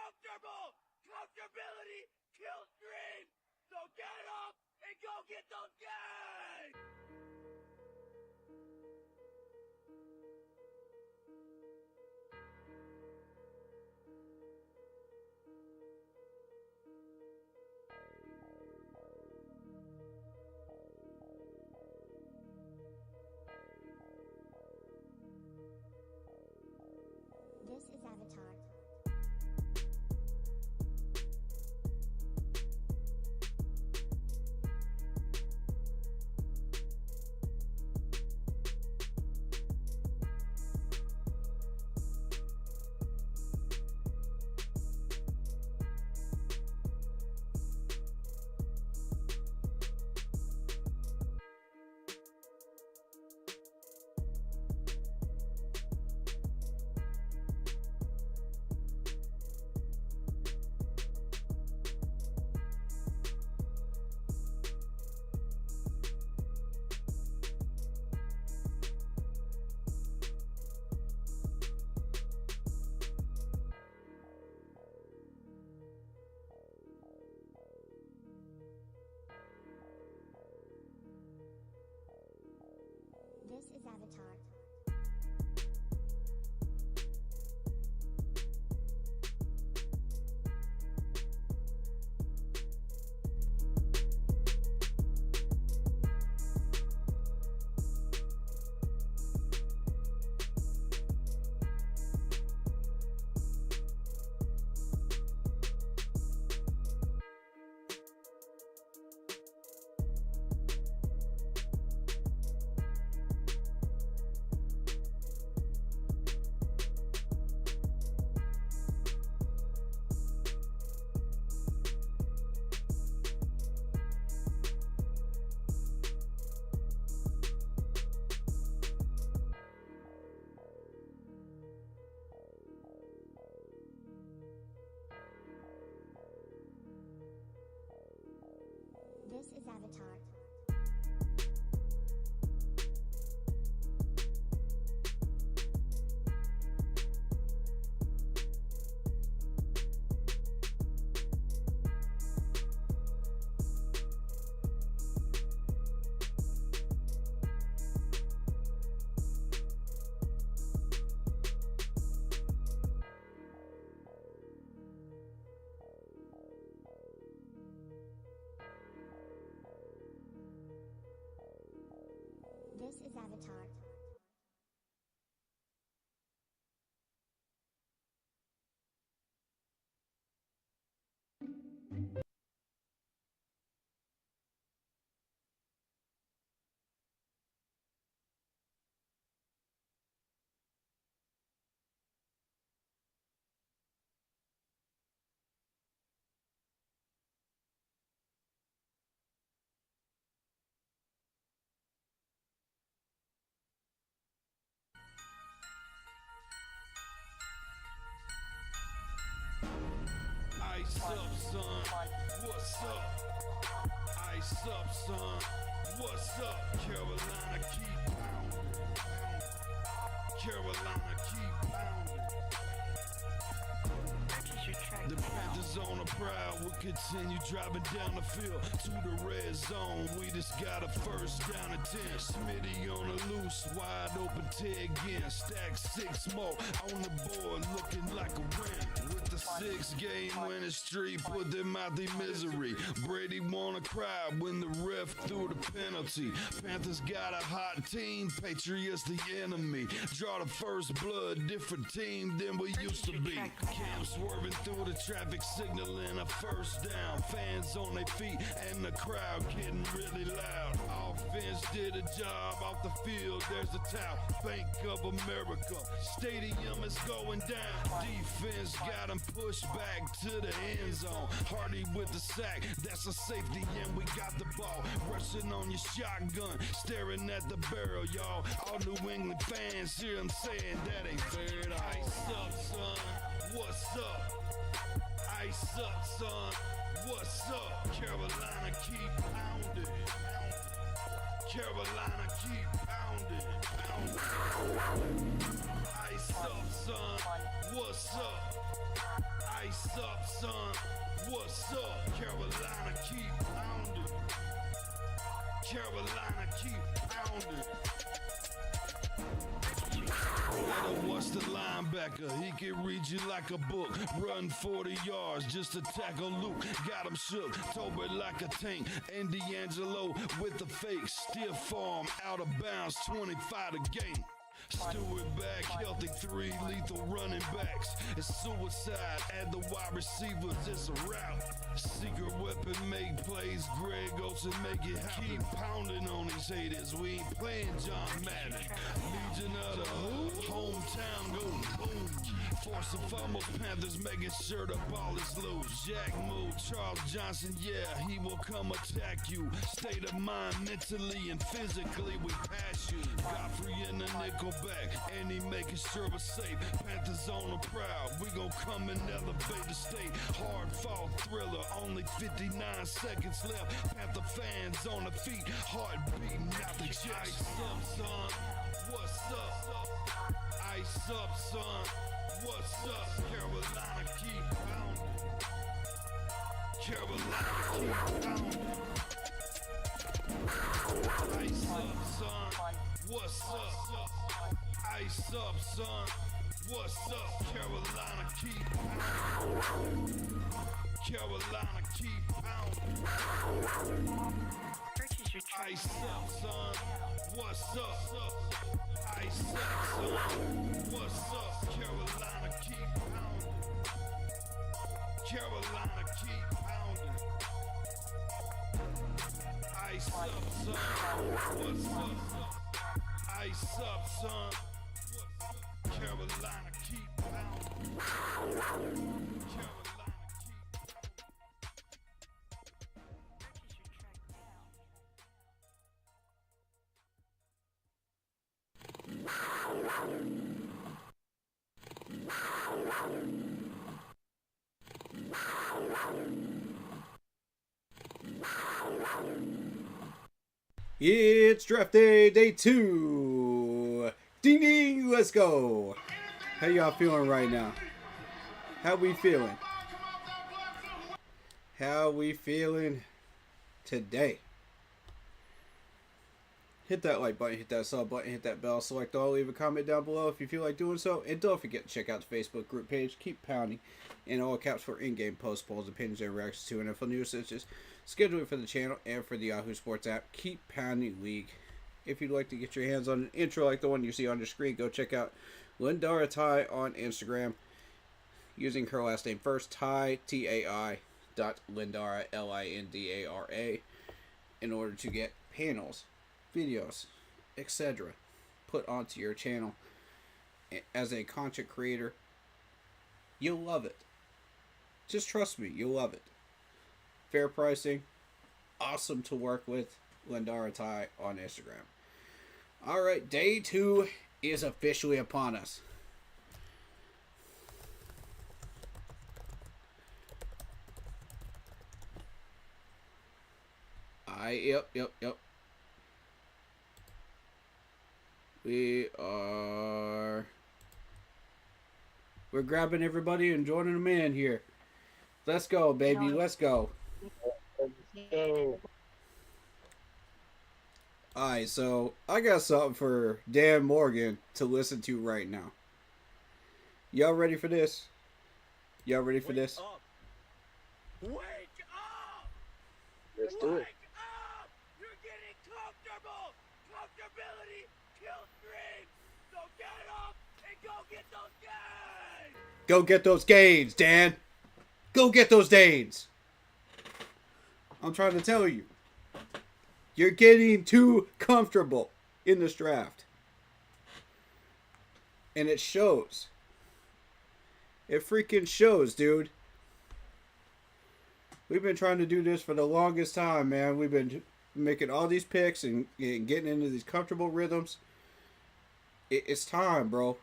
comfortable. Comfortability kills dreams. So get up and go get those games. This is Avatar. This is Avatar. This is Avatar. This is Avatar. Ice up, son. What's up? Ice up, son. What's up? Carolina, keep pounding. Carolina, keep pounding. The Panthers on a prowl will continue driving down the field to the red zone. We just got a first down and 10. Smitty on the loose, wide open Ted again. Stack 6 more on the board, looking like a win. With the 6-game winning streak, put them out their misery. Brady wanna cry when the ref threw the penalty. Panthers got a hot team, Patriots the enemy. Draw the first blood, different team than we used to be. Cam swerving through the traffic, signaling a first down. Fans on their feet and the crowd getting really loud. Offense did a job off the field, there's a towel. Bank of America, stadium is going down. Defense got him pushed back to the end zone. Hardy with the sack, that's a safety and we got the ball. Rushing on your shotgun, staring at the barrel, y'all. All New England fans hear him saying that ain't fair at all. Ice up, son, what's up? Ice up, son, what's up? Carolina, keep pounding. Carolina, keep pounding. Ice up, son, what's up? Ice up. Carolina keep pounding. Better watch the linebacker, he can read you like a book. Run 40 yards just to tackle Luke. Got him shook, Tobert like a tank. And D'Angelo with the fake. Stiff arm, out of bounds, 25 to gain. Stewart back, healthy 3 lethal running backs. It's suicide, add the wide receivers, it's a rout. Secret weapon, make plays, Greg Olsen make it happen. Keep pounding on these haters, we ain't playing John Madden. Legion of the Hood, hometown go boom. Force and fumbles, Panthers making sure the ball is loose. Jack move, Charles Johnson, yeah, he will come attack you. State of mind, mentally and physically, we pass you. Godfrey in the nickel back, and he making sure we're safe. Panthers on the prowl, we gon' come and elevate the state. Hard fall thriller, only 59 seconds left. Panther fans on the feet, heart beating out the chest. Ice up, son, what's up? Ice up, son, what's up? Carolina keep pounding. Carolina keep pounding. Ice up, son, what's up? Ice up, son. What's up? Carolina keep pounding. Carolina keep pounding. Ice up, son. What's up? Ice up, son. What's up? Carolina keep pounding. Carolina keep pounding. Ice up, son. What's up? Ice up, son. Carolina keep pounding. Carolina keep It's draft day 2. Ding ding, let's go. How y'all feeling right now? How we feeling? How we feeling today? Hit that like button, hit that sub button, hit that bell, select all, leave a comment down below if you feel like doing so. And don't forget to check out the Facebook group page. Keep pounding in all caps for in-game posts, polls, opinions, and reactions to NFL news such as scheduling for the channel and for the Yahoo Sports app. Keep pounding league. If you'd like to get your hands on an intro like the one you see on your screen, go check out Lindara Ty on Instagram using her last name first, Ty, T-A-I, Lindara, Lindara, in order to get panels, videos, etc. put onto your channel. As a content creator, you'll love it. Just trust me, you'll love it. Fair pricing, awesome to work with. Lindara Ty on Instagram. Alright, day 2 is officially upon us. Yep. We're grabbing everybody and joining them in here. Let's go, baby. Let's go. Alright, so I got something for Dan Morgan to listen to right now. Y'all ready for this? Y'all ready for this? Wake up! Let's do it. Wake up! You're getting comfortable! Comfortability kills dreams! So get up and go get those gains! Go get those gains, Dan! Go get those gains! I'm trying to tell you. You're getting too comfortable in this draft. And it shows. It freaking shows, dude. We've been trying to do this for the longest time, man. We've been making all these picks and getting into these comfortable rhythms. It's time, bro.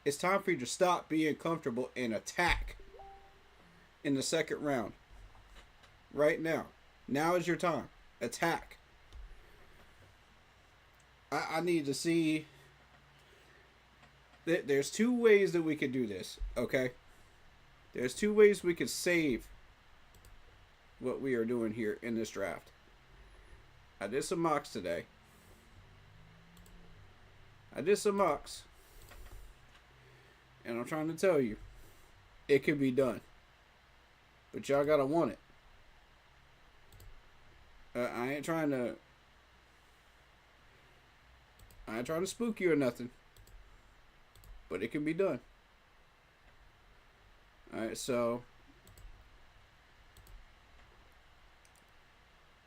It's time for you to stop being comfortable and attack in the second round. Right now. Now is your time. Attack. I need to see. There's 2 ways that we could do this, okay? There's 2 ways we could save what we are doing here in this draft. I did some mocks today. I did some mocks. And I'm trying to tell you, it can be done. But y'all gotta want it. I ain't trying to spook you or nothing. But it can be done. Alright, so.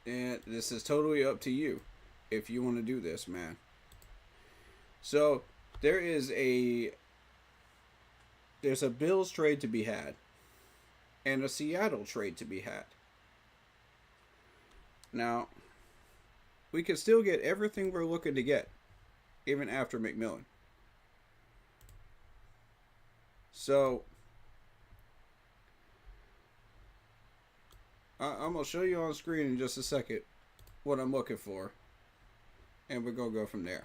And this is totally up to you. If you want to do this, man. So, there's a Bills trade to be had. And a Seattle trade to be had. Now, we can still get everything we're looking to get. Even after McMillan. So, I'm going to show you on screen in just a second what I'm looking for. And we're going to go from there.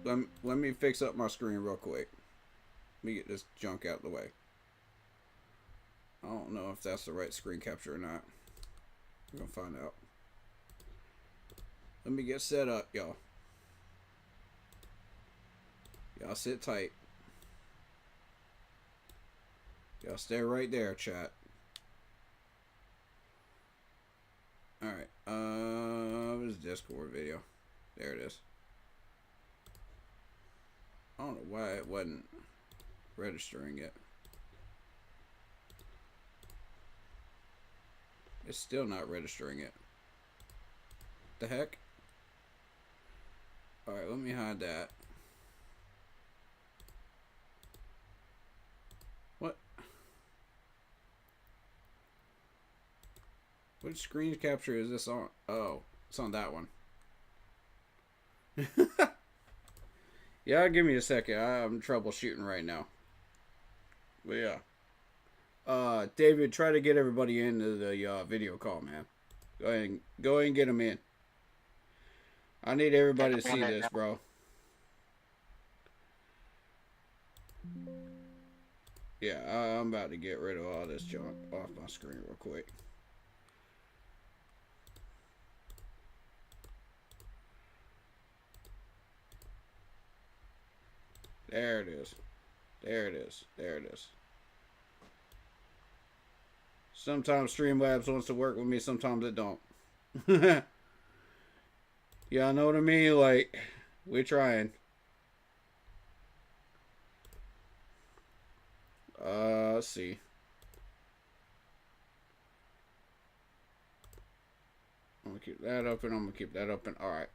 Let me fix up my screen real quick. Let me get this junk out of the way. I don't know if that's the right screen capture or not. We're going to find out. Let me get set up, y'all. Y'all sit tight. Y'all stay right there, chat. Alright, where's Discord video? There it is. I don't know why it wasn't registering it. It's still not registering it. The heck? Alright, let me hide that. What? Which screen capture is this on? Oh, it's on that one. Yeah, give me a second. I'm troubleshooting right now. But yeah. David, try to get everybody into the video call, man. Go ahead and get them in. I need everybody to see this, bro. Yeah, I'm about to get rid of all this junk off my screen real quick. There it is. There it is. There it is. Sometimes Streamlabs wants to work with me, sometimes it don't. Y'all know what I mean? Like, we're trying. Let's see. I'm gonna keep that open. I'm gonna keep that open. Alright.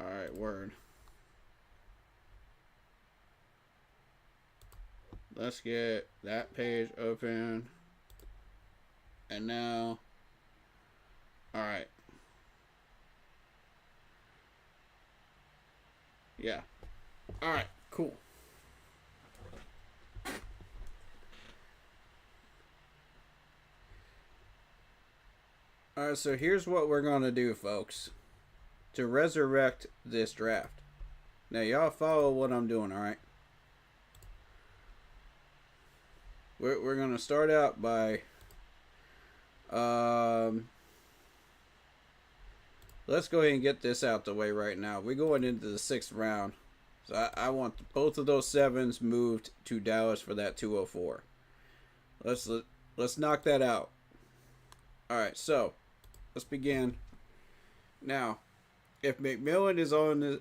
Alright, word. Let's get that page open. And now, alright. Yeah. Alright, cool. Alright, so here's what we're going to do, folks. To resurrect this draft. Now, y'all follow what I'm doing, alright? We're going to start out by... let's go ahead and get this out the way right now. We're going into the 6th round. So I want both of those 7s moved to Dallas for that 204. Let's knock that out. Alright, so let's begin. Now, if McMillan is on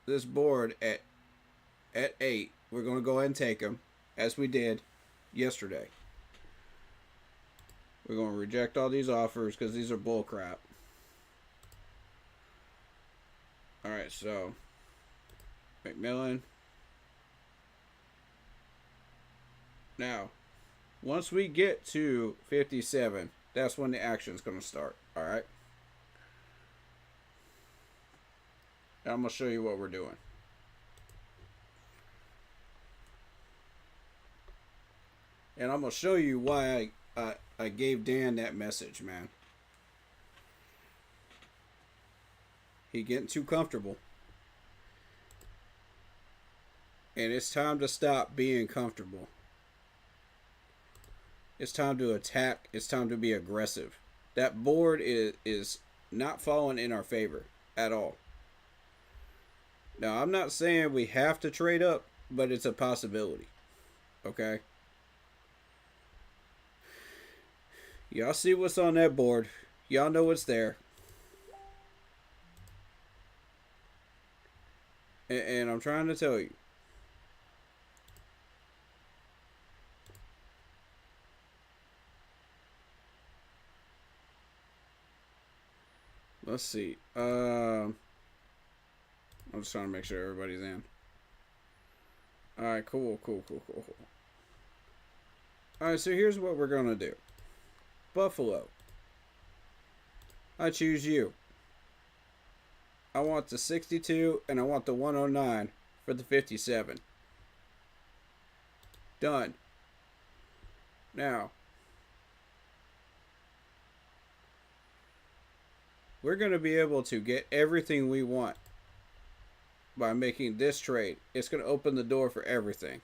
this board at 8, we're going to go ahead and take him, as we did yesterday. We're going to reject all these offers because these are bull crap. Alright, so McMillan. Now, once we get to 57, that's when the action's going to start. Alright? I'm going to show you what we're doing. And I'm going to show you why I gave Dan that message, man. He getting too comfortable. And it's time to stop being comfortable. It's time to attack. It's time to be aggressive. That board is not falling in our favor at all. Now, I'm not saying we have to trade up, but it's a possibility. Okay? Y'all see what's on that board. Y'all know what's there. And I'm trying to tell you. Let's see. I'm just trying to make sure everybody's in. Alright, cool. Alright, so here's what we're going to do. Buffalo. I choose you. I want the 62 and I want the 109 for the 57. Done. Now, we're going to be able to get everything we want by making this trade. It's going to open the door for everything.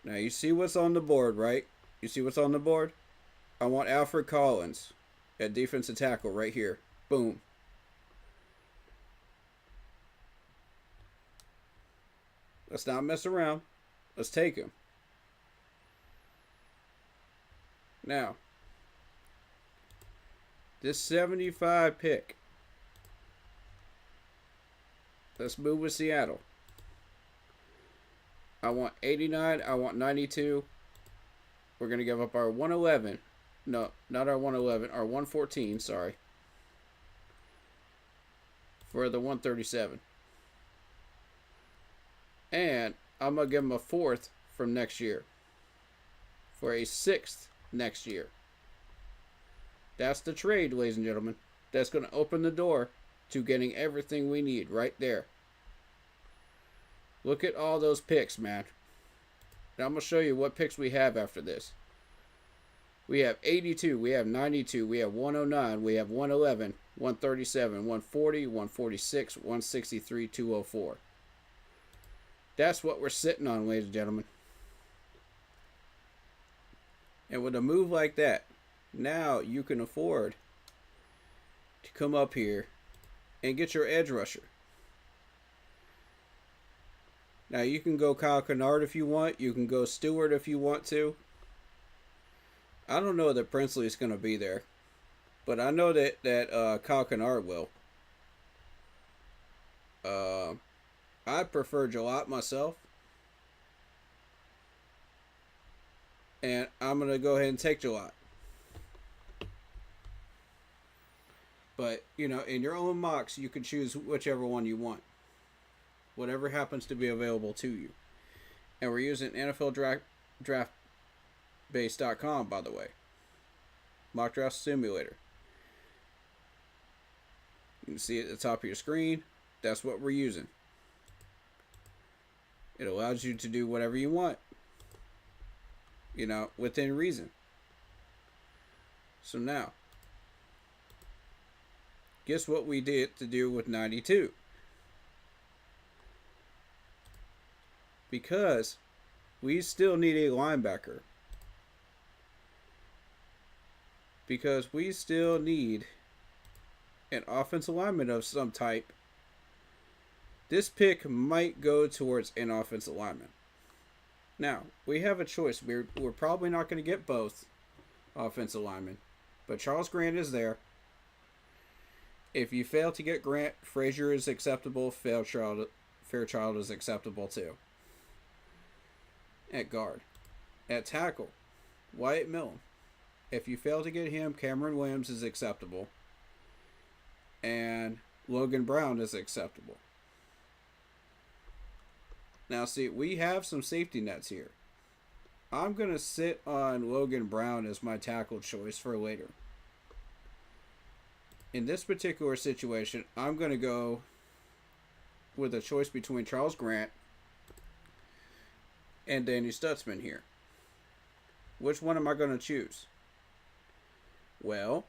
Now, you see what's on the board, right? You see what's on the board? I want Alfred Collins at defensive tackle right here. Boom. Let's not mess around. Let's take him. Now, this 75 pick. Let's move with Seattle. I want 89. I want 92. We're going to give up our 111. No, not our 111. Our 114, sorry. For the 137. And I'm going to give him a 4th from next year. For a 6th next year. That's the trade, ladies and gentlemen. That's going to open the door to getting everything we need right there. Look at all those picks, man. Now I'm going to show you what picks we have after this. We have 82, we have 92, we have 109, we have 111, 137, 140, 146, 163, 204. That's what we're sitting on, ladies and gentlemen. And with a move like that, now you can afford to come up here and get your edge rusher. Now you can go Kyle Kennard if you want. You can go Stewart if you want to. I don't know that Princely is going to be there, but I know that Kyle Kennard will. I prefer Jalot myself. And I'm going to go ahead and take Jalot. But, you know, in your own mocks, you can choose whichever one you want. Whatever happens to be available to you. And we're using NFL draftbase.com, by the way. Mock Draft Simulator. You can see it at the top of your screen. That's what we're using. It allows you to do whatever you want. You know, within reason. So now, guess what we did to do with 92? Because we still need a linebacker. Because we still need an offensive lineman of some type. This pick might go towards an offensive lineman. Now, we have a choice. We're probably not going to get both offensive linemen. But Charles Grant is there. If you fail to get Grant, Frazier is acceptable. Fairchild is acceptable too. At guard. At tackle, Wyatt Milne. If you fail to get him, Cameron Williams is acceptable. And Logan Brown is acceptable. Now, see, we have some safety nets here. I'm going to sit on Logan Brown as my tackle choice for later. In this particular situation, I'm going to go with a choice between Charles Grant and Danny Stutzman here. Which one am I going to choose? Well,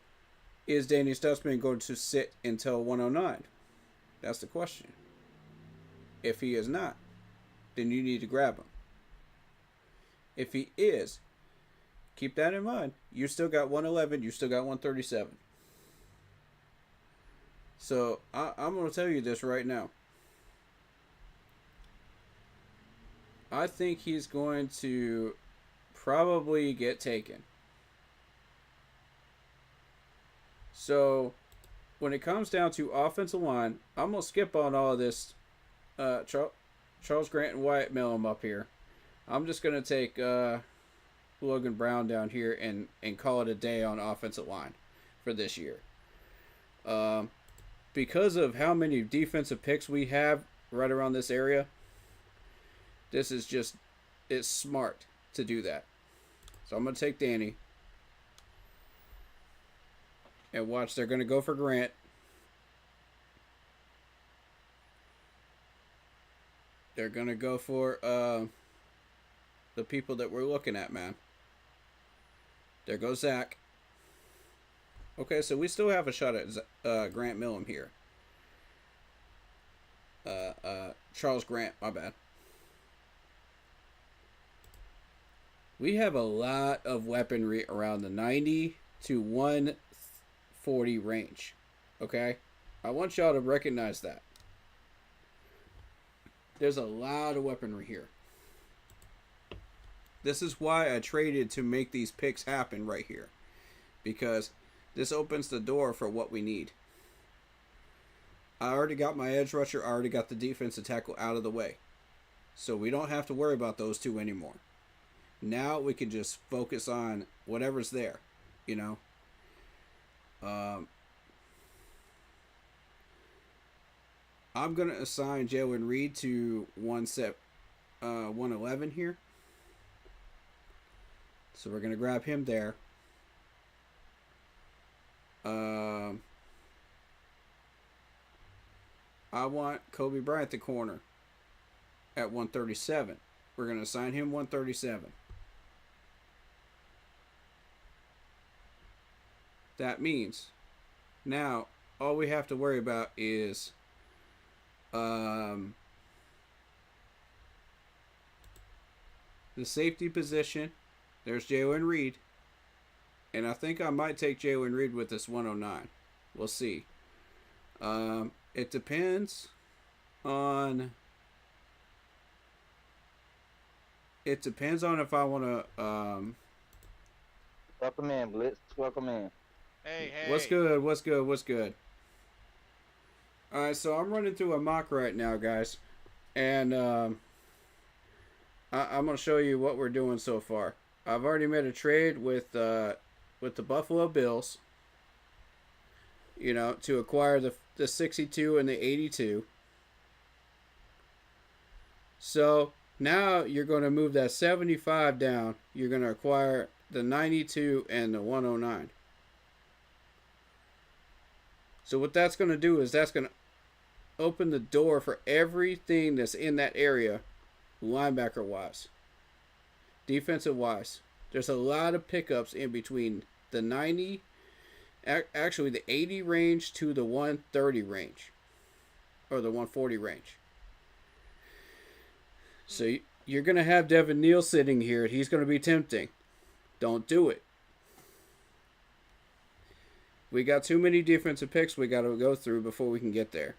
is Danny Stutzman going to sit until 109? That's the question. If he is not, then you need to grab him. If he is, keep that in mind. You still got 111. You still got 137. So I'm going to tell you this right now. I think he's going to probably get taken. So when it comes down to offensive line, I'm going to skip on all of this Charles Grant and Wyatt Millum up here. I'm just going to take Logan Brown down here and call it a day on offensive line for this year. Because of how many defensive picks we have right around this area, this is just, it's smart to do that. So I'm going to take Danny. And watch, they're going to go for Grant. They're going to go for the people that we're looking at, man. There goes Zach. Okay, so we still have a shot at Grant Millum here. Charles Grant, my bad. We have a lot of weaponry around the 90 to 140 range. Okay? I want y'all to recognize that. There's a lot of weaponry here. This is why I traded to make these picks happen right here. Because this opens the door for what we need. I already got my edge rusher. I already got the defensive tackle out of the way. So we don't have to worry about those two anymore. Now we can just focus on whatever's there, you know. I'm going to assign Jalen Reed to 111 here. So we're going to grab him there. I want Kobe Bryant the corner at 137. We're going to assign him 137. That means now all we have to worry about is the safety position. There's Jalen Reed. And I think I might take Jalen Reed with this 109. We'll see. It depends on... It depends on if I want to... Welcome in, Blitz. Welcome in. Hey. What's good? What's good? Alright, so I'm running through a mock right now, guys. And I'm going to show you what we're doing so far. I've already made a trade with the Buffalo Bills, you know, to acquire the 62 and the 82. So now you're going to move that 75 down. You're going to acquire the 92 and the 109. So what that's going to do is that's going to open the door for everything that's in that area, linebacker-wise, defensive-wise. There's a lot of pickups in between the 90, actually the 80 range to the 130 range, or the 140 range. So you're going to have Devin Neal sitting here. He's going to be tempting. Don't do it. We got too many defensive picks we got to go through before we can get there.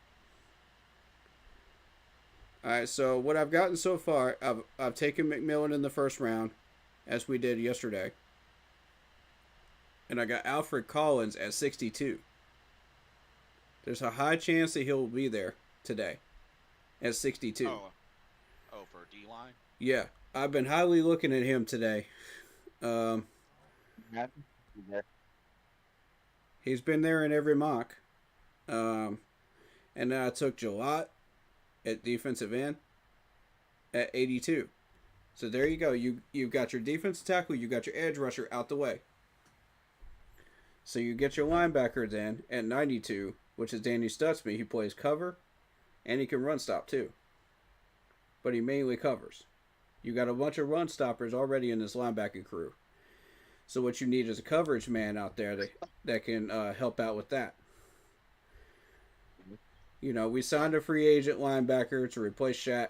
Alright, so what I've gotten so far, I've taken McMillan in the first round, as we did yesterday. And I got Alfred Collins at 62. There's a high chance that he'll be there today at 62. Oh, for D-line? Yeah, I've been highly looking at him today. He's been there in every mock. And then I took Jalot at defensive end at 82. So there you go. You've got your defensive tackle. You got your edge rusher out the way. So you get your linebacker then at 92, which is Danny Stutzman. He plays cover, and he can run stop too. But he mainly covers. You got a bunch of run stoppers already in this linebacking crew. So what you need is a coverage man out there that can help out with that. You know, we signed a free agent linebacker to replace Shaq.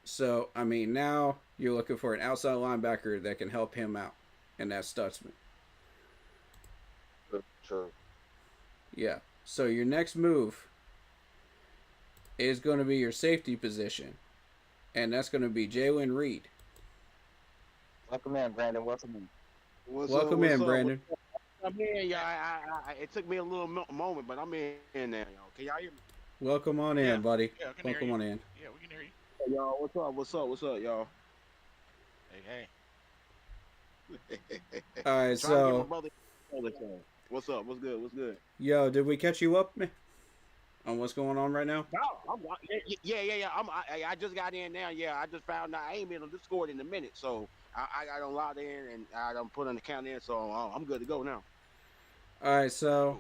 So, I mean, now you're looking for an outside linebacker that can help him out, and that's Stutzman. True. Yeah. So your next move is going to be your safety position, and that's going to be Jalen Reed. Welcome in, Brandon. Welcome in. Welcome in, Brandon. I'm in, y'all. It took me a little moment, but I'm in now, y'all. Can y'all hear me? Welcome on in, Yeah. buddy. Yeah, I can hear Welcome you. on in. Yeah, we can hear you. Hey, y'all, what's up, y'all? Hey. All right, Trying to get my so brother all the time. What's up? What's good? yo, did we catch you up on what's going on right now? No, yeah. I just got in now. Yeah, I just found out I ain't been on Discord in a minute, so I got logged in and I done put an account in, so I'm good to go now. All right, so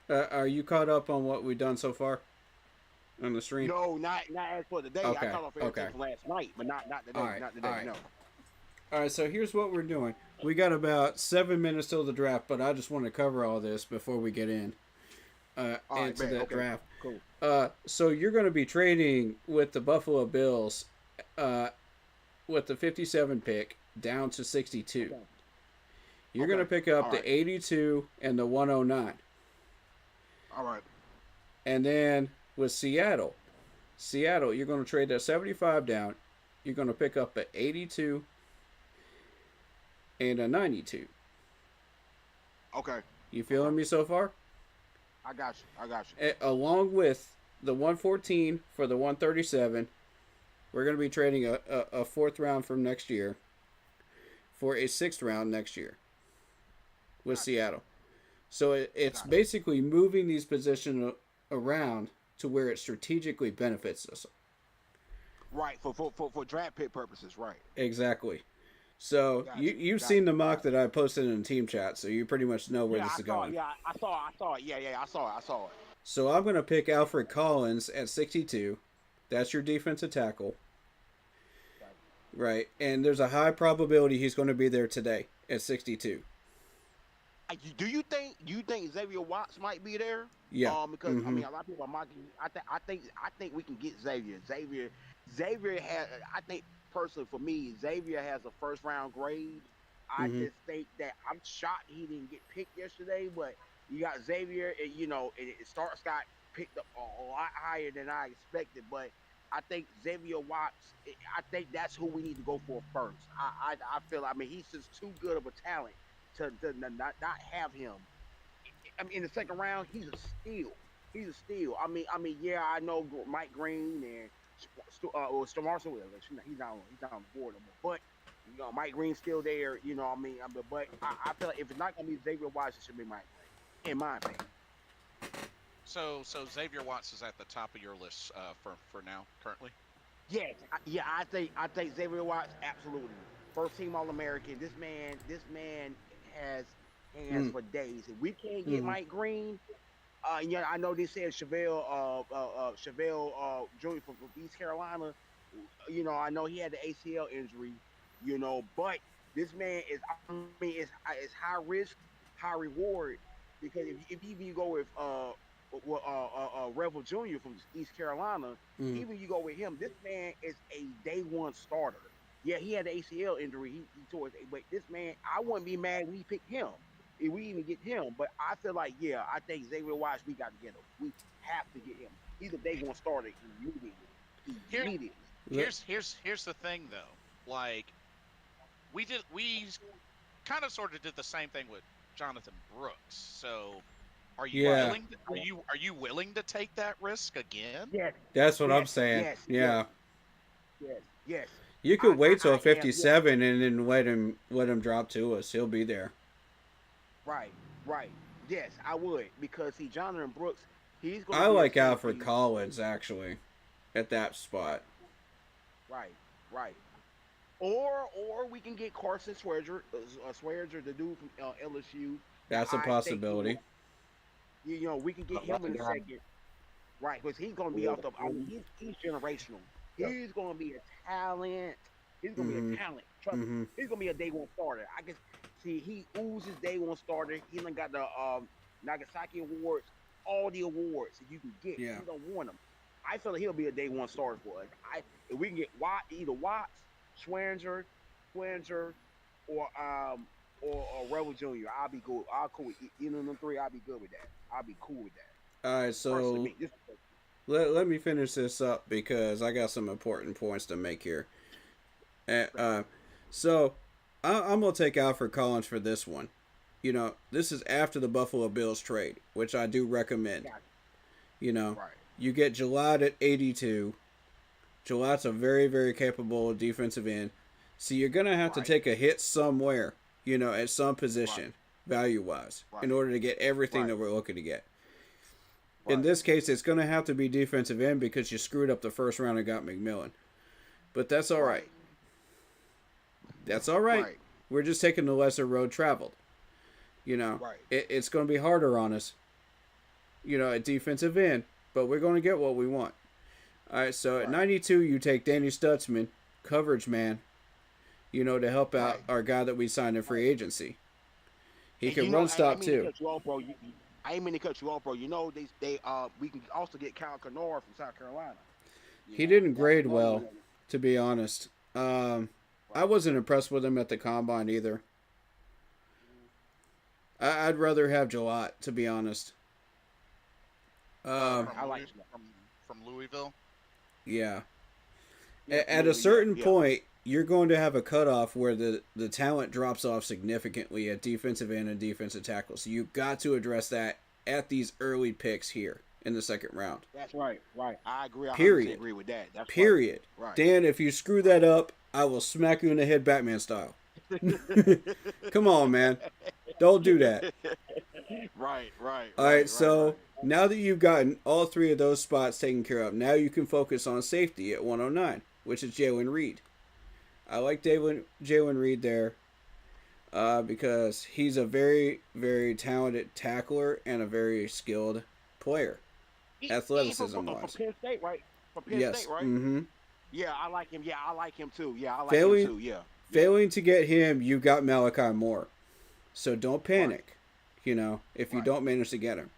are you caught up on what we've done so far on the stream? No, not as for today. Okay, I caught off everything okay. from last night, but not today. All right, Not today. all right. No. All right, so here's what we're doing. We got about 7 minutes till the draft, but I just want to cover all this before we get in All right, into man, that okay, draft. Cool. So you're going to be trading with the Buffalo Bills with the 57 pick down to 62. Okay. You're going to pick up All the right. 82 and the 109. All right. And then with Seattle, you're going to trade that 75 down. You're going to pick up an 82 and a 92. Okay. You feeling me so far? I got you. Along with the 114 for the 137, we're going to be trading a fourth round from next year for a sixth round next year with Seattle. So it's basically moving these positions around to where it strategically benefits us. Right, for draft pick purposes, right. Exactly. So Gotcha. you've seen the mock that I posted in the team chat, so you pretty much know where this is going. I saw it. Yeah, I saw it. So I'm going to pick Alfred Collins at 62. That's your defensive tackle. Right. And there's a high probability he's going to be there today at 62. Do you think Xavier Watts might be there? Yeah. Because I mean, a lot of people are mocking. I think we can get Xavier. Xavier has. I think personally for me, Xavier has a first round grade. I just think that I'm shocked he didn't get picked yesterday, but you got Xavier. And, Starks got picked up a lot higher than I expected, but I think Xavier Watts. I think that's who we need to go for first. I feel. I mean, he's just too good of a talent to not have him. I mean, in the second round, he's a steal. I mean, yeah, I know Mike Green and Stamarsa Willis. He's not on the board anymore. But Mike Green's still there. But I feel like if it's not gonna be Xavier Watts, it should be Mike Green, in my opinion. So Xavier Watts is at the top of your list for now, currently. Yes, I think Xavier Watts absolutely first team All-American. This man has hands for days. If we can't get Mike Green, I know they said Chevelle Jr. from East Carolina. I know he had the ACL injury. But this man is. I mean, it's high risk, high reward because if you go with Revel Jr. from East Carolina, even you go with him, this man is a day one starter. Yeah, he had the ACL injury. He tore it, but this man, I wouldn't be mad when we picked him. If we even get him, but I feel like, I think Xavier Watts, we got to get him. We have to get him. He's a day one starter immediately. Here's the thing though. Like we kind of sort of did the same thing with Jonathan Brooks. So are you willing to take that risk again? Yes. That's what I'm saying. Yes. You could wait till 57 and then let him drop to us. He'll be there. Right. Yes, I would because Jonathan Brooks, he's going. I like Alfred Collins actually, at that spot. Right. Or we can get Carson Swearinger, the dude from LSU. That's a possibility. We can get him in a second. Right, because he's going to be off the. I mean, he's generational. He's going to be a talent. He's going to be a talent. Trust me. He's going to be a day one starter. I guess. See, he oozes day one starter. He done got the Nagasaki Awards, all the awards that you can get. Yeah. You don't want them. I feel like he'll be a day one starter for us. If we can get either Watts, Schwanger, or Rebel Jr., I'll be cool. I'll cool with either of them three. I'll be good with that. I'll be cool with that. All right, so Personally, me. let me finish this up because I got some important points to make here. So I'm gonna take Alfred Collins for this one. You know, this is after the Buffalo Bills trade, which I do recommend. You know, Right. you get Gillette at 82. Gillette's a very, very capable defensive end. So you're going to have to Right. take a hit somewhere, you know, at some position, value-wise, in Right. order to get everything Right. that we're looking to get. Right. In this case, it's going to have to be defensive end because you screwed up the first round and got McMillan. But that's all right. That's all right. Right. We're just taking the lesser road traveled. You know, Right. it's going to be harder on us, you know, at defensive end, but we're going to get what we want. All right, so at 92, you take Danny Stutzman, coverage man, you know, to help out Right. our guy that we signed in free agency. He And can you know, run stop I ain't mean to too. cut you off, bro. I ain't mean to cut you off, bro. You know, we can also get Kyle Kennard from South Carolina. You He know, didn't that's grade another well, one. to be honest. I wasn't impressed with him at the combine either. I'd rather have Gillette, to be honest. I like from Louisville. Yeah. Yeah, At a yeah, certain yeah. point, you're going to have a cutoff where the talent drops off significantly at defensive end and defensive tackle. So you've got to address that at these early picks here in the second round. That's right. I agree. I 100% Period. agree with that. That's Period. Right. Dan, if you screw that up, I will smack you in the head Batman style. Come on, man. Don't do that. Right. All right, so now that you've gotten all three of those spots taken care of, now you can focus on safety at 109, which is Jalen Reed. I like Jalen Reed there because he's a very, very talented tackler and a very skilled player, athleticism-wise. From Penn State, right? From Penn Yes. State, right? Mm-hmm. Yeah, I like him. Yeah, I like him too. Yeah, I like Failing- him too. Yeah. Failing to get him, you got Malachi Moore. So don't panic, you know, if you Right. don't manage to get him.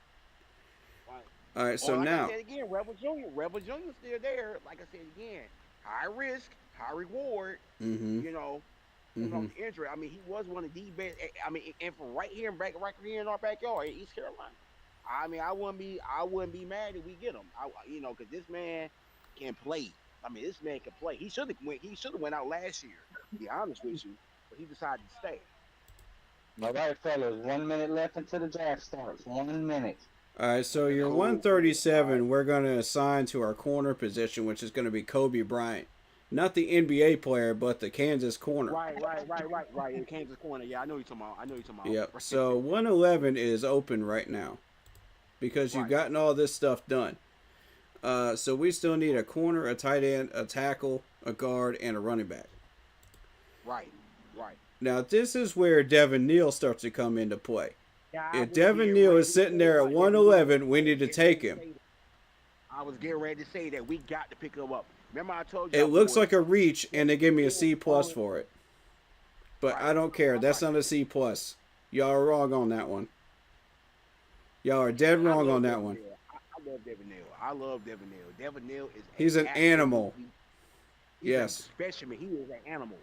Right. All right, so Or like now, I said again, Rebel Jr. still there. Like I said again, high risk, high reward. mm-hmm, You know, injury. I mean, he was one of the best. I mean, and from right here in our backyard, in East Carolina. I mean, I wouldn't be mad if we get him. You know, because this man can play. I mean, this man can play. He should have went out last year. To be honest with you, but he decided to stay. All right, fellas. 1 minute left until the draft starts. 1 minute. all right, so your 137, we're going to assign to our corner position, which is going to be Kobe Bryant. Not the NBA player, but the Kansas corner. Right. In Kansas corner. Yeah, I know you're talking about. Yep. So 111 is open right now because you've Right. gotten all this stuff done. So we still need a corner, a tight end, a tackle, a guard, and a running back. Right. Now this is where Devin Neal starts to come into play. Yeah, If Devin Neal is sitting there at 111, we need to take him. I was getting ready to say that we got to pick him up. Remember I told you. It looks like a reach, and they give me a C+ for it. But I don't care. That's not a C+. Y'all are wrong on that one. Y'all are dead wrong on that one. I love Devin Neal. Devin Neal is. He's an animal. He's Yes. a specimen. He is an animal.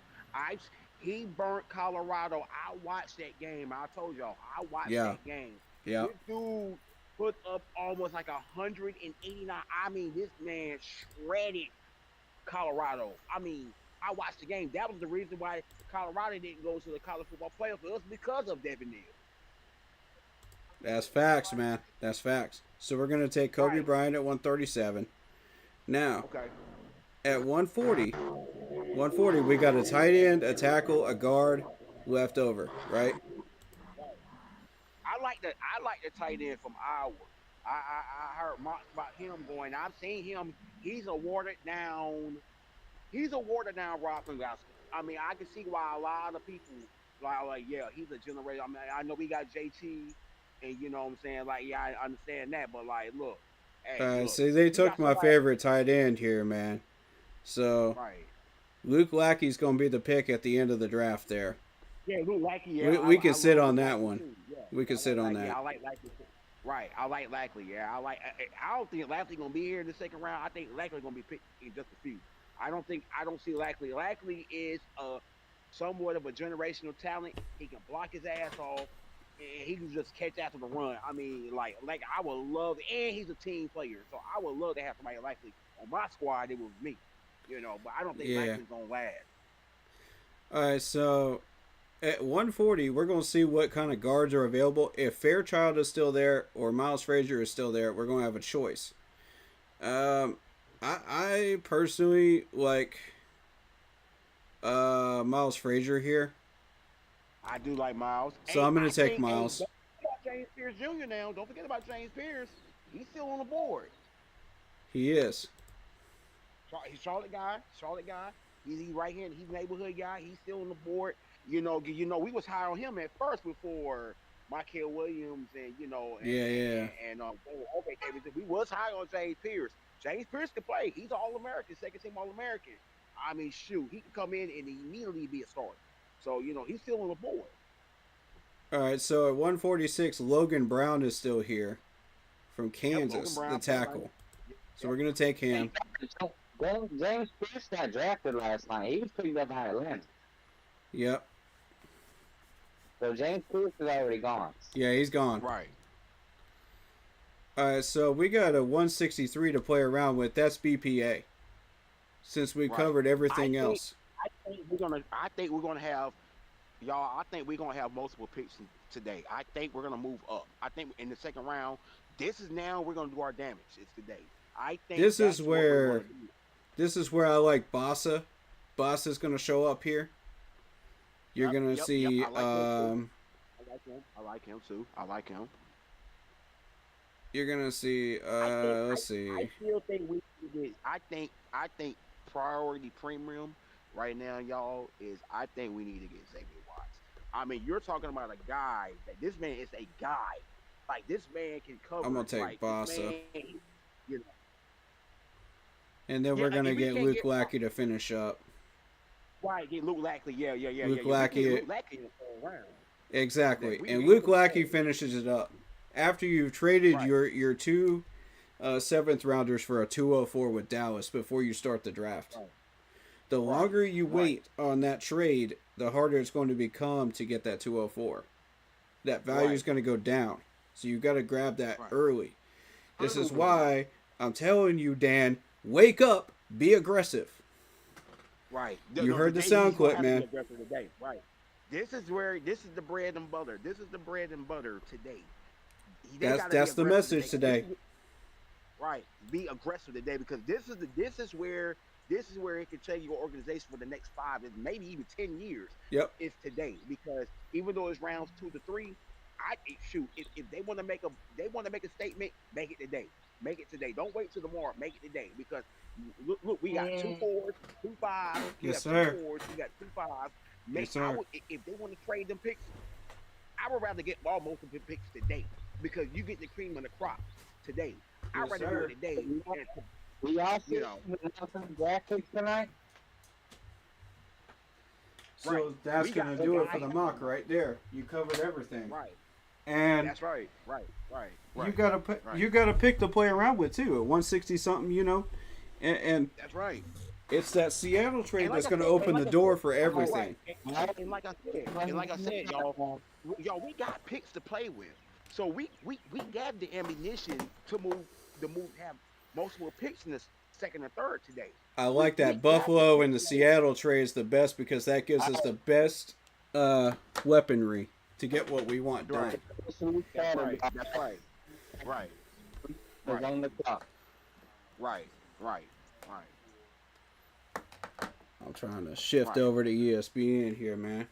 He burnt Colorado. I watched that game. I told y'all. I watched Yeah. that game. Yeah. This dude put up almost like 189. I mean, this man shredded Colorado. I mean, I watched the game. That was the reason why Colorado didn't go to the college football playoffs. It was because of Devin Neal. That's facts, man. That's facts. So we're going to take Kobe Right. Bryant at 137. Now, Okay. at 140, we got a tight end, a tackle, a guard left over, right? I like the tight end from Iowa. I heard about him going. I've seen him. He's a watered down Rob Gronkowski. I mean, I can see why a lot of people like yeah, he's a generator. I mean, I know we got JT, and you know what I'm saying. Like, yeah, I understand that, but like, look. Hey, look, See, they we took got my somebody- favorite tight end here, man. So Right. Luke Lackey's going to be the pick at the end of the draft there. Yeah, Luke Lackey. Yeah, We can sit love on Luke that Lackey one. too, yeah. We can I sit like on Lackey. that. I like Lackey too. Right. I like Lackley. Yeah, I don't think Lackley gonna be here in the second round. I think Lackley gonna be picked in just a few. I don't see Lackley. Lackley is somewhat of a generational talent. He can block his ass off, and he can just catch after the run. I mean, like I would love, and he's a team player, so I would love to have somebody like Lackley on my squad. It was me, but I don't think Lackley's gonna last. All right, so at 140, we're going to see what kind of guards are available. If Fairchild is still there or Miles Frazier is still there, we're going to have a choice. I personally like Miles Frazier here. I do like Miles. So I'm going to take Miles. Don't forget about James Pierce Jr. now. Don't forget about James Pierce. He's still on the board. He is. He's Charlotte guy. He's right here. He's neighborhood guy. He's still on the board. We was high on him at first before Michael Williams and we was high on James Pierce. James Pierce can play. He's All-American, second team All-American. I mean, shoot, he can come in and immediately be a starter. So he's still on the board. All right, so at 146, Logan Brown is still here from Kansas, the tackle. So we're gonna take him. James Pierce got drafted last night. He was picked up by Atlanta. Yep. So James Pierce is already gone. Yeah, he's gone. Right. All right, so we got a 163 to play around with. That's BPA. Since we covered everything else. I think we're gonna have multiple picks today. I think we're gonna move up. I think in the second round, we're gonna do our damage. It's today. I think this is where I like Bassa. Bassa's gonna show up here. You're gonna see. I like him too. You're gonna see. Let's see. I still think we get. I think priority premium right now, y'all, is I think we need to get Xavier Watts. I mean, you're talking about a guy that this man is a guy. Like this man can cover. I'm gonna take like, Bassa. Man, and then we're gonna get Luke Lackey to finish up. Right, get Luke Lackey. Yeah. Luke Lackey. Luke Lackey in the third round. Exactly, and Luke Lackey finishes it up after you've traded your two seventh rounders for a 204 with Dallas before you start the draft. Right. The longer you wait on that trade, the harder it's going to become to get that 204. That value is going to go down, so you got to grab that early. This is why I'm telling you, Dan, wake up, be aggressive. Right. You heard the sound clip, man. Right. This is the bread and butter. This is the bread and butter today. That's the message today. Right. Be aggressive today because this is where it can change your organization for the next 5 and maybe even 10 years. Yep. It's today because even though it's rounds 2 to 3, if they want to make a statement, make it today. Make it today. Don't wait till tomorrow. Make it today because look, we got 2 4s, 2 5s. Yes, sir. 2 4s, we got 2 5s. Yes, sir. If they want to trade them picks, I would rather get most of the picks today because you get the cream of the crop today. I'd rather do it today. We also draft picks tonight. So that's going to do it for the mock right there. You covered everything. Right. And that's right. You gotta pick to play around with too. At 160 something, and that's right. It's that Seattle trade that's going to open the door for everything. And like I said, y'all, we got picks to play with. So we got the ammunition to have multiple picks in the second and third today. I like that Buffalo and the Seattle trade is the best because that gives us the best weaponry to get what we want done. That's right. Right. On the clock. Right. I'm trying to shift over to ESPN here, man.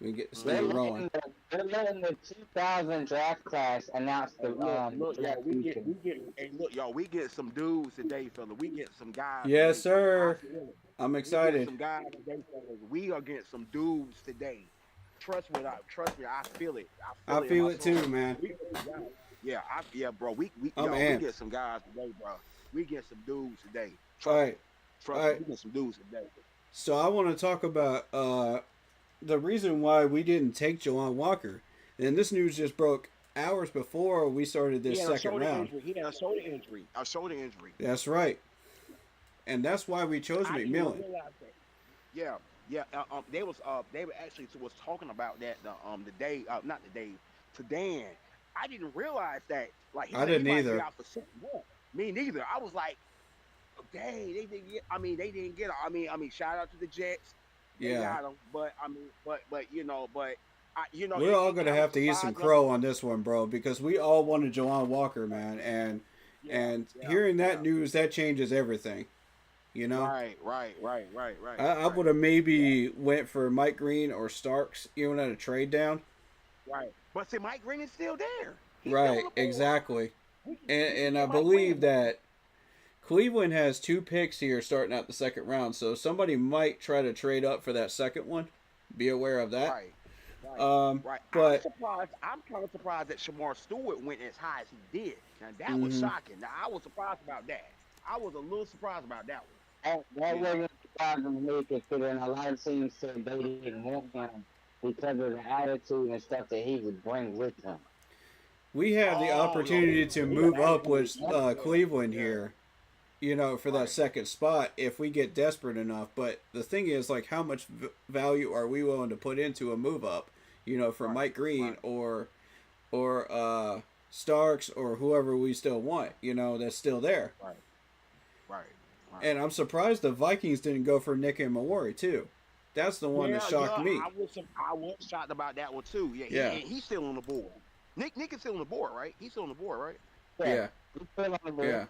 We get this thing rolling. They're letting the 2000 draft class announce the we get some dudes today, fella. We get some guys. Yes, sir. I'm excited. Some guys today, fellas. We are getting some dudes today. Trust me, I feel it. I feel it too, man. Bro. We get some guys today, bro. We get some dudes today. Trust me, we get some dudes today. So I want to talk about the reason why we didn't take Jalon Walker. And this news just broke hours before we started this He had a second shoulder round. injury. He had a shoulder injury. A shoulder injury. That's right. And that's why we chose I didn't McMillan. realize that. Yeah, yeah. They were actually was talking about that the day, not the day, to Dan. I didn't realize that. Like, he I said didn't he might either. be out for 6 months. Me neither. I was like, dang, they didn't get. They didn't get. I mean, shout out to the Jets. They Yeah. got him, but We're all going to I have was to eat some surprised crow on this one, bro, because we all wanted Jelon Walker, man. And hearing that news, that changes everything. You know? Right. I would have maybe went for Mike Green or Starks, even at a trade down. Right. But see, Mike Green is still there. He's still Right, on the board. exactly. And I Mike believe Green. that Cleveland has 2 picks here starting out the second round, so somebody might try to trade up for that second one. Be aware of that. Right. Right. But I'm kind of surprised that Shamar Stewart went as high as he did. Now that was shocking. Now I was surprised about that. I was a little surprised about that one. That wasn't surprising to me considering a lot of teams said they didn't want him because of the attitude and stuff that he would bring with him. we have the opportunity to move up with Cleveland here, you know, for that second spot if we get desperate enough. But the thing is, like, how much value are we willing to put into a move up, you know, for Mike Green or Starks or whoever we still want, you know, that's still there. Right. And I'm surprised the Vikings didn't go for Nick and Maori too. That's the one that shocked me. I was shocked about that one too. Yeah. He's still on the board. Nick is still on the board, right? He's still on the board, right? Yeah. He's still on the board. Yeah.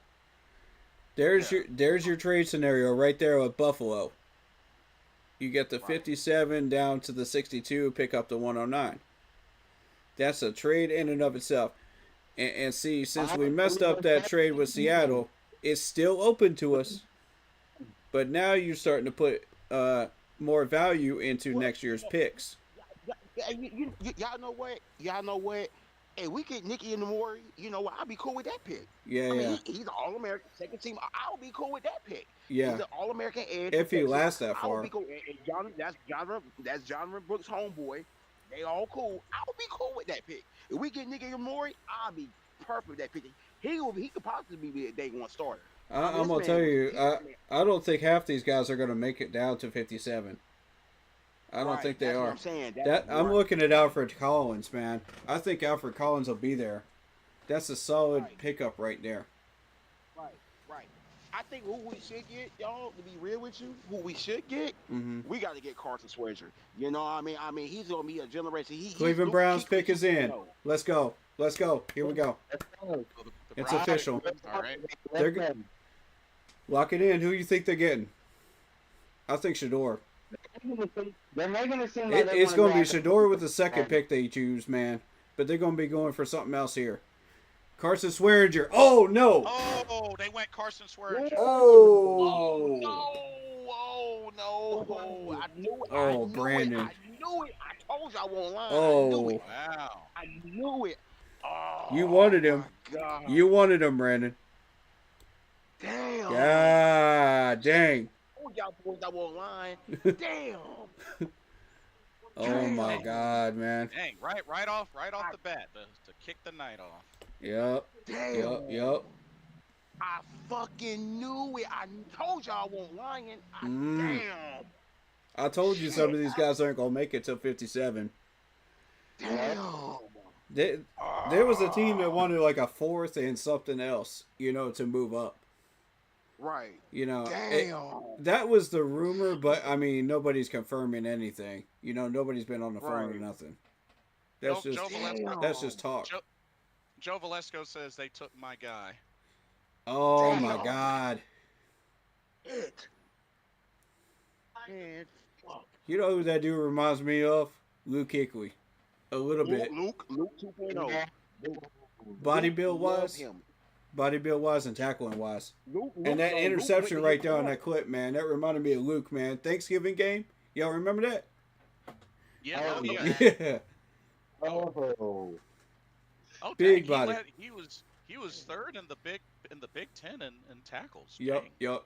There's your trade scenario right there with Buffalo. You get the 57 down to the 62, pick up the 109. That's a trade in and of itself. And see, since we messed up that trade with Seattle, it's still open to us. But now you're starting to put more value into next year's picks. Y'all know what? Hey, we get Nicky and Maury. You know what? I'll be cool with that pick. Yeah, He's an All-American second team. I'll be cool with that pick. Yeah. He's an All-American edge. If he lasts that I would far. be cool. And that's John Brooks' homeboy. They all cool. I would be cool with that pick. If we get Nicky and Maury, I'll be perfect with that pick. He could possibly be a day one starter. I'm gonna tell you, I don't think half these guys are gonna make it down to 57. I don't think they that's are. What I'm saying. I'm looking at Alfred Collins, man. I think Alfred Collins will be there. That's a solid pickup right there. Right. I think who we should get, y'all, to be real with you, who we should get, we got to get Carson Switzer. You know what I mean? He's going to be a generation. Cleveland Browns pick is in. Let's go. Here we go. It's official. All right. Lock it in. Who you think they're getting? I think Shador. They're making it seem like It's going to be Shador with the second pick they choose, man. But they're going to be going for something else here. Carson Swearinger. Oh, no. Oh, they went Carson Swearinger. Oh. No. I knew it. Oh, Brandon. I knew it. I told you I won't lie. Oh. I knew it. Wow. I knew it. Oh, You wanted him. my God. You wanted him, Brandon. Damn. God dang. Oh, y'all boys, I won't lie. Damn. Oh, my God, man. Dang, right off the bat to kick the night off. Yep. Damn. Yep. I fucking knew it. I told y'all I won't lying. Mm. Damn. I told you some of these guys aren't going to make it till 57. Damn. There was a team that wanted like a fourth and something else, you know, to move up. Right. You know, Damn. that was the rumor, but I mean, nobody's confirming anything. You know, nobody's been on the phone or Right. nothing. That's Joe just Valesco, that's just talk. Joe Valesco says they took my guy. Oh Damn. my God! It. Man, fuck. You know who that dude reminds me of? Luke Kuechly, a little bit. Luke 2.0. Body build Love wise, him. and tackling wise. Luke, And that Luke interception went right to there on his that clip, man, that reminded me of Luke, man. Thanksgiving game, y'all remember that? Yeah, Oh, yeah. Yeah. Oh. Oh, Big dang, body. He was third in the Big Ten in tackles. Yep. Dang.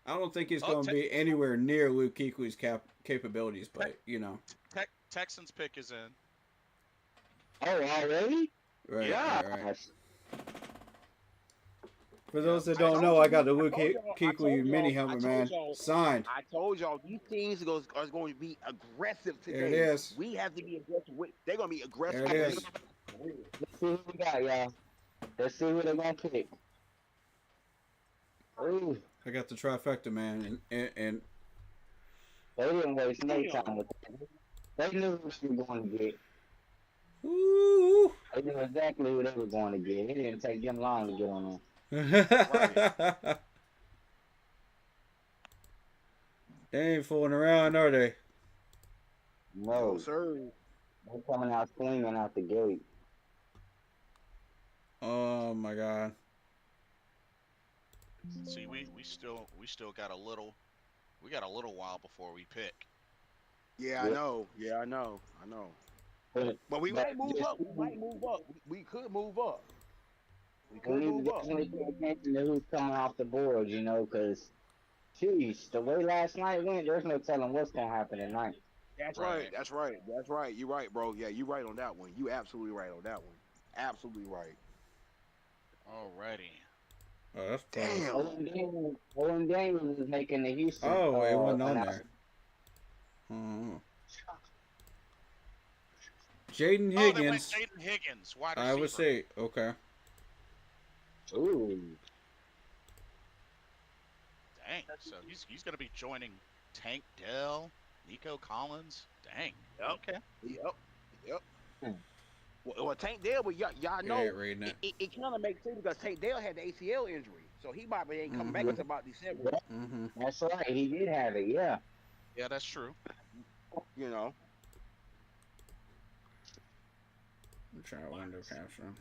I don't think he's Oh, going to be anywhere near Luke Kuechly's capabilities, but you know. Texans pick is in. Oh, already? Right, Yeah. right, right. Gosh. For those that I don't told know, I got the y'all- Luke I told y'all- I Kuechly told mini y'all- I helmet, told man. y'all- Signed. I told y'all these teams are going to be aggressive today. There it is. We have to be aggressive. They're going to be aggressive. There it is. today. Let's see who we got, y'all. Let's see who they're gonna pick. Ooh, I got the trifecta, man, and they didn't waste no time with that. They knew what they were going to get. ooh. They knew exactly who they were going to get. It didn't take them long to get on them. They ain't fooling around, are they? No, No, sir. they're coming out swinging out the gate. Oh my god. See, we still got a little while before we pick. Yeah, I Yep. know. Yeah, I know. But But we might move just- up. We might move up. We could move up. We we could need to move up. definitely pay attention to who's coming off the board, you know, because, jeez, the way last night went, there's no telling what's going to happen tonight. That's Right. right. That's right. That's right. You're right, bro. Yeah, you're right on that one. You absolutely right on that one. Absolutely right. Alrighty. Oh, that's Damn. Owen Daniels is making the Houston. Oh, it wasn't on announcement. there. Jaden Oh, they went Higgins. Jaden Higgins, wide I would receiver. say okay. Ooh. Dang. So he's gonna be joining Tank Dell, Nico Collins. Dang. Yep. Okay. Yep. Well, Tank Dell, but y'all know Yeah, reading it. it kind of makes sense because Tank Dell had the ACL injury, so he might be ain't coming back Mhm. until about December. Mm-hmm. That's right. He did have it, yeah. Yeah, that's true. You know. I'm trying to window capture.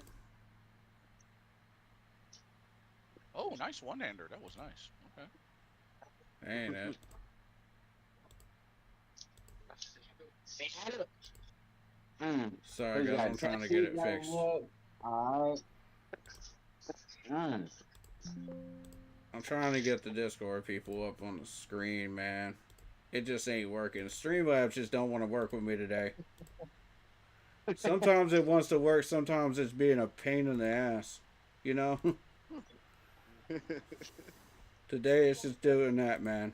Oh, nice one-hander. That was nice. Okay. Ain't it? Sorry, Who's guys. that? I'm trying to get it Tennessee fixed. got it. Alright. I'm trying to get the Discord people up on the screen, man. It just ain't working. Streamlabs just don't want to work with me today. Sometimes it wants to work, sometimes it's being a pain in the ass. You know? Today it's just doing that, man.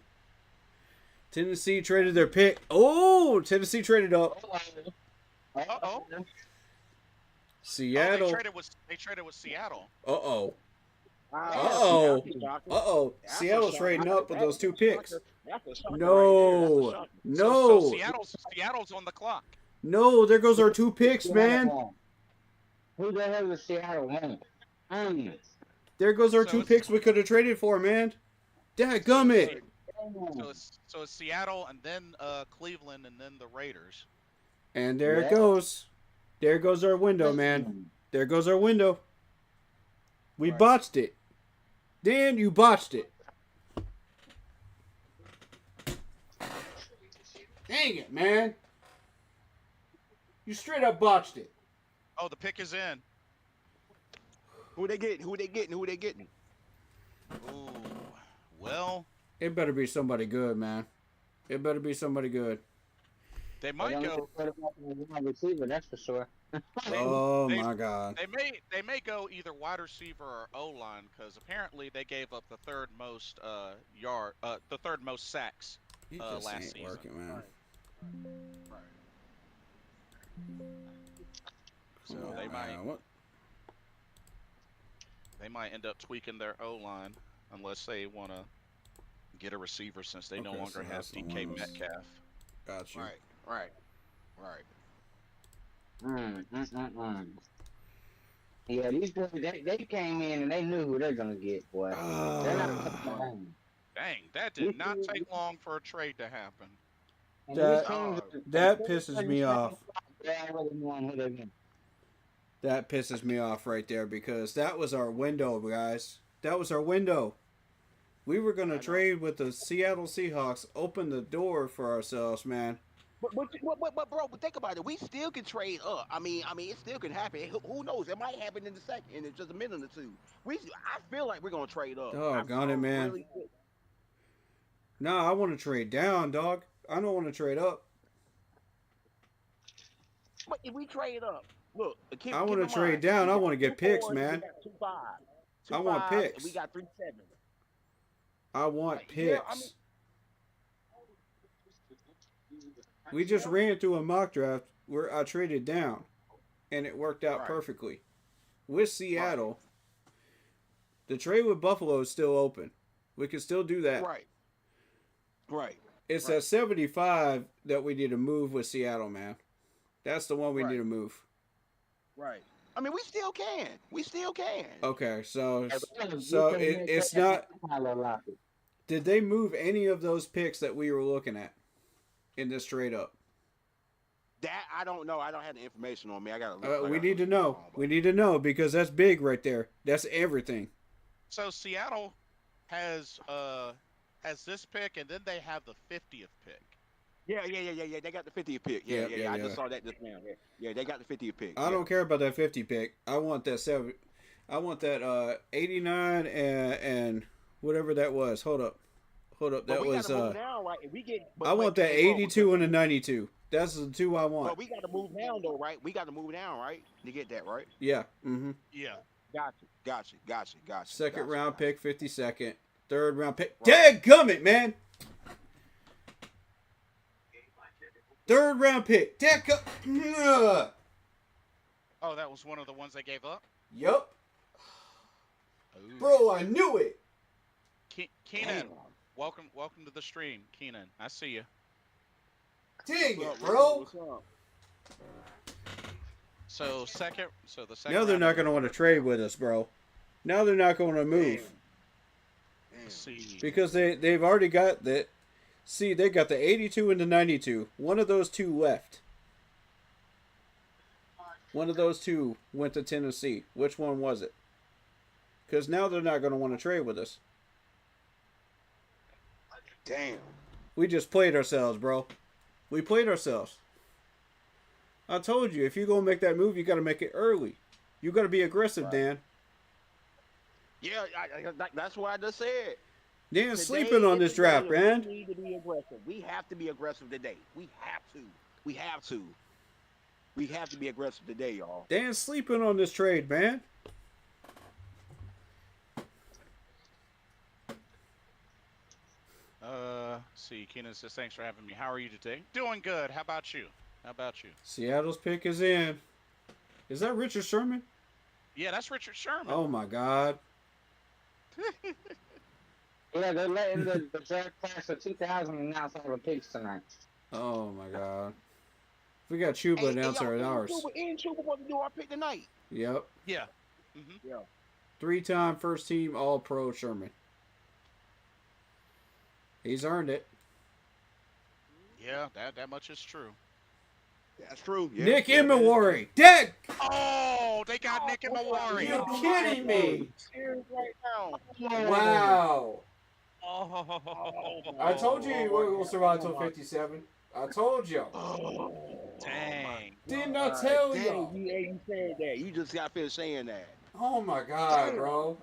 Tennessee traded their pick. Oh, Tennessee traded up. Uh-oh. Seattle. Oh, they traded with Seattle. Uh-oh. Uh-oh. Uh-oh. That's a Seattle's shocker. trading up with those two picks. That's a shocker No. right there. That's a shocker. No. So Seattle's on the clock. No, there goes our two picks, man. Who the hell is Seattle one? There goes our So two it's- picks we could have traded for, man. Dadgummit. So it's Seattle and then Cleveland and then the Raiders. And there Yeah. it goes. There goes our window, man. There goes our window. We Right. botched it. Dan, you botched it. Dang it, man. You straight up botched it. Oh, the pick is in. Who they getting? Who they getting? Who they getting? Ooh. Well, It better be somebody good, man. It better be somebody good. they might go. Receiver, that's for sure. Oh they- my God. They may go either wide receiver or O line because apparently they gave up the third most the third most sacks. He just last ain't season. working, man. So Come on, they might man. What? they might end up tweaking their O line unless they want to get a receiver since they no Okay, longer so have that's the DK ones. Metcalf. Got you. Right. Yeah, these boys, they came in and they knew who they're gonna get, boy. They're not Ah. gonna Dang, that did not take long for a trade to happen. and That- these teams, that pisses me off. They already knowing who they're gonna. That pisses me off right there because that was our window, guys. That was our window. We were going to trade with the Seattle Seahawks, open the door for ourselves, man. But bro, but think about it. We still can trade up. I mean, it still can happen. Who knows? It might happen in the second, in just a minute or two. I feel like we're gonna trade up. Doggone it, man. Really feel- Nah, I want to trade down, dog. I don't want to trade up. But if we trade up, look. I want to trade down. I want to get picks, man. We got 2-5. I want 2-5, picks. and we got 3-7. I want Yeah, picks. I mean- We just ran through a mock draft where I traded down, and it worked out Right. perfectly. With Seattle, the trade with Buffalo is still open. We can still do that. Right. Right. It's Right. at 75 that we need to move with Seattle, man. That's the one we Right. need to move. Right. I mean, we still can. We still can. Okay, so Yeah, but so you can make it's that not. Tyler Lockett. Did they move any of those picks that we were looking at in this trade up? That I don't know. I don't have the information on me. I gotta look. We need to know. We need to know because that's big right there. That's everything. So Seattle has this pick, and then they have the 50th pick. Yeah. They got the 50th pick. Yeah, Yeah. yeah, I yeah. just saw that just now. Yeah, they got the 50th pick. I don't care about that 50 pick. I want that 7. I want that 89 and whatever that was. Hold up. But That we was gotta move now, right? If we get. I want that 82 and a 92. That's the two I want. But we got to move now, though, right? We got to move now, right? To get that, right? Yeah. Mm-hmm. Yeah. Gotcha. Second Gotcha. round pick, 52nd. Third round pick. Right. Dadgummit, man. Third round pick. Dadgummit. Oh, that was one of the ones they gave up. Yup. Ooh. Bro, I knew it. Keenan, welcome to the stream, Keenan. I see you. Dang What's it, up, bro. what's up? So the second. Now they're round not pick- going to want to trade with us, bro. Now they're not going to move. Let's see. Because they've already got that. See, they got the 82 and the 92. One of those two left. One of those two went to Tennessee. Which one was it? Because now they're not going to want to trade with us. Damn. We just played ourselves, bro. We played ourselves. I told you, if you're going to make that move, you got to make it early. You got to be aggressive, Dan. Yeah, that's what I just said. Dan's Today sleeping on is this the draft, day that man. We need to be aggressive. We have to be aggressive today. We have to. We have to be aggressive today, y'all. Dan's sleeping on this trade, man. See, Keenan says thanks for having me. How are you today? Doing good. How about you? Seattle's pick is in. Is that Richard Sherman? Yeah, that's Richard Sherman. Oh my God. Yeah, they're letting the draft class of 2000 announce all the picks tonight. Oh my God. We got Chuba announce our ours. And Chuba want to do our pick tonight. Yep. Yeah. Mm-hmm. Yeah. 3-time first team All Pro Sherman. He's earned it. Yeah, that much is true. That's true. Yeah, Nick yeah, Imawari. Dead. Oh, they got Nick and Mawari. You kidding me? Serious right now. Wow. Oh. I told you he will survive till 57. I told you. Dang. Didn't I tell Dang, you? you said that. You just got finished saying that. Oh my God, bro.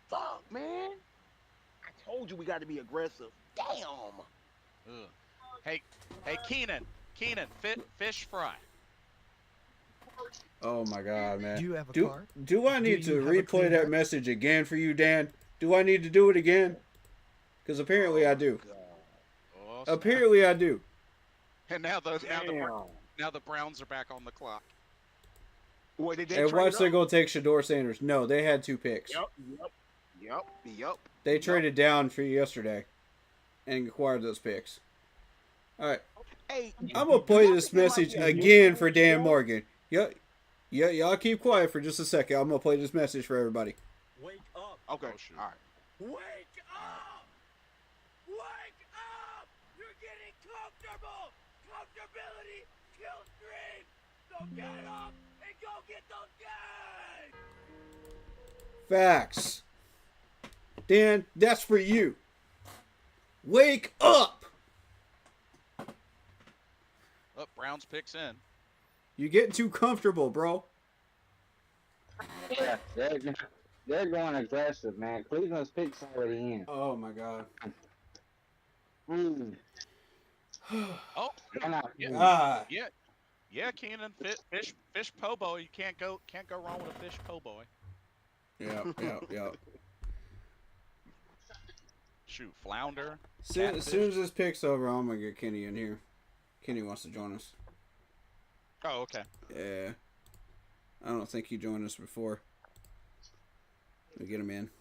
Fuck, man. I told you we got to be aggressive. Damn. Ugh. Hey, Keenan, fish fry. Oh my God, man. Do you have a Do, card? do I need Do to you have a replay clean that card? message again for you, Dan? Do I need to do it again? Because apparently I do. Oh, Apparently I do. and now the Damn. Browns are back on the clock. Boy, they And watch they're going to take Shador Sanders. No, they had 2 picks. Yep. They traded down for yesterday and acquired those picks. All right. Hey, I'm going to play this message again for Dan Morgan. Y'all keep quiet for just a second. I'm going to play this message for everybody. Wake up! Okay. Oh, shoot. All right. Wake up! Wake up! You're getting comfortable! Comfortability kills dreams! So get up and go get those games! Facts. Dan, that's for you. Wake up! Oh, Browns picks in. You're getting too comfortable, bro. Yeah, they're going aggressive, man. Cleveland's pick's already in. Oh my God. Mm. Oh, They're not- yeah. Ah. Yeah, Keenan, fish po' boy. You can't go wrong with a fish po' boy. Yeah, yeah, yeah. Shoot, flounder. As soon as this pick's over, I'm gonna get Kenny in here. Kenny wants to join us. Oh, okay. Yeah. I don't think he joined us before. Let me get him in.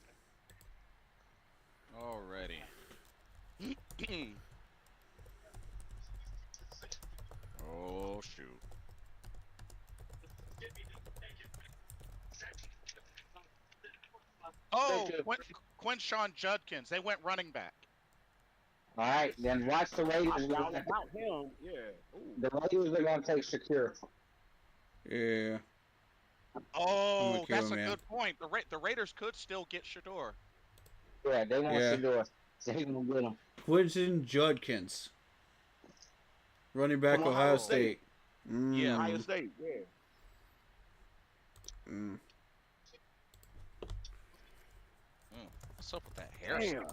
Alrighty. Oh shoot. Oh, Quinshawn Judkins. They went running back. All right, then watch the Raiders. About him, yeah. Ooh. The Raiders are gonna take Shakir. Yeah. Oh, kill that's him, a man. good point. The Raiders could still get Shador. Yeah, they want Yeah. Shador. So he's gonna get him. Quinton Judkins. Running back, From Ohio Ohio State. Yeah. Ohio State, yeah. Mm. What's up with that hair? Damn.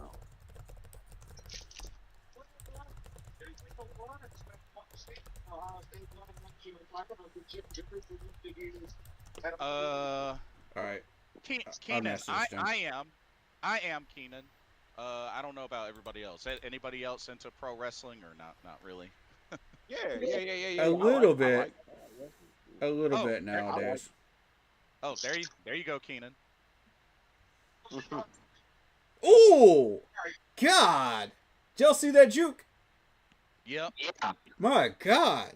All right. Keenan, messaged him. I am Keenan. I don't know about everybody else. Anybody else into pro wrestling or not? Not really. Yeah. A little I bit. like that. A little Oh, bit nowadays. Oh, there you go, Keenan. Oh, God. Did y'all see that juke? Yep. Yeah. My God.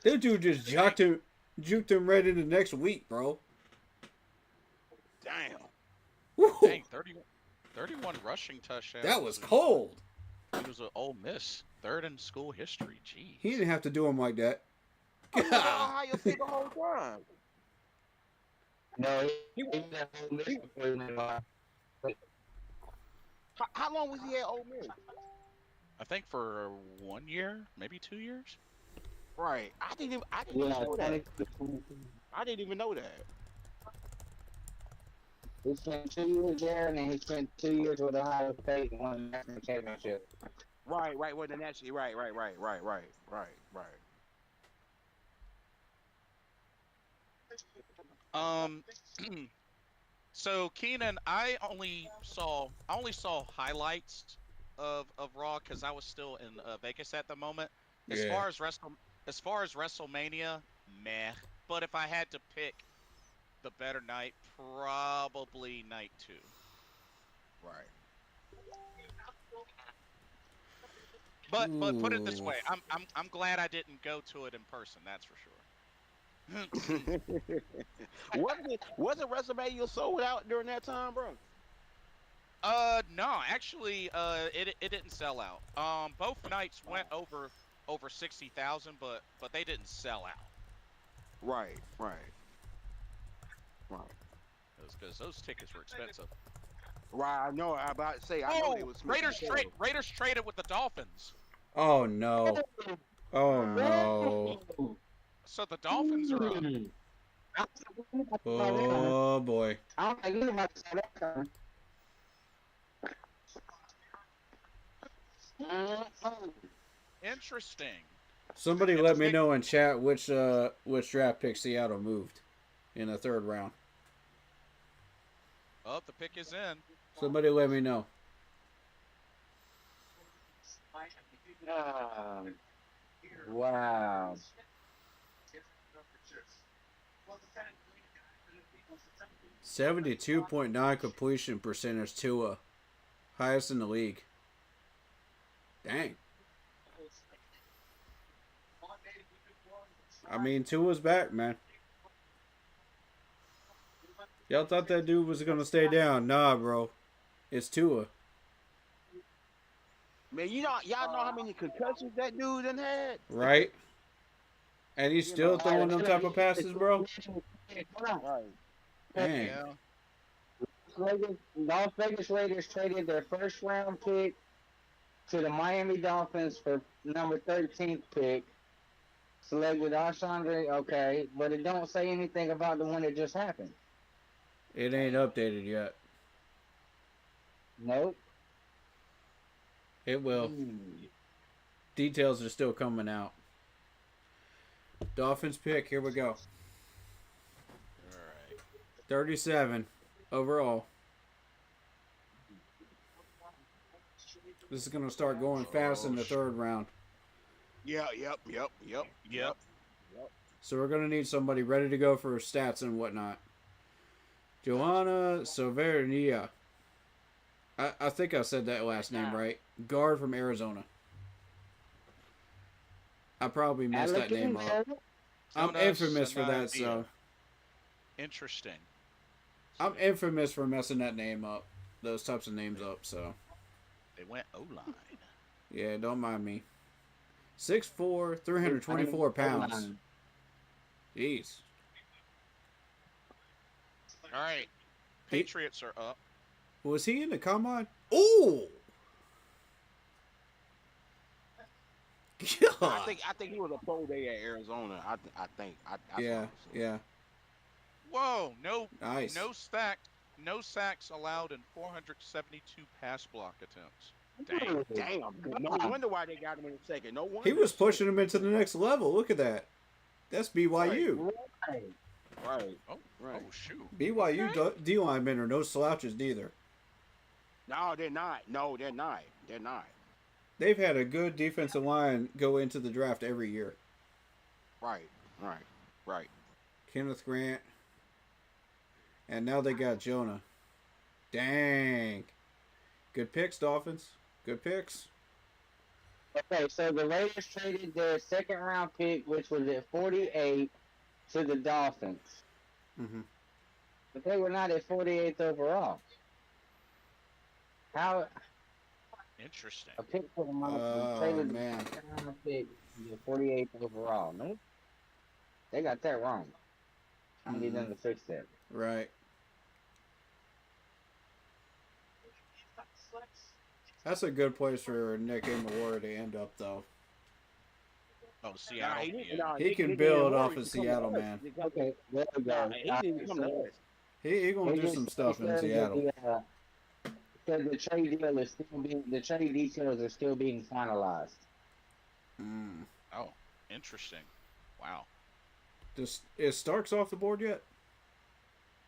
That dude just juked him right into next week, bro. Damn. Woo. Dang, 31 rushing touchdowns. That was cold. He was an Ole Miss, third in school history. Jeez. He didn't have to do him like that. I was at Ohio State the whole time. No, he was at Ole Miss before he went on. How long was he at Ole Miss? I think for 1 year, maybe 2 years. Right. I didn't even Yeah, know that. 20. I didn't even know that. He spent 2 years there, and then he spent 2 years with Ohio State and won the national championship. Right. Well, then actually, right. So Keenan, I only saw highlights of Raw because I was still in Vegas at the moment. As Yeah. far as WrestleMania, meh. But if I had to pick the better night, probably night 2. Right. But put it this Ooh. way, I'm glad I didn't go to it in person. That's for sure. wasn't WrestleMania sold out during that time, bro? No, actually, it didn't sell out. Both nights went over 60,000, but they didn't sell out. Right. Because those tickets were expensive. Right. I know. I about to say. I know they was Raiders traded with the Dolphins, Oh, no. Oh, no. so the Dolphins are up. Oh, boy. I don't think about to say that coming. Interesting. Somebody let me know in chat which draft pick Seattle moved in the 3rd round. Oh, the pick is in. Somebody let me know. Wow. 72.9 completion percentage, Tua. Highest in the league. Dang. I mean, Tua's back, man. Y'all thought that dude was going to stay down. Nah, bro. It's Tua. Man, y'all know how many concussions that dude done had? Right? And he's still throwing them type of passes, bro? Right. Dang. Yeah. Las Vegas Raiders traded their first round pick to the Miami Dolphins for number 13th pick. Selected Alshondre, okay, but it don't say anything about the one that just happened. It ain't updated yet. Nope. It will. Details are still coming out. Dolphins pick. Here we go. All right. 37 overall. This is going to start going fast in the third round. Yeah, yep. Yep. So we're going to need somebody ready to go for stats and whatnot. Johanna Silvernia. I think I said that last name right. Guard from Arizona. I probably messed that name up. I'm Zona infamous for that, Sanabia. so Interesting. I'm infamous for messing that name up. Those types of names up, so They went O-line. yeah, don't mind me. 6'4", 324 pounds. Jeez. All right. He- Patriots are up. Was he in the combine? Ooh! I God. think he was a pro day at Arizona. I think. Yeah, yeah. Whoa! No Nice. No sacks allowed in 472 pass block attempts. Damn. No wonder why they got him in the second. No wonder. He was pushing him into the next level. Look at that. That's BYU. Right. Oh, Right. oh shoot. BYU D linemen are no slouches neither. No, they're not. No, they're not. They're not. They've had a good defensive line go into the draft every year. Right. Kenneth Grant. And now they got Jonah. Dang. Good picks, Dolphins. Good picks. Okay, so the Raiders traded their second round pick, which was at 48, to the Dolphins. Mm-hmm. But they were not at 48th overall. How Interesting. a pick for the month Oh, traded man. the second round pick to 48th overall? No, they got that wrong. I need them to fix that. Right. That's a good place for Nick Amawari to end up, though. Oh, Seattle. He can build off of Seattle, man. Okay, there we go. He didn't come to us. He gonna do some stuff in Seattle. Because the trade deal is still being, the trade details are still being finalized. Mm. Oh, interesting. Wow. Is Starks off the board yet?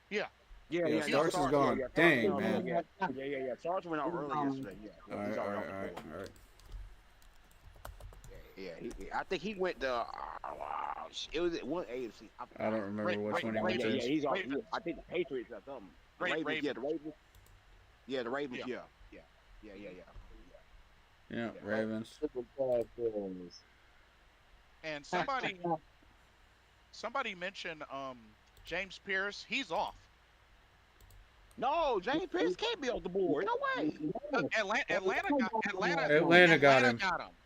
Yeah, Starks is gone. Dang, man. Yeah. Starks went out early yesterday. Yeah. All right, He's all already right, off the all right, board. all right. I think he went to. It was at one AFC. I don't remember which one he went Yeah, to. he's off. Ravens. I think the Patriots or something. The Ravens. Ravens. Yeah, the Ravens. Yeah, the Ravens. Yeah. Yeah. Yeah, Ravens. And somebody mentioned James Pierce. He's off. No, James Pierce can't be off the board. No way. Atlanta got him.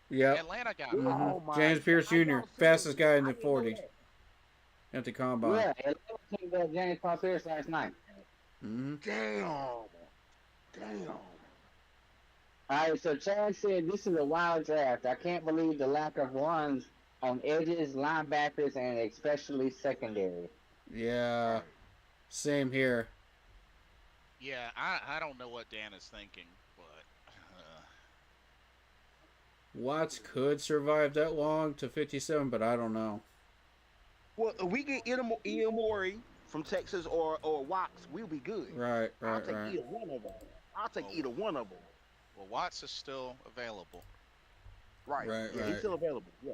Yep. Atlanta got him. Mhm. Oh, my James Pierce God. Jr., fastest guy in the I didn't know 40 that. at the combine. Yeah, Atlanta picked up James Paul Pierce last night. Mm-hmm. Damn. All right, so Chad said this is a wild draft. I can't believe the lack of runs on edges, linebackers, and especially secondary. Yeah. Same here. Yeah, I don't know what Dan is thinking, but Watts could survive that long to 57, but I don't know. Well, if we get Ian Mori from Texas or Watts, we'll be good. Right, I'll right, take right. either one of them. I'll take either one of them. well, Watts is still available. Right. Right, Yeah, right. he's still available. Yeah.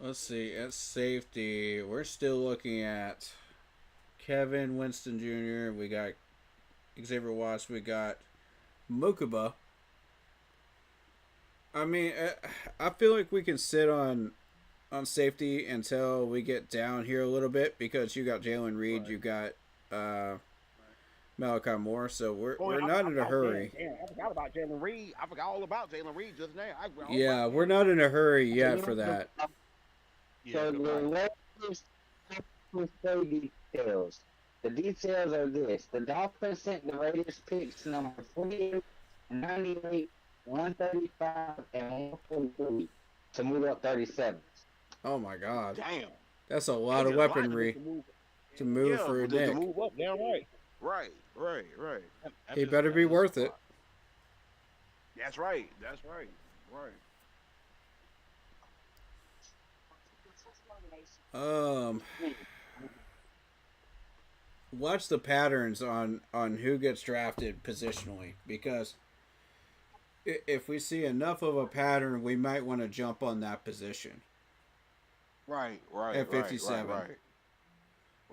Let's see. At safety, we're still looking at Kevin Winston Jr. We got Xavier Watts. We got Mokuba. I mean, I feel like we can sit on safety until we get down here a little bit because you got Jalen Reed, you got Malachi Moore, so we're not in a hurry. I forgot about Jalen Reed. I forgot all about Jalen Reed just now. Yeah, we're not in a hurry yet for that. So the Raiders say details. The details are this. The Dolphins sent the Raiders picks number 48, 98, 135, and 143 to move up 37. Oh my God, Damn. that's a lot of weaponry to move for to Nick. move up, damn right. Right. He better be worth it. That's right. That's right. Right. Um, watch the patterns on who gets drafted positionally, because if we see enough of a pattern, we might want to jump on that position. Right. Right. At 57. Right.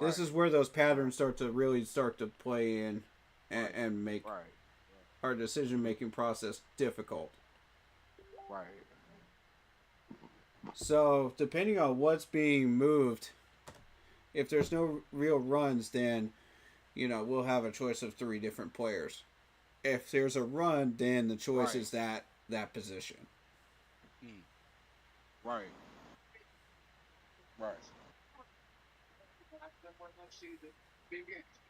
This is where those patterns start to play in and make Right. our decision-making process difficult. Right. So, depending on what's being moved, if there's no real runs, then, we'll have a choice of 3 different players. If there's a run, then the choice is that position. Right. Right.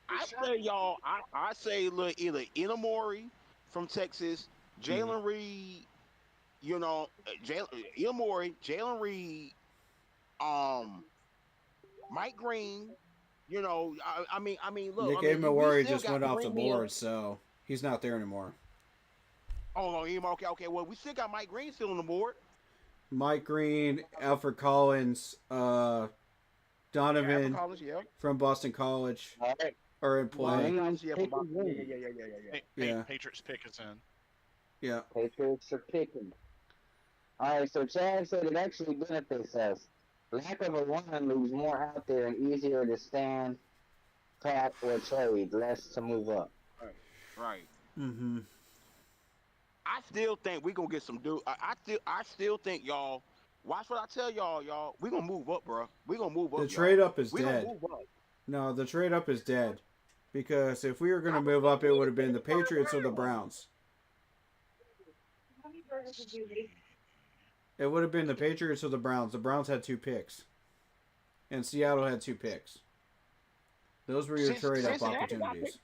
I say y'all. I say look either Inamori from Texas, Jalen Reed. Inamori, Jalen Reed, Mike Green. I mean, look. Nick Amawari just went off the board, so he's not there anymore. Oh no, okay. Well, we still got Mike Green still on the board. Mike Green, Alfred Collins, Donovan College, from Boston College All right. are in play. Yeah. Patriots pick is in. Yeah. Patriots are picking. All right, so Chad said it actually benefits us. Lack of a run leaves more out there and easier to stand, pat, or trade, less to move up. Right. Mm-hmm. I still think we're gonna get some dude. I still think y'all. Watch what I tell y'all. We gonna move up, bro. We gonna move up. The trade up is we dead. Gonna move up. No, the trade up is dead. Because if we were going to move up, it would have been the Patriots or the Browns. It would have been the Patriots or the Browns. The Browns had 2 picks. And Seattle had 2 picks. Those were your trade up opportunities.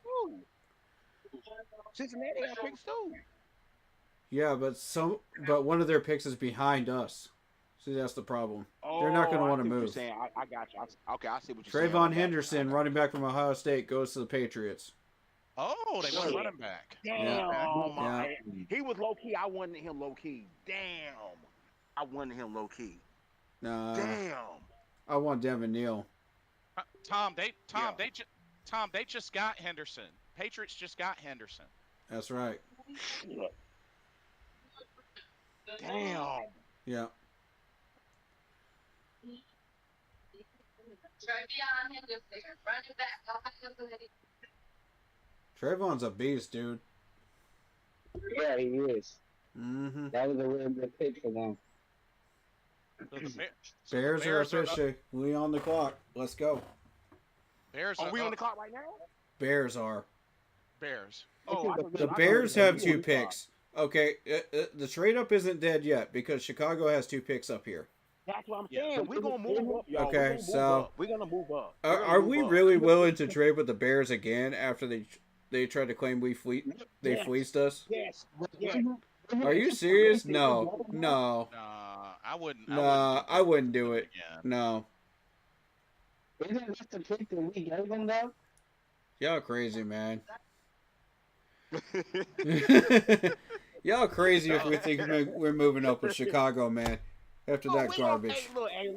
Cincinnati got picks too. Yeah, but one of their picks is behind us. See, that's the problem. They're not going to want to move. I got you. Okay, I see what you're saying. Trayvon Henderson, running back from Ohio State, goes to the Patriots. Oh, they want to run him back. Damn. He was low key. I wanted him low key. Damn. I wanted him low key. Damn. I want Devin Neal. Tom, they just got Henderson. Patriots just got Henderson. That's right. Damn. Yeah. Trayvon's a beast, dude. Yeah, he is. Mm-hmm. That was a real good pick for them. Bears are officially. We on the clock. Let's go. Bears Are we on the clock right now? Bears are. Bears. The Bears have 2 picks. Okay, the trade up isn't dead yet because Chicago has 2 picks up here. That's what I'm saying. We're gonna move up, y'all. Okay, so we're gonna move up. Are we really willing to trade with the Bears again after they tried to claim they fleeced us? Yes. Are you serious? No. I wouldn't. I wouldn't do it. Yeah. No. Isn't this the pick that we gave them, though? Y'all crazy, man. Y'all crazy if we think we're moving up with Chicago, man. After that garbage. Hey,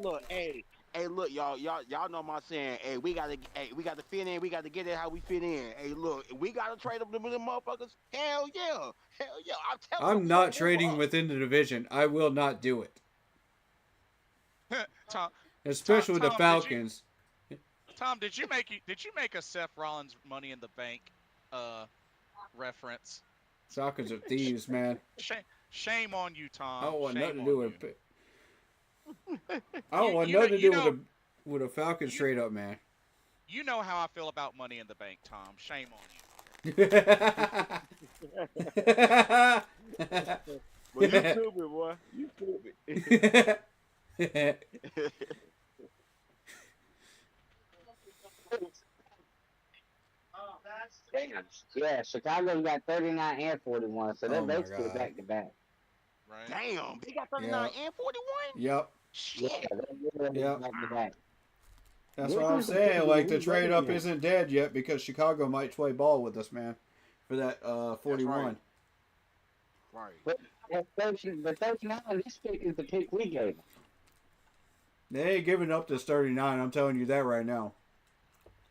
look, y'all know my saying. Hey, we gotta fit in. We gotta get it how we fit in. Hey, look, we gotta trade up with them motherfuckers. Hell yeah. I'm not trading within the division. I will not do it. Tom, especially with the Falcons. Tom, did you make a Seth Rollins Money in the Bank reference? Falcons are thieves, man. Shame on you, Tom. I don't want Shame nothing to do with you. I don't want nothing to do with a Falcons trade up, man. You know how I feel about Money in the Bank, Tom. Shame on you. Well, you stupid, boy. You stupid. Yeah, Chicago's got 39 and 41, so they're basically back to back. Right. Damn, they got 39 and 41? Yep. Yeah, they're back to back. That's what I'm saying. Like, the trade up isn't dead yet because Chicago might play ball with us, man, for that 41. Right. But 39, this pick is the pick we gave him. They ain't giving up this 39. I'm telling you that right now.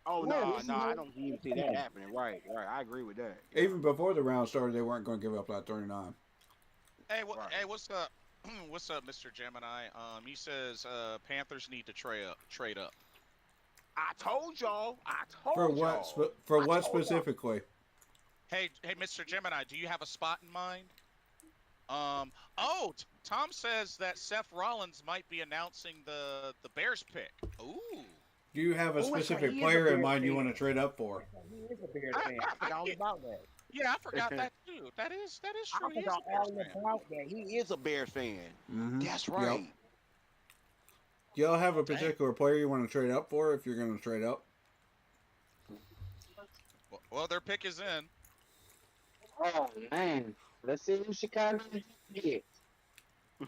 Oh Yeah, no, this is no, I what- don't even see that happening. Right, right. I agree with that. Even before the round started, they weren't going to give up that 39. Hey, Right. hey, what's up? What's up, Mr. Gemini? He says Panthers need to trade up. I told y'all. I told For y'all. what? For I what told y'all. specifically? Hey, Mr. Gemini, do you have a spot in mind? Tom says that Seth Rollins might be announcing the Bears pick. Ooh. Do you have a Oh, that's right, specific he is a player in Bears mind you fan. want to trade up for? He is a Bears fan. I forgot all about that. Yeah, I forgot that too. That is true. I He is forgot a Bears all fan. about that. He is a Bears fan. Mm-hmm. That's right. Do y'all have a Dang. particular player you want to trade up for if you're going to trade up? Well, their pick is in. Oh, man. Let's see who Chicago gets.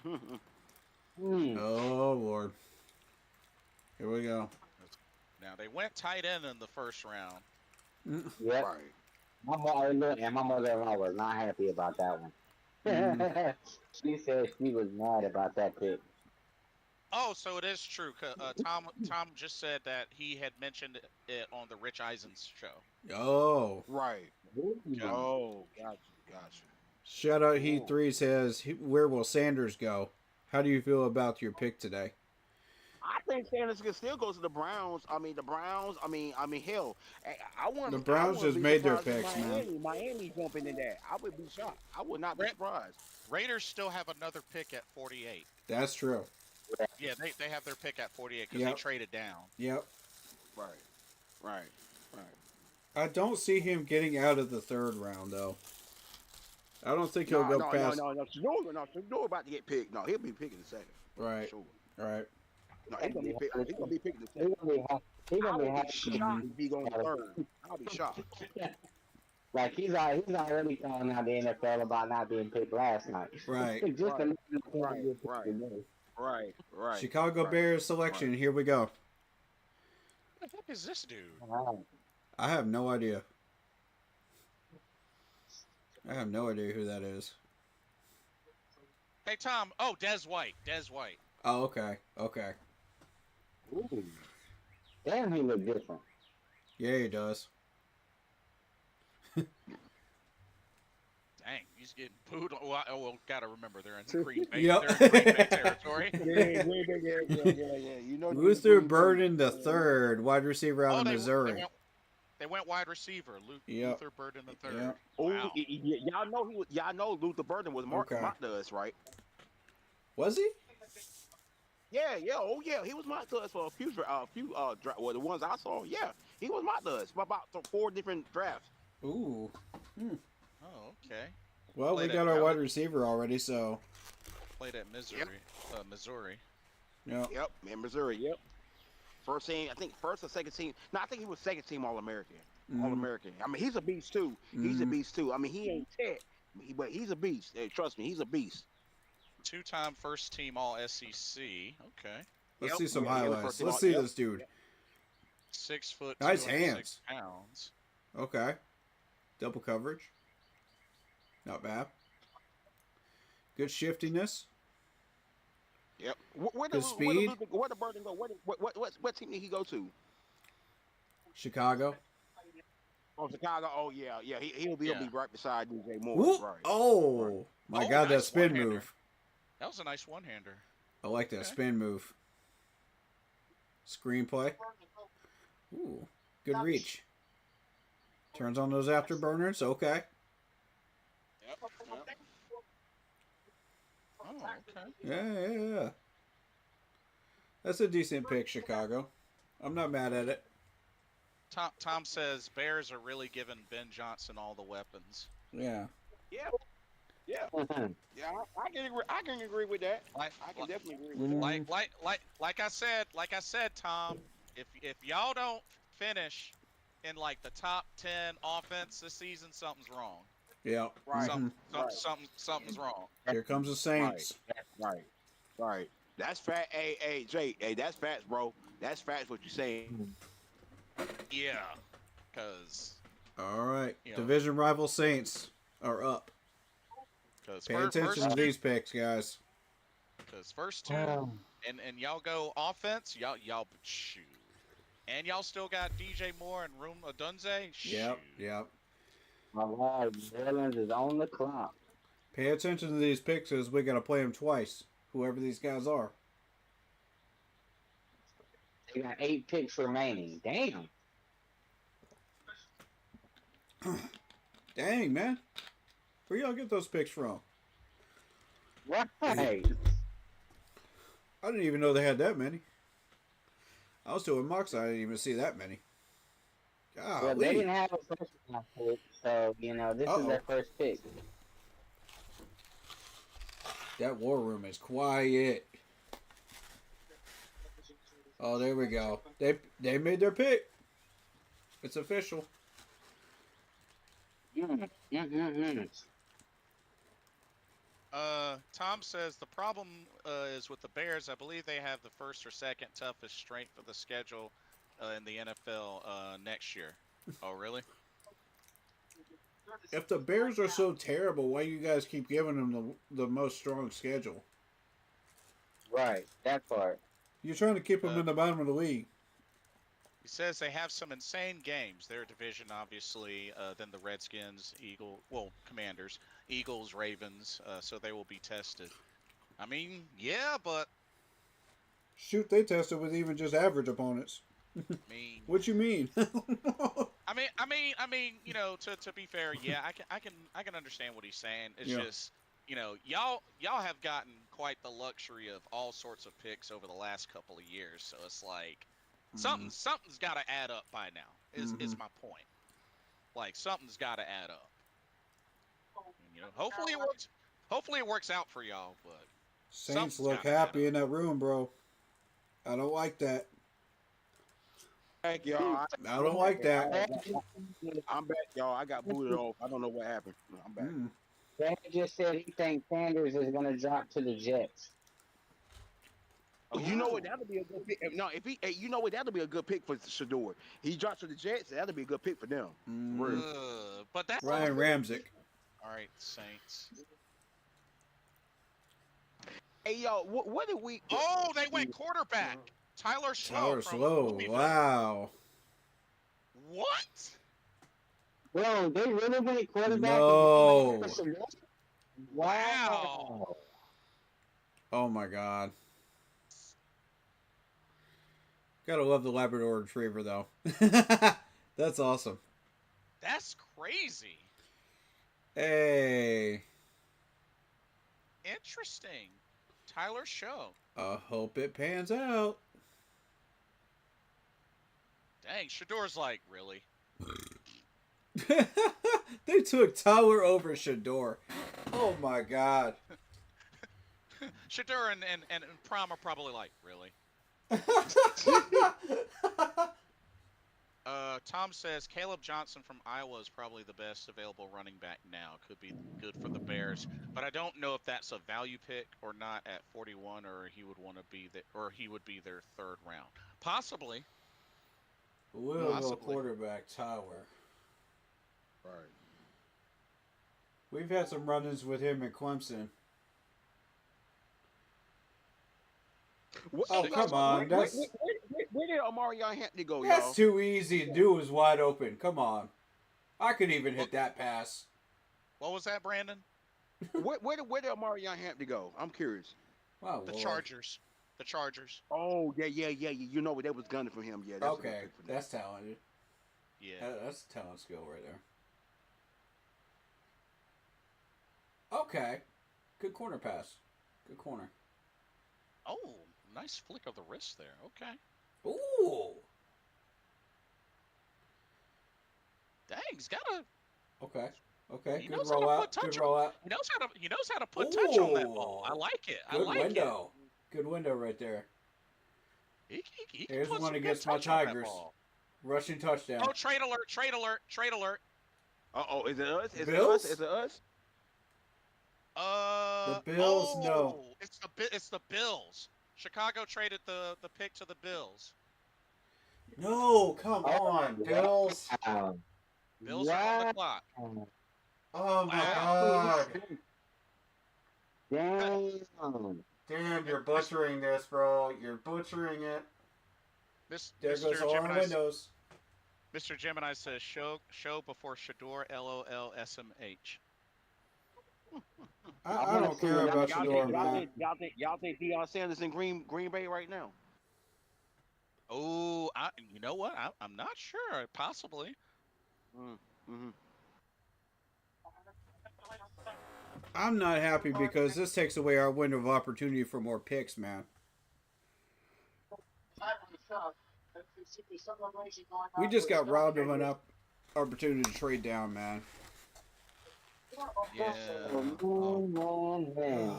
Oh, Lord. Here we go. Now they went tight end in the first round. Yep. Right. My mother-in-law was not happy about that one. She said she was mad about that pick. Oh, so it is true. Tom just said that he had mentioned it on the Rich Eisens show. Oh. Right. Yeah. Oh, gotcha. Shout out Heat 3 says, where will Sanders go? How do you feel about your pick today? I think Sanders can still go to the Browns. I mean, hell, I want The Browns just made their picks, man. Miami jumping in that. I would be shocked. I would not be surprised. Raiders still have another pick at 48. That's true. Yeah, they have their pick at 48 because Yep. they traded down. Yep. Right. I don't see him getting out of the third round, though. I don't think he'll go past... No. Shador about to get picked. No, he'll be picking the second. Right. Sure. Right. No, he's gonna be picking the second. He gonna be I would happy. be shocked if he goes third. I'll be shocked. Like he's already calling out the NFL about not being picked last night. Right. Just Right. a Right. Chicago Right. Bears selection. Here we go. What the heck is this dude? I have no idea. I have no idea who that is. Hey, Tom. Oh, Des White. Oh, okay. Okay. Ooh. Damn, he look different. Yeah, he does. Dang, he's getting booed. Well, gotta remember they're in Green Bay. Yep. They're in Green Bay territory. Yeah. You know, Luther Burden the third, wide receiver out of Missouri. They went wide receiver. Yep. Luther Burden the third. Yep. Wow. y'all know Luther Burden was Mark Okay. does, right? Was he? Yeah, he was my does for a few well, the ones I saw, yeah, he was my does for about 4 different drafts. Ooh. Oh, okay. Well, we Played got at our wide Valley. receiver already, so. Played at Missouri. Missouri. Yep. Yep, in Missouri. Yep. First team, I think first or second team. No, I think he was second team All American. All American. I mean, he's a beast too. He's a beast too. I mean, he ain't Ted, but he's a beast. Hey, trust me, he's a beast. 2-time first team All SEC. Okay. Let's Yep. see some Yeah, he was highlights. first team Let's all- see yep. this dude. 6 foot. Nice 206 hands. pounds. Okay. Double coverage. Not bad. Good shiftiness. Yep. Where Good speed. Where the Burden go? What team did he go to? Chicago. Oh, Chicago. Oh yeah. He'll be right beside DJ Moore. Whoop. Right. Oh, my Oh, God, that nice spin one-hander. move. That was a nice one-hander. I like that Okay. spin move. Screenplay. Ooh, good reach. Turns on those afterburners. Okay. Yep. Oh, okay. Yeah. That's a decent pick, Chicago. I'm not mad at it. Tom says Bears are really giving Ben Johnson all the weapons. Yeah. Yeah. I can agree with that. I can definitely agree with that. Like I said, Tom, if y'all don't finish in like the top 10 offense this season, something's wrong. Yeah. Right. Something's wrong. Here comes the Saints. Right. That's fat. Hey, Jay. Hey, that's facts, bro. That's facts. What you saying? Yeah, because All right. Yeah. Division rival Saints are up. Because Pay attention to these picks, guys. Because first two, and y'all go offense, y'all shoot, and y'all still got DJ Moore and Room Odunze. Yep, yep. My God, New Orleans is on the clock. Pay attention to these picks as we gotta play them twice. Whoever these guys are. They got 8 picks remaining. Damn. Dang, man. Where y'all get those picks from? Right. I didn't even know they had that many. I was doing mocks. I didn't even see that many. Well, they didn't have a first round pick, so this is their first pick. That war room is quiet. Oh, there we go. They made their pick. It's official. Tom says the problem is with the Bears. I believe they have the first or second toughest strength of the schedule in the NFL next year. Oh, really? If the Bears are so terrible, why you guys keep giving them the most strong schedule? Right, that part. You're trying to keep them in the bottom of the league. He says they have some insane games. Their division, obviously, then the Redskins, Commanders, Eagles, Ravens, so they will be tested. I mean, yeah, but... Shoot, they tested with even just average opponents. What you mean? I mean, to be fair, yeah, I can understand what he's saying. It's just, y'all have gotten quite the luxury of all sorts of picks over the last couple of years. So it's like something's got to add up by now. Is my point. Like something's got to add up. And, hopefully it works. Hopefully it works out for y'all. But Saints look happy in that room, bro. I don't like that. Back, y'all. I don't like that. I'm back, y'all. I got booted off. I don't know what happened. I'm back. Brad just said he thinks Sanders is going to drop to the Jets. Oh, you know what? That'll be a good pick. No, if he, you know what? That'll be a good pick for Shador. He drops to the Jets. That'll be a good pick for them. But that's Ryan Ramczyk. All right, Saints. Hey, y'all. What did we? Oh, they went quarterback. Tyler Slow. Tyler Slow. Wow. What? Bro, they really went quarterback. No. Wow. Oh my God. Gotta love the Labrador Retriever though. That's awesome. That's crazy. Hey. Interesting. Tyler Show. I hope it pans out. Dang, Shador's like, really? They took Tyler over Shador. Oh my God. Shador and Prom are probably like, really? Tom says Caleb Johnson from Iowa is probably the best available running back now. Could be good for the Bears, but I don't know if that's a value pick or not at 41, or he would want to be he would be their third round, possibly. Louisville quarterback Tyler. Right. We've had some run-ins with him at Clemson. Oh, come on. Where did Omarion Hampton go, y'all? That's too easy. Dude was wide open. Come on. I could even hit that pass. What was that, Brandon? Where did Omarion Hampton go? I'm curious. Wow, The Chargers. The Chargers. Oh, yeah. You know what? They was gunning for him. Yeah. That's okay, that's talented. Yeah. That's a talent skill right there. Okay. Good corner pass. Good corner. Oh, nice flick of the wrist there. Okay. Ooh. Dang, he's got a. Okay. Okay. He Good knows how roll to out. put touch Good roll out. He knows how to put touch on that ball. I like it. I Good like window. Good window right there. it. He can Here's put one some against good my touch on that Tigers. ball. Rushing touchdown. Oh, trade alert! Trade alert! Trade alert! Uh-oh, is it us? Is Bills? it us? The Bills, no. It's the Bills. Chicago traded the pick to the Bills. No, come on, Bills. Bills are on the clock. Oh my Wow. God. Damn. Damn, you're butchering this, bro. You're butchering it. There goes Mr. all our Gemini. windows. Mr. Gemini says show before Shador. LOL SMH. I don't care about Shador, man. Y'all think Deion Sanders in Green Bay right now? Oh, you know what? I'm not sure. Possibly. Mm-hmm. I'm not happy because this takes away our window of opportunity for more picks, man. We just got robbed of an opportunity to trade down, man. Yeah. Oh, man.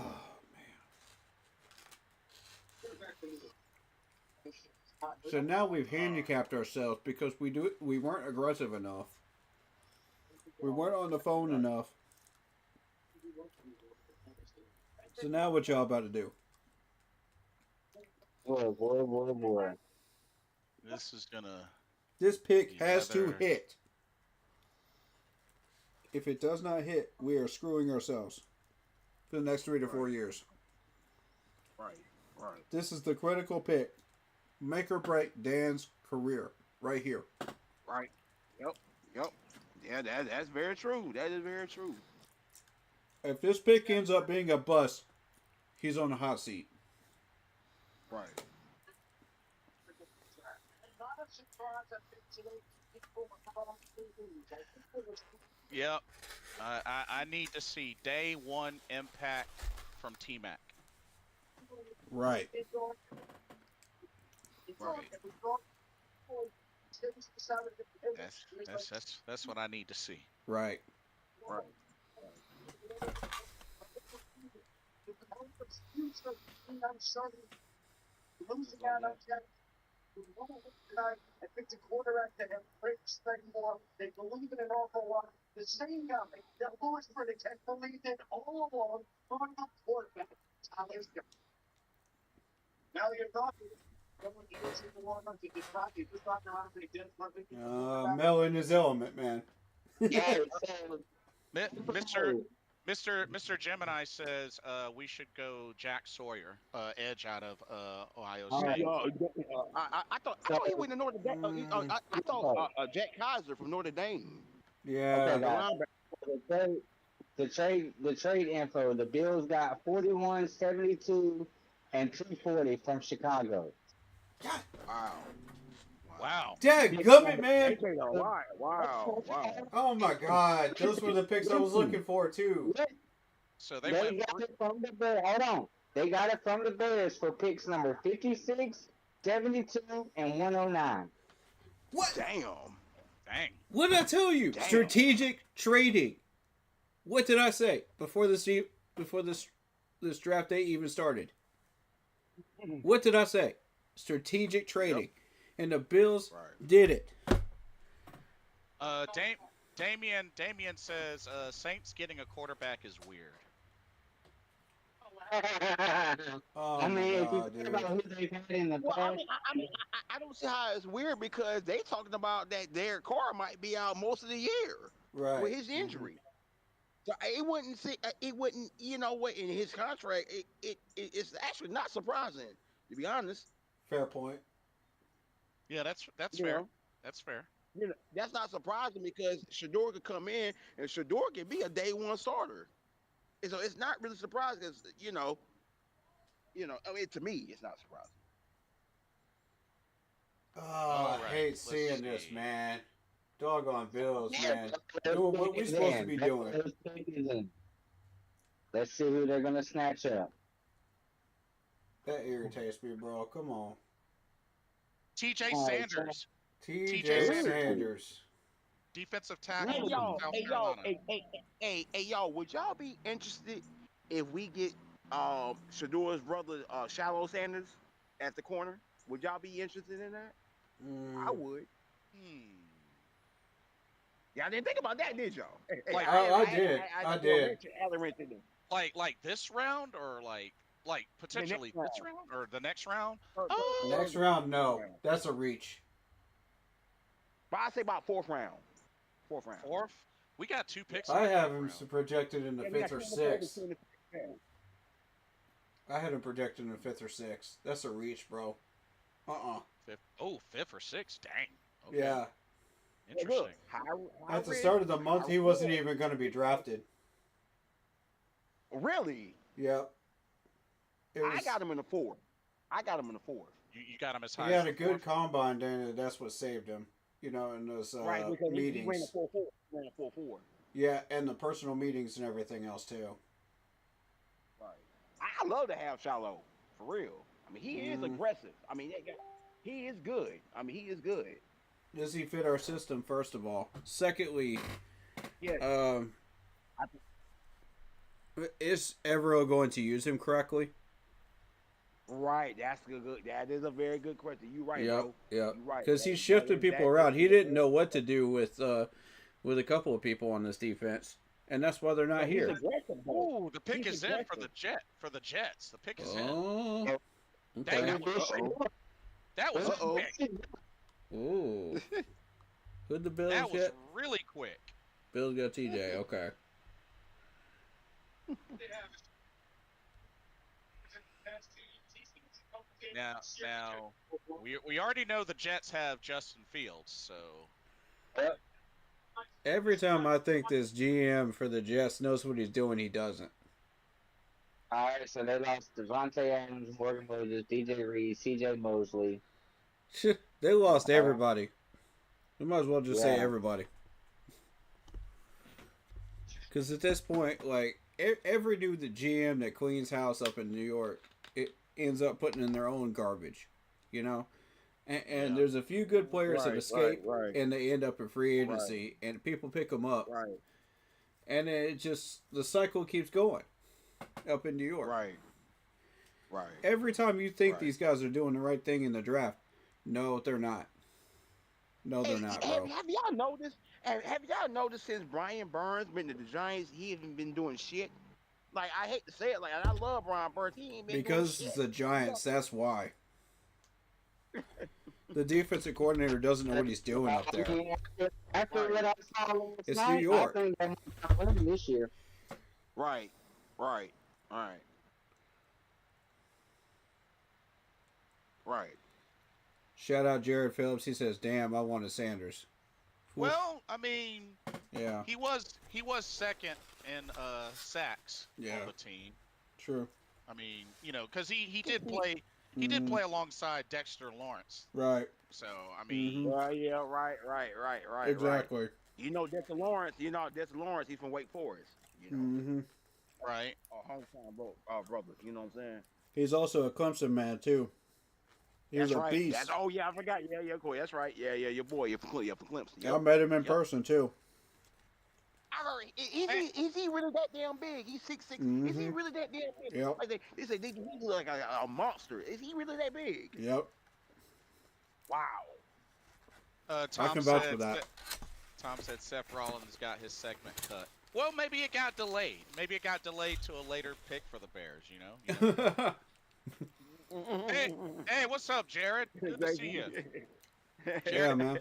So now we've handicapped ourselves because we weren't aggressive enough. We weren't on the phone enough. So now what y'all about to do? Boy. This is gonna. This pick has to Another- hit. If it does not hit, we are screwing ourselves for the next 3 to 4 years. Right. This is the critical pick. Make or break Dan's career right here. Right. Yep. Yeah, that's very true. That is very true. If this pick ends up being a bust, he's on the hot seat. Right. Yep. I need to see day one impact from T-Mac. Right. That's what I need to see. Right. Mel in his element, man. Yeah, Mr. Gemini says we should go Jack Sawyer, edge out of Ohio All State. right. I thought he went to Notre Dame. I thought Jack Kaiser from Notre Dame. Yeah. Okay, guys. The trade info. The Bills got 41, 72, and 240 from Chicago. Wow. Dadgummit, man. Wow. Oh my God, those were the picks I was looking for too. So they They went. got it from the Bears. Hold on. They got it from the Bears for picks number 56, 72, and 109. What? Damn. Dang. What did I tell you? Damn. Strategic trading. What did I say before this draft day even started? What did I say? Strategic trading, and the Bills did it. Damien says Saints getting a quarterback is weird. Oh I mean, if you God, think dude. about who they've had in the Well, past, I don't see how it's weird because they talking about that Derek Carr might be out most of the year Right. with his injury. So it wouldn't, you know what, in his contract, it's actually not surprising, to be honest. Fair point. Yeah, that's You fair. know? That's fair. You know, that's not surprising because Shador could come in and Shador could be a day one starter. And so it's not really surprising because, I mean, to me, it's not surprising. Oh, I hate seeing this, man. Doggone Bills, man. Doing what we're supposed to be doing. Let's see who they're gonna snatch up. That irritates me, bro. Come on. TJ Oh, Sanders, TJ Sanders. defensive tackle Hey from y'all, South hey y'all, Carolina. hey y'all, would y'all be interested if we get Shador's brother Shallow Sanders at the corner? Would y'all be interested in that? I would. Y'all didn't think about that, did y'all? Like, I did. Like this round or like potentially round. this round or the next round? Next round, no. That's a reach. But I say about fourth round. Fourth round. Fourth? We got 2 picks. I in the have fourth him round. projected in the Yeah, we fifth got or two in the sixth. I had him projected in 5th or 6th. That's a reach, bro. Fifth or sixth. Dang. Okay. Yeah. Interesting. At the start of the month, he wasn't even going to be drafted. Really? Yep. I got him in the 4th. You got him as high. He had as a good combine, and that's what saved him. You know, in those right, because meetings. He ran a 4-4. He ran a 4-4. Yeah, and the personal meetings and everything else too. Right. I love to have Shiloh, for real. I mean, he is aggressive. I mean, he is good. I mean, he is good. Does he fit our system, first of all? Secondly, Yeah. is Evero going to use him correctly? Right. That's good. That is a very good question. You're right, bro. Yeah. You're right. Because he shifted people around. He didn't know what to do with a couple of people on this defense, and that's why they're not here. Ooh, the pick is in for the Jets. The pick is in. Oh. Dang, Okay. that was quick. Ooh. Who'd the Bills That was get? really quick. Bills got TJ. Okay. Now, we already know the Jets have Justin Fields, so. Every time I think this GM for the Jets knows what he's doing, he doesn't. All right, so they lost Devontae Adams, Morgan Moses, DJ Reed, CJ Mosley. They lost everybody. We might as well just say Yeah. everybody. Because at this point, like, every dude that GM that cleans house up in New York, it ends up putting in their own garbage, you know? And there's a few good players that escape, and they end up in free agency, and people pick them up. Right. And it just, the cycle keeps going up in New York. Right. Every time you think these guys are doing the right thing in the draft, no, they're not. No, they're not, bro. Have y'all noticed? Have y'all noticed since Brian Burns been to the Giants, he hasn't been doing shit? Like, I hate to say it, like, I love Brian Burns. He ain't been Because doing it's shit. the Giants, that's why. The defensive coordinator doesn't know what he's doing up there. After what I saw last It's night, New York. I think they might win this year. Right. Shout out Jared Phillips. He says, "Damn, I wanted Sanders." Well, I mean, Yeah, he was second in sacks on the team. true. I mean, you know, because he did play alongside Dexter Lawrence. Right. So I mean, Well, yeah, right. Exactly. Right. You know Dexter Lawrence, he's from Wake Forest. You know, Mm-hmm. right. hometown brothers. You know what I'm saying? He's also a Clemson man too. He's That's a right. beast. I forgot. Yeah, cool. That's right. Yeah, your boy. You're from Clemson. Yep. I met him in person too. Is he really that damn big? He's 6'6". Is he really that damn big? Yep. Like they say he's like a monster. Is he really that big? Yep. Wow. Tom I can vouch said, for that. Tom said Seth Rollins got his segment cut. Well, maybe it got delayed. Maybe it got delayed to a later pick for the Bears. You know? Hey, what's up, Jared? Good to see you. Yeah, man.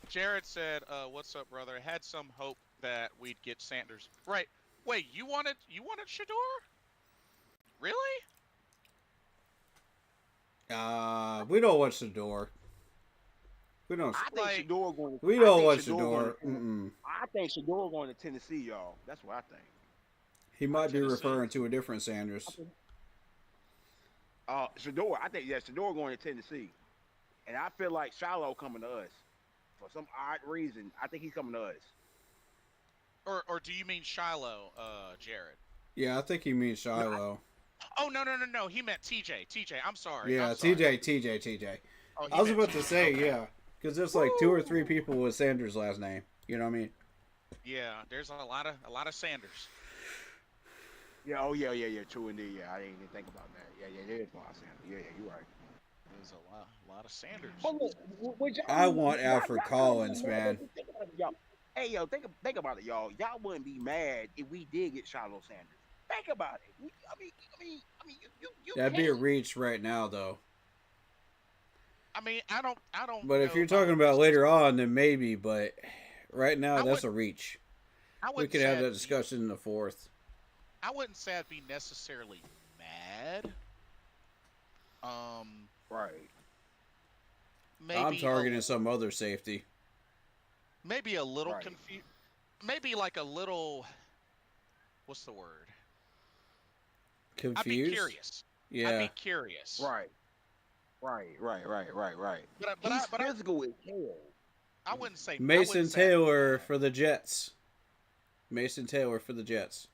Jared said, "What's up, brother? Had some hope that we'd get Sanders." Right. Wait, you wanted Shador? Really? We don't want Shador. We don't. I think Shador going. We don't want Shador. I think Shador going to Tennessee, y'all. That's what I think. He might be referring to a different Sanders. Shador. I think Shador going to Tennessee, and I feel like Shiloh coming to us for some odd reason. I think he's coming to us. Or do you mean Shiloh, Jared? Yeah, I think he means Shiloh. Oh no! He meant TJ. I'm sorry. Yeah, I'm sorry. TJ. Oh, I was meant about to TJ. say, Okay. yeah, because there's like 2 or 3 people with Sanders' last name. You know what I mean? Yeah, there's a lot of Sanders. Yeah. Yeah. True indeed. Yeah, I didn't even think about that. Yeah. There is a lot of Sanders. Yeah. You're right. There's a lot of Sanders. Well, look, I want Alfred Collins, man. Hey, yo, think about it, y'all. Y'all wouldn't be mad if we did get Shiloh Sanders. Think about it. I mean, you That'd be a can't. reach right now, though. I mean, I don't. But if you're talking about later on, then maybe. But right now, that's a reach. We could have that discussion in the 4th. I wouldn't say I'd be necessarily mad bad. Right. Maybe I'm targeting some other safety. maybe a little Right. confused. Maybe like a little. What's the word? Confused? I'd be curious. I'd Yeah. be curious. Right. Right. But He's I physical as hell. I wouldn't say Mason Taylor for the Jets. Mason Taylor for the Jets.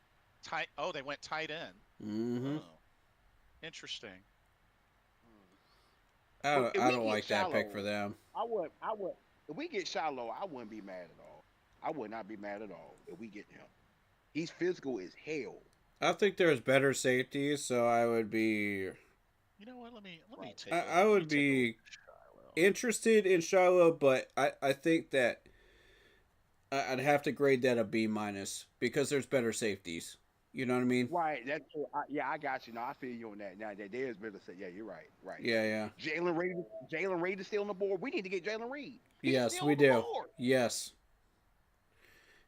tight. Oh, they went tight end. Mm-hmm. Oh, interesting. I If we don't get like that pick Shallow, for them. I would. If we get Shallow, I wouldn't be mad at all. I would not be mad at all if we get him. He's physical as hell. I think there's better safeties, so I would be You know what? Let me take. I would be interested in Shiloh, but I think that I'd have to grade that a B minus because there's better safeties. You know what I mean? Right. That's true. Yeah, I got you. No, I feel you on that. Now that there's better say, yeah, you're right. Right. Yeah. Jalen Reed is still on the board. We need to get Jalen Reed. He's Yes, still we on the do. board. Yes.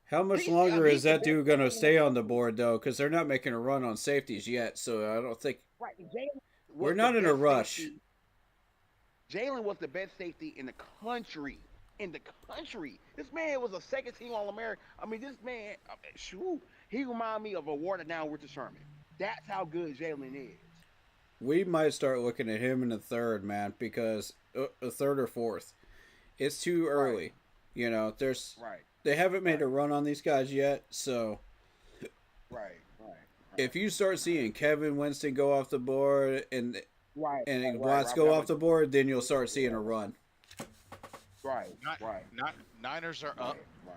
How much He's- longer he's is that the dude best gonna safety stay in the on the board though? Because they're not making a run on safeties yet, so I don't think Right. Jalen we're was not the in a best rush. safety. Jalen was the best safety in the country. This man was a second team All American. I mean, this man, shoot, he reminded me of a watered down Richard Sherman. That's how good Jalen is. We might start looking at him in the third, man, because a third or fourth, it's too early. You know, Right. they haven't made a run on these guys yet, so Right. if you start seeing Kevin Winston go off the board and Right. Watts go off the board, then you'll start seeing a run. Right. Niners are up. Right.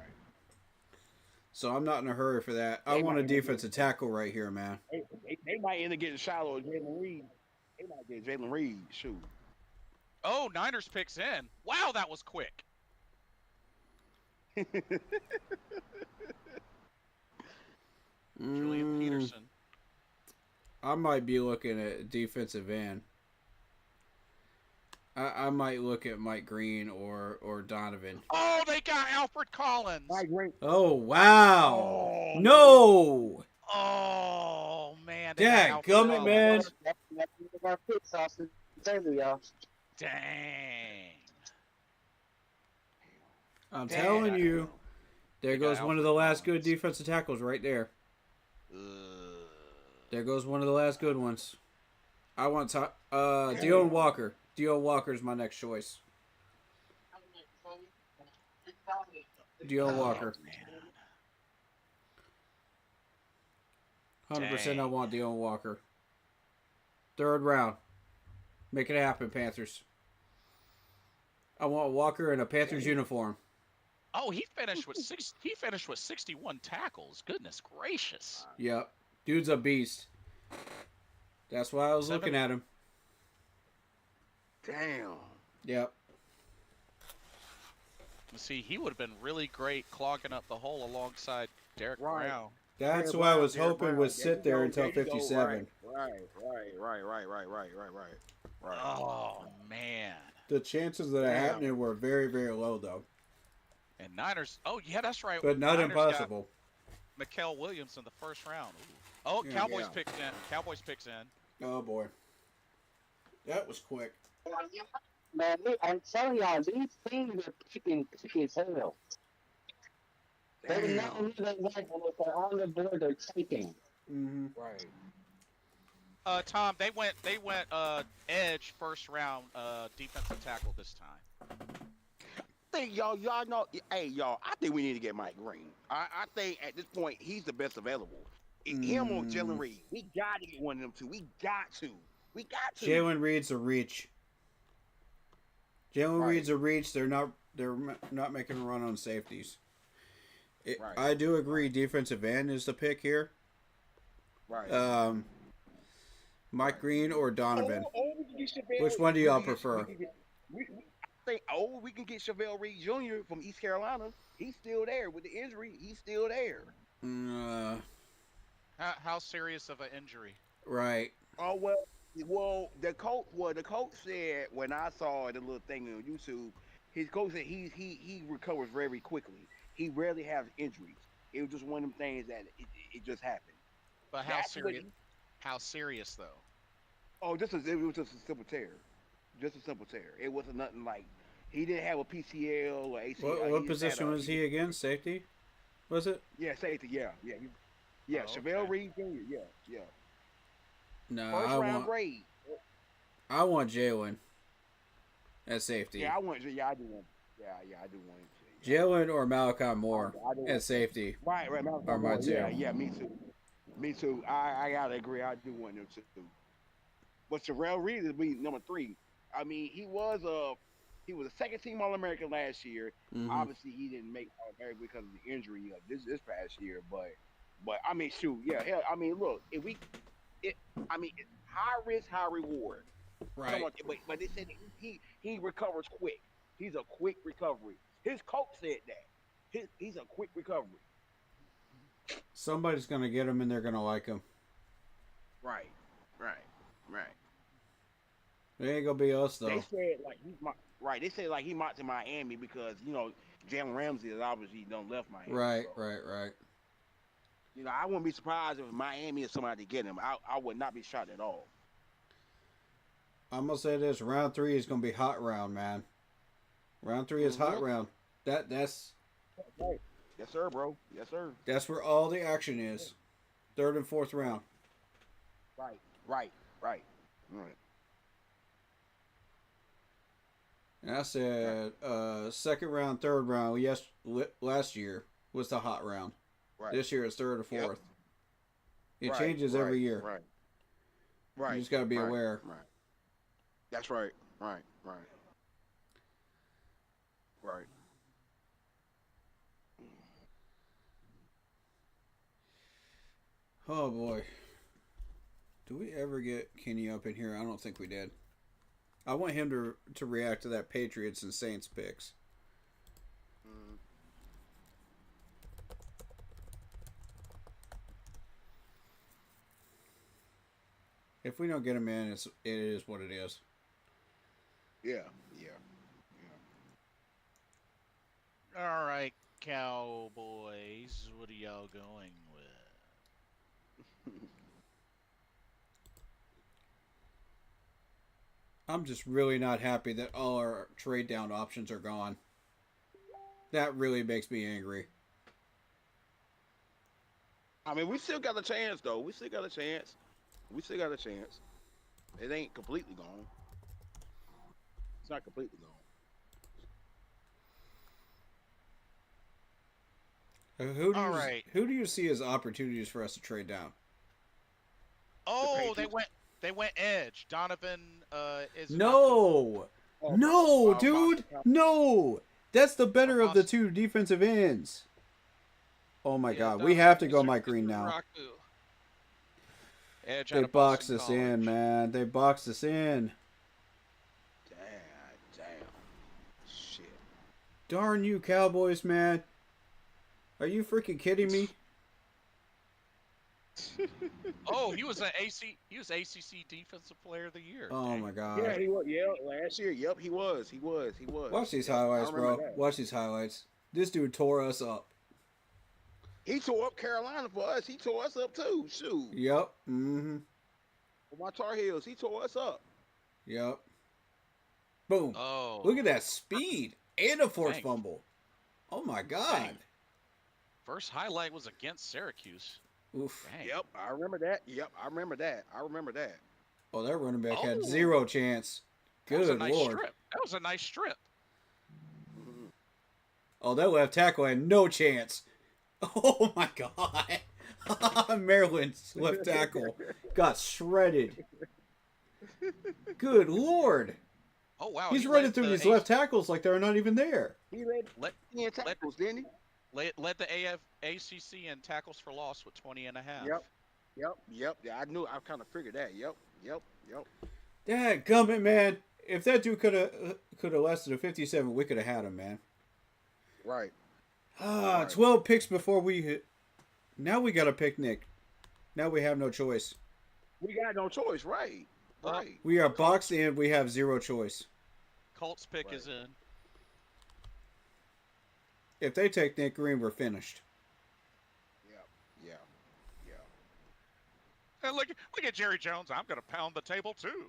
So I'm not in a hurry for that. I They want a might- defensive tackle right here, man. They might end up getting Shiloh or Jalen Reed. They might get Jalen Reed. Shoot. Oh, Niners picks in. Wow, that was quick. Julian Peterson. I might be looking at defensive end. I might look at Mike Green or Donovan. Oh, they got Alfred Collins. Mike Green. Oh wow! Oh. No! Oh man. they got Dang, Alfred gummit, Collins. man. That's one of our pick sauces. Early, y'all. Dang. I'm Damn. telling you, there They got goes one of the Alfred last good Collins. defensive tackles right there. Ugh. There goes one of the last good ones. I want Deion Walker. Deion Walker's my next choice. Deion Walker. Man. 100% I Dang. want Deion Walker. Third round. Make it happen, Panthers. I want Walker in a Panthers uniform. Oh, he finished with 61 tackles. Goodness gracious. Yep. Dude's a beast. That's why I was Seven- looking at him. Damn. Yep. See, he would have been really great clogging up the hole alongside Derek Right. Brown. That's Derek why I Brown, was Derek hoping Brown. would sit there until you go. 57. Right. Oh man. The chances of that Damn. happening were very, very low, though. And Niners. Oh yeah, that's right. But not Niners got impossible. Mikael Williams in the first round. Ooh. Oh, Yeah. Cowboys Yeah. picks in. Cowboys picks in. Oh, boy. That was quick. Man, I'm telling y'all, these things are picking as hell. They know who they want, and if they're on the board, they're taking. Mm-hmm. Right. Tom, they went edge first round defensive tackle this time. I think y'all know. Hey, y'all. I think we need to get Mike Green. I think at this point he's the best available. Him or Jalen Reed. We got to get one of them two. We got to. Jalen Reed's a reach. Jalen Right. Reed's a reach. They're not making a run on safeties. Right. I do agree. Defensive end is the pick here. Right. Mike Green or Donovan. We can get Chevelle Which one do Reed. y'all We can get- prefer? we can get Chevelle Reed Jr. from East Carolina. He's still there with the injury. He's still there. How serious of an injury? Right. Oh well, the coach said when I saw the little thing on YouTube, his coach said he recovers very quickly. He rarely has injuries. It was just one of them things that it just happened. But how That's what serious? How serious though? Oh, it was just a simple tear. Just a simple tear. It wasn't nothing like he didn't have a PCL or ACL. What position was he again? Safety? Was it? Yeah, safety. Yeah, yeah, yeah. Oh, Chevelle okay. Reed Jr. Yeah, yeah. No, First round grade. I want Jalen at safety. Yeah, I want. Yeah, I do want. Yeah, I do want him. Jalen or Malachi Moore I do at want- safety. Right. Are my two. Yeah, me too. Me too. I gotta agree. I do want them too. But Chevelle Reed is be number 3. I mean, he was a second team All American last year. Mhm. Obviously, he didn't make All American because of the injury of this past year. But I mean, shoot, yeah. Hell, I mean, look, it's high risk, high reward. Right. But they said he recovers quick. He's a quick recovery. His coach said that. He's a quick recovery. Somebody's gonna get him, and they're gonna like him. Right. It ain't gonna be us though. They said like right. They said like he might to Miami because Jalen Ramsey is obviously done left Miami. Right. So, I wouldn't be surprised if Miami is somebody to get him. I would not be shocked at all. I'm gonna say this: round 3 is gonna be hot round, man. Round 3 is hot round. That's Right. Yes, sir, bro. Yes, sir. that's where all the action is. 3rd and 4th round. Right. And I said 2nd round, 3rd round. Yes, last year was the hot round. Right. This year it's 3rd or 4th. Yep. It Right, changes every year. Right. You just gotta be aware. Right. That's right. Right. Oh boy. Do we ever get Kenny up in here? I don't think we did. I want him to react to that Patriots and Saints picks. If we don't get him in, it is what it is. Yeah. All right, Cowboys. What are y'all going with? I'm just really not happy that all our trade down options are gone. That really makes me angry. I mean, we still got a chance, though. We still got a chance. It ain't completely gone. It's not completely gone. All right. Who do you see as opportunities for us to trade down? Oh, Patriots. they went edge. Donovan is No, no, Oh, dude, no. That's the better of the two defensive ends. Oh my God, we have to go Mike Green now. Edge They out of boxed Boston us in, College. man. They boxed us in. Damn. Shit. Darn you, Cowboys, man. Are you freaking kidding me? Oh, he was ACC Defensive Player of the Year. Oh Dang. my God. Yeah, he was. Yeah, last year. Yep, he was. Watch these Yep, highlights, I remember bro. that. Watch these highlights. This dude tore us up. He tore up Carolina for us. He tore us up too. Shoot. Yep. Mm-hmm. For my Tar Heels, he tore us up. Yep. Boom. Oh, Look at that speed and a forced Dang. fumble. Oh my God. Dang. First highlight was against Syracuse. Oof. Dang. Yep, I remember that. I remember that. Oh, that running back had Oh. zero chance. That was a Good nice Lord. strip. That was a nice strip. Oh, that left tackle had no chance. Oh my God. Maryland's left tackle got shredded. Good Lord. Oh wow. He's he running led through the these left tackles like they're not even there. He led Let- 10 tackles, didn't he? led the ACC in tackles for loss with 20 and a half. Yep. Yeah, I knew. I kind of figured that. Yep. Dad, gummit, man. If that dude could have lasted a 57, we could have had him, man. Right. Ah, 12 picks before we hit. Now we got to pick Nick. Now we have no choice. We got no choice, right? Right. We are boxed in. We have zero choice. Colts pick Right. is in. If they take Nick Green, we're finished. Yeah. And look at Jerry Jones. I'm gonna pound the table too.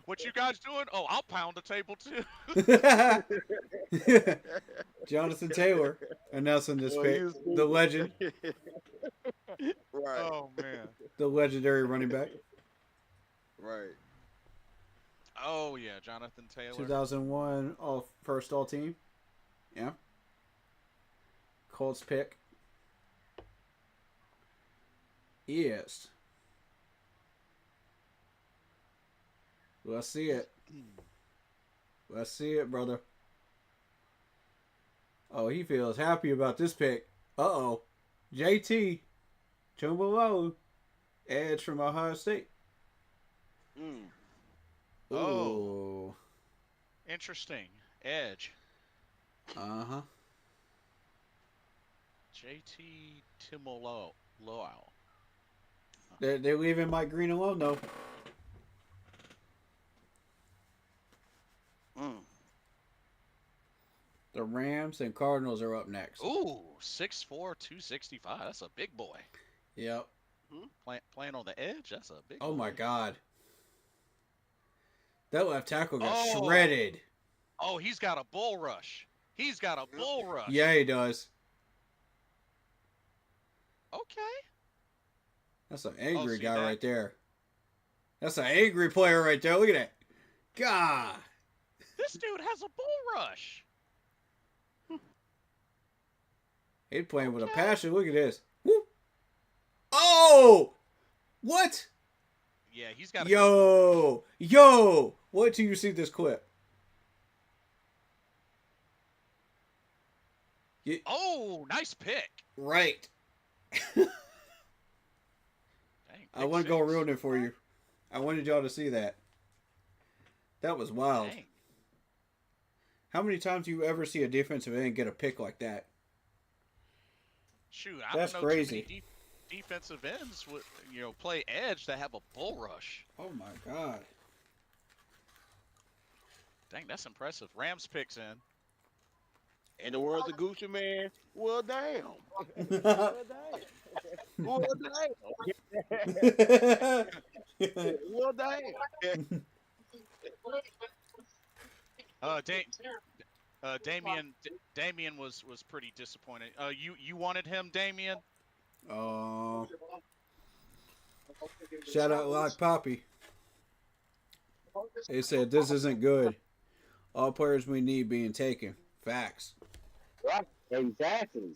What you guys doing? Oh, I'll pound the table too. Jonathan Taylor announcing this Well, pick. you The legend, right, Oh man. the legendary running back. right. Oh yeah, Jonathan Taylor. 2001 first all team. Yeah. Colts pick. Yes. Let's see it. Let's see it, brother. Oh, he feels happy about this pick. Uh-oh. JT Tumbolo, edge from Ohio State. Mm. Ooh. Oh. Interesting. Edge. Uh-huh. JT Timolo Lowell. They're leaving Mike Green alone, though. Mm. The Rams and Cardinals are up next. Ooh, 6'4", 265. That's a big boy. Yep. Playing on the edge. That's a big. Oh, boy. my God. That left tackle got Oh. shredded. Oh, he's got a bull rush. He's got a bull rush. Yeah, he does. Okay. That's an angry see guy that? right there. That's an angry player right there. Look at that. God. This dude has a bull rush. He's playing with a Okay. passion. Look at this. Whoop. Oh! What? Yeah, he's got. Yo! Wait till you see this clip. Oh, nice pick. Right. Dang, I pick wasn't going to six. ruin it for you. I wanted y'all to see that. That was wild. Dang. How many times do you ever see a defensive end get a pick like that? Shoot, I That's don't know crazy. too many defensive ends would play edge that have a bull rush. Oh my God. Dang, that's impressive. Rams picks in. In the words of Gucci Man, well, damn. Well, damn. Well, damn. Well, damn. Damian was pretty disappointed. You wanted him, Damian? Oh. Shout out Lock Poppy. They said this isn't good. All players we need being taken. Facts. Right, exactly.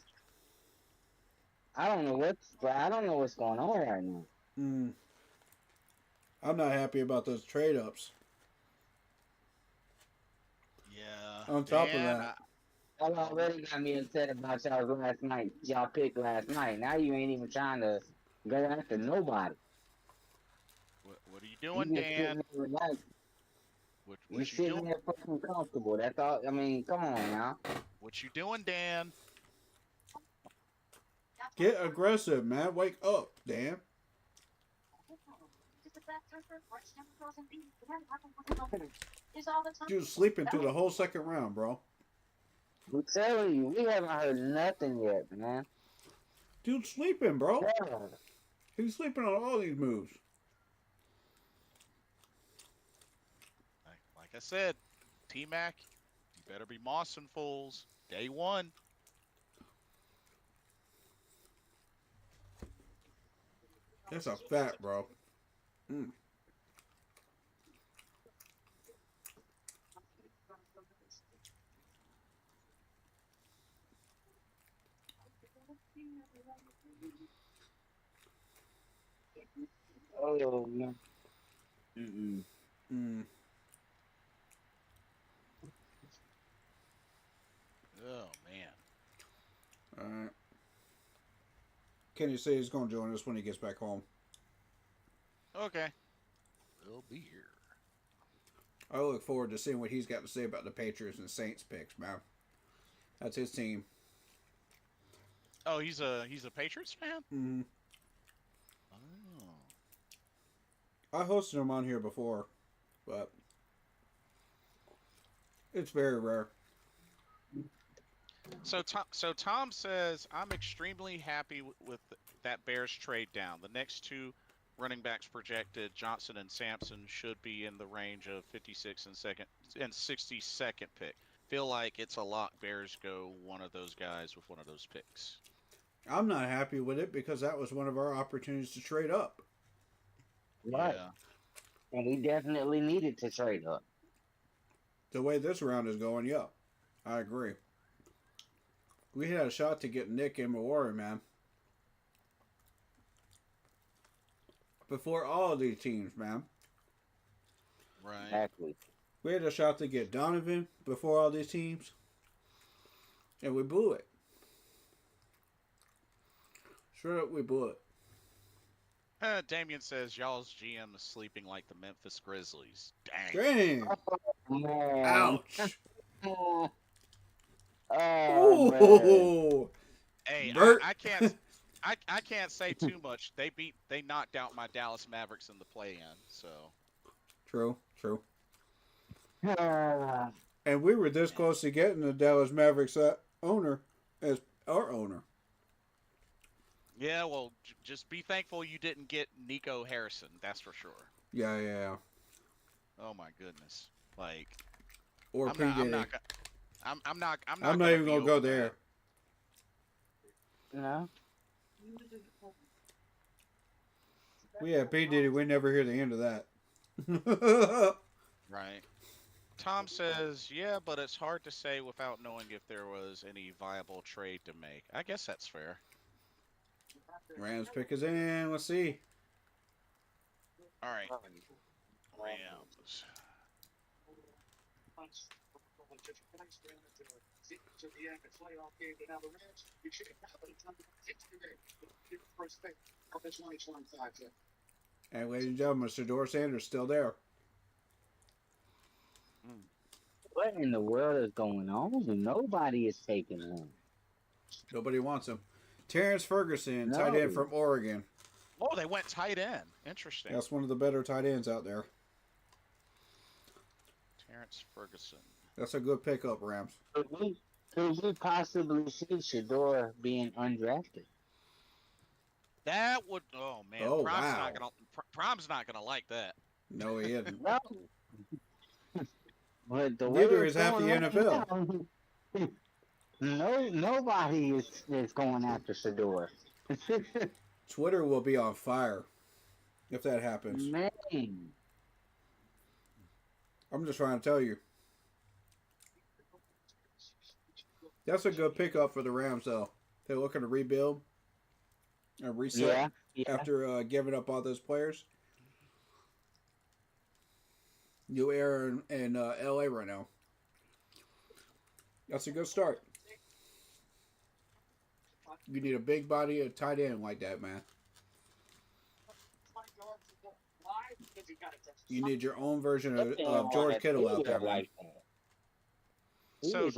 I don't know what's going on right now. I'm not happy about those trade ups. Yeah. On top of that. Y'all already got me upset about y'all last night. Y'all picked last night. Now you ain't even trying to go after nobody. What are you doing, You just Dan? sitting there relaxed. What You you sitting doing? there fucking comfortable. That's all. I mean, come on now. What you doing, Dan? Get aggressive, man. Wake up, damn. You was sleeping through the whole second round, bro. I'm telling you, we haven't heard nothing yet, man. Dude's sleeping, bro. Yeah. He's sleeping on all these moves. Like I said, T-Mac, you better be mossing fools. Day one. That's a fact, bro. Oh, man. Mm-mm. Oh man. Alright. Kenny says he's going to join us when he gets back home. Okay. We'll be here. I look forward to seeing what he's got to say about the Patriots and Saints picks, man. That's his team. Oh, he's a Patriots fan? Mm-hmm. Oh. I hosted him on here before, but it's very rare. So Tom says I'm extremely happy with that Bears trade down. The next two running backs projected, Johnson and Sampson, should be in the range of 56 and 62nd pick. Feel like it's a lot. Bears go one of those guys with one of those picks. I'm not happy with it because that was one of our opportunities to trade up. Right. Yeah. And we definitely needed to trade up. The way this round is going, yeah, I agree. We had a shot to get Nick and Maori, man. Before all of these teams, man. Right. Exactly. We had a shot to get Donovan before all these teams. And we blew it. Straight up, we blew it. Damien says y'all's GM is sleeping like the Memphis Grizzlies. Dang. Dang! Man. Ouch! Oh, man. Ooh! Hey, Bert. I can't. I can't say too much. They knocked out my Dallas Mavericks in the play-in. So. True, true. Ah, And we were this close to getting the Dallas Mavericks owner as our owner. Yeah, well, just be thankful you didn't get Nico Harrison. That's for sure. Yeah. Oh my goodness. Like. Or I'm P. not, Diddy. I'm not I'm not even be gonna go over there. no. We had P. Diddy. We never hear the end of that. that. Right. Tom says, yeah, but it's hard to say without knowing if there was any viable trade to make. I guess that's fair. Rams pick is in. Let's see. All right. Rams. And ladies and gentlemen, Shedeur Sanders still there. What in the world is going on? Nobody is taking him. Nobody wants him. Terrence Ferguson, tight No. end from Oregon. Oh, they went tight end. Interesting. That's one of the better tight ends out there. Terrence Ferguson. That's a good pickup, Rams. Could we possibly see Shedeur being undrafted? That would. Oh man. Oh, Prime's wow. not gonna. Prime's not gonna like that. No, he isn't. No. But the Neither way is it's half the going right NFL. now, nobody is going after Shedeur. Twitter will be on fire if that happens. Man. I'm just trying to tell you. That's a good pickup for the Rams, though. They're looking to rebuild and reset Yeah. after giving up all those players. New era in LA right now. That's a good start. You need a big body, a tight end like that, man. You need your own version of George Kittle out there, man. So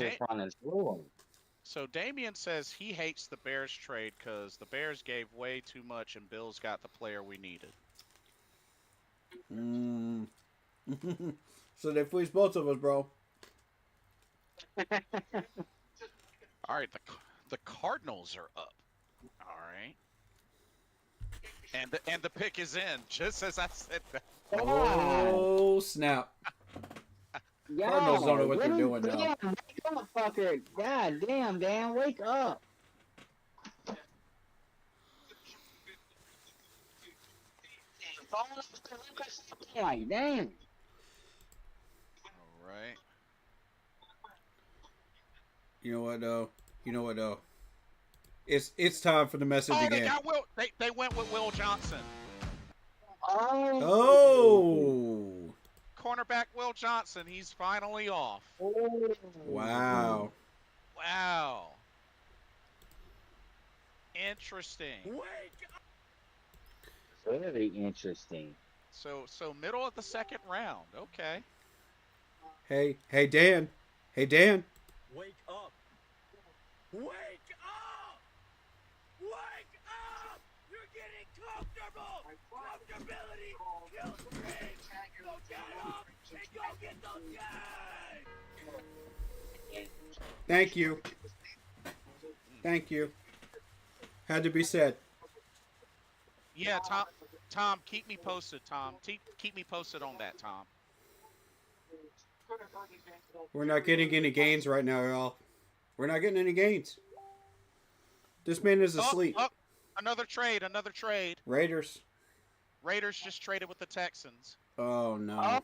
So Damien says he hates the Bears trade because the Bears gave way too much and Bills got the player we needed. So they fleeced both of us, bro. All right, the Cardinals are up. All right, and the pick is in, just as I said that. Oh, snap. Cardinals don't know what they're doing now. Wake up, fucker. God damn, Dan, wake up. Like, damn. All right. You know what though? It's time for the message Oh, again. they got Will. They went with Will Johnson. Oh. Cornerback Will Johnson. He's finally off. Wow. Wow. Interesting. Very interesting. So middle of the second round. Okay. Hey Dan. Hey Dan. Wake up! Wake up! Wake up! You're getting comfortable! Comfortability kills dreams! So get up and go get those guys! Thank you. Thank you. Had to be said. Yeah, Tom, keep me posted, Tom. Keep me posted on that, Tom. We're not getting any gains right now, y'all. We're not getting any gains. This man is asleep. Oh, another trade. Raiders. Raiders just traded with the Texans. Oh, no.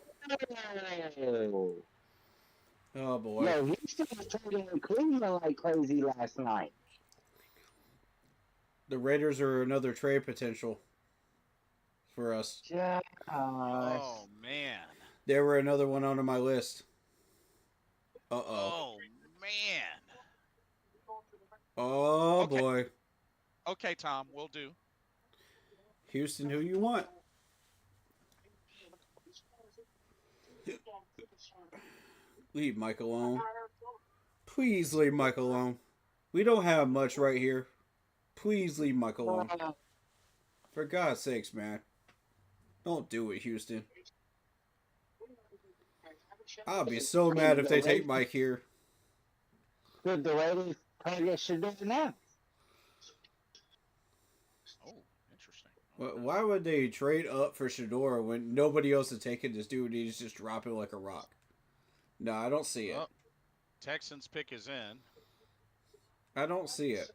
Oh, boy. Yo, Houston was trading with Cleveland like crazy last night. The Raiders are another trade potential for us. Josh. Oh, man. They were another one on my list. Uh-oh. Oh, man. Oh, Okay. boy. Okay, Tom, we'll do. Houston, who you want? Leave Mike alone. Please leave Mike alone. We don't have much right here. Please leave Mike alone. For God's sakes, man. Don't do it, Houston. I'll be so mad if they take Mike here. Could the Raiders target Shador now? Oh, interesting. Why would they trade up for Shador when nobody else is taking this dude? He's just dropping like a rock. No, I don't see it. Oh, Texans pick is in. I don't see it.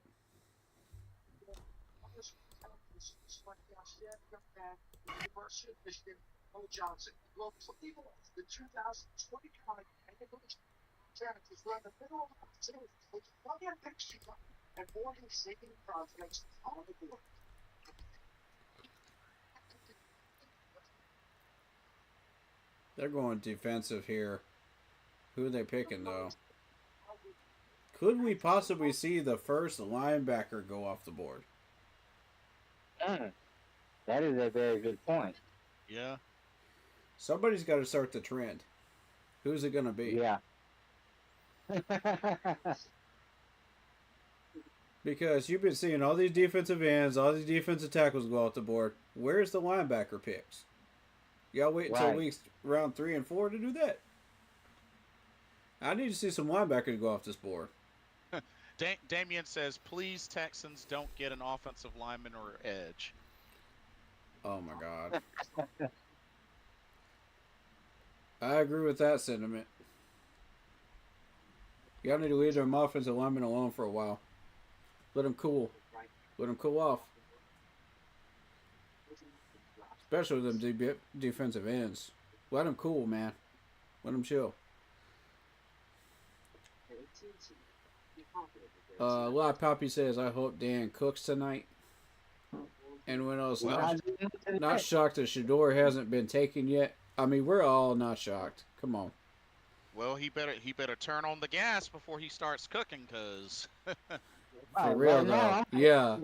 Johnson will leave off the 2020 is run the middle of the facility with plenty of extra and morning saving projects on the board. They're going defensive here. Who are they picking, though? Could we possibly see the first linebacker go off the board? That is a very good point. Yeah. Somebody's got to start the trend. Who's it going to be? Yeah. Because you've been seeing all these defensive ends, all these defensive tackles go off the board. Where's the linebacker picks? Y'all wait until weeks round 3 and 4 to do that. I need to see some linebackers go off this board. Damien says, please, Texans, don't get an offensive lineman or edge. Oh, my God. I agree with that sentiment. Y'all need to leave them offensive linemen alone for a while. Let them cool. Let them cool off. Especially them defensive ends. Let them cool, man. Let them chill. A lot of Poppy says, I hope Dan cooks tonight. And when I was not shocked that Shador hasn't been taken yet. I mean, we're all not shocked. Come on. Well, he better turn on the gas before he starts cooking, cause for real though. Yeah.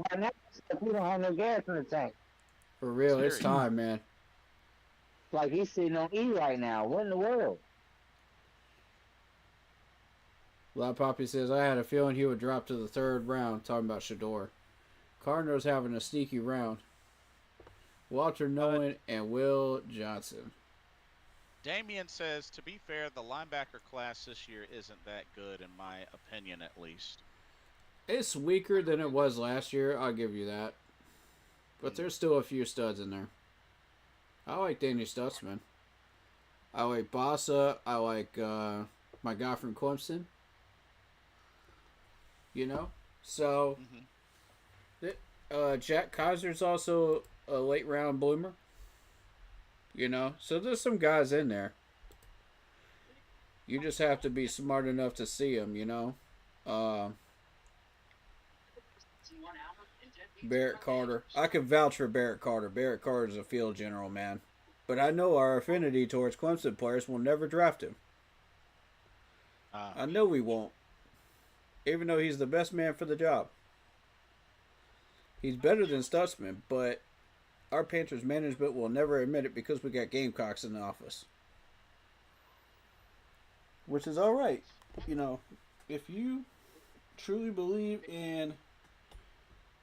We don't have no gas in the tank. For real, it's time, man. Like he's sitting on E right now. What in the world? La Poppy says, I had a feeling he would drop to the 3rd round, talking about Shador. Cardinals having a sneaky round. Walter Nolan and Will Johnson. Damien says, to be fair, the linebacker class this year isn't that good, in my opinion, at least. It's weaker than it was last year, I'll give you that. But there's still a few studs in there. I like Danny Stutzman. I like Bossa. I like my guy from Clemson. You know? So, Jack Kaiser's also a late round bloomer. You know? So there's some guys in there. You just have to be smart enough to see them, you know? Barrett Carter. I can vouch for Barrett Carter. Barrett Carter's a field general, man. But I know our affinity towards Clemson players will never draft him. I know we won't. Even though he's the best man for the job. He's better than Stutzman, but our Panthers management will never admit it because we got Gamecocks in the office. Which is alright. You know, if you truly believe in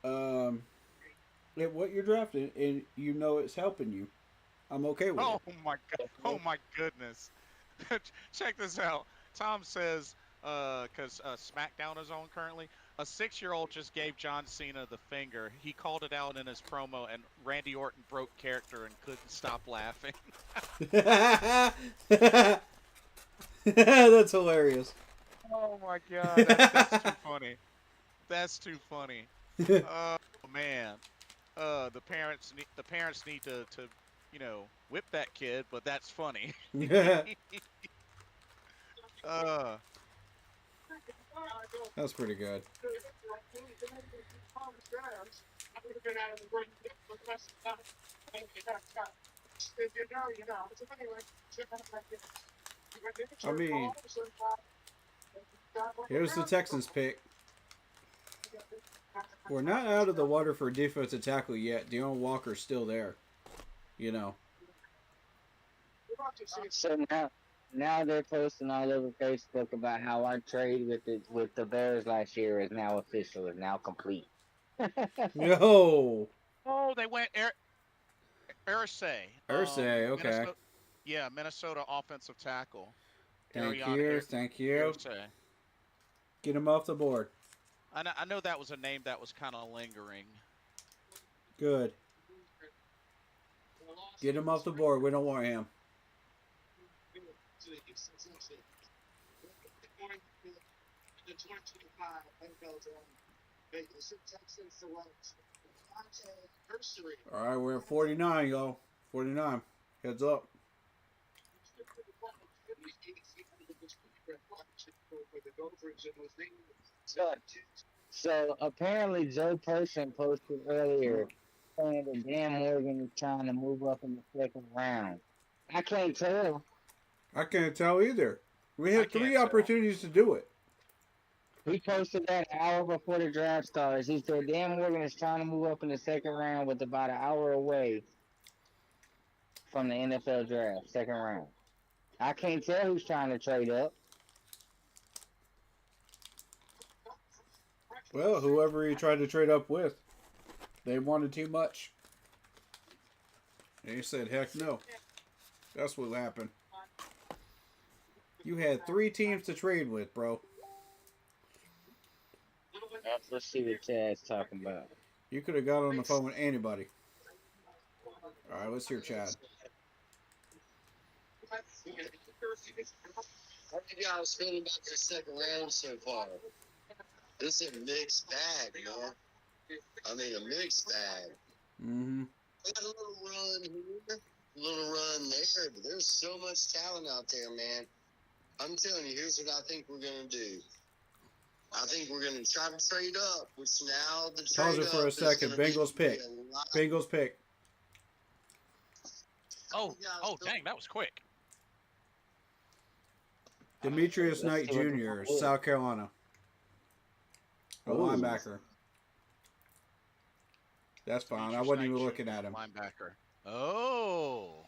what you're drafting and you know it's helping you, I'm okay with it. Oh my goodness. Check this out. Tom says, because SmackDown is on currently, A 6-year-old just gave John Cena the finger. He called it out in his promo, and Randy Orton broke character and couldn't stop laughing. That's hilarious. Oh my god, that's too funny. That's too funny. Oh man. The parents need to whip that kid, but that's funny. That's pretty good. I mean, here's the Texans pick. We're not out of the water for defensive tackle yet. Deon Walker's still there. You know. So now they're posting all over Facebook about how our trade with the Bears last year is now official, is now complete. Yo. Oh, they went Irsay. Irsay, okay. Minnesota offensive tackle. Thank Ariana you. Irsay. Get him off the board. I know that was a name that was kind of lingering. Good. Get him off the board. We don't want him. All right, we're at 49, y'all. 49. Heads up. So apparently Joe Person posted earlier saying that Dan Morgan is trying to move up in the second round. I can't tell. I can't tell either. We had 3 tell. opportunities to do it. He posted that an hour before the draft starts. He said Dan Morgan is trying to move up in the second round with about an hour away from the NFL draft, second round. I can't tell who's trying to trade up. Well, whoever he tried to trade up with, they wanted too much. And he said, heck no. That's what happened. You had 3 teams to trade with, bro. Let's see what Chad's talking about. You could have got on the phone with anybody. All right, let's hear Chad. How do you guys feel about the second round so far? This is a mixed bag, man. I mean, a mixed bag. Mm-hmm. We got a little run here, a little run there, but there's so much talent out there, man. I'm telling you, here's what I think we're going to do. I think we're going to try to trade up, which now the trade Pause it for a second. Bengals pick. Bengals pick. Oh, dang, that was quick. Demetrius Knight Jr., South Carolina. A linebacker. That's fine. I wasn't even looking at him. Linebacker. Oh.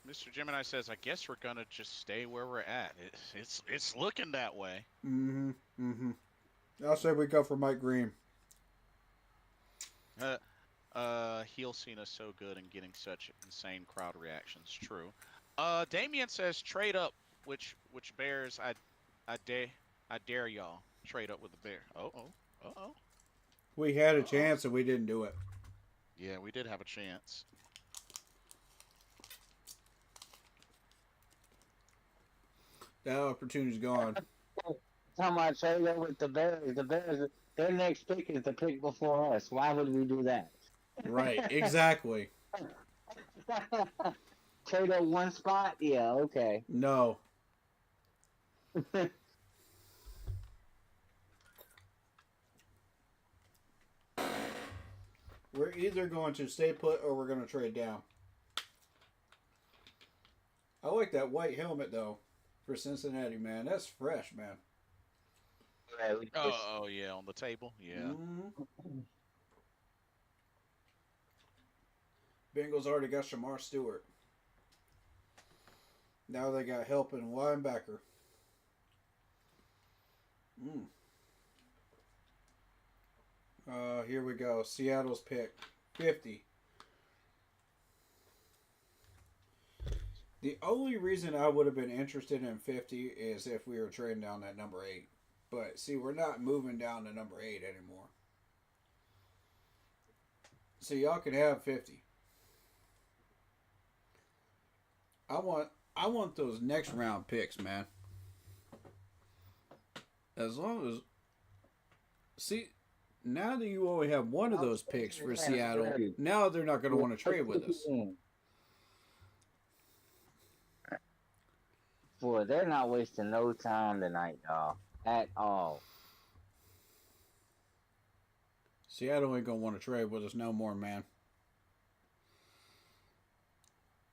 Mr. Gemini says, I guess we're gonna just stay where we're at. It's looking that way. Mm-hmm. Mm-hmm. I'll say we go for Mike Green. Heel Cena's so good and getting such insane crowd reactions. True. Damien says trade up, which Bears I dare y'all trade up with the Bear. Uh-oh. We had a chance and we didn't do it. Yeah, we did have a chance. That opportunity's gone. Talking about trade up with the Bears. The Bears, their next pick is the pick before us. Why would we do that? Right, exactly. Trade up one spot? Yeah, okay. No. We're either going to stay put or we're going to trade down. I like that white helmet, though, for Cincinnati, man. That's fresh, man. Oh, yeah, on the table? Yeah. Mm-hmm. Bengals already got Shamar Stewart. Now they got help in linebacker. Here we go. Seattle's pick. 50. The only reason I would have been interested in 50 is if we were trading down that number 8. But see, we're not moving down to number 8 anymore. So y'all can have 50. I want those next round picks, man. As long as see, now that you only have one of those picks for Seattle, now they're not going to want to trade with us. Boy, they're not wasting no time tonight, y'all. At all. Seattle ain't going to want to trade with us no more, man.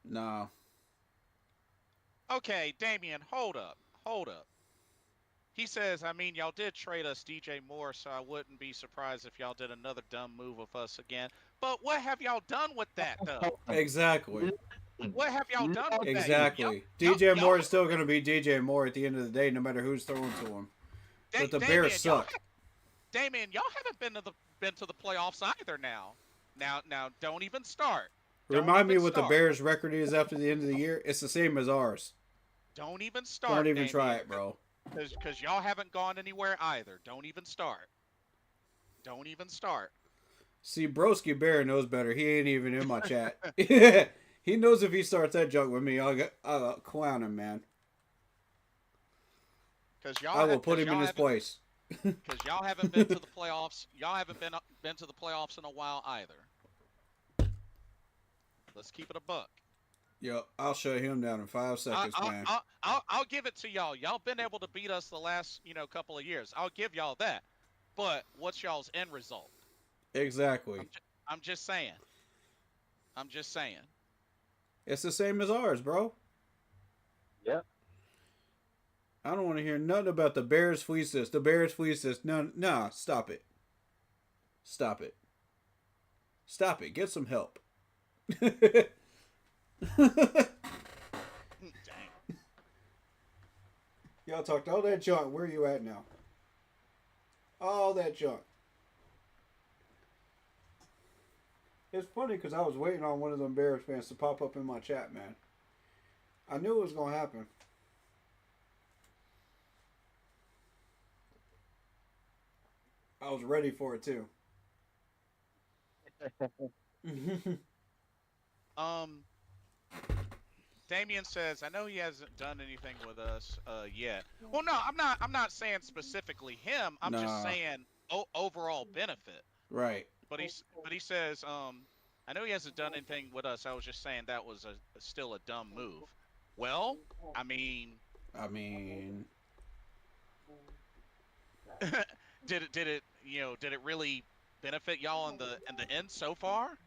Nah. Okay, Damian, hold up. He says, I mean, y'all did trade us DJ Moore, so I wouldn't be surprised if y'all did another dumb move with us again. But what have y'all done with that, though? Exactly. What have y'all done with Exactly. that? DJ Moore is still going to be DJ Moore at the end of the day, no matter who's throwing to him. But the Bears suck. Damian, y'all haven't been to the playoffs either now. Now, don't even start. Remind me what the Bears' record is after the end of the year. It's the same as ours. Don't even start. Don't even try it, bro. Because y'all haven't gone anywhere either. Don't even start. Don't even start. See, Broski Bear knows better. He ain't even in my chat. He knows if he starts that junk with me, I'll clown him, man. I will put him in his place. Because y'all haven't been to the playoffs. Y'all haven't been to the playoffs in a while either. Let's keep it a buck. Yo, I'll shut him down in 5 seconds, man. I'll give it to y'all. Y'all been able to beat us the last, couple of years. I'll give y'all that. But what's y'all's end result? Exactly. I'm just saying. It's the same as ours, bro. Yep. I don't want to hear nothing about the Bears fleece this. The Bears fleece this. Nah, stop it. Stop it. Stop it. Get some help. Dang. Y'all talked all that junk. Where are you at now? All that junk. It's funny because I was waiting on one of them Bears fans to pop up in my chat, man. I knew it was going to happen. I was ready for it, too. Damien says, I know he hasn't done anything with us yet. Well, no, I'm not saying specifically him. I'm just saying overall benefit. Right. But he says, I know he hasn't done anything with us. I was just saying that was still a dumb move. Well, I mean, did it really benefit y'all in the end so far?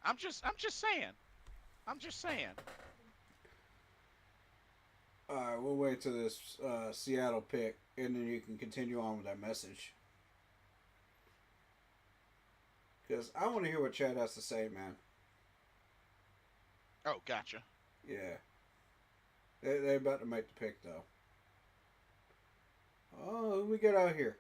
I'm just saying. All right, we'll wait till this Seattle pick, and then you can continue on with that message. Because I want to hear what Chad has to say, man. Oh, gotcha. Yeah. They're about to make the pick, though. Oh, who we got out here?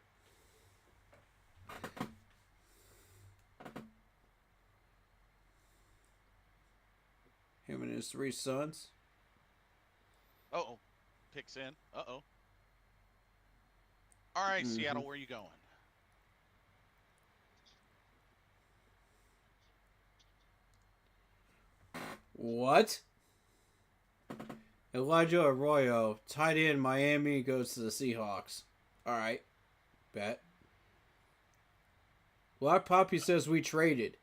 Him and his 3 sons. Uh-oh. Picks in. Uh-oh. All right, Seattle, where are you going? What? Elijah Arroyo, tight end Miami, goes to the Seahawks. All right. Bet. Lot Poppy says we traded.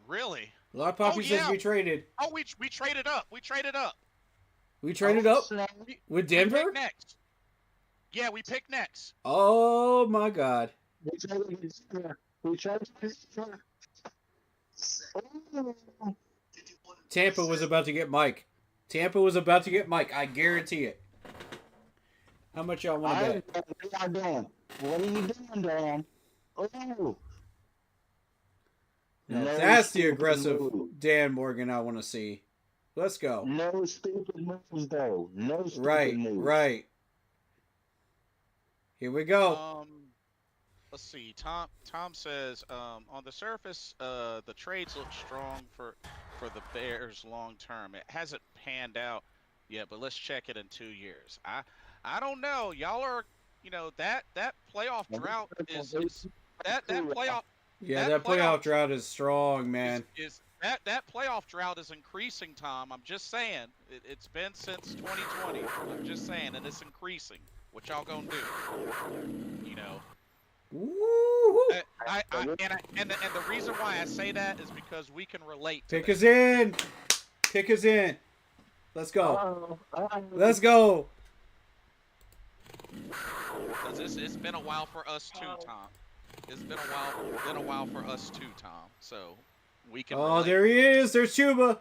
Really? Lot Poppy says we traded. Oh, we traded up. We traded up. We traded up with Denver? We picked next. Yeah, we picked next. Oh, my God. We traded. Tampa was about to get Mike. I guarantee it. How much y'all want to bet? What are you doing, Dan? Oh. Now, that's the aggressive Dan Morgan I want to see. Let's go. No stupid moves, though. No stupid moves. Right. Here we go. let's see. Tom says on the surface, the trades look strong for the Bears long term. It hasn't panned out yet, but let's check it in 2 years. I don't know. Y'all are, that playoff drought is that playoff Yeah, that that playoff playoff drought is strong, man. is that playoff drought is increasing, Tom. I'm just saying. It's been since 2020. I'm just saying, and it's increasing. What y'all gonna do? You know. Woo! And the reason why I say that is because we can relate. To Pick that. us in. Pick us in. Let's go. Let's go. 'Cause it's been a while for us too, Tom. It's been a while for us too, Tom. So we can. Oh, relate. there he is. There's Chuba.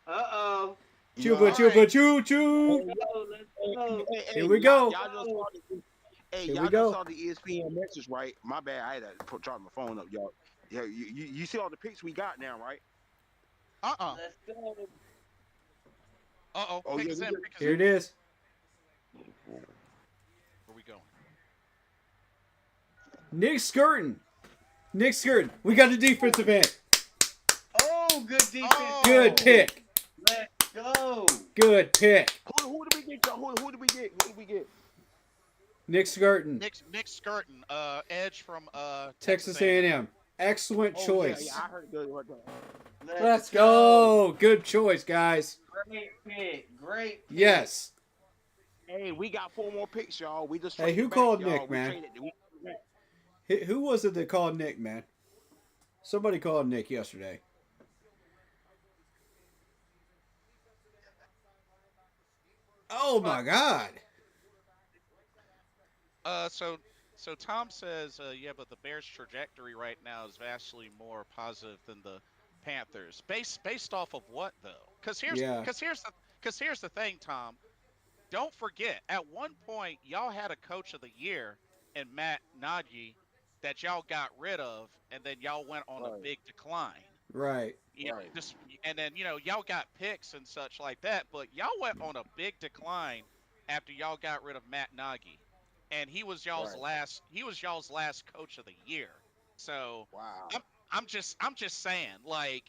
Uh-oh. Chuba, Chuba, choo, choo. Here we go. Here Y'all we go. just saw the ESPN message, right? My bad, I had to charge my phone up, y'all. Yeah, you see all the picks we got now, right? Uh-uh. Let's go. Uh-oh. Oh, Pick yeah, us we in. did. Pick us Here in. it is. Where we going? Nick Skirton. Nick Skirton. We got a defensive end. Oh, good defense. Oh. Good pick. Let's go. Good pick. Who did we get, y'all? Who did we get? Who did we get? Nick Skirton. Nick Skirton, edge from Texas A&M. Excellent Oh, choice. Yeah, I heard good right there. Let's go. Good choice, guys. Great pick. Great pick. Yes. Hey, we got 4 more picks, y'all. We just Hey, traded who back, called y'all. Nick, We man? traded- Who was it that called Nick, man? Somebody called Nick yesterday. Oh my God. So Tom says, yeah, but the Bears' trajectory right now is vastly more positive than the Panthers. Based off of what though? Because here's the thing, Tom. Don't forget, at one point y'all had a coach of the year in Matt Nagy that y'all got rid of, and then y'all went on a big decline. Right. And then y'all got picks and such like that, but y'all went on a big decline after y'all got rid of Matt Nagy, and he was y'all's last coach of the year. So Wow. I'm just saying, like,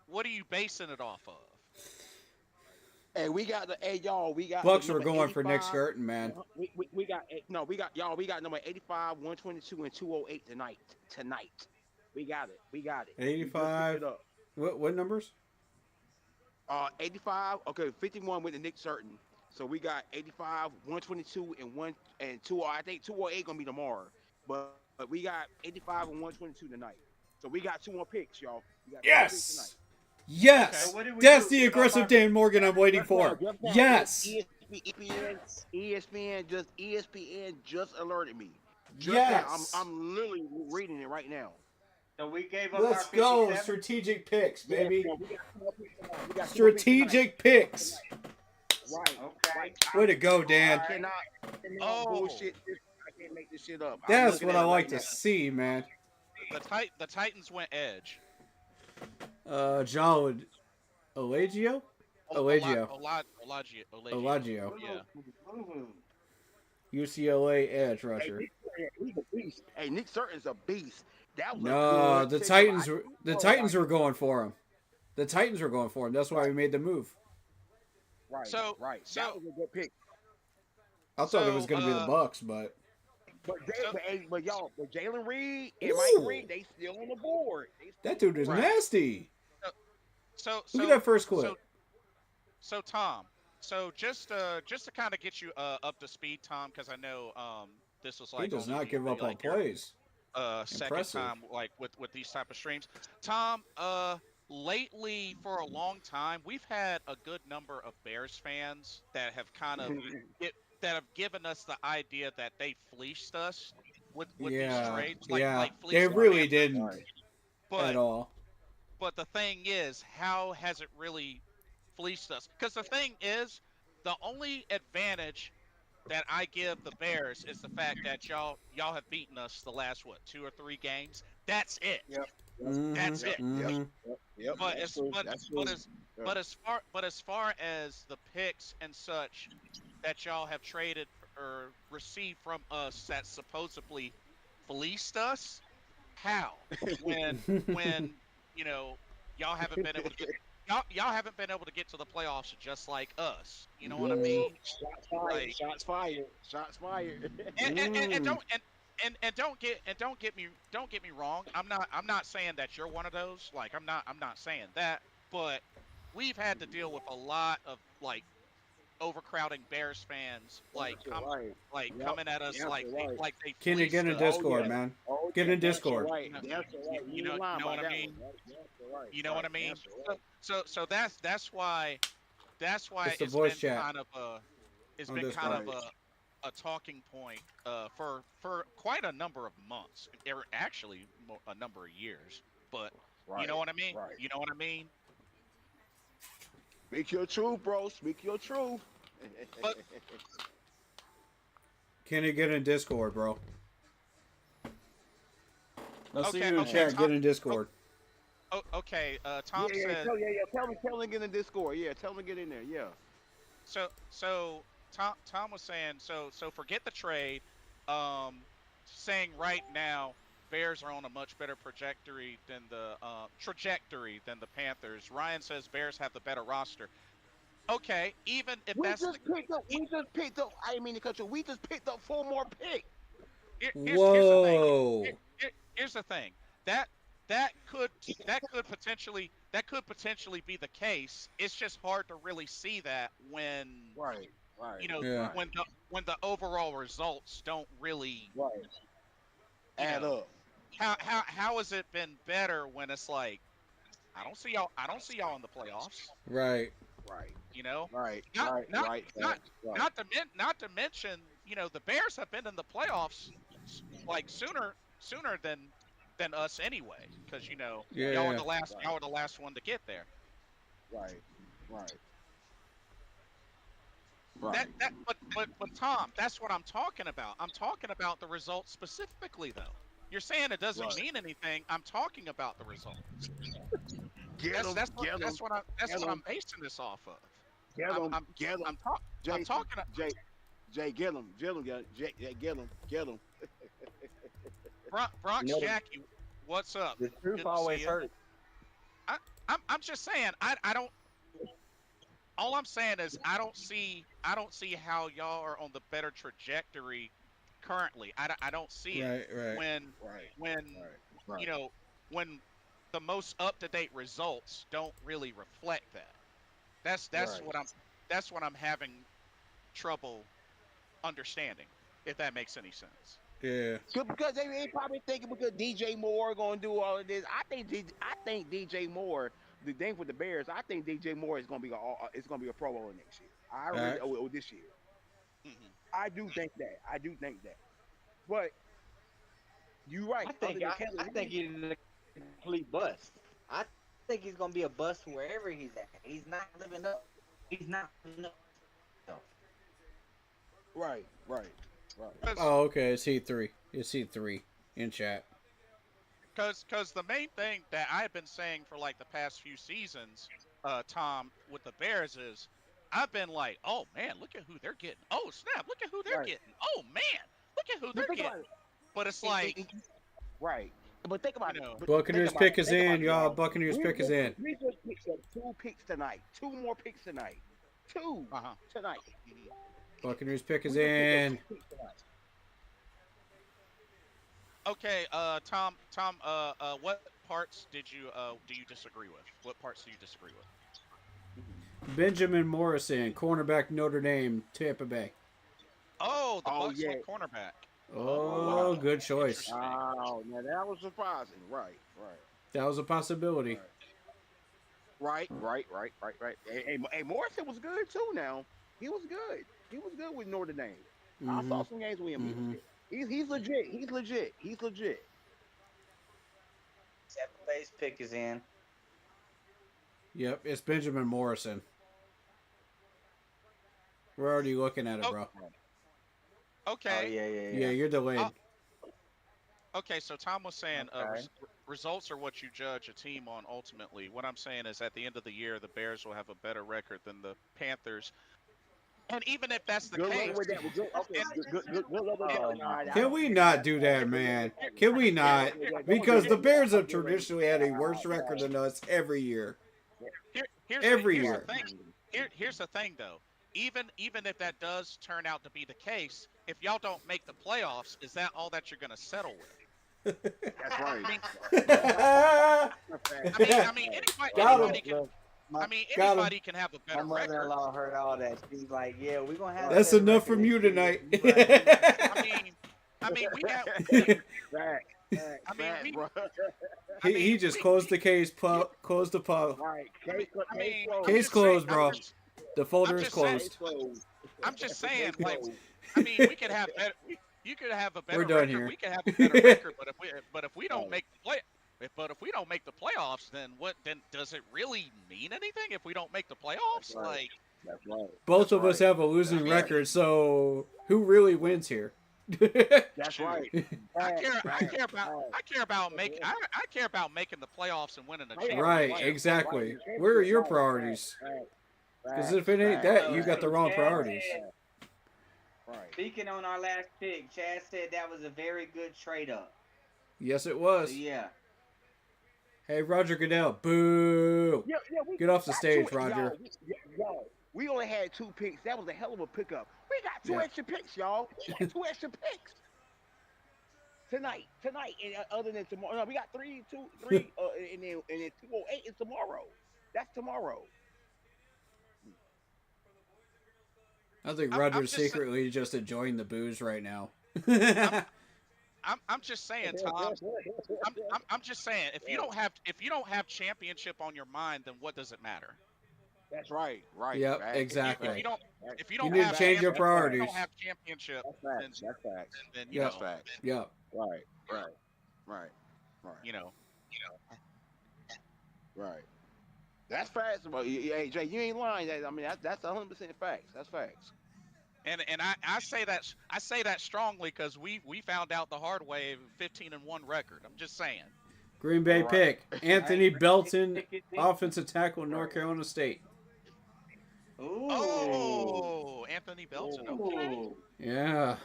what are you basing it off of? Hey, we got y'all. We got Bucks the were number going for Nick 85. Skirton, man. We got number 85, 122, and 208 tonight. We got it. We just picked 85. it up. What numbers? 85. Okay, 51 with the Nick Certain. So we got 85, 122, and 2. I think 208 gonna be tomorrow. But we got 85 and 122 tonight. So we got 2 more picks, y'all. We got 2 more picks tonight. Yes. Yes. Okay, what did we That's do? the aggressive Dan Morgan I'm waiting for. Yes. ESPN just alerted me. Yes. I'm literally reading it right now. So we gave up Let's our go. 57? Strategic picks, baby. Yeah, we got 2 more picks tonight. We got 2 more picks Strategic picks. tonight. Right. Okay. Way to go, Dan. I cannot bullshit this. I can't make this shit up. I'm That's looking what at I it like right to now. see, man. The Titans went edge. John Olagio? Olagio. Olagio. Olagio. Yeah. UCLA edge rusher. He's a beast. Hey, Nick Certon's a beast. That was No, a good the pick. Titans were going for him. The Titans were going for him. That's why we made the move. Right. So- Right. so- That was a good pick. I thought it was going to be the Bucks, but But y'all, but Jalen Reed and Ooh. Mike Reed, they still on the board. that dude is Right. nasty. So Look at that first clip. So Tom, just to kind of get you up to speed, Tom, because I know this was like He does only not give up on like your, plays. second Impressive. time like with these type of streams. Tom, lately for a long time we've had a good number of Bears fans that have kind of that have given us the idea that they fleeced us with these Yeah, trades. yeah. Fleeced They our really fans. didn't But at all. But the thing is, how has it really fleeced us? Because the thing is, the only advantage that I give the Bears is the fact that y'all have beaten us the last 2 or 3 games. That's it. Yep. That's it. Mhm. Yep. But that's true. That's true. as far as the picks and such that y'all have traded or received from us that supposedly fleeced us? How? When you know y'all haven't been able to get y'all haven't been able to get to the playoffs just like us. You know what I mean? Shots fired. Like, Shots fired. Shots fired. and don't get me wrong. I'm not saying that you're one of those. Like I'm not saying that, but we've had to deal with a lot of like overcrowding Bears fans Right. coming at us That's like right. they Kenny, fleeced get in us. Discord, yeah. man. Oh, Get yeah, in Discord. That's right. You know- That's right. you know what I mean? You know what I mean? So that's why It's the it's voice been chat kind of it's on been kind of Discord. a talking point for quite a number of months, or actually a number of years. But you know what I mean? Right. You know what I mean? Speak your truth, bro. Speak your truth. But Kenny, get in Discord, bro. Let's see you in okay, chat. Tom, Get in Discord. okay. Tom yeah, said tell him to get in Discord. Yeah, tell him to get in there. Yeah. so. Tom was saying so forget the trade. Saying right now Bears are on a much better trajectory than the Panthers. Ryan says Bears have the better roster. Okay, even if We that's just picked up. I didn't mean to cut you. We just picked up 4 more picks. here's the thing. Whoa. Here's the thing. That could potentially be the case. It's just hard to really see that when Right. you know Yeah. when the overall results don't really Right. Add know, up. how has it been better when it's like I don't see y'all in the playoffs. Right. Right. You know, Right. not right. not right. not right. not to mention the Bears have been in the playoffs like sooner than us anyway, because Yeah. y'all are the last one to get there. Right. Right. But Tom, that's what I'm talking about. I'm talking about the results specifically, though. You're saying it doesn't Right. mean anything. I'm talking about the results. Get him. That's what I'm basing this off of. Get him. Get him. I'm talking. Jay, get him. Get him. Jay, get him. Get him. Bronx You know, Jackie, what's up? The Good truth to always see ya. hurts. I'm just saying. I don't. All I'm saying is I don't see how y'all are on the better trajectory currently. I don't see it Right. when Right. when the most up to date results don't really reflect that. That's Right. what I'm having trouble understanding, if that makes any sense. Yeah. Because they probably thinking because DJ Moore gonna do all of this. I think DJ Moore. The thing with the Bears, I think DJ Moore is gonna be a Pro Bowler next year. I really this year. hmm I do think that. But you're right. I think he's a complete bust. I think he's gonna be a bust wherever he's at. He's not living up. Right. Oh, okay. It's Heat 3. It's Heat 3 in chat. Because the main thing that I've been saying for like the past few seasons, Tom, with the Bears is I've been like, oh man, look at who they're getting. Oh snap, look at who they're Right. getting. Oh man, look at who they're Think about getting. it. But it's like, Right. But think about You know. it. But Buccaneers think about pick it. is Think about in, it, y'all. Buccaneers We pick is in. We just picked up 2 picks tonight. 2 more picks tonight. 2 uh-huh. tonight. mhm. Buccaneers pick is We just picked up in. 2 picks tonight. Okay, Tom, what parts do you disagree with? What parts do you disagree with? Benjamin Morrison, cornerback, Notre Dame, Tampa Bay. Oh, the Oh, Bucks yeah. want cornerback. Oh, wow. good choice. Interesting. Oh, now that was surprising. Right. That was a possibility. Right. Hey, Morrison was good too. Now he was good. He was good with Notre Dame. I saw some games with him. He was good. He's legit. He's legit. Tampa Bay's pick is in. Yep, it's Benjamin Morrison. We're already looking at it, bro. Okay. Oh yeah. Yeah, you're delayed. Okay, so Tom was saying Okay. results are what you judge a team on ultimately. What I'm saying is at the end of the year, the Bears will have a better record than the Panthers. And even if that's the Good case, luck with that. Good, okay, good luck with Oh, that. Nah, I Can don't we think not that- do that, man? Can we not? Because the Bears have traditionally had a worse record than us every year. Every here's year. the thing. Here's the thing, though. Even if that does turn out to be the case, if y'all don't make the playoffs, is that all that you're going to settle with? That's right. I mean, Got anybody him. can. Look, I mean, Got him. anybody can have a my better record. mother-in-law heard all that. She's like, "Yeah, we're gonna have." a That's better enough record from you this tonight. year. You right. I mean, we have. Fact. I mean, we, bro. He just closed the case, closed the pub. Right. I mean, I'm Case just closed, saying- bro. I'm just- The folder I'm is just saying- closed. I'm just saying, like, I mean, we could have better. You could have a better We're done record. here. We could have a better record, but if we don't make the play, but if we don't make the playoffs, then what? Then does it really mean anything if we don't make the playoffs? That's right. Like, That's right. Both That's of us right. have a losing mean- record, so who really wins here? That's right. I care about making the playoffs and winning the championship. Right, exactly. Where are your priorities? Because if it ain't that, you got the wrong priorities. Right. Speaking on our last pick, Chad said that was a very good trade up. Yes, it So, was. yeah. Hey, Roger Goodell, boo! Yeah, we Get off the got stage, two- Roger. Y'all, we only had 2 picks. That was a hell of a pickup. We got 2 Yeah. extra picks, y'all. We got 2 extra picks tonight. And other than tomorrow, no, we got 3, and then 208 is tomorrow. That's tomorrow. I think I'm Roger's just sa- secretly just enjoying the booze right now. I'm just saying, Tom. I'm just saying, if you don't have championship on your mind, then what does it matter? That's right. Right. Yep, right. exactly. If you don't You need to have change your champion- priorities. If you don't have championship, That's then, facts. That's facts. then Yeah. That's facts. Yeah. Right. you know, Right. That's facts. But hey, Jay, you ain't lying. I mean, that's 100% facts. That's facts. and I say that strongly because we found out the hard way, 15-1 record. I'm just saying. Green Bay Right. pick. Anthony Belton, Pick it. offensive tackle, North Carolina State. Ooh. Oh, Anthony Belton. Okay. Ooh. Yeah.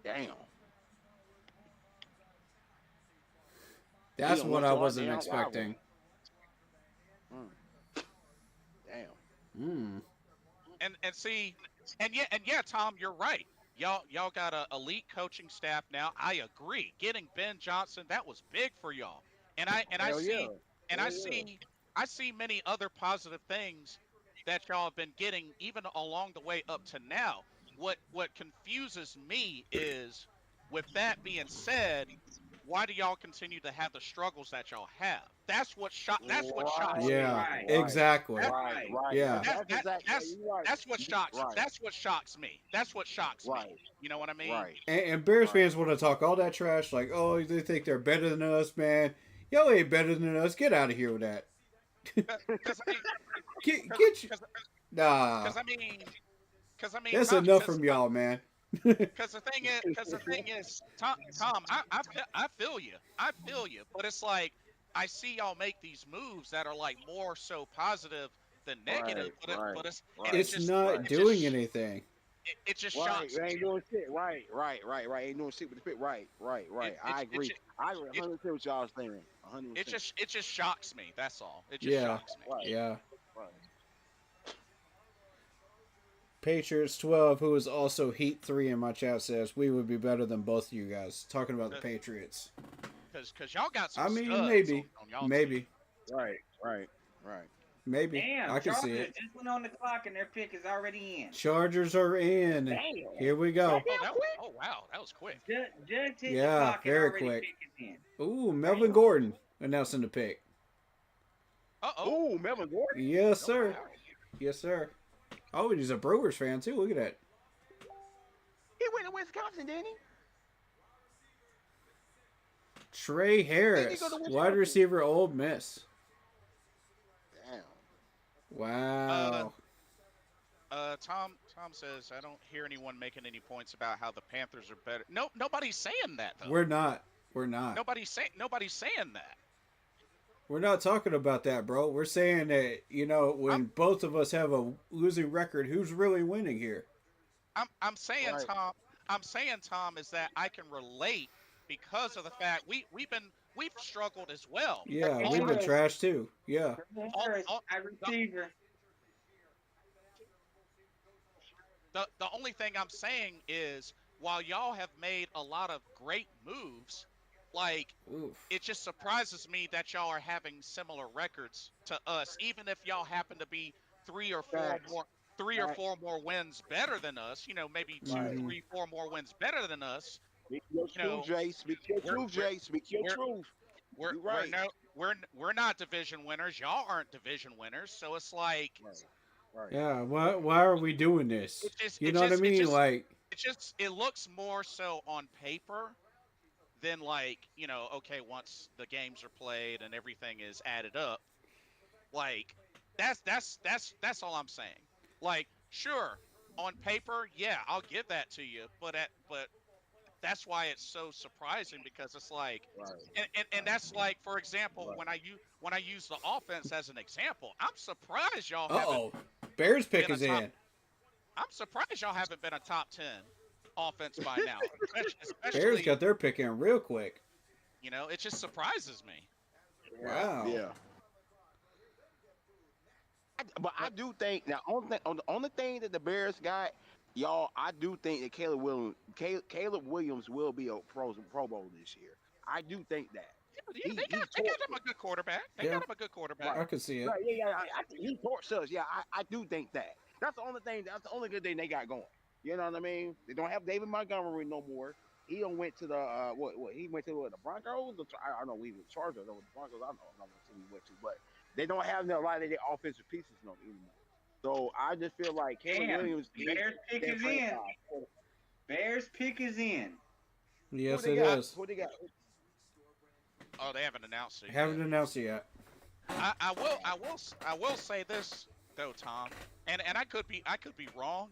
Damn. That's Yeah, what once I on wasn't down, wow. expecting. Damn. Mm. And see, and yeah, Tom, you're right. Y'all got a elite coaching staff now. I agree. Getting Ben Johnson, that was big for y'all. And I Hell see yeah. and Hell I yeah. see many other positive things that y'all have been getting even along the way up to now. What confuses me is, with that being said, why do y'all continue to have the struggles that y'all have? That's what shocks me. Yeah, Right. exactly. Right. Yeah. That's what shocks. Right. That's what shocks me. That's what shocks Right. me. You know what I mean? Right. And Bears fans want to talk all that trash, like, oh, they think they're better than us, man. Y'all ain't better than us. Get out of here with that. Because Get you. Nah. I mean, That's Tom, enough from y'all, man. Because the thing is, Tom, I feel you, but it's like I see y'all make these moves that are like more so positive than negative, Right, but it's right. and it It's just- not it doing just, anything. It just Right, shocks they me. ain't doing shit. Right. Ain't doing shit with the pick. Right. I agree. I 100% what y'all saying. 100%. It just shocks me. That's all. It just Yeah. shocks me. Right. Yeah. Right. Patriots 12, who is also Heat 3 in my chat, says we would be better than both of you guys. Talking about the Patriots. Because y'all got some. I mean, studs maybe. on y'all Maybe. Right. Maybe. Damn, I can see Chargers it. just went on the clock and their pick is already in. Chargers are in. Damn. Here we go. Oh wow, that was quick. Just hit Yeah, the clock and very already quick. pick is in. Ooh, Melvin Gordon announcing the pick. Oh. Ooh, Melvin Gordon. Yes, sir. Yes, sir. Oh, he's a Brewers fan, too. Look at that. He went to Wisconsin, didn't he? Trey Harris, go to Wisconsin? wide receiver, Ole Miss. Damn. Wow. Tom says I don't hear anyone making any points about how the Panthers are better. Nobody's saying that though. We're not. Nobody's saying that. We're not talking about that, bro. We're saying that, when both of us have a losing record, who's really winning here? I'm saying, Right. Tom. I'm saying, Tom, is that I can relate because of the fact we've struggled as well. Yeah, Hey, we've been Harris. trashed too. Yeah. All, Harris, all, at the, receiver. the only thing I'm saying is while y'all have made a lot of great moves, like Oof. it just surprises me that y'all are having similar records to us, even if y'all happen to be three or four Facts. more wins better than us. Maybe two, Right. Mhm. three, four more wins better than us. Speak your You know, truth, Jay. Speak your we're truth, we're Jay. Speak your we're truth. we're You're we're right. no we're not division winners. Y'all aren't division winners. So it's like Right. Right. Yeah, why are we doing this? it just You it know what I just it mean? just Like, it looks more so on paper than like, okay, once the games are played and everything is added up, like that's all I'm saying. Like, sure, on paper, yeah, I'll give that to you, but that's why it's so surprising because it's like, Right. and that's like, for example, Right. when I use the offense as an example, I'm surprised y'all haven't uh-oh. Bears pick been a is top. in. I'm surprised y'all haven't been a top 10 offense by now, Bears especially. got their pick in real quick. It just surprises me. Wow. Yeah. But I do think now on the only thing that the Bears got, y'all, I do think that Caleb Williams will be a Pro Bowl this year. I do think that. Yeah, He they got torched him a good quarterback. They Yeah. got him a good quarterback. Right. I could see it. Right, yeah, yeah. I think he torched us. Yeah, I do think that. That's the only thing. That's the only good thing they got going. You know what I mean? They don't have David Montgomery no more. He done went to the what he went to the Broncos. I don't know. We the Chargers or the Broncos. I don't know what team he went to, but they don't have a lot of their offensive pieces no anymore. So I just feel like Caleb Damn, Williams is Bears pick their is in. franchise. Bears pick is in. Yes, Who it they got? is. Who they got? Oh, they haven't announced it Haven't yet. announced it yet. I will say this though, Tom, and I could be wrong.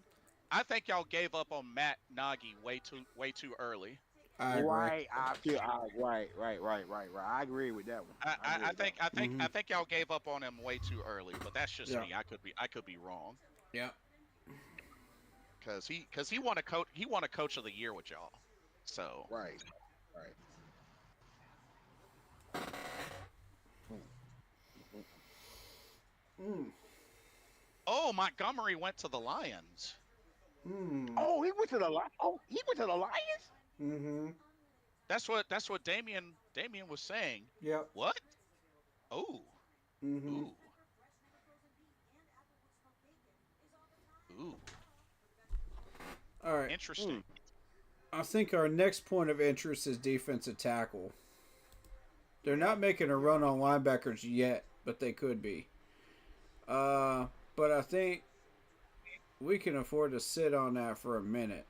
I think y'all gave up on Matt Nagy way too early. I agree. Right, right. I agree with that one. I think Mhm. I think y'all gave up on him way too early, but that's just Yeah. me. I could be wrong. Yeah. Because he won a coach of the year with y'all. So Right. Mm. oh, Montgomery went to the Lions. Mm. Oh, he went to the Lions. Oh, he went to the Lions. Mm-hmm. That's what Damian was saying. Yep. What? Oh. Mm-hmm. Ooh. Ooh. All right. Interesting. I think our next point of interest is defensive tackle. They're not making a run on linebackers yet, but they could be. But I think we can afford to sit on that for a minute.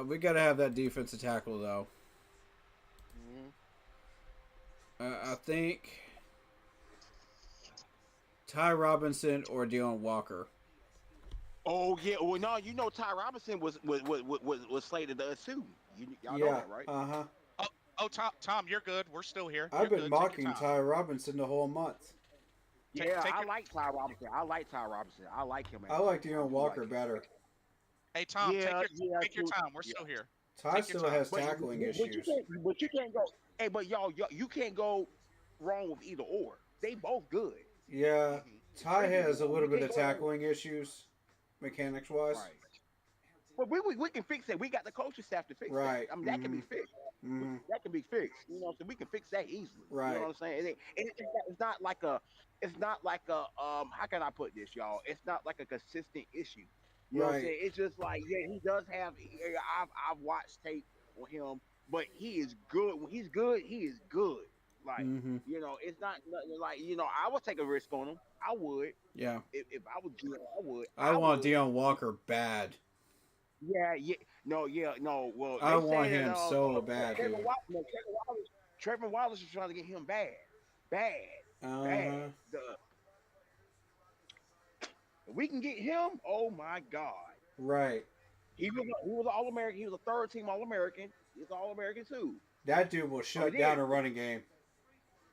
We got to have that defensive tackle, though. I think Ty Robinson or Deion Walker. Oh yeah. Well, no, Ty Robinson was slated to us too. Y'all know Yeah. that, right? Uh-huh. Oh, Tom, you're good. We're still here. I've You're been good. Take mocking your time. Ty Robinson the whole month. Yeah, take I your- like Ty Robinson. I like him. I like Deion Walker like better. Hey, Tom, Yeah, take your too. time. We're Yeah. still here. Ty Take your still time. has tackling issues. But you can't go. Hey, but y'all, you can't go wrong with either or. They both good. Yeah, Mhm. Ty has a little You bit can't of go- tackling issues, mechanics wise. Right. But we can fix it. We got the coaching staff to fix Right. that. I mean, that can be fixed. Mm-hmm. That can be fixed. So we can fix that easily. Right. You know what I'm saying? It's not like a. It's not like a. How can I put this, y'all? It's not like a consistent issue. You know what I'm Right. saying? It's just like, yeah, he does have. I've watched tape on him, but he is good. When he's good, he is good. Like, Mm-hmm. it's not nothing like, I would take a risk on him. I would. Yeah. If I was doing it, I would. I want would. Deion Walker bad. Yeah. No. Well, I they want say him that, so bad, dude. Trevor Wallace is trying to get him bad. Uh-huh. If we can get him, oh my God. Right. He was an All-American. He was a third team All-American. He's an All-American too. That dude will shut he down did. a running game.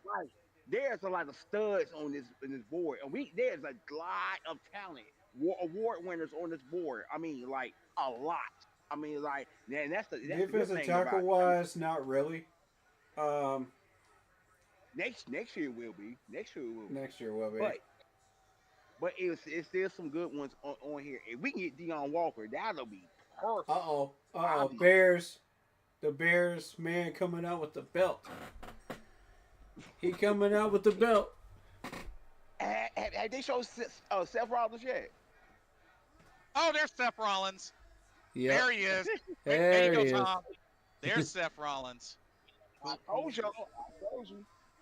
like there's a lot of studs on this board, and there's a lot of talent, award winners on this board. I mean, like a lot. I mean, like, and that's the good Defensive thing tackle about it. wise, not really. Next year will be. Next year will be. Next year will be. But it's still some good ones on here. If we can get Deion Walker, that'll be perfect. Bears. The Bears man coming out with the belt. He coming out with the belt. Have they showed Seth Rollins yet? Oh, there's Seth Rollins. Yeah. There he is. There There you he go, is. Tom. There's Seth Rollins, I told you.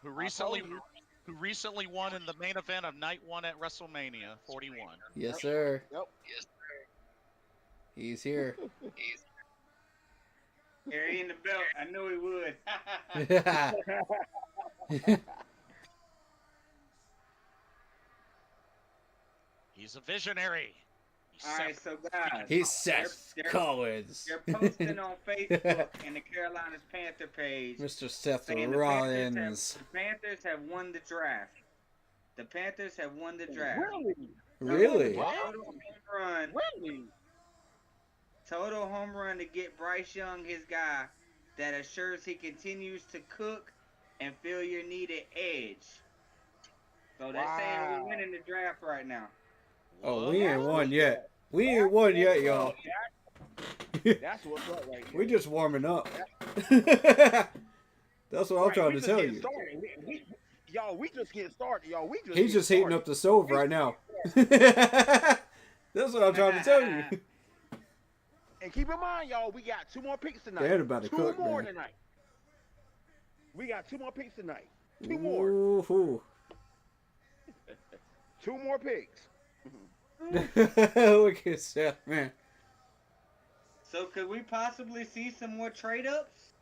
who recently won in the main event of Night 1 at WrestleMania 41. Yes, sir. Yep. He's here. Carrying the belt. I knew he would. He's a visionary. He's All right, so guys, He's Seth They're- Collins. they're posting on Facebook and the Carolinas Panther page. Mr. Seth saying Rollins. The Panthers have won the draft. The Panthers have won the draft. Really? Total home run. Really? Total home run to get Bryce Young, his guy, that assures he continues to cook and fill your needed edge. So they're saying we're winning the draft right now. Oh, we ain't won yet. We ain't won yet, y'all. That's what's up right here. We just warming up. That's what I'm Right, trying we to just tell getting you. started. Y'all, we just getting started. Y'all, we just. He's just heating started. up the stove right now. That's what I'm trying to tell you. And keep in mind, y'all, we got 2 more picks tonight. They're about to two cook, more man. tonight. We got 2 more picks tonight. 2 more. Ooh. 2 more picks. Look at Seth, man. So could we possibly see some more trade ups?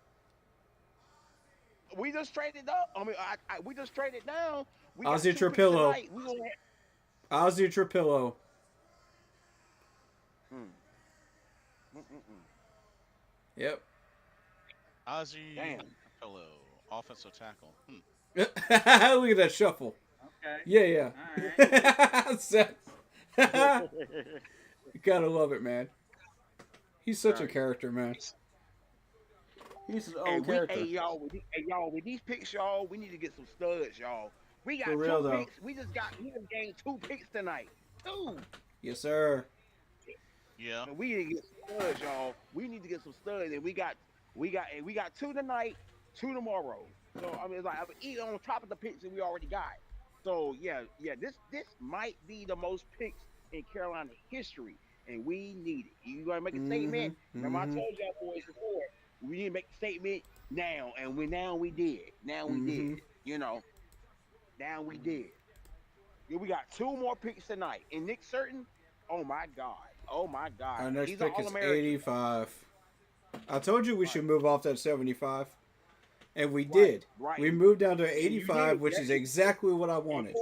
We just traded up. I mean, we just traded down. We Ozzy got 2 picks Trapillo. tonight. We gonna Ozzy Trapillo. Yep. Ozzy Damn. Hello, offensive tackle. Look at that shuffle. Okay. Yeah. Alright. Seth. You gotta love it, man. He's such a character, man. He's his own character. Hey, y'all, with these picks, y'all, we need to get some studs, y'all. We got For real, 2 though. picks. We just gained 2 picks tonight. 2. Yes, sir. Yeah. And we need to get some studs, y'all. We need to get some studs, and we got 2 tonight, 2 tomorrow. So I mean, it's like even on top of the picks that we already got. So yeah, this might be the most picks in Carolina history, and we need it. You gonna make a statement? Remember, I told y'all boys before, we need to make a statement now, and we did. Now we did. You know, now we did. Yeah, we got 2 more picks tonight, and Nick Certain. Oh my God. Our next He's pick an is All-American. 85. I told you we should move off that 75. And we did. Right. We moved down to you 85, did. which is exactly what I wanted.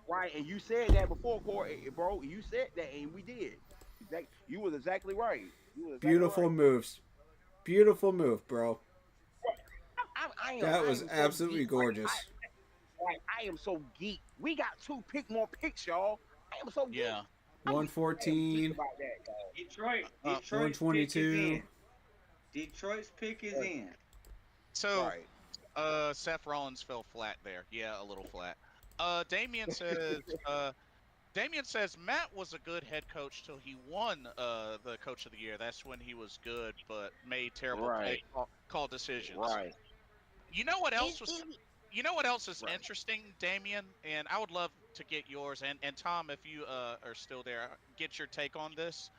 Right, and you said that before, Corey, bro. You said that, and we did. You was exactly right. Beautiful moves. Beautiful move, bro. That was so absolutely geek. gorgeous. I am so geek. We got 2 more picks, y'all. I am so geek. Yeah. 114. About that, dog. Detroit's 122. Detroit's pick is in. So, Right. Seth Rollins fell flat there. Yeah, a little flat. Damien says Matt was a good head coach till he won the Coach of the Year. That's when he was good, but made terrible Right. call decisions. Right. You know what else was? You know what else is Right. interesting, Damien? And I would love to get yours. And Tom, if you are still there, get your take on this.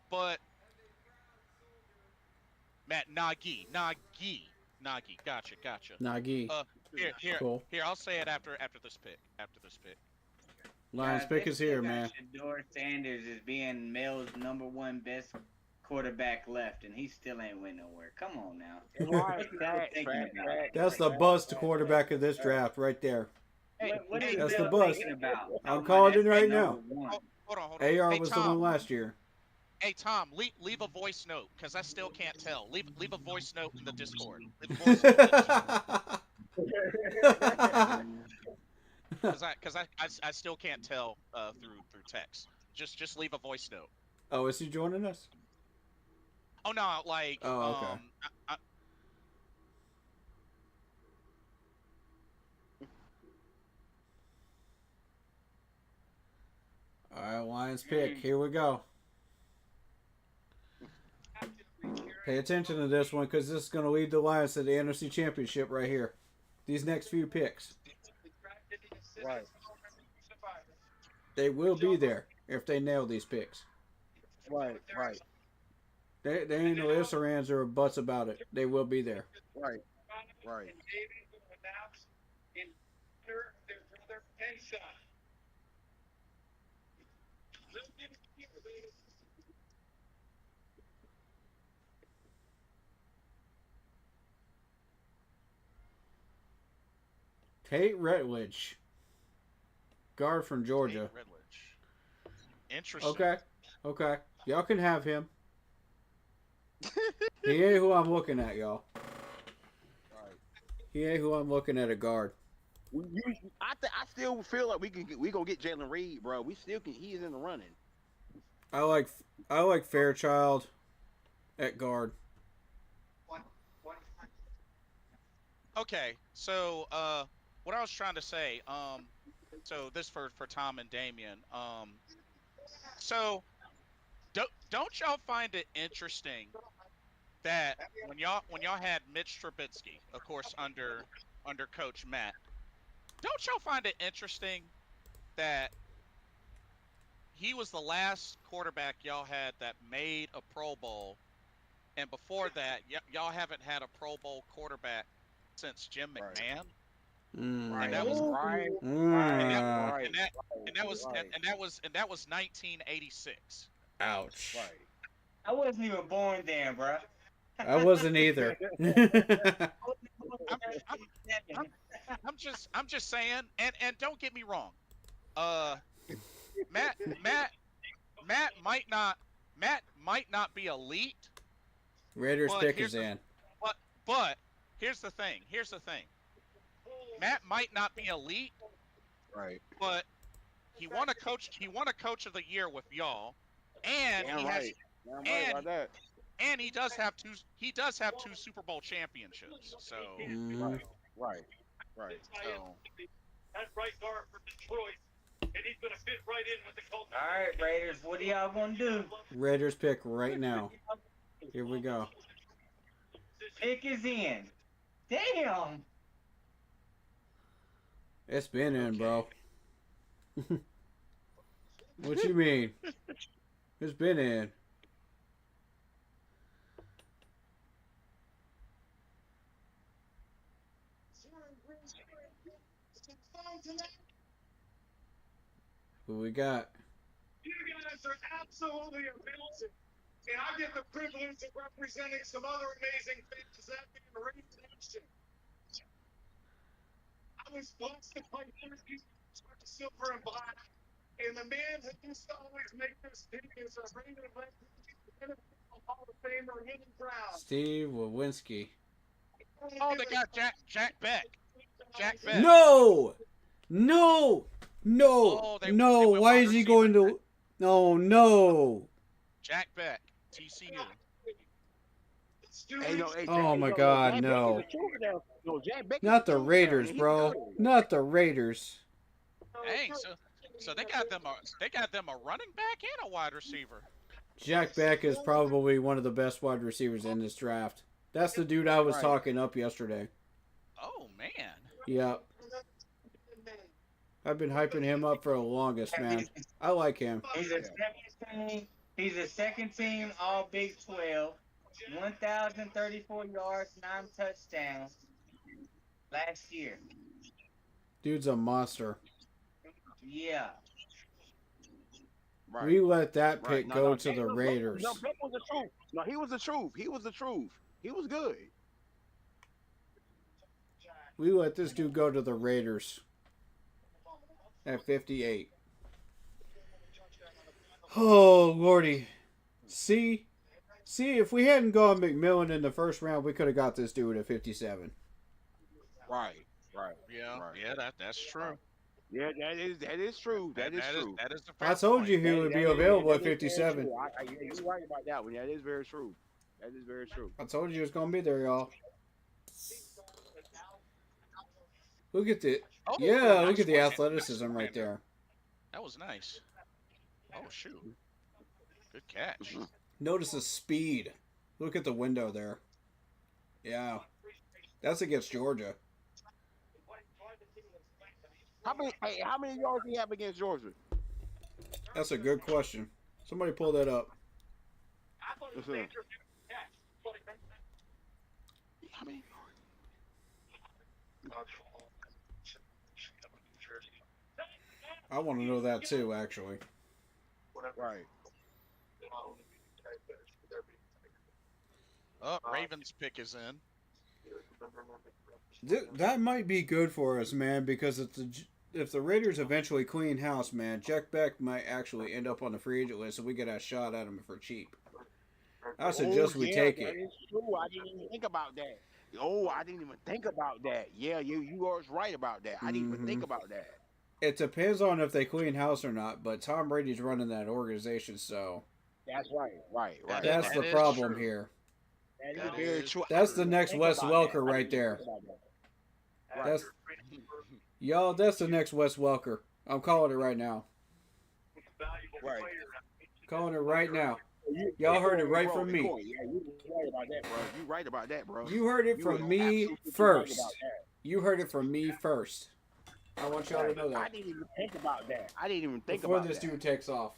But Matt Nagy. Gotcha. Nagy. Here. Cool. Here, I'll say it after this pick. Lions Guys, pick they is here, still got man. Shador Sanders is being Mel's #1 best quarterback left, and he still ain't went nowhere. Come on now. Right. That's the bust quarterback of this draft right there. What is That's Mel the bust. thinking about? I'm calling it right now. #1. Hold on. AR Hey, was the Tom. one last year. Hey Tom, leave a voice note because I still can't tell. Leave a voice note in the Discord. Leave a voice note in the Discord. I still can't tell through text. Just leave a voice note. Oh, is he joining us? Oh no, like Oh, okay. All right, Lions pick. Here we go. Pay attention to this one because this is going to lead the Lions to the NFC Championship right here. These next few picks. Right. They will be there if they nail these picks. Right. Right. They ain't no ifs or ands or buts about it. They will be there. Right. Right. Tate Redledge, guard from Georgia. Tate Redledge. Interesting. Okay. Y'all can have him. He ain't who I'm looking at, y'all. Right. He ain't who I'm looking at a guard. I still feel like we gonna get Jalen Reed, bro. We still can. He's in the running. I like Fairchild at guard. Okay, so what I was trying to say, so this for Tom and Damien, so don't y'all find it interesting that when y'all had Mitch Trubisky, of course under Coach Matt, don't y'all find it interesting that he was the last quarterback y'all had that made a Pro Bowl, and before that y'all haven't had a Pro Bowl quarterback since Jim McMahon. Mm. And that was Right. and that was 1986. Ouch. Right. I wasn't even born then, bro. I wasn't either. I'm just saying, and don't get me wrong, Matt might not be elite. Raiders pick is in. But here's the thing. Matt might not be elite, Right. but he won a coach of the year with y'all, and and he does have two Super Bowl championships. So Right. so That's right guard for Detroit, and he's gonna fit right in with the culture. All right, Raiders, what are y'all gonna do? Raiders pick right now. Here we go. Pick is in. Damn. It's been in, bro. What you mean? It's been in. Who we got? You guys are absolutely amazing. And I get the privilege of representing some other amazing fans, that being Raider Nation. I was blessed to play first silver and black. And the man who used to always make this pick is a Raider legend, Hall of Famer, Henry Brown. Steve Wawinski. oh, they got Jack Beck. No! Oh, they went Why wide is he receiver. going to? No. Jack Beck, TCU. Oh my God, no. Not the Raiders, bro. Not the Raiders. Dang, so they got them a running back and a wide receiver. Jack Beck is probably one of the best wide receivers in this draft. That's the dude I was talking up yesterday. Oh man. Yep. I've been hyping him up for the longest, man. I like him. He's a second team All Big 12, 1,034 yards, 9 touchdowns last year. Dude's a monster. Yeah. Right. We let that pick go to the Raiders. No, Beck was the truth. No, he was the truth. He was good. We let this dude go to the Raiders at 58. Oh, Lordy. See, if we hadn't gone McMillan in the first round, we could have got this dude at 57. Right. Right. Yeah, Right. yeah, that's true. Yeah, that is true. That is true. That is a fair I told point. you he would be available at that is very 57. true. Yeah, you're right about that one. That is very true. That is very true. I told you he was gonna be there, y'all. Look at the Oh, yeah, nice look at the one. athleticism Nice right one. there. That was nice. Oh shoot. Good catch. Notice the speed. Look at the window there. Yeah, that's against Georgia. How many yards do you have against Georgia? That's a good question. Somebody pull that up. How many? I want to know that too, actually. Right. Oh, Ravens pick is in. That might be good for us, man, because if the Raiders eventually clean house, man, Jack Beck might actually end up on the free agent list, and we get a shot at him for cheap. I suggest we take it. That is true. I didn't even think about that. Oh, I didn't even think about that. Yeah, you are right about that. I didn't even think about that. It depends on if they clean house or not, but Tom Brady's running that organization, so That's right. Right. that's the is problem true. here. That is That very is true. That's the next Think Wes about Welker that. I right didn't even there. think about that. That's y'all. That's the next Wes Welker. I'm calling it right now. Right. Calling it right now. Y'all heard it right Bro, from me. Corey, yeah, you right about that, bro. You right about that, bro. You heard it You from were me absolutely right first. about that. You heard it from me first. I want y'all to know I that didn't even think about that. I didn't even think before about this that. dude takes off.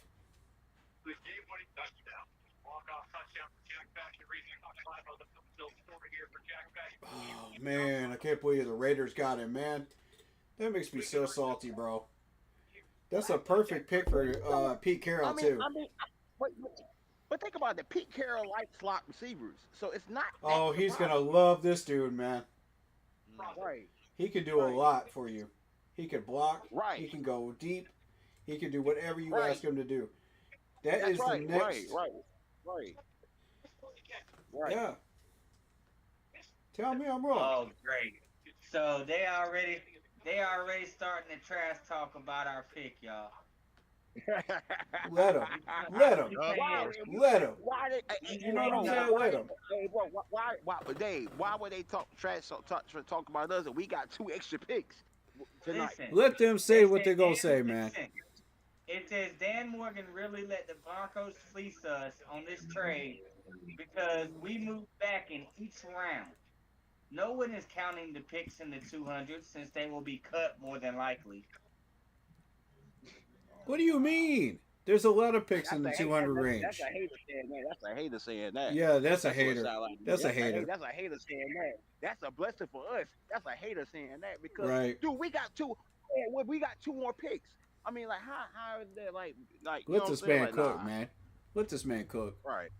Oh man, I can't believe the Raiders got him, man. That makes me so salty, bro. That's a perfect pick for Pete Carroll too. But think about it. Pete Carroll likes slot receivers, so it's not. Oh, he's gonna love this dude, man. Right. He can do a lot for you. He can block. Right. He can go deep. He can do whatever you Right. ask him to do. That That's is right. the next. Right. Yeah. Tell me I'm wrong. Oh, great. So they already starting to trash talk about our pick, y'all. Let him. Let him. Let him. Why they? You know what I'm saying? Let him. Hey, bro, why? But Dave, why would they talk about us? And we got 2 extra picks tonight. Listen, Let them say what they're gonna say, man. listen. It says Dan Morgan really let the Broncos fleece us on this trade because we moved back in each round. No one is counting the picks in the 200 since they will be cut more than likely. What do you mean? There's a lot of picks in the 200 range. That's a hater saying that. That's a hater saying that. Yeah, that's a what it hater. sound like. That's a hater. That's a hater saying that. That's a blessing for us. That's a hater saying that because, Right. dude, we got 2. We got 2 more picks. I mean, like, how is that like? You Let know this what I'm man saying? cook, Like, nah. man. Let this man cook. Right.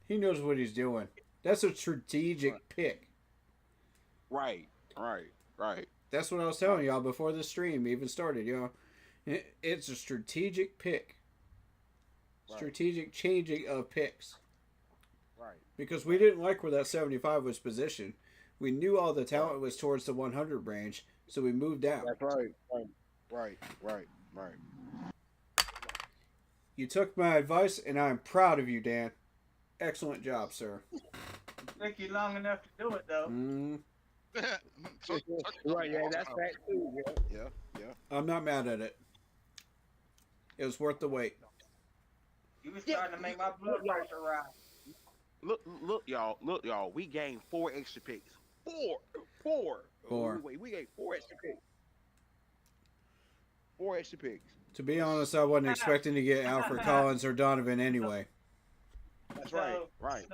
He knows what he's doing. That's a strategic pick. Right. That's what I was telling y'all before the stream even started, y'all. It's a strategic pick. Right. Strategic changing of picks. Right. Because we didn't like where that 75 was positioned. We knew all the talent was towards the 100 range, so we moved down. That's right. Right. You took my advice, and I'm proud of you, Dan. Excellent job, sir. Took you long enough to do it, though. Right. Yeah, that's that too. Yeah. I'm not mad at it. It was worth the wait. You was starting to make my blood pressure rise. Look, y'all. We gained 4 extra picks. Four. We gained 4 extra picks. 4 extra picks. To be honest, I wasn't expecting to get Alfred Collins or Donovan anyway. That's So, right.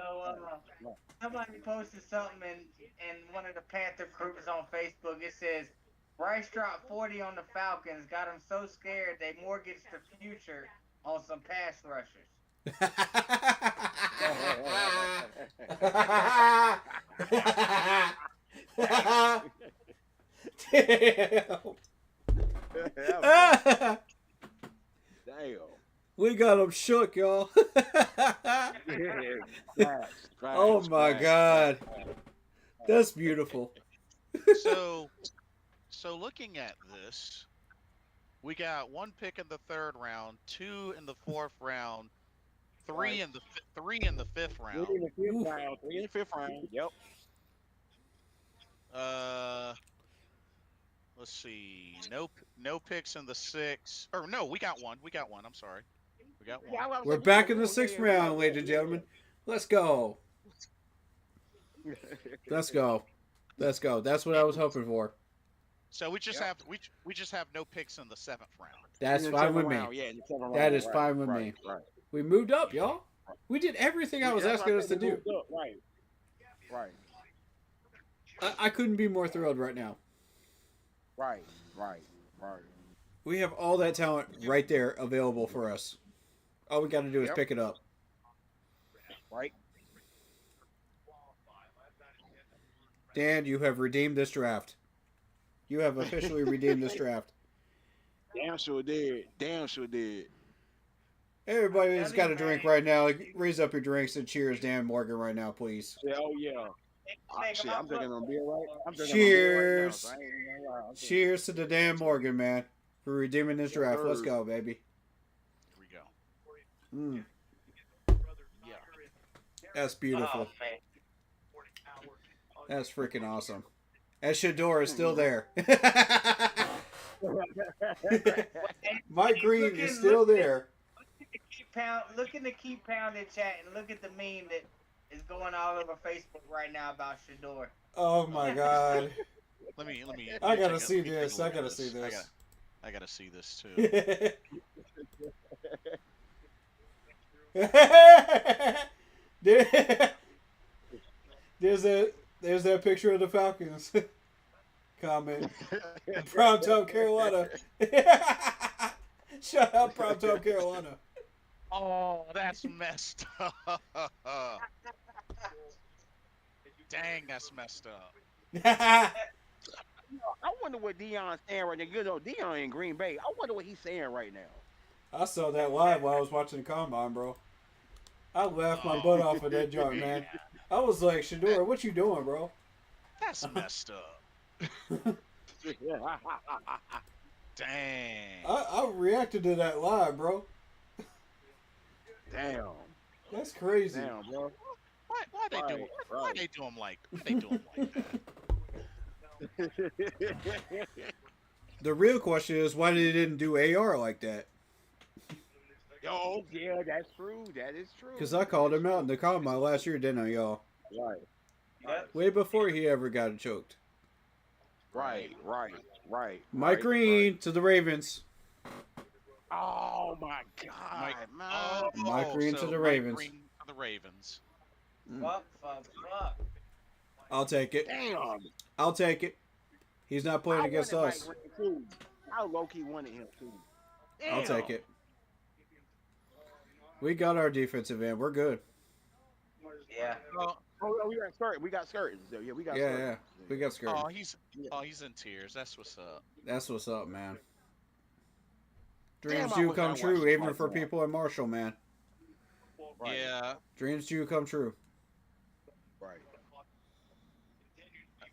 Somebody posted something in one of the Panther groups on Facebook. It says, Bryce dropped 40 on the Falcons, got him so scared they mortgaged the future on some pass rushers. Damn. We got him shook, y'all. Oh my God. That's beautiful. So, so looking at this, we got 1 pick in the 3rd round, 2 in the 4th round, three in the 5th Three round. in the 5th round. 3 in the 5th round. Yep. Let's see. No picks in the 6th. Or no, we got one. I'm sorry. We got Yeah, one. We're back in the 6th round, ladies and gentlemen. Let's go. Let's go. Let's go. That's what I was hoping for. So we just have we just have no picks in the 7th round. That's fine with me. Yeah, in the 7th That round. is fine with me. Right. We moved up, y'all. We did everything I was asking us to do. Right. Right. I couldn't be more thrilled right now. Right. We have all that talent right there available for us. All we got to do is pick it up. Right. Dan, you have redeemed this draft. You have officially redeemed this draft. Damn sure did. Everybody's got a drink right now. Raise up your drinks and cheers, Dan Morgan, right now, please. Yeah, oh yeah. Shit, I'm drinking on beer right. Cheers. Right now, so I ain't even gonna lie. Cheers to the Dan Morgan, man, for redeeming this draft. sir. Let's go, baby. Here we go. Yeah. That's beautiful. Oh, man. That's freaking awesome. And Shador is still there. Mike Green is still there. Look in the keep pounding chat and look at the meme that is going all over Facebook right now about Shador. Oh my God. Let me. I gotta check see let me take a this. look I at gotta see this. I gotta see this too. There's that picture of the Falcons. Comment. Primetime Carolina. Shut up, Primetime Carolina. Oh, that's messed up. Dang, that's messed up. I wonder what Deion's saying right now. You know, Deion in Green Bay. I wonder what he's saying right now. I saw that live while I was watching the combine, bro. I laughed my butt off of that joint, man. I was like, Shador, what you doing, bro? That's messed up. Dang. I reacted to that live, bro. Damn. That's crazy. Damn, bro. Why they do? Why they do him like? Why they do him like that? The real question is why they didn't do AR like that. Oh, yeah, that's true. That is true. Because I called him out in the combine last year, didn't I, y'all? Right. Way before he ever got choked. Right. Mike Green to the Ravens. Oh my God, Mike Green to the Ravens. Green to the Ravens. Fuck. I'll take it. Damn. I'll take it. He's not playing against us. I low-key wanted him too. Damn. I'll take it. We got our defensive end. We're good. Yeah. Oh, we got skirt. We got skirts. So, yeah, we got Yeah, skirts. yeah. We got scared. Oh, he's in tears. That's what's up. That's what's up, man. Damn, Dreams I do wish I come watched true, the even fight for more. people in Marshall, man. Right. Yeah. Dreams do come true. Right.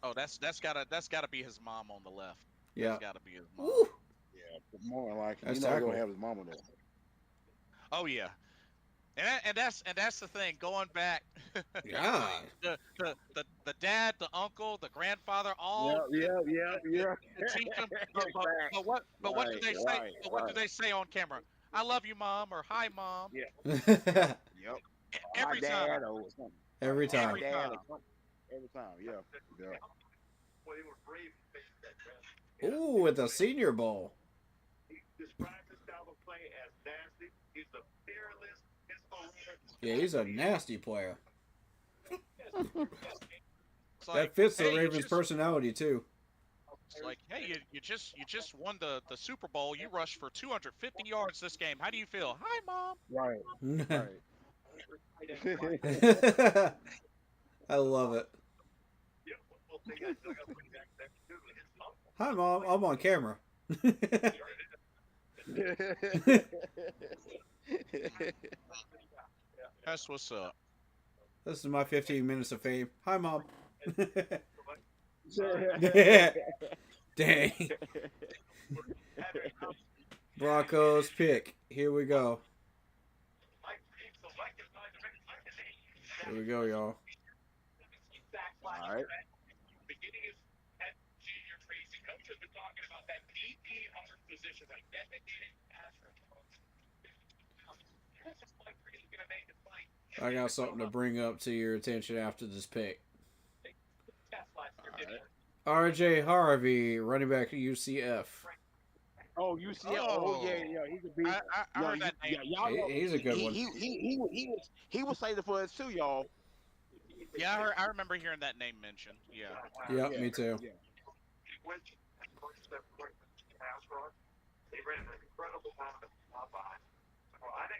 Oh, that's gotta be his mom on the left. Yeah. That's gotta be his mom. Woo. Yeah, more like That's you know, tackle. gonna have his mama there. Oh yeah. And that's the thing. Going back, Yeah. the dad, the uncle, the grandfather, all Yeah. teach them. But what did they say? Right, But what right. did they say on camera? I love you, mom, or hi, mom. Yeah. Every Yep. Every My time. dad or something. time. Every My time. dad or something. Every time. Yeah. Ooh, with the Senior Bowl. Yeah, he's a nasty player. It's like, That fits the hey, you Ravens' just- personality too. It's like, hey, you just won the Super Bowl. You rushed for 250 yards this game. How do you feel? Hi, mom. Right. I love it. Hi, Mom. I'm on camera. That's what's up. This is my 15 minutes of fame. Hi, Mom. Dang. Broncos pick. Here we go. Here we go, y'all. All right. I got something to bring up to your attention after this pick. RJ Harvey, running back at UCF. Oh, UCF. Oh, yeah. He's a big. I heard that name. He's a good one. He was slated for us too, y'all. Yeah, I remember hearing that name mentioned. Yeah. Yep, me too. Yeah.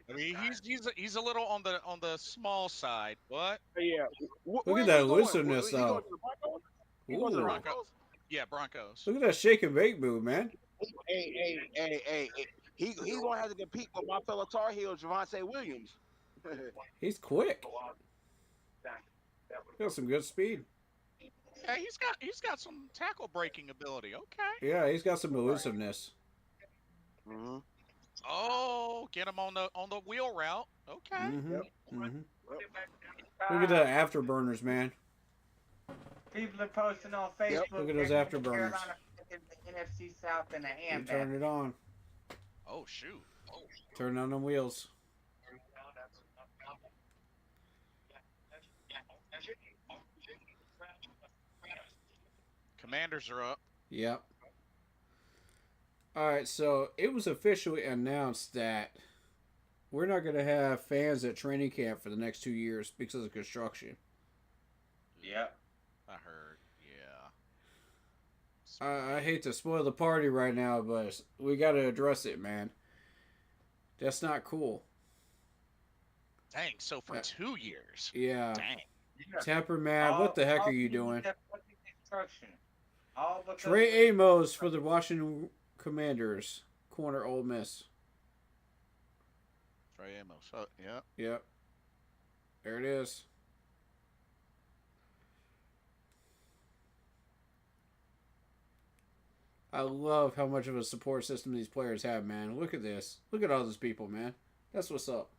I mean, he's a little on the small side, but Yeah. Look at that elusiveness, though. He going to the Ooh. Broncos? yeah, Broncos. Look at that shake and bake move, man. Hey. He's going to have to compete with my fellow Tar Heel, Javonte Williams. He's quick. Got some good speed. Yeah, he's got some tackle breaking ability. Okay. Yeah, he's got some elusiveness. Mm-hmm. Oh, get him on the wheel route. Okay. Look at the afterburners, man. People are posting on Facebook. Look at those they're afterburners. Carolina picking the NFC South and the You turn handbag. it on. Oh shoot. Turn on the wheels. Commanders are up. Yep. Alright, so it was officially announced that we're not going to have fans at training camp for the next 2 years because of construction. Yep. I heard. Yeah. I hate to spoil the party right now, but we got to address it, man. That's not cool. Dang. So for 2 years. Yeah. Dang. Tapper, man, what the heck are you doing? All because Trey Amos for the Washington Commanders. Corner Ole Miss. Trey Amos. Oh, yeah. Yep. There it is. I love how much of a support system these players have, man. Look at this. Look at all those people, man. That's what's up.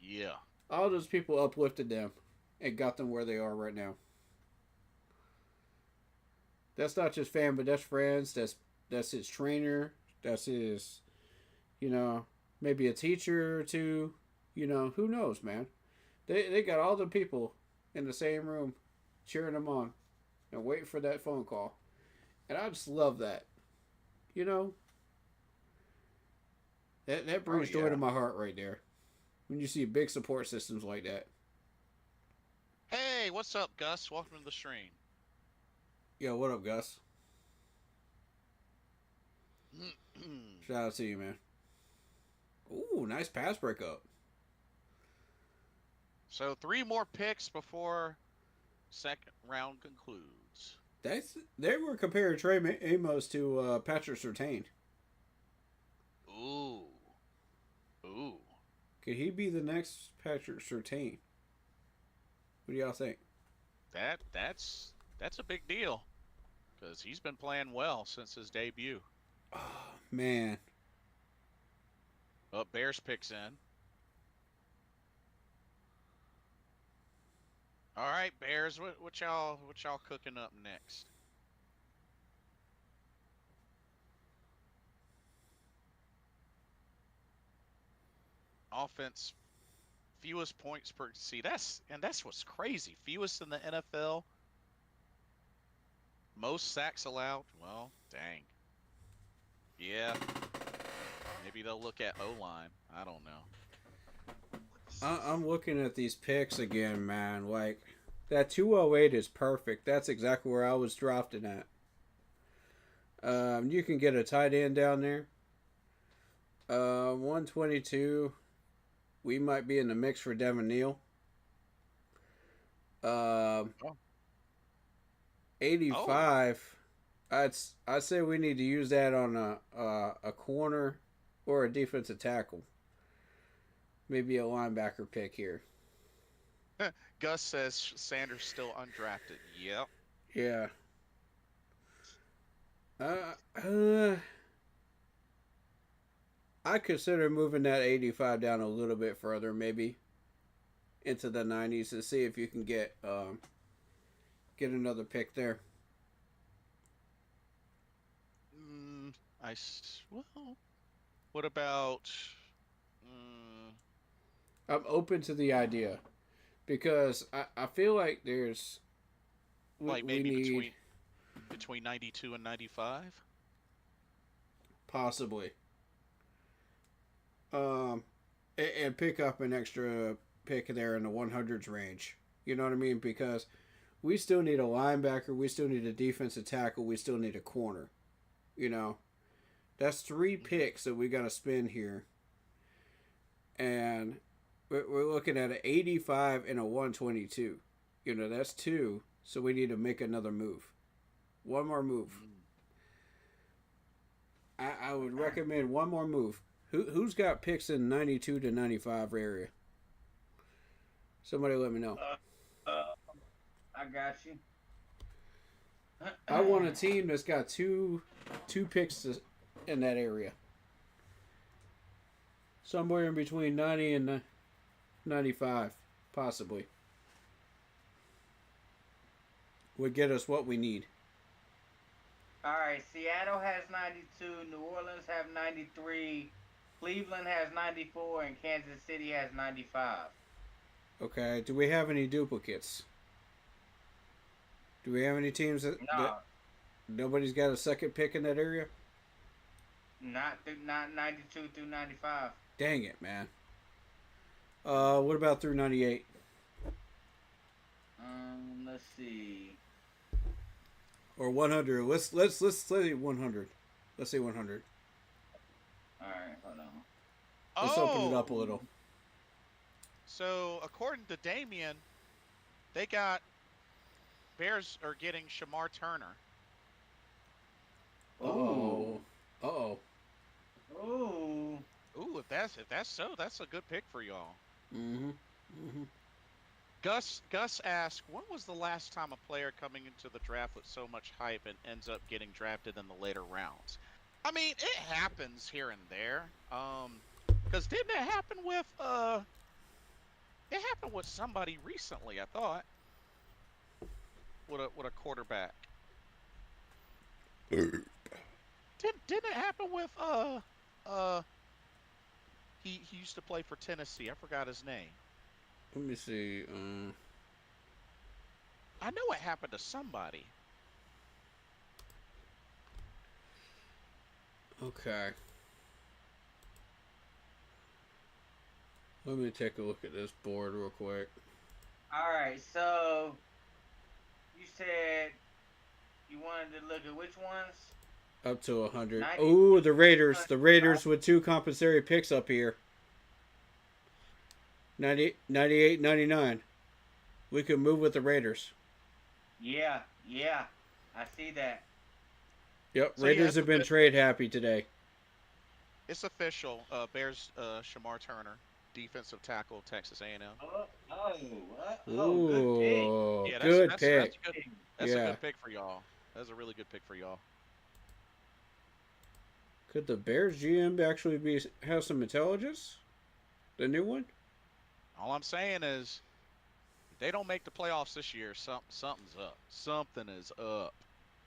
Yeah. All those people uplifted them and got them where they are right now. That's not just fan, but that's friends. That's his trainer. That's his, maybe a teacher or two. Who knows, man? They got all the people in the same room cheering them on and waiting for that phone call. And I just love that. That brings joy to my heart right there. When you see big support systems like that. Hey, what's up, Gus? Welcome to the stream. Yo, what up, Gus? Shout out to you, man. Ooh, nice pass breakup. So 3 more picks before second round concludes. They were comparing Trey Amos to Patrick Surtain. Ooh. Could he be the next Patrick Surtain? What do y'all think? That's a big deal, because he's been playing well since his debut. Oh, man. Bears picks in. All right, Bears, what y'all cooking up next? Offense, fewest points per. See, that's what's crazy. Fewest in the NFL. Most sacks allowed. Well, dang. Yeah. Maybe they'll look at O-line. I don't know. I'm looking at these picks again, man. Like, that 208 is perfect. That's exactly where I was drafting at. You can get a tight end down there. 122. We might be in the mix for Devin Neal. 85. I'd say we need to use that on a corner or a defensive tackle. Maybe a linebacker pick here. Gus says Sanders still undrafted. Yep. Yeah. I consider moving that 85 down a little bit further, maybe into the 90s, to see if you can get another pick there. Well, what about? I'm open to the idea because I feel like there's Like maybe between 92 and 95. Possibly. And pick up an extra pick there in the 100s range. You know what I mean? Because we still need a linebacker, we still need a defensive tackle, we still need a corner. You know, that's 3 picks that we got to spend here, and we're looking at an 85 and a 122. You know, that's 2. So we need to make another move. One more move. I would recommend one more move. Who's got picks in 92 to 95 area? Somebody let me know. I got you. I want a team that's got two picks in that area. Somewhere in between 90 and 95, possibly. Would get us what we need. All right, Seattle has 92, New Orleans have 93, Cleveland has 94, and Kansas City has 95. Okay, do we have any duplicates? Do we have any teams that nobody's got a second pick in that area? Not 92 through 95. Dang it, man. What about through 98? Let's see. Or 100. Let's say 100. Let's say 100. All right, hold on. Let's open it up a little. So according to Damien, Bears are getting Shamar Turner. Oh. Uh-oh. Ooh. Ooh, if that's so, that's a good pick for y'all. Mm-hmm. Mm-hmm. Gus asked, when was the last time a player coming into the draft with so much hype and ends up getting drafted in the later rounds? I mean, it happens here and there. Because didn't it happen with it happened with somebody recently, I thought. With a quarterback. Didn't it happen with he used to play for Tennessee. I forgot his name. Let me see. I know it happened to somebody. Okay. Let me take a look at this board real quick. All right, so you said you wanted to look at which ones? Up to 100. 90. Ooh, the Raiders. The Raiders with 2 compensatory picks up here. 98, 99. We could move with the Raiders. Yeah, I see that. Yep, So Raiders yeah, have been trade happy today. It's official. Bears Shamar Turner, defensive tackle, Texas A&M. Ooh, Yeah, good that's pick. That's Yeah. a good pick for y'all. That's a really good pick for y'all. Could the Bears GM actually have some intelligence? The new one? All I'm saying is, if they don't make the playoffs this year, something's up. Something is up.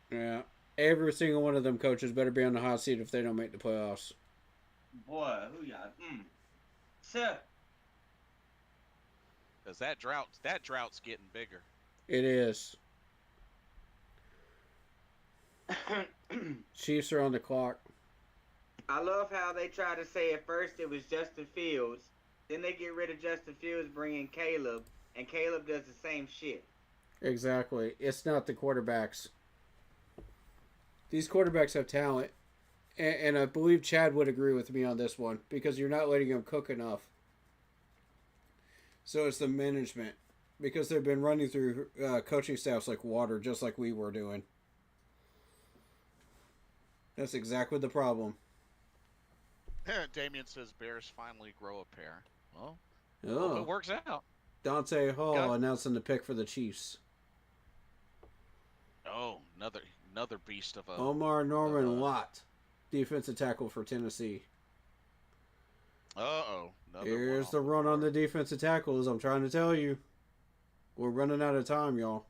Yeah. Every single one of them coaches better be on the hot seat if they don't make the playoffs. Boy, who y'all? Sir. Because that drought's getting bigger. It is. Chiefs are on the clock. I love how they try to say at first it was Justin Fields, then they get rid of Justin Fields, bring in Caleb, and Caleb does the same shit. Exactly. It's not the quarterbacks. These quarterbacks have talent, and I believe Chad would agree with me on this one, because you're not letting them cook enough. So it's the management, because they've been running through coaching staffs like water, just like we were doing. That's exactly the problem. Damien says Bears finally grow a pair. Well, Oh. hope it works out. Dante Hall Gus- announcing the pick for the Chiefs. Oh, another beast of a. Omar Norman Lott, defensive tackle for Tennessee. Uh-oh. Here's the run on the defensive tackles. I'm trying to tell you. We're running out of time, y'all.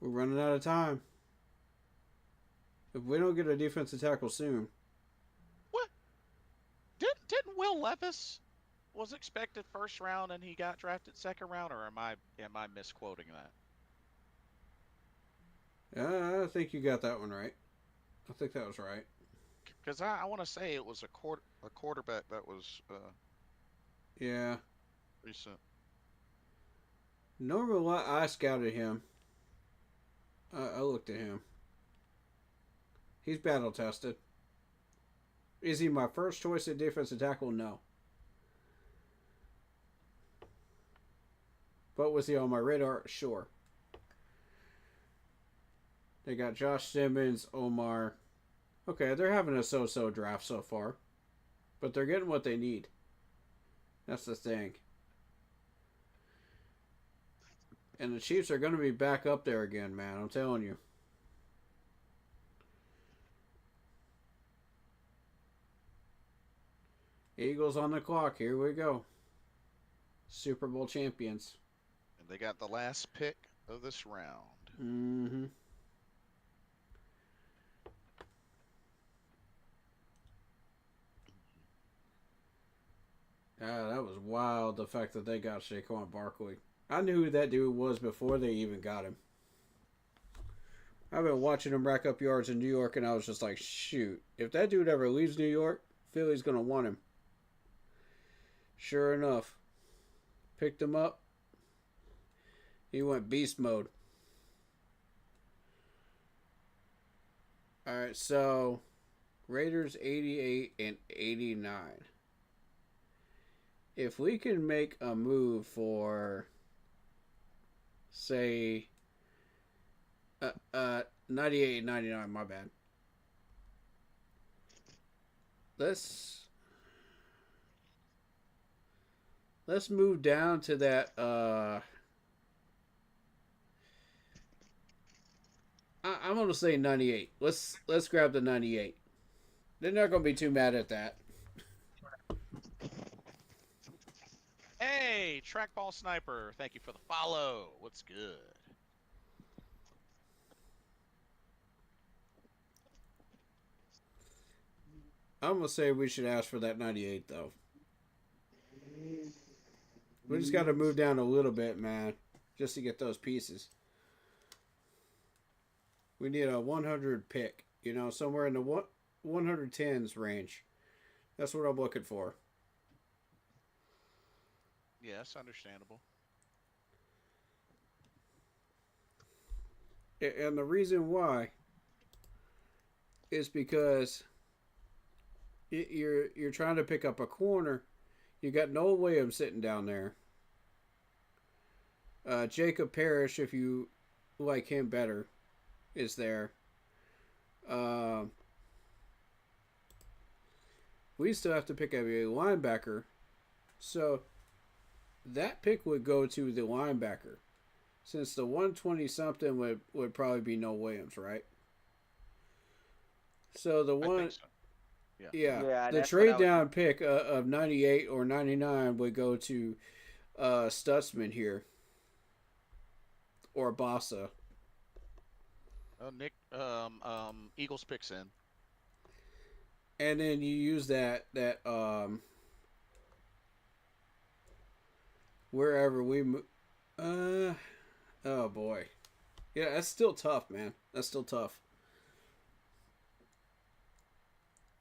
We're running out of time. If we don't get a defensive tackle soon. What? Didn't Will Levis was expected first round and he got drafted second round, or am I misquoting that? I think you got that one right. I think that was right. Because I want to say it was a quarterback that was yeah, recent. Norman Lott, I scouted him. I looked at him. He's battle tested. Is he my first choice at defensive tackle? No. But was he on my radar? Sure. They got Josh Simmons, Omar. Okay, they're having a so-so draft so far. But they're getting what they need. That's the thing. And the Chiefs are going to be back up there again, man. I'm telling you. Eagles on the clock. Here we go. Super Bowl champions. And they got the last pick of this round. Mm-hmm. That was wild, the fact that they got Saquon Barkley. I knew who that dude was before they even got him. I've been watching him rack up yards in New York, and I was just like, shoot. If that dude ever leaves New York, Philly's going to want him. Sure enough. Picked him up. He went beast mode. Alright, so Raiders 88 and 89. If we can make a move for, say, 98 and 99, my bad. Let's move down to that, I'm going to say 98. Let's grab the 98. They're not going to be too mad at that. Hey, Trackball Sniper, thank you for the follow. What's good? I'm going to say we should ask for that 98, though. We just got to move down a little bit, man, just to get those pieces. We need a 100 pick, you know, somewhere in the 110s range. That's what I'm looking for. Yeah, that's understandable. And the reason why is because you're trying to pick up a corner. You got Noah Williams sitting down there. Jacob Parrish, if you like him better, is there. We still have to pick up a linebacker. So that pick would go to the linebacker, since the 120-something would probably be Noah Williams, right? So the one, so. the trade down pick of 98 or 99 would go to Stutzman here, or Bossa. Oh, Nick, Eagles picks in, and then you use that wherever we move. Oh boy. Yeah, that's still tough, man. That's still tough.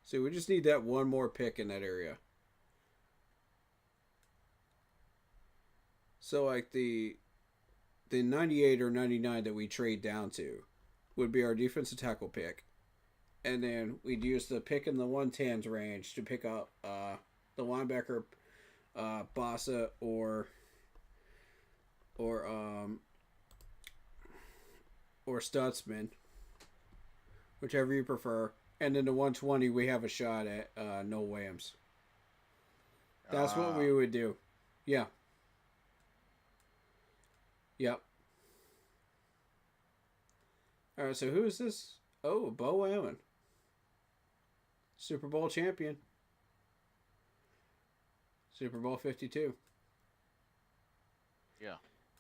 So we just need that one more pick in that area. So like the 98 or 99 that we trade down to would be our defensive tackle pick. And then we'd use the pick in the 110s range to pick up the linebacker Bossa or Stutzman, whichever you prefer. And then the 120, we have a shot at Noah Williams. That's what we would do. Yeah. Yep. All right, so who is this? Oh, Bo Allen, Super Bowl champion. Super Bowl 52. Yeah.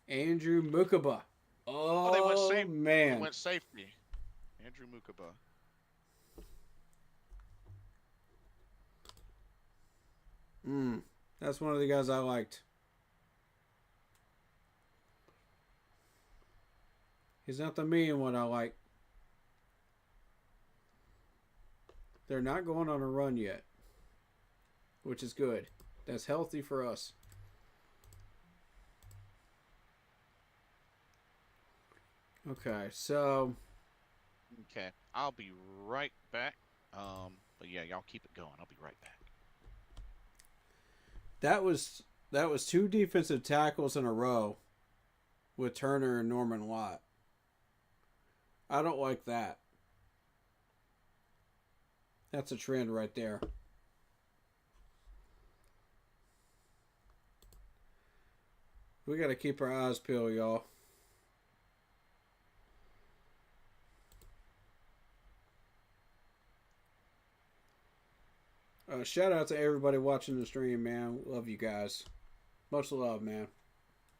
Andrew Mukaba. Oh, they went safe. man. They went safety. Andrew Mukaba. That's one of the guys I liked. He's not the mean one I like. They're not going on a run yet, which is good. That's healthy for us. Okay, so... Okay, I'll be right back. But yeah, y'all keep it going. I'll be right back. That was 2 defensive tackles in a row with Turner and Norman Lott. I don't like that. That's a trend right there. We got to keep our eyes peeled, y'all. Shout out to everybody watching the stream, man. Love you guys. Much love, man.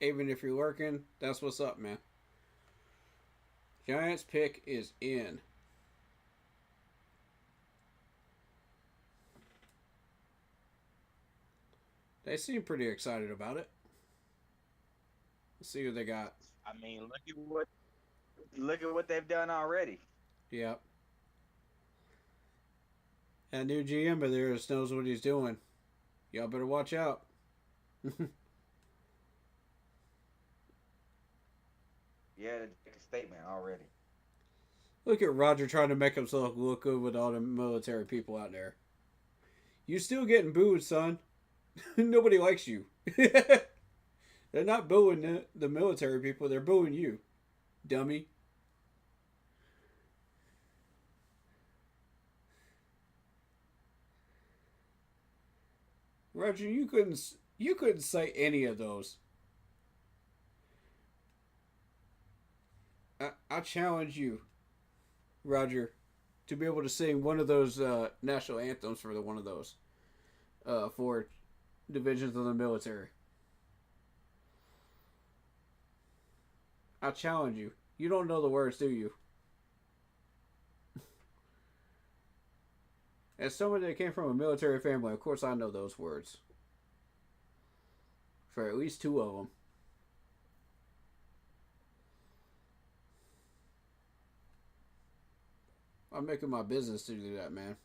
Even if you're working, that's what's up, man. Giants pick is in. They seem pretty excited about it. Let's see what they got. I mean, look at what they've done already. Yep. That new GM of theirs knows what he's doing. Y'all better watch out. Yeah, make a statement already. Look at Roger trying to make himself look good with all the military people out there. You still getting booed, son. Nobody likes you. They're not booing the military people. They're booing you, dummy. Roger, you couldn't say any of those. I challenge you, Roger, to be able to sing one of those national anthems for one of those 4 divisions of the military. I challenge you. You don't know the words, do you? As someone that came from a military family, of course I know those words. For at least 2 of them. I'm making my business to do that, man.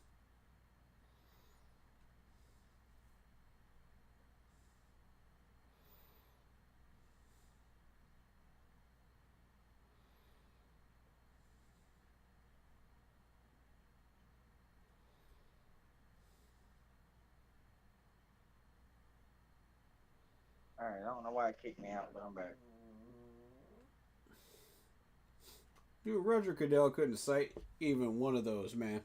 Alright, I don't know why it kicked me out, but I'm back. Dude, Roger Goodell couldn't cite even one of those, man.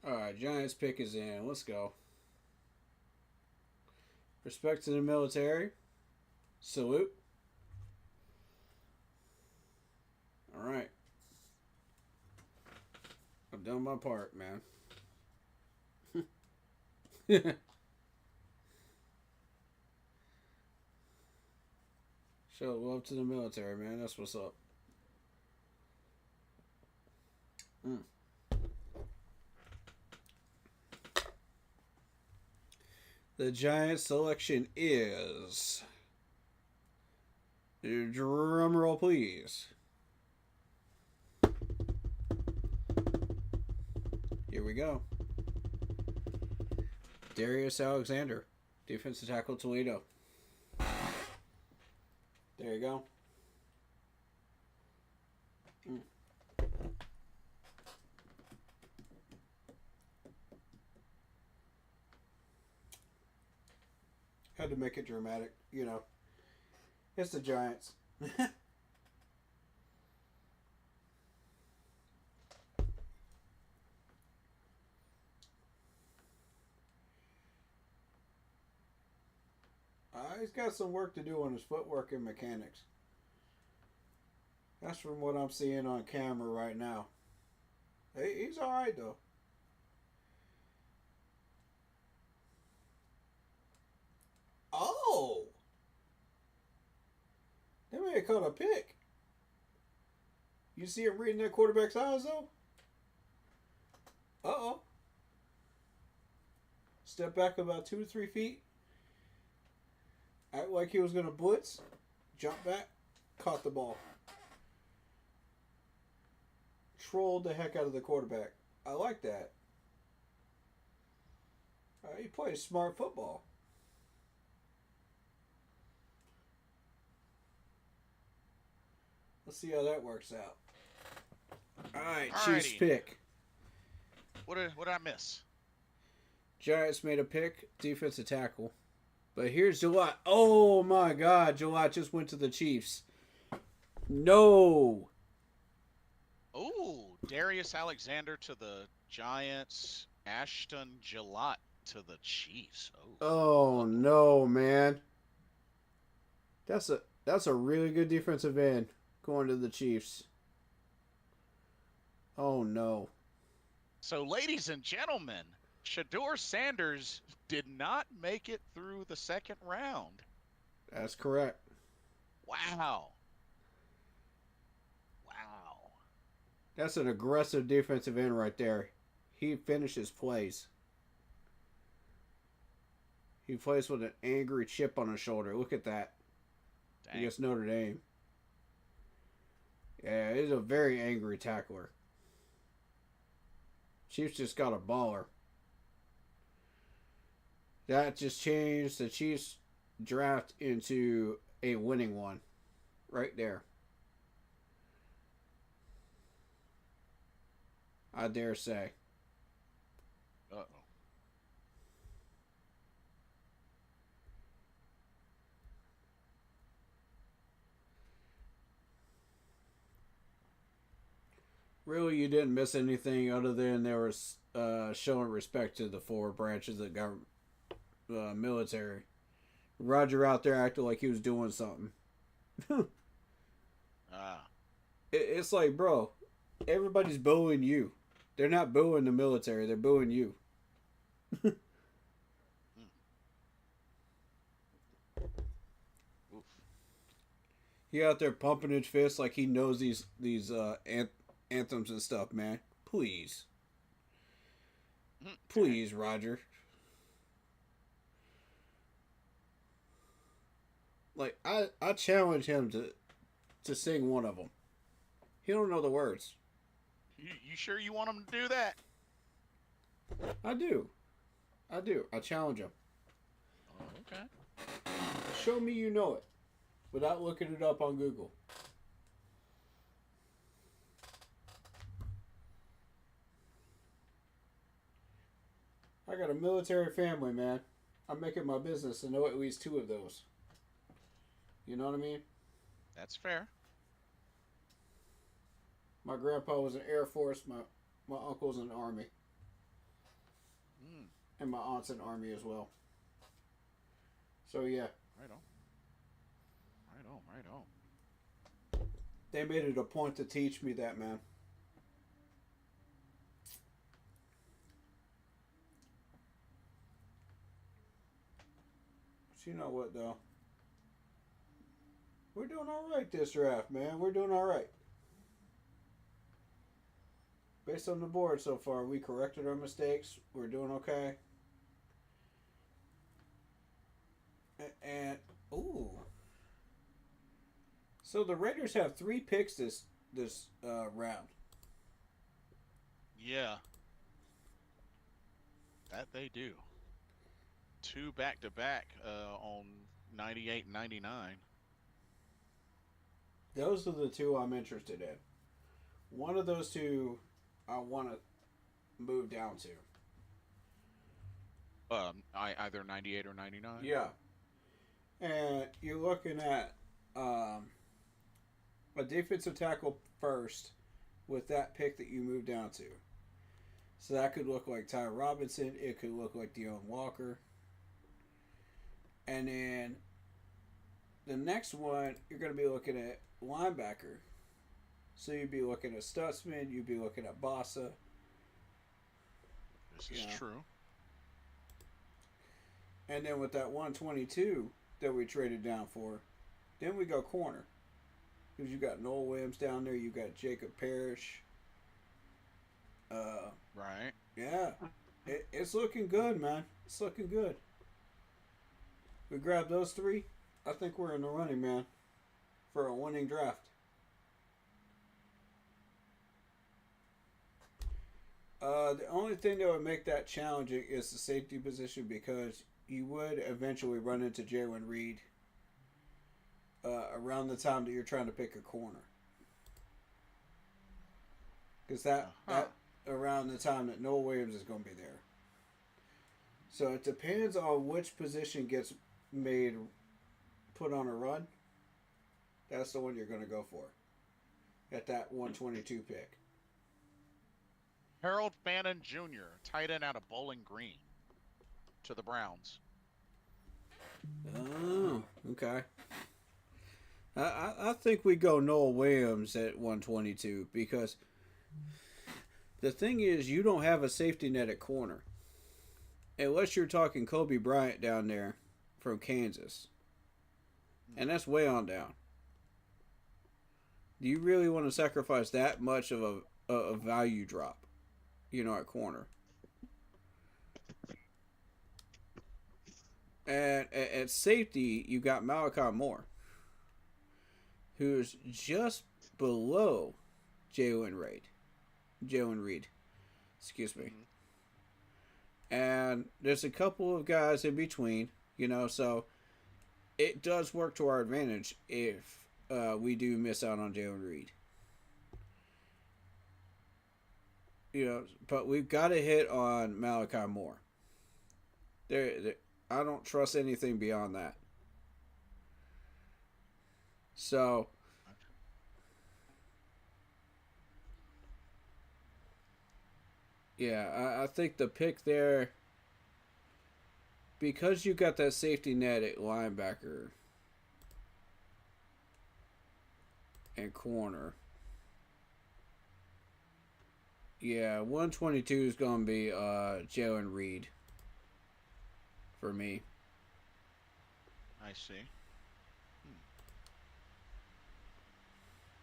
Alright, Giants pick is in. Let's go. Respect to the military. Salute. Alright. I've done my part, man. Show love to the military, man. That's what's up. The Giants selection is... Drum roll, please. Here we go. Darius Alexander, defensive tackle, Toledo. There you go. Had to make it dramatic, you know. It's the Giants. He's got some work to do on his footwork and mechanics. That's from what I'm seeing on camera right now. He's alright, though. Oh! They may have caught a pick. You see him reading that quarterback's eyes, though? Uh-oh. Step back about 2 to 3 feet. Act like he was going to blitz. Jump back. Caught the ball. Trolled the heck out of the quarterback. I like that. He plays smart football. Let's see how that works out. Alright, Chiefs pick. What did I miss? Giants made a pick, defensive tackle. But here's Gillette. Oh my God, Gillette just went to the Chiefs. No. Oh, Darius Alexander to the Giants. Ashton Gillette to the Chiefs. Oh no, man. That's a really good defensive end going to the Chiefs. Oh no. So, ladies and gentlemen, Shedeur Sanders did not make it through the second round. That's correct. Wow. That's an aggressive defensive end right there. He finishes plays. He plays with an angry chip on his shoulder. Look at that. Dang. Against Notre Dame. Yeah, he's a very angry tackler. Chiefs just got a baller. That just changed the Chiefs draft into a winning one. Right there. I dare say. Uh-oh. Really, you didn't miss anything other than there was showing respect to the 4 branches of the government, military. Roger out there acted like he was doing something. It's like, bro, everybody's booing you. They're not booing the military. They're booing you. He out there pumping his fist like he knows these anthems and stuff, man. Please. Please, Roger. Like, I challenge him to sing one of them. He don't know the words. You sure you want him to do that? I do. I challenge him. Oh, okay. Show me you know it without looking it up on Google. I got a military family, man. I make it my business to know at least 2 of those. You know what I mean? That's fair. My grandpa was in Air Force. My uncle's in the Army. And my aunt's in the Army as well. So, yeah. Right on. They made it a point to teach me that, man. But you know what, though? We're doing all right this draft, man. We're doing all right. Based on the board so far, we corrected our mistakes. We're doing okay. And ooh. So the Raiders have 3 picks this round. Yeah. That they do. 2 back-to-back on 98 and 99. Those are the 2 I'm interested in. One of those 2 I want to move down to. Either 98 or 99? Yeah. And you're looking at a defensive tackle first with that pick that you move down to. So that could look like Ty Robinson. It could look like Deone Walker. And then the next one, you're going to be looking at linebacker. So you'd be looking at Stutzman. You'd be looking at Bossa. This is true. And then with that 122 that we traded down for, then we go corner. Because you got Noel Williams down there. You got Jacob Parrish. Right. Yeah. It's looking good, man. It's looking good. We grab those three. I think we're in the running, man, for a winning draft. The only thing that would make that challenging is the safety position, because you would eventually run into Jalen Reed around the time that you're trying to pick a corner. Because that around the time that Noel Williams is going to be there. So it depends on which position gets put on a run. That's the one you're going to go for at that 122 pick. Harold Fannin Jr., tight end out of Bowling Green, to the Browns. Oh, okay. I think we go Noel Williams at 122, because the thing is, you don't have a safety net at corner. Unless you're talking Kobe Bryant down there from Kansas. And that's way on down. Do you really want to sacrifice that much of a value drop, at corner? And at safety, you got Malachi Moore, who's just below Jalen Reed. Excuse me. And there's a couple of guys in between, so it does work to our advantage if we do miss out on Jalen Reed. But we've got to hit on Malachi Moore. I don't trust anything beyond that. So, yeah, I think the pick there, because you got that safety net at linebacker and corner. Yeah, 122 is going to be Jalen Reed for me. I see.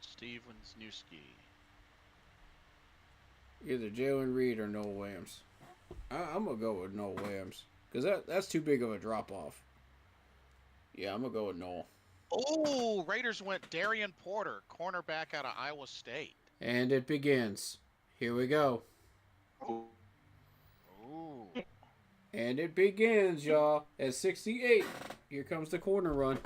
Steve Wisniewski. Either Jalen Reed or Noel Williams. I'm going to go with Noel Williams, because that's too big of a drop-off. Yeah, I'm going to go with Noel. Oh, Raiders went Darian Porter, cornerback out of Iowa State. And it begins. Here we go. Ooh. And it begins, y'all. At 68, here comes the corner run.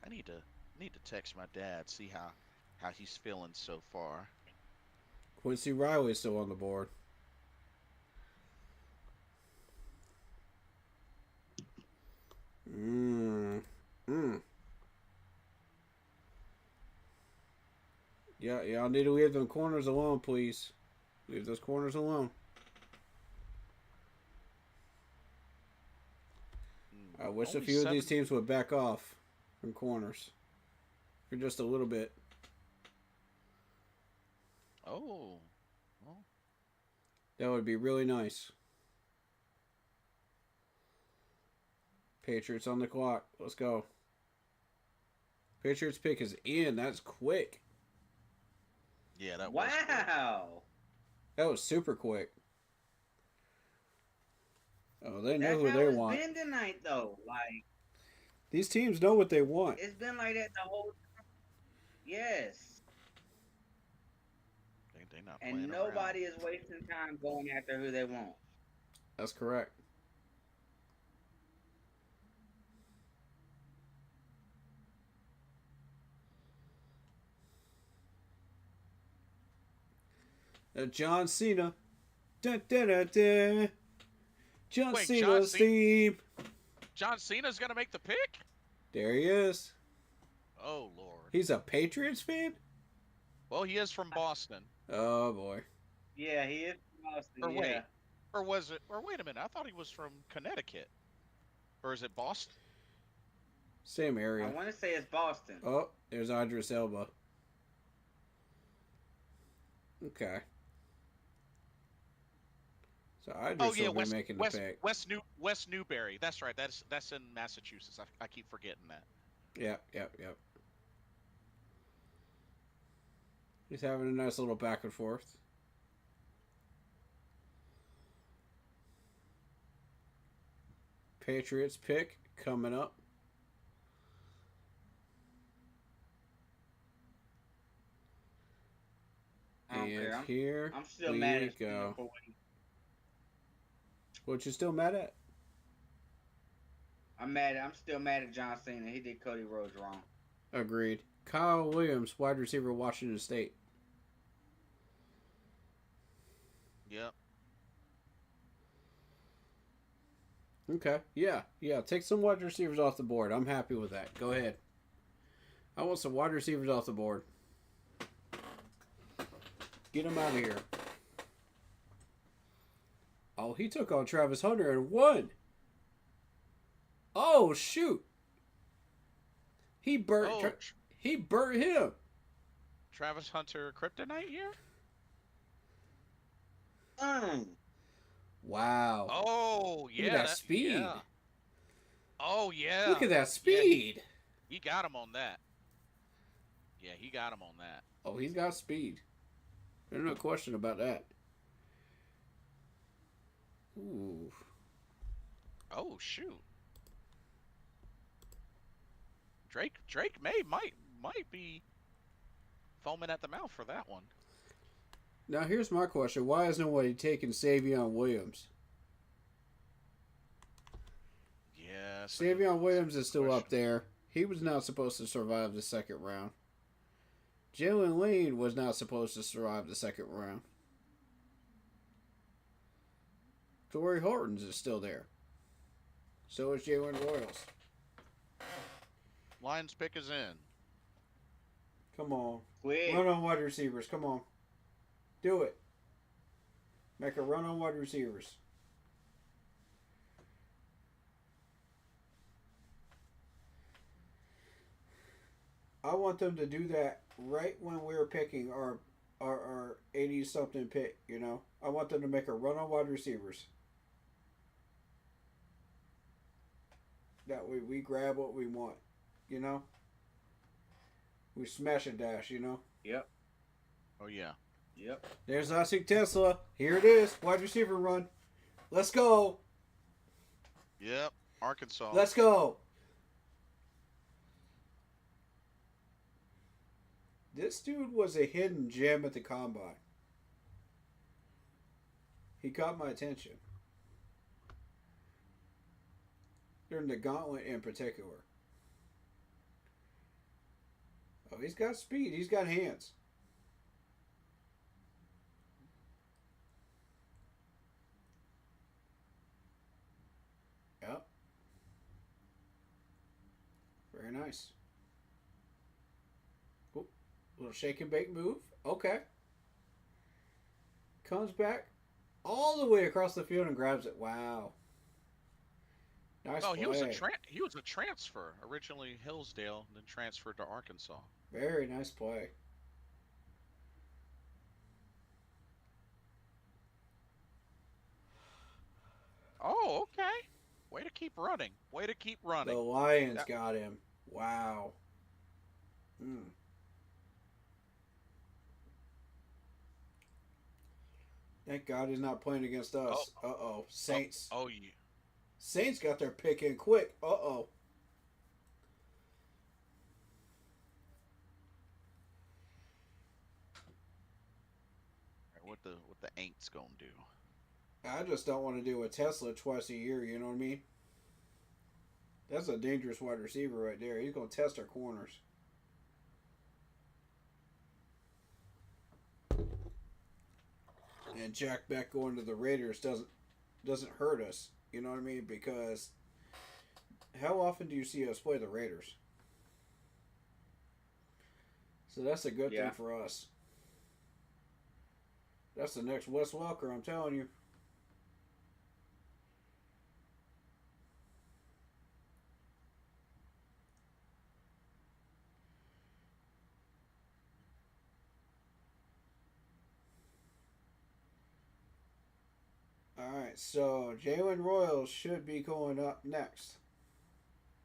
I need to text my dad, see how he's feeling so far. Quincy Riley's still on the board. Yeah, y'all need to leave them corners alone, please. Leave those corners alone. I wish a few of these teams would back off from corners for just a little bit. Oh. Well. That would be really nice. Patriots on the clock. Let's go. Patriots pick is in. That's quick. Yeah, that was quick. That was super quick. Oh, they know who they want. That's how it's been tonight, though. Like, these teams know what they want. it's been like that the whole time. Yes. They not And nobody is wasting time going after who they want. That's correct. John Cena. Dun, dun, dun, dun. John Cena's theme. John Cena's gonna make the pick? There he is. Oh Lord. He's a Patriots fan? Well, he is from Boston. Oh, boy. Yeah, he is from Boston. Or wait. Yeah. Or was it? Or wait a minute. I thought he was from Connecticut. Or is it Boston? Same I area. want to say it's Boston. Oh, there's Idris Elba. Okay. So Idris will be making the pick. West Newbury. That's right. That's in Massachusetts. I keep forgetting that. Yep. He's having a nice little back and forth. Patriots pick coming up. And here I'm still we mad at go. him. What you still mad at? I'm still mad at John Cena. He did Cody Rhodes wrong. Agreed. Kyle Williams, wide receiver, Washington State. Yep. Okay. Yeah. Take some wide receivers off the board. I'm happy with that. Go ahead. I want some wide receivers off the board. Get him out of here. Oh, he took on Travis Hunter and won. Oh, shoot. He burnt he burnt him. Travis Hunter Kryptonite here? Wow. Oh, yeah. Look at that speed. Yeah. Oh, yeah. Look at that speed. Yeah, he got him on that. Yeah, he got him on that. Oh, he's got speed. There's no question about that. Ooh. Oh, shoot. Drake might be foaming at the mouth for that one. Now here's my question: why is nobody taking Savion Williams? Yeah, Savion Williams is still up there. He was not supposed to survive the second round. Jalen Lane was not supposed to survive the second round. Torrey Hortons is still there. So is Jalen Royals. Lions pick is in. Come on. Quick. Run on wide receivers. Come on. Do it. Make a run on wide receivers. I want them to do that right when we're picking our 80-something pick, you know? I want them to make a run on wide receivers. That way we grab what we want, you know? We smash and dash, you know? Yep. Oh, yeah. Yep. There's Isaac Tesla. Here it is. Wide receiver run. Let's go. Yep. Arkansas. Let's go. This dude was a hidden gem at the combine. He caught my attention. During the gauntlet in particular. Oh, he's got speed. He's got hands. Yep. Very nice. Oh, little shake and bake move. Okay. Comes back all the way across the field and grabs it. Wow. Nice play. He was a transfer. Originally Hillsdale, then transferred to Arkansas. Very nice play. Oh, okay. Way to keep running. Way to keep running. The Lions got him. Wow. Thank God he's not playing against us. Uh-oh. Saints. Oh, yeah. Saints got their pick in quick. Uh-oh. What the Aints gonna do? I just don't want to do a Tesla twice a year, you know what I mean? That's a dangerous wide receiver right there. He's going to test our corners. And Jack Beck going to the Raiders doesn't hurt us, you know what I mean? Because how often do you see us play the Raiders? So that's a good thing for us. That's the next Wes Welker, I'm telling you. Alright, so Jalen Royals should be going up next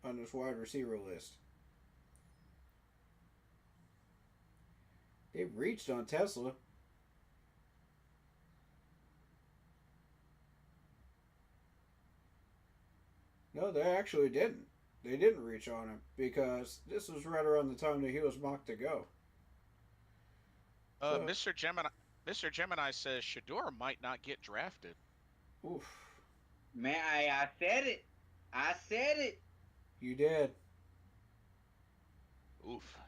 on this wide receiver list. They reached on Tesla. No, they actually didn't. They didn't reach on him because this was right around the time that he was mocked to go. Mr. Gemini says Shador might not get drafted. Oof. Man, I said it. I said it. You did. Oof.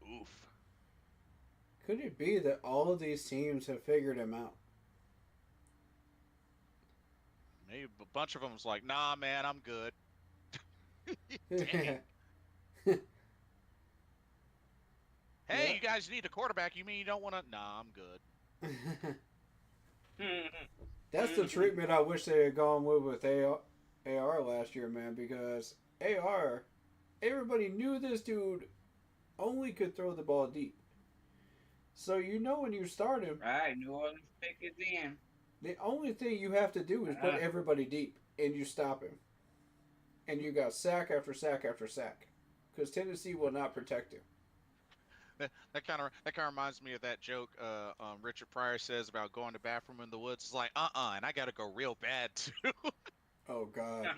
Oof. Could it be that all of these teams have figured him out? Maybe a bunch of them was like, nah, man, I'm good. Hey, you guys need a quarterback. You mean you don't want to? Nah, I'm good. That's the treatment I wish they had gone with AR last year, man, because AR, everybody knew this dude only could throw the ball deep. So you know when you start him, right, New Orleans pick is in. The only thing you have to do is put everybody deep, and you stop him. And you got sack after sack after sack, because Tennessee will not protect him. That kind of reminds me of that joke Richard Pryor says about going to the bathroom in the woods. It's like, and I gotta go real bad too. Oh God.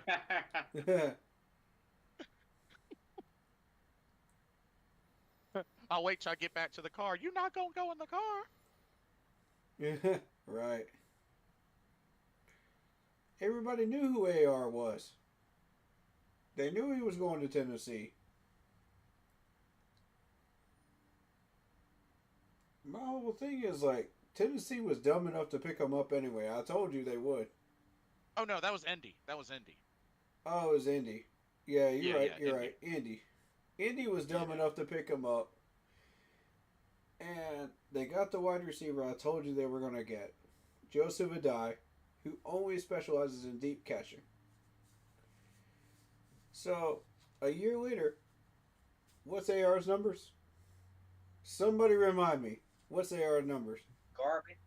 I'll wait till I get back to the car. You're not gonna go in the car. Yeah, right. Everybody knew who AR was. They knew he was going to Tennessee. My whole thing is like, Tennessee was dumb enough to pick him up anyway. I told you they would. Oh no, that was Indy. That was Indy. Oh, it was Indy. Yeah, you're right. You're right. Indy. Indy was dumb enough to pick him up. And they got the wide receiver I told you they were going to get. Joseph Adai, who only specializes in deep catching. So, a year later, what's AR's numbers? Somebody remind me. What's AR's numbers? Garbage.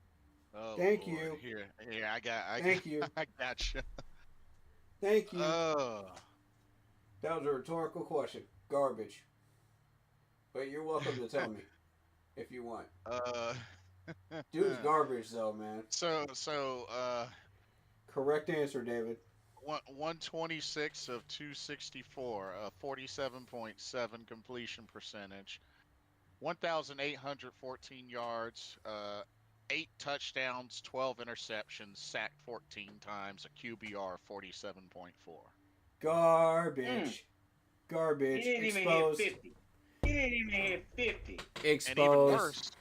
Oh, Thank Lord. you. Here, I got. Thank you. I got you. Thank you. Oh. That was a rhetorical question. Garbage. But you're welcome to tell me if you want. Dude's garbage though, man. So. Correct answer, David. 126 of 264, 47.7 completion percentage, 1,814 yards, 8 touchdowns, 12 interceptions, sacked 14 times, a QBR 47.4. Garbage. Garbage. He didn't Exposed. even hit 50. He didn't even hit 50. Exposed. And even worse,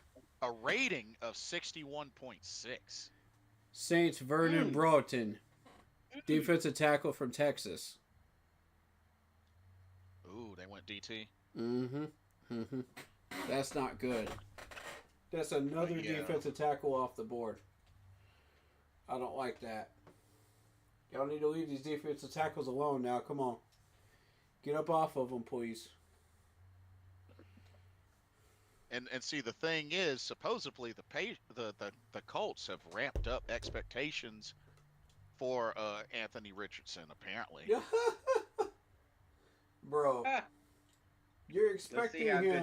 a rating of 61.6. Saints Vernon Broughton, defensive tackle from Texas. Ooh, they went DT. Mm-hmm. That's not good. That's another defensive tackle off the board. I don't like that. Y'all need to leave these defensive tackles alone now. Come on. Get up off of them, please. And see, the thing is, supposedly the Colts have ramped up expectations for Anthony Richardson. Apparently, bro, you're expecting him to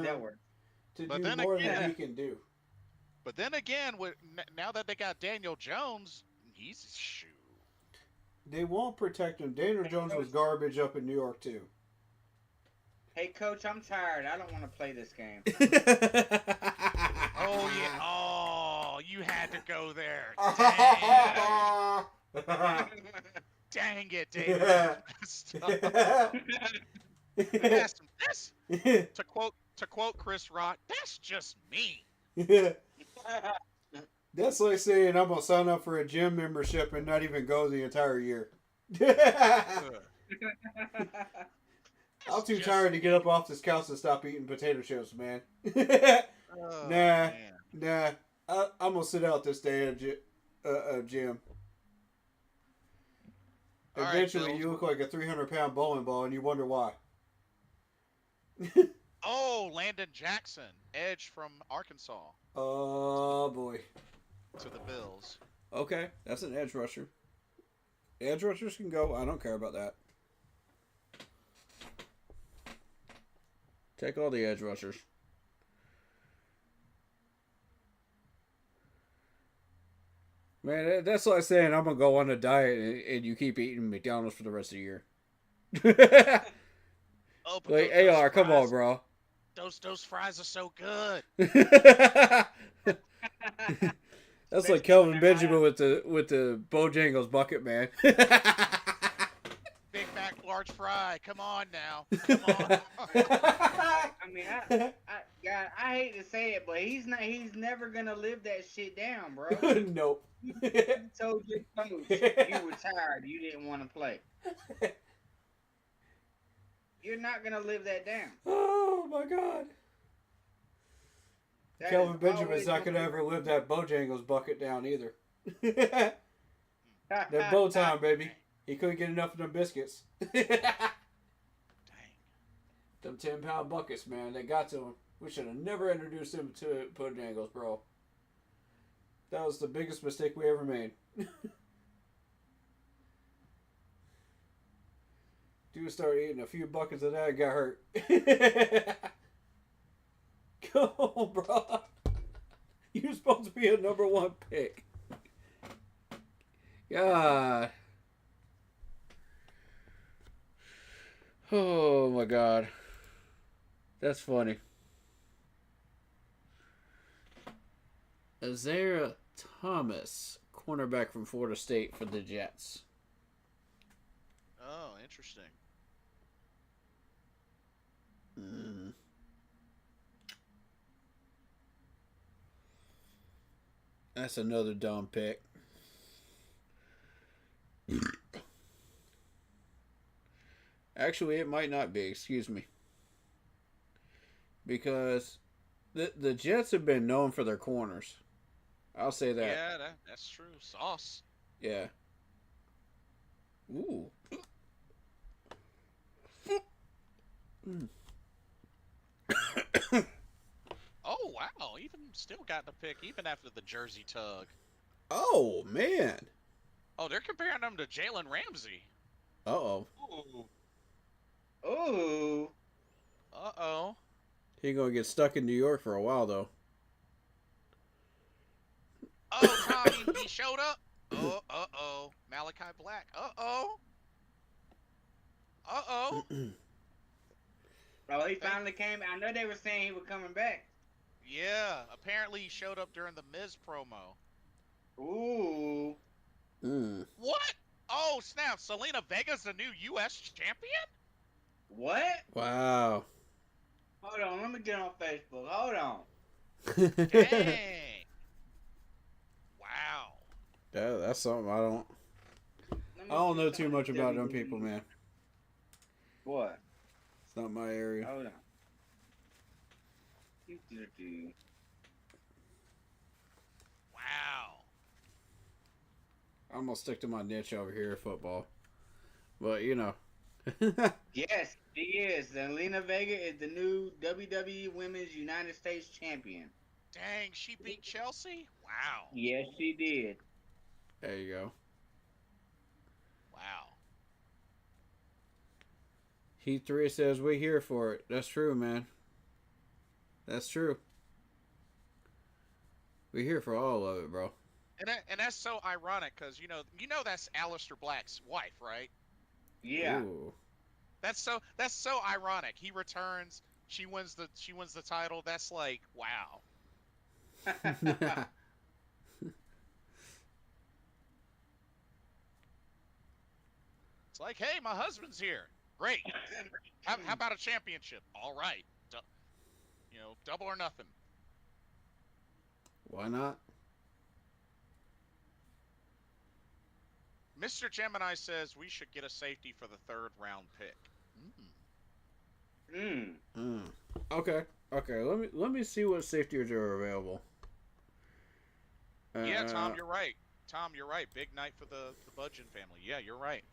do more than he can do. But then again, now that they got Daniel Jones, he's shoot. They won't protect him. Daniel Jones was garbage up in New York too. Hey, Coach, I'm tired. I don't want to play this game. Oh, yeah. Oh, you had to go there. Dang, Dang it, David. That's, to quote Chris Rock, that's just me. That's like saying I'm going to sign up for a gym membership and not even go the entire year. I'm too Just- tired to get up off this couch and stop eating potato chips, man. Oh, Nah. man. Nah, I'm gonna sit out this day at gym. All right, Eventually, Bills. you look like a 300-pound bowling ball, and you wonder why. Oh, Landon Jackson, edge from Arkansas Oh boy. to the Bills. Okay, that's an edge rusher. Edge rushers can go. I don't care about that. Take all the edge rushers. Man, that's like saying I'm gonna go on a diet and you keep eating McDonald's for the rest of the year. Oh, but Like those AR, come on, fries- bro. Those fries are so good. That's like Kelvin Benjamin with the Bojangles bucket, man. Big Mac large fry. Come on now. Come on. I mean, God, I hate to say it, but he's never gonna live that shit down, bro. Nope. He told your coach you were tired, you didn't want to play. You're not gonna live that down. Oh my God. That Kelvin is Benjamin's always not gonna be- ever live that Bojangles bucket down either. That bow time, baby. He couldn't get enough of them biscuits. Dang. Them 10-pound buckets, man. They got to him. We should have never introduced him to Bojangles, bro. That was the biggest mistake we ever made. Dude started eating a few buckets of that and got hurt. Come on, bro. You're supposed to be a #1 pick. God. Oh my God. That's funny. Isaiah Thomas, cornerback from Florida State for the Jets. Oh, interesting. That's another dumb pick. Actually, it might not be. Excuse me. Because the Jets have been known for their corners. I'll say that. Yeah, that's true. Sauce. Yeah. Ooh. Oh wow! Even still got the pick even after the jersey tug. Oh, man. Oh, they're comparing them to Jalen Ramsey. Uh-oh. Ooh. Ooh. Uh-oh. He gonna get stuck in New York for a while, though. Oh, Tommy, he showed up. Oh, uh-oh. Malachi Black. Uh-oh. Uh-oh. Oh, he finally came. I know they were saying he was coming back. Yeah, apparently he showed up during the Miz promo. Ooh. What? Oh, snap. Selena Vega's the new U.S. champion? What? Wow. Hold on, let me get on Facebook. Hold on. Dang. Wow. That's something I don't Let me know see too much something about them WWE. people, man. What? It's not my area. Hold on. Do-do-do. Wow. I'm gonna stick to my niche over here, football. But you know. Yes, she is. Zelina Vega is the new WWE Women's United States Champion. Dang, she beat Chelsea? Wow. Yes, she did. There you go. Wow. Heat 3 says we here for it. That's true, man. That's true. We here for all of it, bro. And that's so ironic because you know that's Aleister Black's wife, right? Yeah. Ooh. That's so ironic. He returns, she wins the title. That's like, wow. It's like, hey, my husband's here. Great. How about a championship? All right. Double or nothing. Why not? Mr. Gemini says we should get a safety for the 3rd round pick. Okay. Okay. Let me see what safeties are available. Yeah, Tom, you're right. Tom, you're right. Big night for the Budgeon family. Yeah, you're right.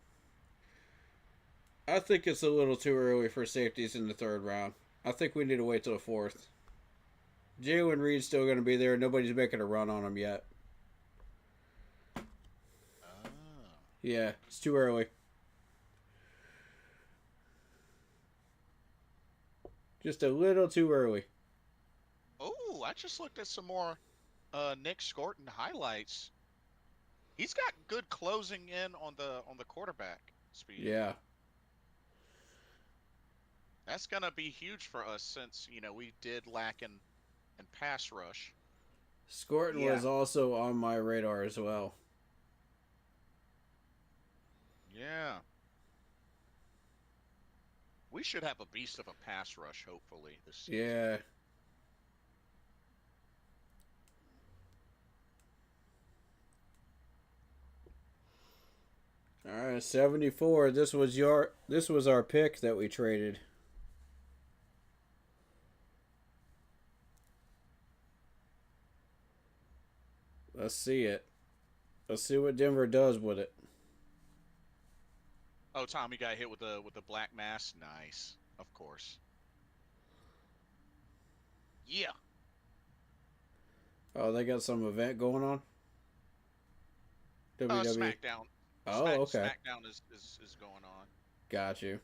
I think it's a little too early for safeties in the 3rd round. I think we need to wait till the 4th. Jalen Reed's still going to be there. Nobody's making a run on him yet. Yeah, it's too early. Just a little too early. Oh, I just looked at some more Nick Scorton highlights. He's got good closing in on the quarterback speed. Yeah. That's gonna be huge for us since we did lack in pass rush. Scorton was also on my radar as well. Yeah. We should have a beast of a pass rush, hopefully, this season. Yeah. All right, 74. This was our pick that we traded. Let's see it. Let's see what Denver does with it. Oh, Tom, you got hit with the black mass. Nice, of course. Yeah. Oh, they got some event going on. WWE. SmackDown. Oh, okay. SmackDown is going on. Got you.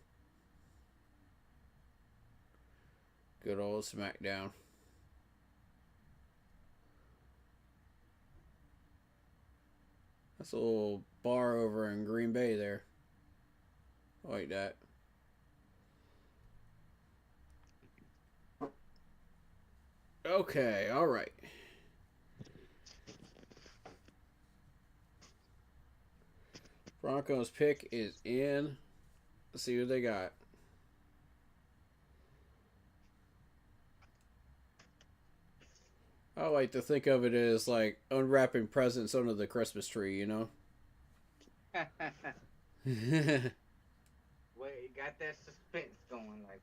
Good old SmackDown. That's a little bar over in Green Bay there. I like that. Okay, all right. Broncos pick is in. Let's see what they got. I like to think of it as like unwrapping presents under the Christmas tree, you know? Well, you got that suspense going, like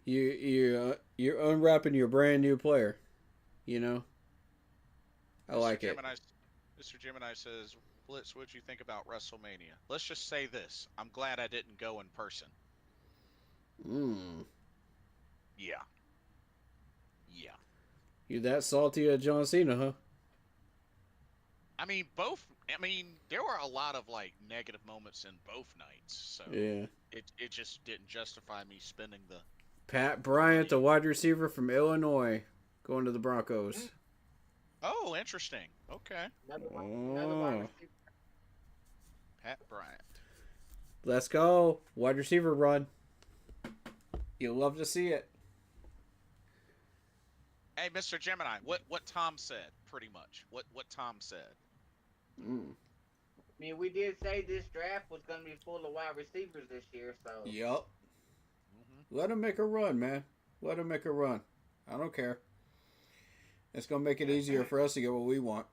you're unwrapping your brand new player, you know. I like it. Mr. Gemini says, "Blitz, what'd you think about WrestleMania?" Let's just say this: I'm glad I didn't go in person. Yeah. Yeah. You that salty at John Cena, huh? I mean, there were a lot of like negative moments in both nights, so yeah, it just didn't justify me spending the. Pat Bryant, the wide receiver from Illinois, going to the Broncos. Oh, interesting. Okay. Oh. Pat Bryant. Let's go. Wide receiver run. You'll love to see it. Hey, Mr. Gemini, what Tom said, pretty much. What Tom said. I mean, we did say this draft was going to be full of wide receivers this year, so. Yup. Let him make a run, man. Let him make a run. I don't care. It's going to make it easier for us to get what we want.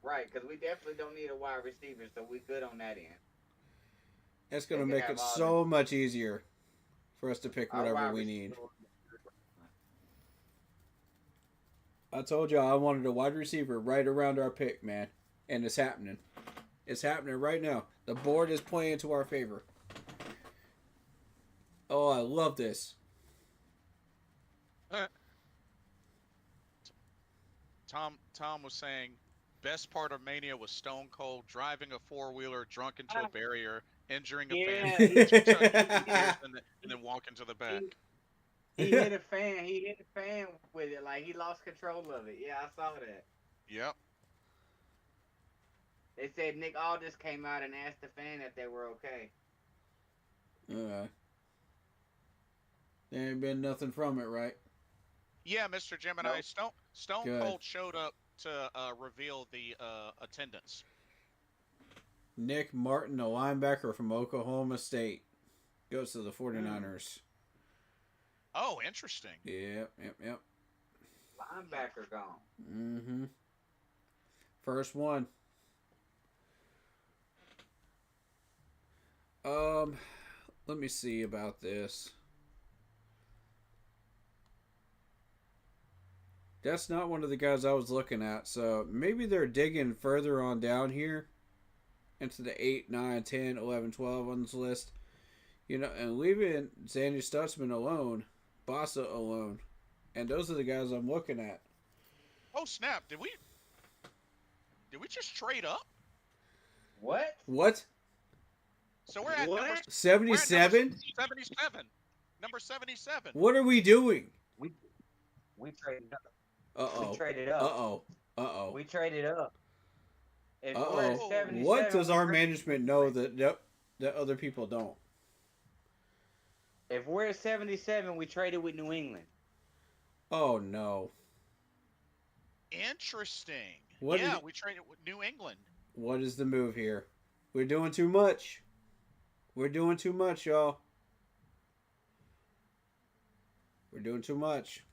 Right, because we definitely don't need a wide receiver, so we good on that end. It's going to make it so much easier for us to pick whatever we need. I told you I wanted a wide receiver right around our pick, man. And it's happening. It's happening right now. The board is playing to our favor. Oh, I love this. Tom was saying, best part of Mania was Stone Cold driving a four-wheeler drunk into a barrier, injuring a fan, and then walking to the back. He hit a fan. He hit a fan with it. Like, he lost control of it. Yeah, I saw that. Yep. They said Nick Aldis came out and asked the fan if they were okay. There ain't been nothing from it, right? Yeah, Mr. Gemini. Nope. Stone Good. Cold showed up to reveal the attendance. Nick Martin, a linebacker from Oklahoma State, goes to the 49ers. Oh, interesting. Yep. Linebacker gone. First one. Let me see about this. That's not one of the guys I was looking at, so maybe they're digging further on down here into the 8, 9, 10, 11, 12 on this list. You know, and leaving Xander Stutzman alone, Bossa alone. And those are the guys I'm looking at. Oh, snap. Did we just trade up? What? What? So we're at number 77? 77. Number 77. What are we doing? We traded up. Uh-oh. We traded up. Uh-oh. Uh-oh. We traded up. If we're at Uh-oh. 77, What does our we- management know that other people don't? If we're at 77, we traded with New England. Oh, no. Interesting. What yeah, is- we traded with New England. What is the move here? We're doing too much. We're doing too much, y'all. We're doing too much.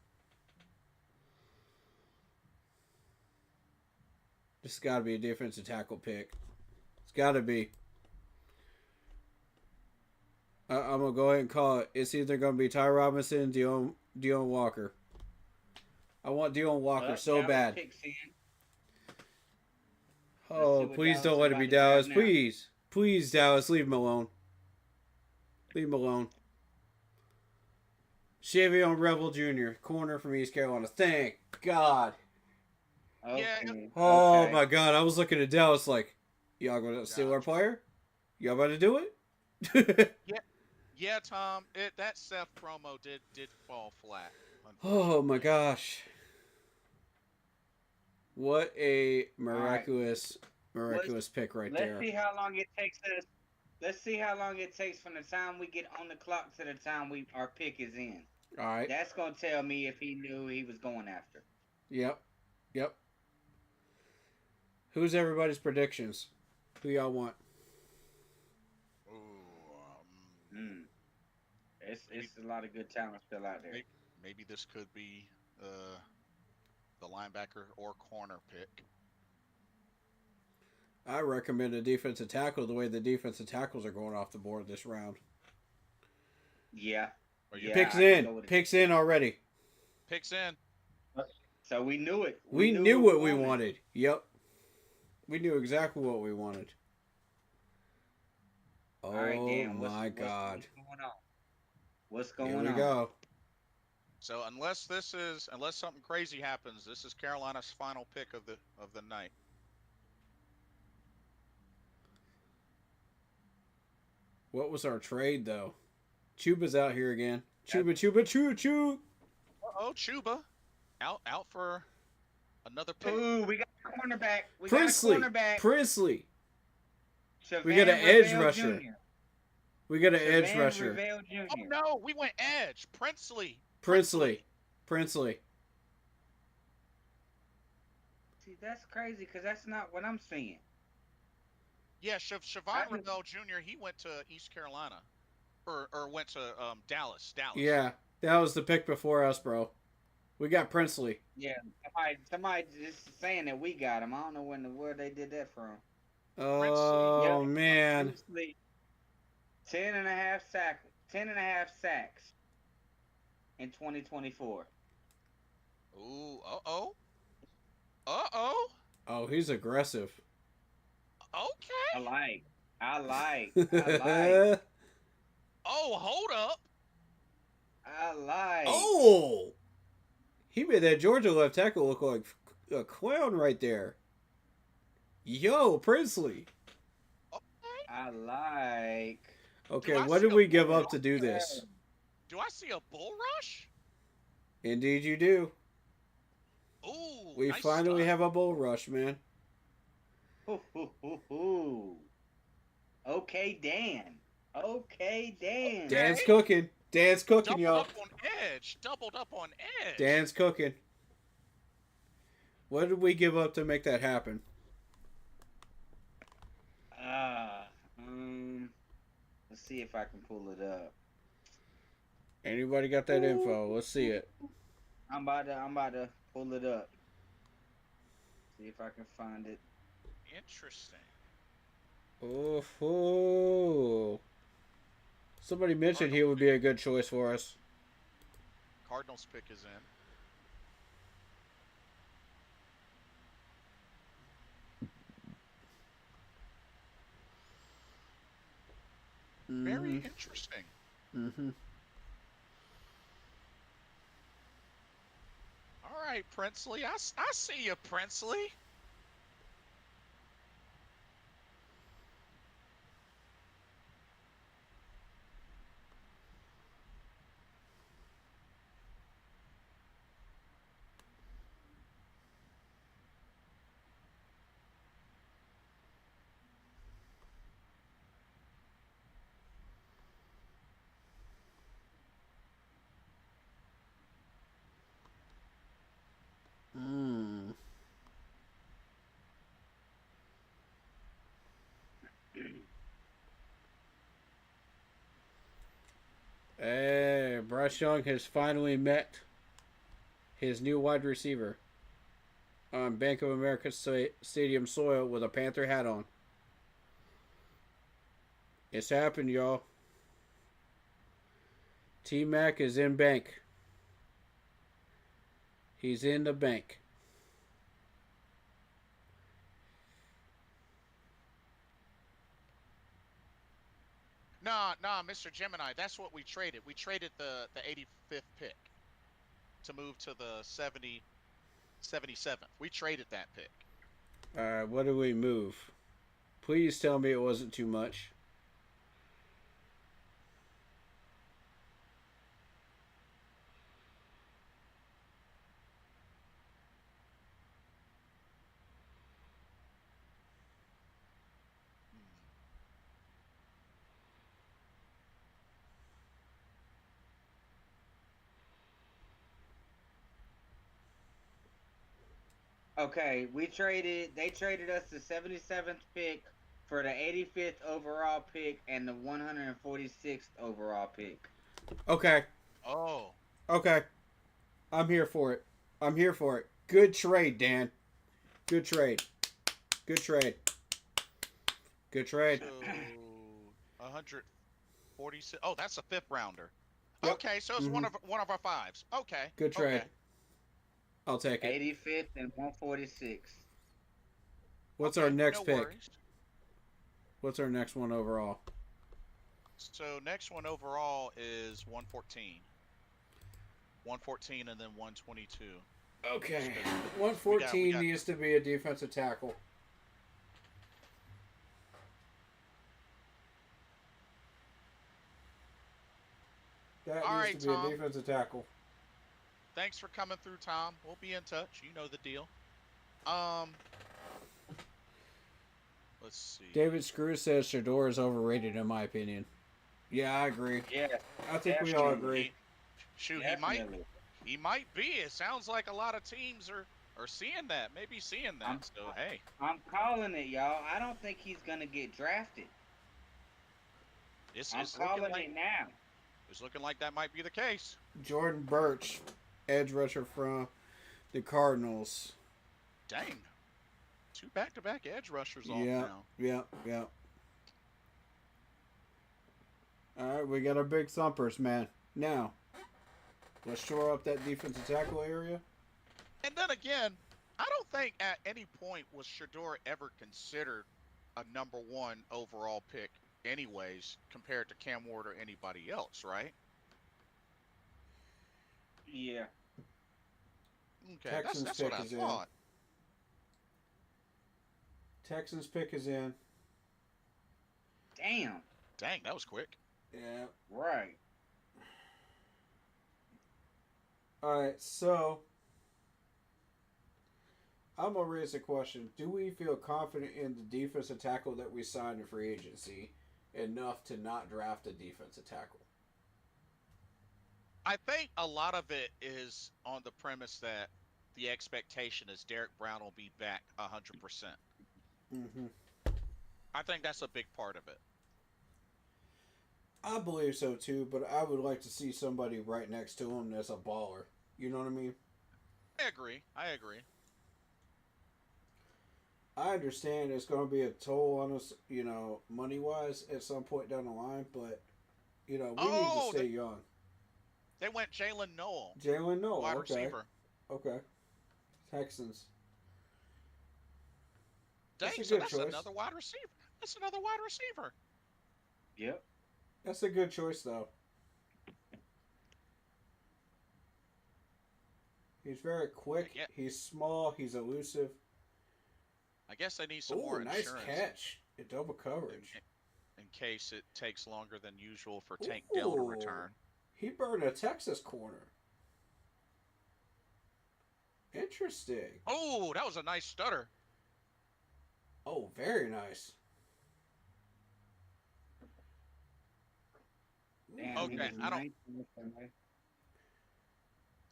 This has got to be a defensive tackle pick. It's got to be. I'm going to go ahead and call it. It's either going to be Ty Robinson, Dion Walker. I want Dion Walker so Dallas bad. picks in. Oh, see what please Dallas don't let it about be to grab Dallas. now. Please. Please, Dallas, leave him alone. Leave him alone. Shavion Rebel Jr., corner from East Carolina. Thank God. Okay. Yeah. Oh, okay. my God. I was looking at Dallas like, y'all going to steal our player? Y'all about to do it? Yeah, Tom. That Seth promo did fall flat. Oh, my gosh. What a miraculous pick right Let's there. see how long it takes us. Let's see how long it takes from the time we get on the clock to the time our pick is in. All right. That's gonna tell me if he knew he was going after. Yep. Who's everybody's predictions? Who y'all want? It's a lot of good talent still out there. Maybe this could be the linebacker or corner pick. I recommend a defensive tackle the way the defensive tackles are going off the board this round. Yeah. Yeah, Picks I can go in. with it. Picks in already. Picks in. So we knew it. We knew what we wanted. Yep. We knew exactly what we wanted. Oh, All right, Dan. my God. What's going on? What's going Here on? we go. So unless something crazy happens, this is Carolina's final pick of the night. What was our trade, though? Chuba's out here again. Chuba, choo. Oh, Chuba, out for another pick. Ooh, we got a cornerback. Princely. We got an Shavan edge Revell rusher. Jr. We got an edge Shavan rusher. Revell Jr. Oh no, we went edge. Princely. Princely. See, that's crazy because that's not what I'm seeing. Yeah, Shavon Revell Jr. He went to East Carolina, or went to Dallas. Yeah, that was the pick before us, bro. We got Princely. Yeah, somebody just saying that we got him. I don't know where they did that from. Oh, Yep. man. Princely, 10 and a half sacks in 2024. Ooh, uh-oh. Oh, he's aggressive. Okay. I like. Oh, hold up. Oh! He made that Georgia left tackle look like a clown right there. Yo, Princely. I like. Okay, Do I what see did a we give bull up to do this? Do I see a bull rush? Indeed you do. Ooh, We nice finally stuff. have a bull rush, man. Okay, Dan. Dan's cooking. Doubled y'all. up on edge. Doubled up on edge. Dan's cooking. What did we give up to make that happen? Let's see if I can pull it up. Anybody got that info? Let's see it. I'm about to pull it up. See if I can find it. Interesting. Oh. Somebody mentioned he would be a good choice for us. Cardinals pick is in. Very interesting. Mm-hmm. All right, Princely. I see you, Princely. Hey, Bryce Young has finally met his new wide receiver on Bank of America Stadium soil with a Panther hat on. It's happened, y'all. T-Mac is in bank. He's in the bank. Nah, Mr. Gemini. That's what we traded. We traded the 85th pick to move to the 77th. We traded that pick. What do we move? Please tell me it wasn't too much. Okay, they traded us the 77th pick for the 85th overall pick and the 146th overall pick. Okay. Oh. Okay. I'm here for it. Good trade, Dan. Good trade. Good trade. So 146. Oh, that's a 5th rounder. Yep. Okay, so it's one of our 5s. Okay. Good trade. Okay. I'll take it. 85th and 146. What's our next pick? Worries. What's our next one overall? So next one overall is 114. 114 and then 122. Okay. 114 needs to be a defensive tackle. That All needs right, to be Tom. a defensive tackle. Thanks for coming through, Tom. We'll be in touch. You know the deal. Let's see. David Screw says Shador is overrated in my opinion. Yeah, I agree. Yeah. I think we all agree. He might be. It sounds like a lot of teams are seeing that. Maybe seeing that. So hey. I'm calling it, y'all. I don't think he's gonna get drafted. I'm calling it now. It's looking like that might be the case. Jordan Birch, edge rusher from the Cardinals. Dang. 2 back-to-back edge rushers off Yeah. All right, we got our big thumpers, man. Now, let's shore up that defensive tackle area. And then again, I don't think at any point was Shador ever considered a number 1 overall pick anyways compared to Cam Ward or anybody else, right? Yeah. Okay, that's what I thought. Texans pick is in. Damn, that was quick. Yeah. right. All right, so I'm gonna raise a question. Do we feel confident in the defensive tackle that we signed in free agency enough to not draft a defensive tackle? I think a lot of it is on the premise that the expectation is Derek Brown will be back 100%. Mm-hmm. I think that's a big part of it. I believe so too, but I would like to see somebody right next to him that's a baller. You know what I mean? I agree. I understand it's going to be a toll on us, money-wise at some point down the line, but We need to stay young. They went Jalen Noel. Jalen Noel, wide okay. receiver. Okay. Texans. Dang, That's a so good that's choice. another wide receiver. That's another wide receiver. Yep. That's a good choice, though. He's very quick. Yeah. He's small. He's elusive. I guess they need some more Ooh, nice insurance. catch. In double coverage. In case it takes longer than usual for Tank Dell to return. He burned a Texas corner. Interesting. Oh, that was a nice stutter. Oh, very nice. Damn, Okay, he was I don't- nice in this one, man.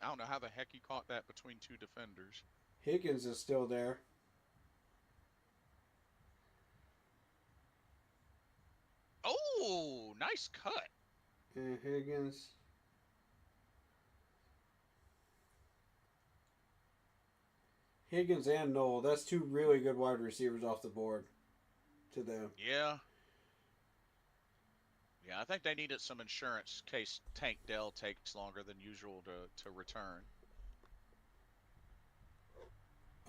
I don't know how the heck he caught that between two defenders. Higgins is still there. Oh, nice cut. And Higgins. Higgins and Noel. That's two really good wide receivers off the board to them. Yeah. Yeah, I think they needed some insurance in case Tank Dell takes longer than usual to return.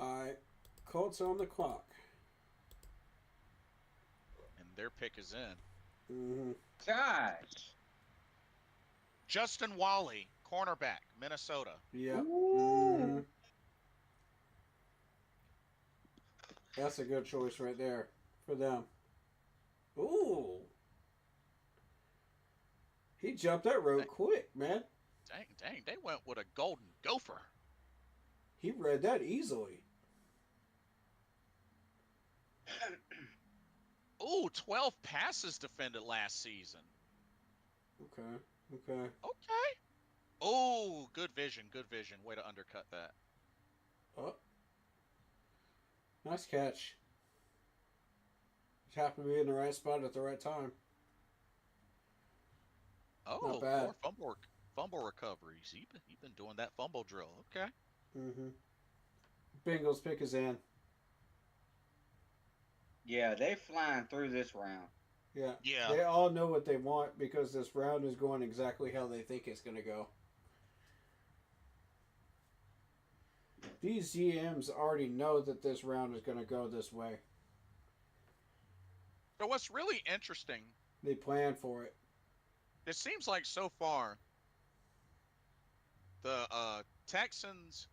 Alright. Colts on the clock. And their pick is in. Mm-hmm. Gosh. Justin Wally, cornerback, Minnesota. Yep. Mm-hmm. That's a good choice right there for them. Ooh. He jumped that road quick, man. Dang, they went with a golden gopher. He read that easily. Ooh, 12 passes defended last season. Okay. Okay. Oh, good vision. Way to undercut that. Oh. Nice catch. Just happened to be in the right spot at the right time. Oh, Not bad. more fumble recoveries. He been doing that fumble drill. Okay. Mm-hmm. Bengals pick is in. Yeah, they flying through this round. Yeah. Yeah. They all know what they want because this round is going exactly how they think it's going to go. These GMs already know that this round is going to go this way. So what's really interesting, They plan for it. it seems like so far the Texans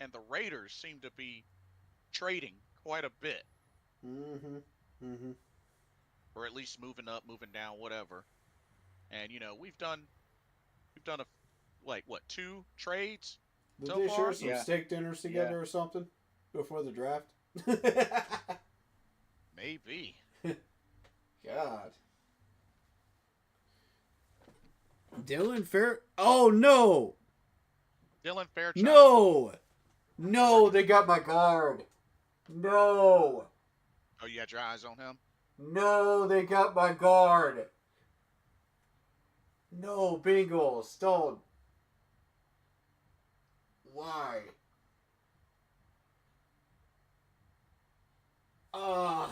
and the Raiders seem to be trading quite a bit, Mm-hmm. Mm-hmm. or at least moving up, moving down, whatever. And we've done two trades Did so they far? share some Yeah. steak dinners together or something before the draft? Maybe. God. Dylan Fair. Oh no! Dylan Fairchild. No! No, they got my guard. No! Oh, you had your eyes on him? No, they got my guard. No, Bengals, don't. Why? Ah.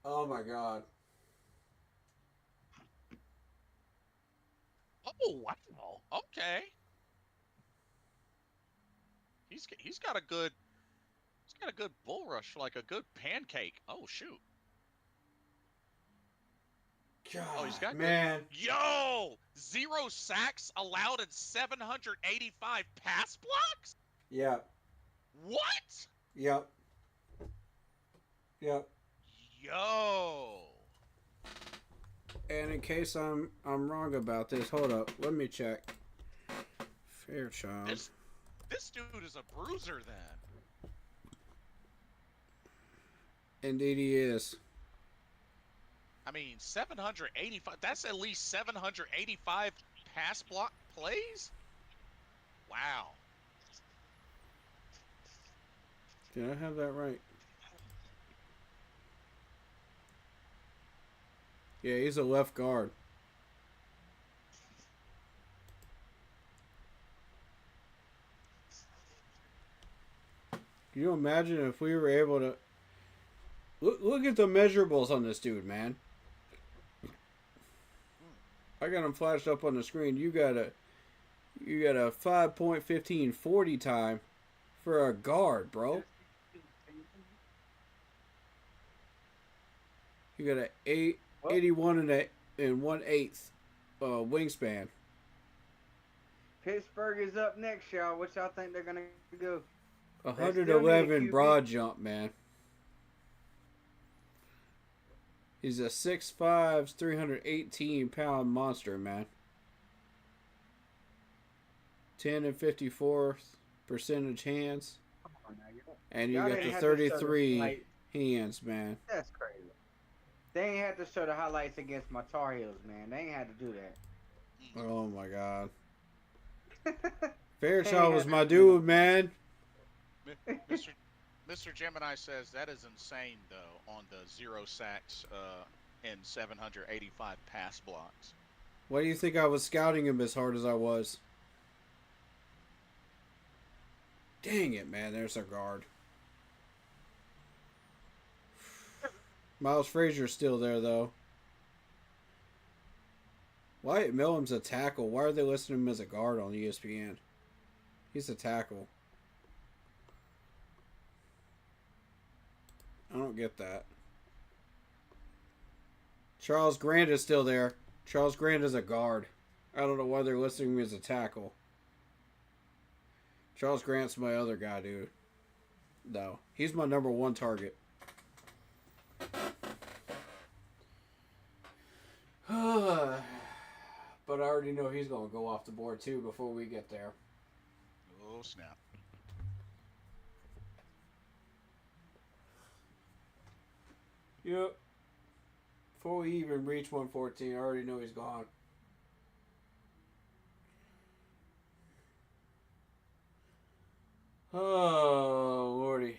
Oh my God. Oh wow. Okay. He's got a good bull rush, like a good pancake. Oh shoot. God, He's got man. Yo, 0 sacks allowed and 785 pass blocks? Yep. What? Yep. Yep. Yo. And in case I'm wrong about this, hold up. Let me check. Fairchild. This dude is a bruiser then. Indeed he is. I mean, 785. That's at least 785 pass block plays? Wow. Did I have that right? Yeah, he's a left guard. Can you imagine if we were able to Look at the measurables on this dude, man. I got him flashed up on the screen. You got a 5.15 40 time for a guard, bro. You got a 81 and 1/8 wingspan. Pittsburgh is up next, y'all. What y'all think they're gonna go? 111 broad jump, man. He's a 6'5", 318-pound monster, man. 10 and 54th percentage hands. And you Y'all got didn't the have to show the 33 highlight. hands, man. That's crazy. They ain't had to show the highlights against my Tar Heels, man. They ain't had to do that. Oh, my God. Fairchild was my dude, man. Mr. Gemini says that is insane, though, on the 0 sacks and 785 pass blocks. Why do you think I was scouting him as hard as I was? Dang it, man. There's our guard. Miles Frazier's still there, though. Wyatt Millam's a tackle. Why are they listing him as a guard on ESPN? He's a tackle. I don't get that. Charles Grant is still there. Charles Grant is a guard. I don't know why they're listing him as a tackle. Charles Grant's my other guy, dude. No. He's my number 1 target. But I already know he's going to go off the board, too, before we get there. Oh, snap. Yep. Before we even reach 114, I already know he's gone. Oh, Lordy.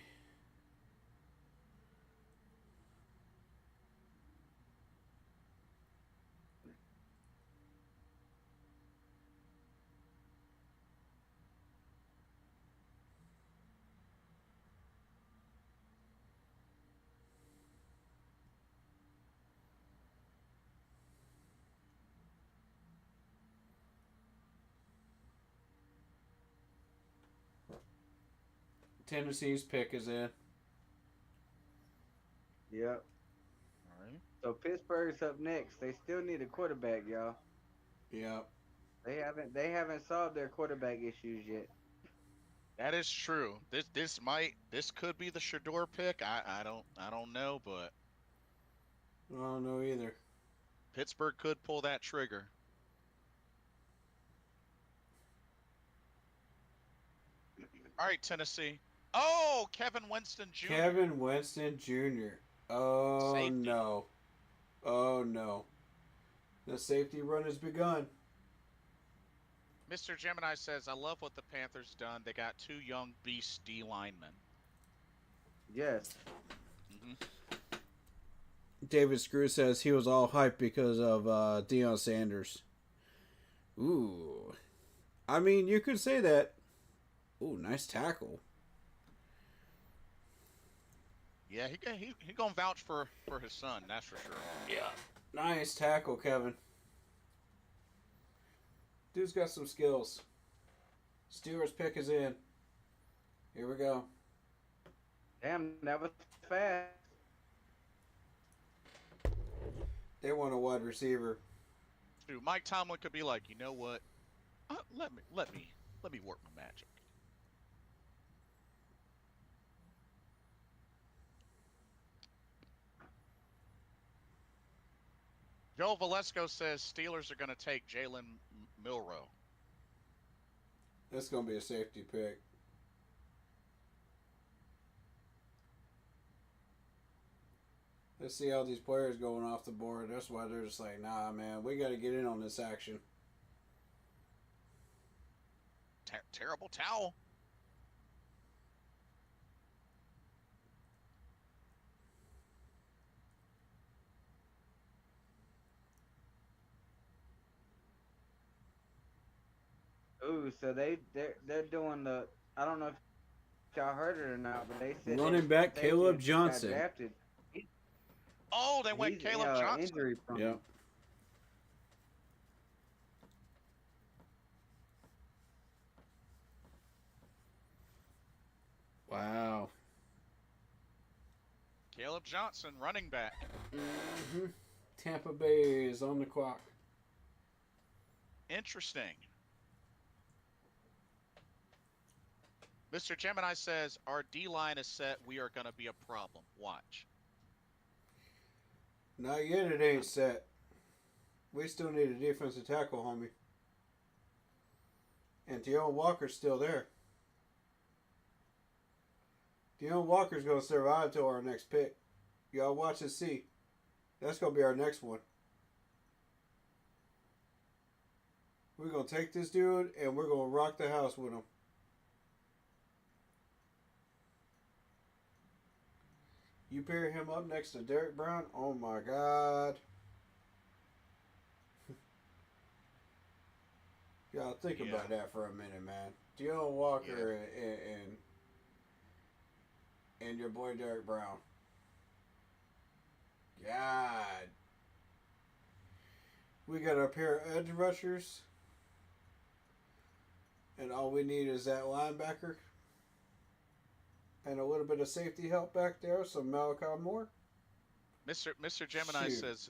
Tennessee's pick is in. Yep. All right. So Pittsburgh's up next. They still need a quarterback, y'all. Yep. They haven't solved their quarterback issues yet. That is true. This could be the Shador pick. I don't know, but I don't know either. Pittsburgh could pull that trigger. All right, Tennessee. Oh, Kevin Winston Jr. Kevin Winston Jr. Oh, Safety. no. Oh, no. The safety run has begun. Mr. Gemini says, I love what the Panthers done. They got 2 young beast D linemen. Yes. Mm-hmm. David Screw says he was all hyped because of Deion Sanders. Ooh. I mean, you could say that. Ooh, nice tackle. Yeah, he gonna vouch for his son, that's for sure. Yeah. Nice tackle, Kevin. Dude's got some skills. Steelers pick is in. Here we go. Damn, that was fast. They want a wide receiver. Dude, Mike Tomlin could be like, you know what? Let me work my magic. Joe Valesco says Steelers are going to take Jalen Milroe. That's going to be a safety pick. Let's see how these players going off the board. That's why they're just like, nah, man, we got to get in on this action. Terrible towel. Ooh, so they're doing the, I don't know if y'all heard it or not, but they said Running back that Caleb Savior got Johnson. drafted. Oh, they went He's, Caleb Johnson. injury prone. Yeah. Wow. Caleb Johnson, running back. Mm-hmm. Tampa Bay is on the clock. Interesting. Mr. Gemini says, our D-line is set. We are going to be a problem. Watch. Not yet, it ain't set. We still need a defensive tackle, homie. And Deion Walker's still there. Deion Walker's going to survive till our next pick. Y'all watch and see. That's going to be our next one. We're going to take this dude and we're going to rock the house with him. You pair him up next to Derek Brown? Oh my God. Y'all think about that for a minute, man. Deion Walker and your boy Derek Brown. God. We got a pair of edge rushers. And all we need is that linebacker. And a little bit of safety help back there. Some Malachi Moore. Mr. Gemini says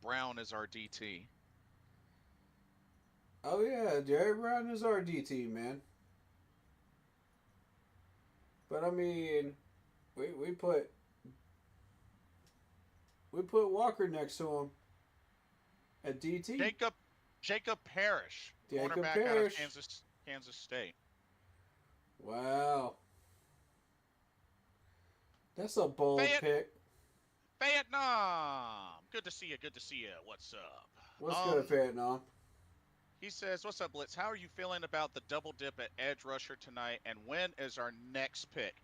Brown is our DT. Oh yeah, Derek Brown is our DT, man. But I mean, we put Walker next to him at DT. Jacob Parrish, cornerback out of Kansas State. Wow. That's a bold pick. Vietnam. Good to see you. Good to see you. What's up? What's good, Vietnam? He says, what's up, Blitz? How are you feeling about the double dip at edge rusher tonight, and when is our next pick?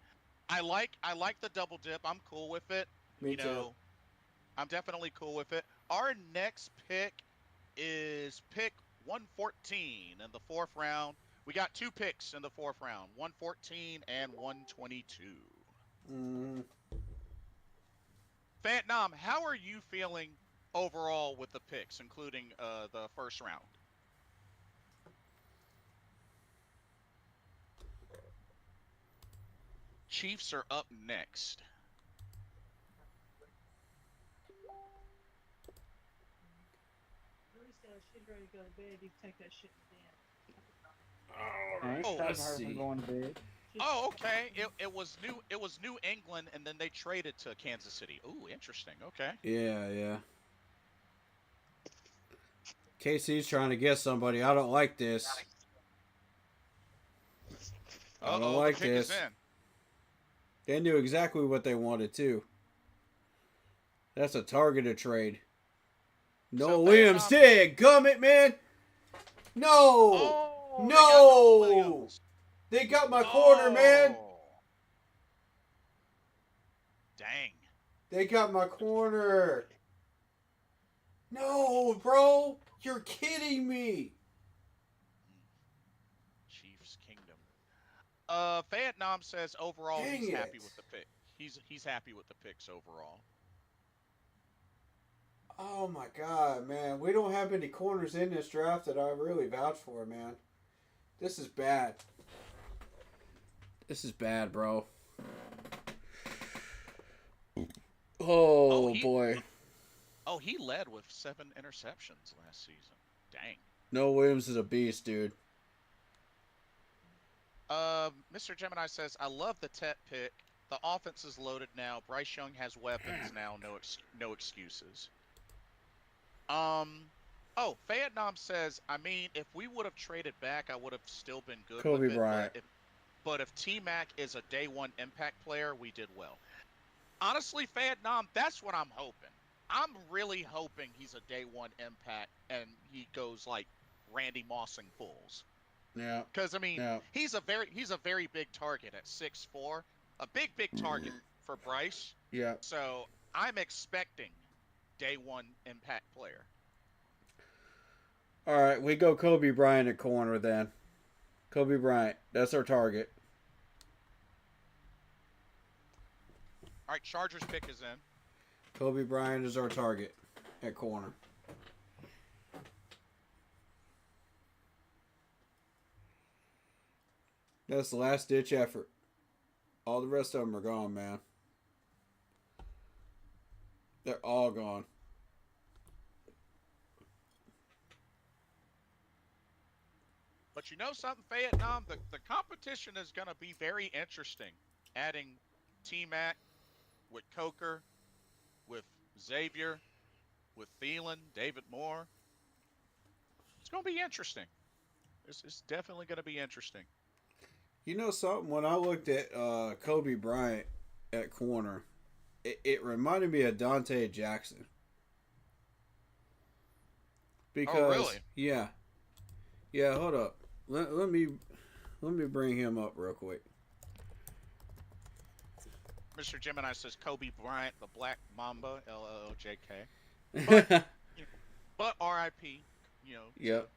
I like the double dip. I'm cool with it. Me too. I'm definitely cool with it. Our next pick is pick 114 in the 4th round. We got 2 picks in the 4th round, 114 and 122. Vietnam, how are you feeling overall with the picks, including the 1st round? Chiefs are up next. Ready to go to bed, you can take that shit Going to bed. Oh, okay. It was New England, and then they traded to Kansas City. Ooh, interesting. Okay. Yeah. KC's trying to get somebody. I don't like this. I don't like this. They knew exactly what they wanted too. That's a targeted trade. No, Williams did. Gummit, man. No. No. They got my corner, man. Dang. They got my corner. No, bro. You're kidding me. Chiefs Kingdom. Vietnam says overall he's happy with the pick. He's happy with the picks overall. Oh my God, man. We don't have any corners in this draft that I really vouch for, man. This is bad. This is bad, bro. Oh boy. Oh, he led with 7 interceptions last season. Dang. No, Williams is a beast, dude. Mr. Gemini says, I love the Tet pick. The offense is loaded now. Bryce Young has weapons now. No excuses. Oh, Vietnam says, I mean, if we would have traded back, I would have still been good Kobe with it. Bryant. But if T-Mac is a day 1 impact player, we did well. Honestly, Vietnam, that's what I'm hoping. I'm really hoping he's a day 1 impact and he goes like Randy Moss and Fools. Yeah. Because I mean, he's a very big target at 6'4", a big target for Bryce. Yeah. So I'm expecting day 1 impact player. All right, we go Kobe Bryant at corner then. Kobe Bryant, that's our target. All right, Chargers pick is in. Kobe Bryant is our target at corner. That's the last ditch effort. All the rest of them are gone, man. They're all gone. But you know something, Vietnam? The competition is going to be very interesting. Adding T-Mac with Coker, with Xavier, with Thielen, David Moore. It's going to be interesting. It's definitely going to be interesting. You know something? When I looked at Kobe Bryant at corner, it reminded me of Dante Jackson. Because, really? Yeah, hold up. Let me bring him up real quick. Mr. Gemini says Kobe Bryant, the Black Mamba, LLOJK. But R.I.P. You know. Yep.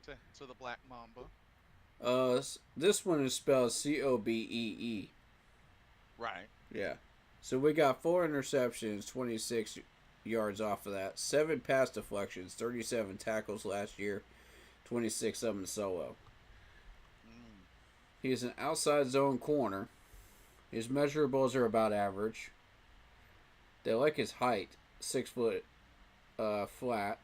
To the Black Mamba. This one is spelled Cobee. Right. Yeah. So we got 4 interceptions, 26 yards off of that, 7 pass deflections, 37 tackles last year, 26 of them solo. He's an outside zone corner. His measurables are about average. They like his height, 6 foot flat.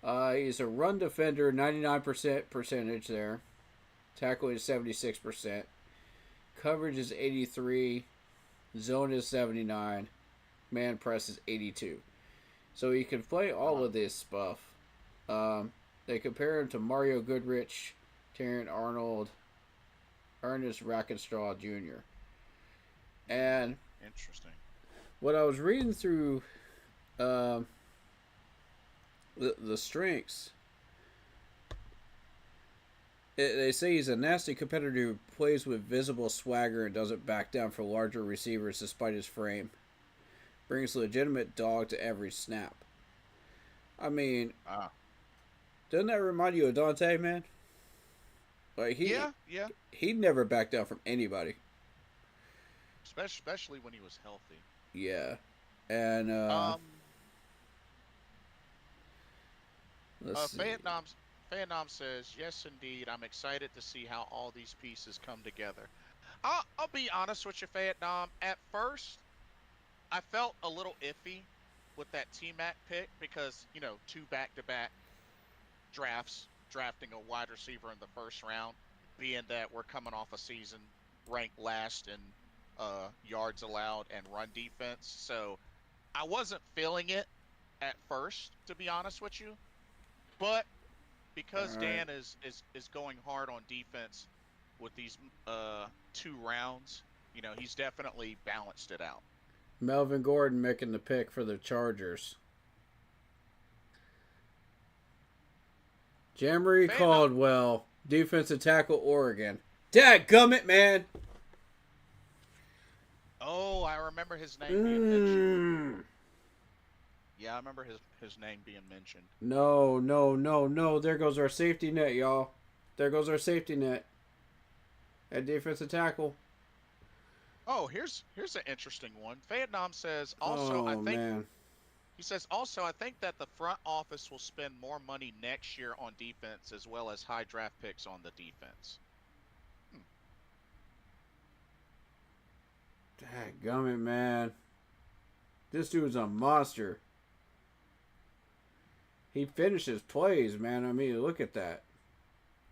He's a run defender, 99% percentage there. Tackling is 76%. Coverage is 83. Zone is 79. Man press is 82. So he can play all of this stuff. They compare him to Mario Goodrich, Terran Arnold, Ernest Rackenstraw Jr. And interesting. What I was reading through the strengths, they say he's a nasty competitor who plays with visible swagger and doesn't back down for larger receivers despite his frame. Brings legitimate dog to every snap. I mean, doesn't that remind you of Dante, man? Like yeah. He'd never back down from anybody. Especially when he was healthy. Yeah. And let's see. Vietnam says, yes, indeed. I'm excited to see how all these pieces come together. I'll be honest with you, Vietnam. At first, I felt a little iffy with that T-Mac pick because, 2 back-to-back drafts, drafting a wide receiver in the first round, being that we're coming off a season ranked last in yards allowed and run defense. So I wasn't feeling it at first, to be honest with you. But because Dan is going hard on defense with these 2 rounds, he's definitely balanced it out. Melvin Gordon making the pick for the Chargers. Jamari Caldwell, defensive tackle, Oregon. Dadgummit, man. Oh, I remember his name being mentioned. Yeah, I remember his name being mentioned. No. There goes our safety net, y'all. There goes our safety net. At defensive tackle. Oh, here's an interesting one. Vietnam says also He says also I think that the front office will spend more money next year on defense as well as high draft picks on the defense. Dadgummit, man. This dude's a monster. He finishes plays, man. I mean, look at that.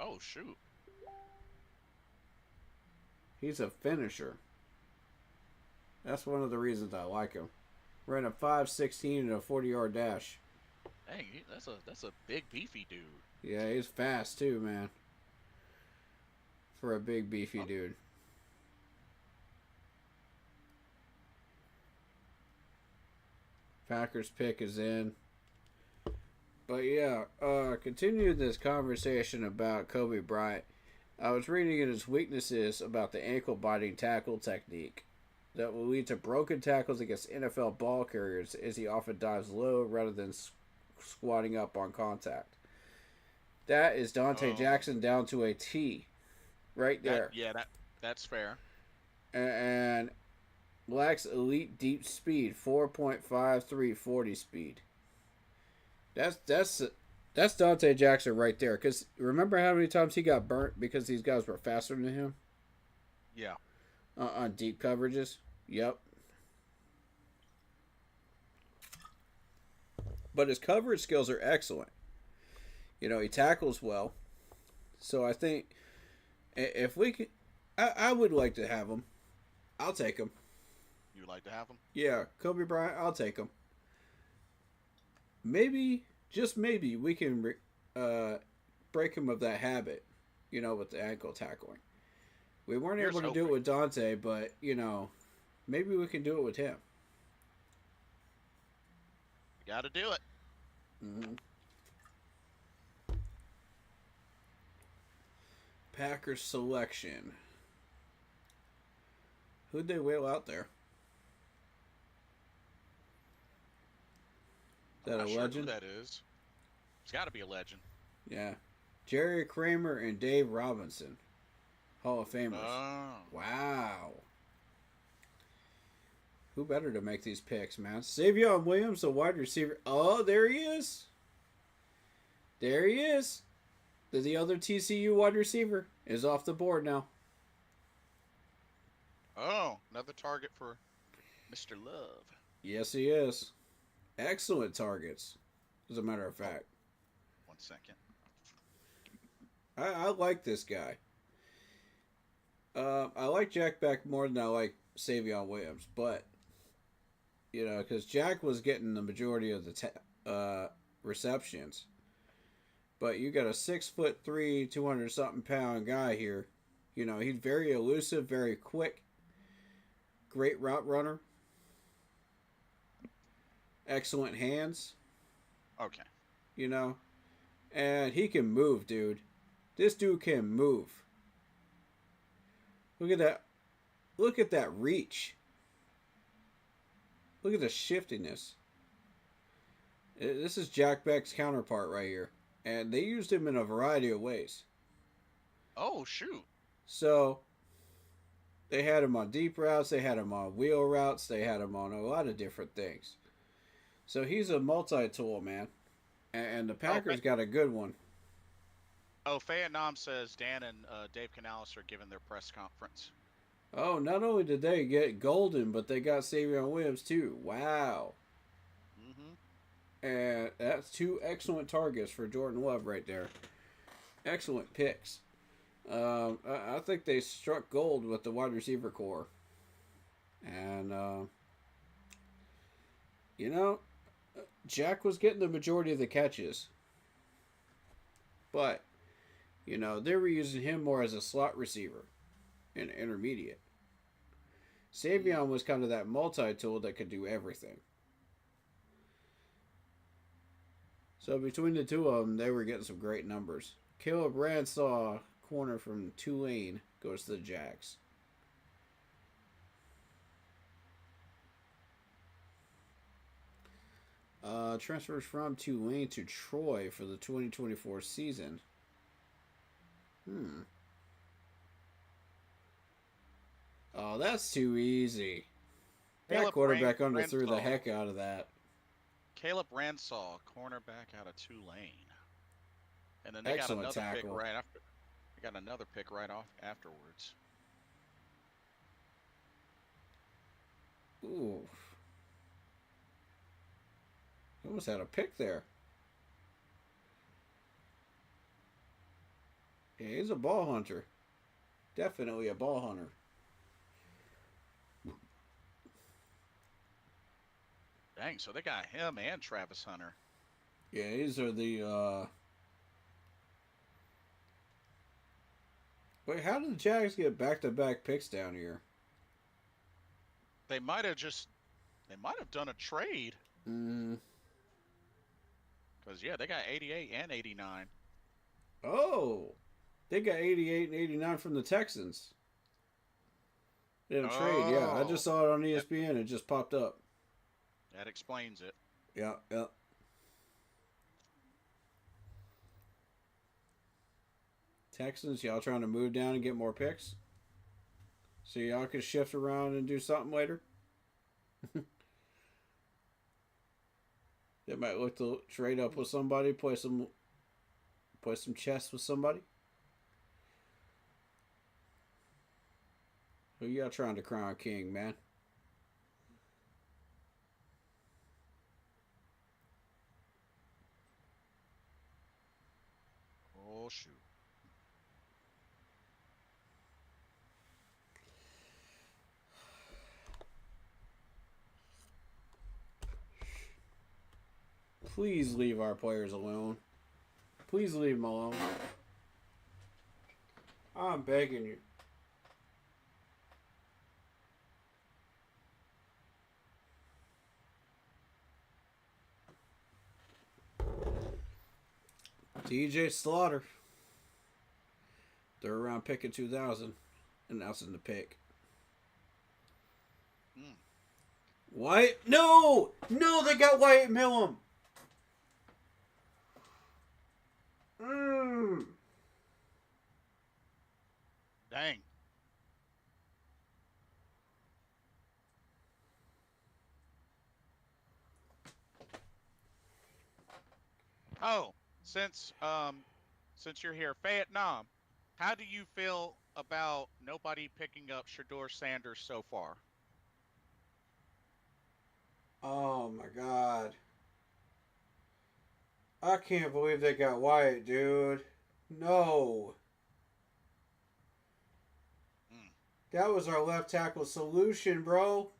Oh, shoot. He's a finisher. That's one of the reasons I like him. Ran a 5.16 and a 40-yard dash. Dang, that's a big beefy dude. Yeah, he's fast too, man. For a big beefy dude. Packers pick is in. But yeah, continuing this conversation about Kobe Bryant, I was reading in his weaknesses about the ankle-biting tackle technique that will lead to broken tackles against NFL ball carriers as he often dives low rather than squatting up on contact. That is Dante Jackson down to a T. Right there. That's fair. And Lacks elite deep speed, 4.53 40 speed. That's Dante Jackson right there. Because remember how many times he got burnt because these guys were faster than him? Yeah. On deep coverages? Yep. But his coverage skills are excellent. You know, he tackles well. So I think if we could... I would like to have him. I'll take him. You would like to have him? Yeah, Kobe Bryant, I'll take him. Maybe, just maybe, we can break him of that habit, you know, with the ankle tackling. We weren't able to do it with Dante, but, you know, maybe we can do it with him. You got to do it. Mm-hmm. Packers selection. Who'd they whale out there? Is that a legend? Who that is. It's got to be a legend. Yeah. Jerry Kramer and Dave Robinson. Hall of Famers. Oh. Wow. Who better to make these picks, man? Savion Williams, the wide receiver. Oh, there he is. There he is. The other TCU wide receiver is off the board now. Oh, another target for Mr. Love. Yes, he is. Excellent targets, as a matter of fact. 1 second. I like this guy. I like Jack Beck more than I like Savion Williams, but, you know, because Jack was getting the majority of the receptions. But you got a 6'3", 200-something pound guy here. You know, he's very elusive, very quick. Great route runner. Excellent hands. Okay. You know. And he can move, dude. This dude can move. Look at that. Look at that reach. Look at the shiftiness. This is Jack Beck's counterpart right here. And they used him in a variety of ways. Oh, shoot. So, they had him on deep routes. They had him on wheel routes. They had him on a lot of different things. So, he's a multi-tool, man. And the Packers got a good one. Oh, Fayetteville says Dan and Dave Canales are giving their press conference. Oh, not only did they get Golden, but they got Savion Williams, too. Wow. And that's two excellent targets for Jordan Love right there. Excellent picks. I think they struck gold with the wide receiver core. And, you know, Jack was getting the majority of the catches. But, you know, they were using him more as a slot receiver and intermediate. Savion was kind of that multi-tool that could do everything. So between the two of them, they were getting some great numbers. Caleb Ransaw, corner from Tulane, goes to the Jags. Transfers from Tulane to Troy for the 2024 season. Oh, that's too easy. That quarterback underthrew the heck out of that. Caleb Ransaw, cornerback out of Tulane. And then they got another pick right after. They got another pick right off afterwards. Ooh. Almost had a pick there. Yeah, he's a ball hunter. Definitely a ball hunter. Dang, so they got him and Travis Hunter. Yeah, these are the, Wait, how did the Jags get back-to-back picks down here? They might have done a trade. Because, yeah, they got 88 and 89. Oh, they got 88 and 89 from the Texans. In a trade, yeah. I just saw it on ESPN. It just popped up. That explains it. Yeah. Texans, y'all trying to move down and get more picks? So y'all can shift around and do something later? They might look to trade up with somebody, play some chess with somebody. Who you got trying to crown king, man? Oh shoot. Please leave our players alone. Please leave them alone. I'm begging you. DJ Slaughter. Third round pick in 2000. Announcing the pick. Wyatt? No! No, they got Wyatt Millum. Dang. Oh, since you're here, Vietnam, how do you feel about nobody picking up Shedeur Sanders so far? Oh my god. I can't believe they got Wyatt, dude. No. That was our left tackle solution, bro.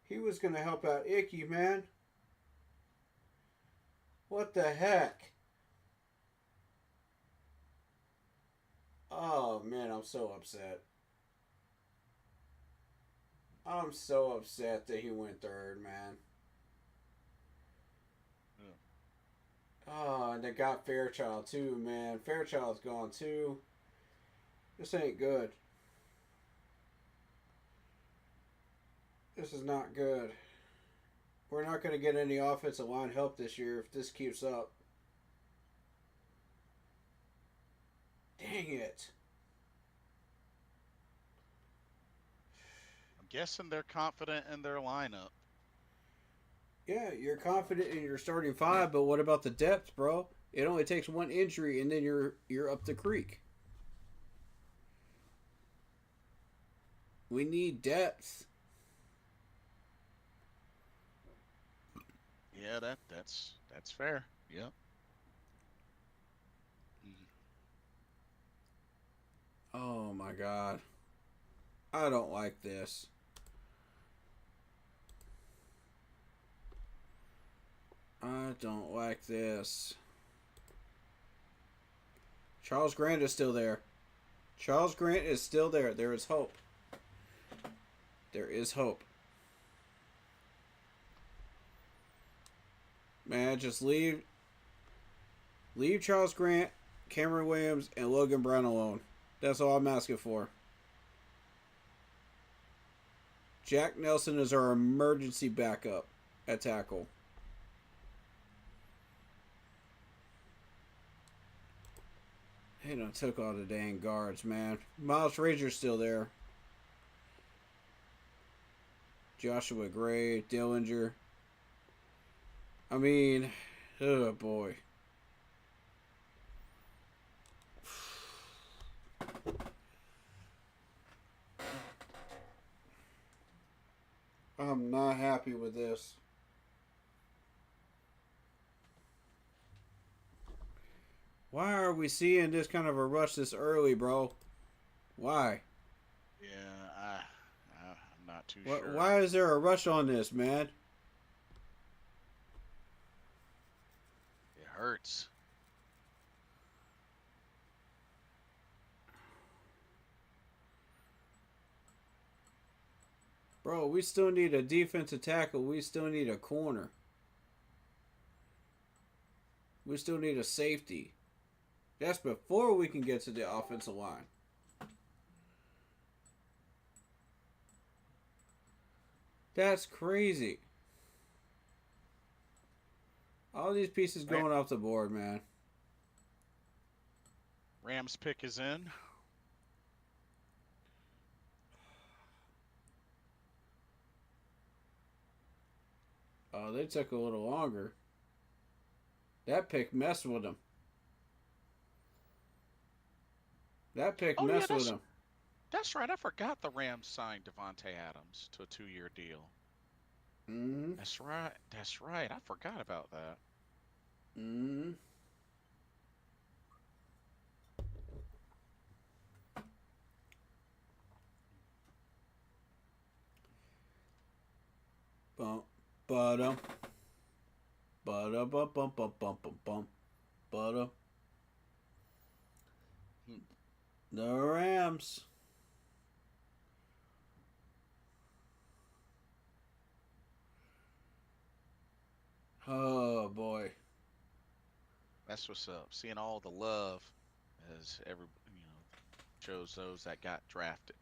He was going to help out Icky, man. What the heck? Oh, man, I'm so upset. I'm so upset that he went third, man. Oh, and they got Fairchild too, man. Fairchild's gone too. This ain't good. This is not good. We're not going to get any offensive line help this year if this keeps up. Dang it. I'm guessing they're confident in their lineup. Yeah, you're confident in your starting five, but what about the depth, bro? It only takes one injury and then you're up the creek. We need depth. Yeah, that's fair. Yep. Oh my god. I don't like this. I don't like this. Charles Grant is still there. Charles Grant is still there. There is hope. There is hope. Man, just leave Charles Grant, Cameron Williams, and Logan Brown alone. That's all I'm asking for. Jack Nelson is our emergency backup at tackle. They done took all the dang guards, man. Miles Razor's still there. Joshua Gray, Dillinger. I mean, oh boy. I'm not happy with this. Why are we seeing this kind of a rush this early, bro? Why? Yeah, I'm not too sure. Why is there a rush on this, man? It hurts. Bro, we still need a defensive tackle. We still need a corner. We still need a safety. That's before we can get to the offensive line. That's crazy. All these pieces going off the board, man. Rams pick is in. Oh, they took a little longer. That pick messed with them. That pick messed with them. That's right. I forgot the Rams signed Devontae Adams to a 2-year deal. Mm-hmm. That's right. That's right. I forgot about that. Mm-hmm. Bum, ba-dum. Ba-da-bum-bum-bum-bum-bum-bum. Ba-dum. The Rams. Oh boy. That's what's up. Seeing all the love as shows those that got drafted.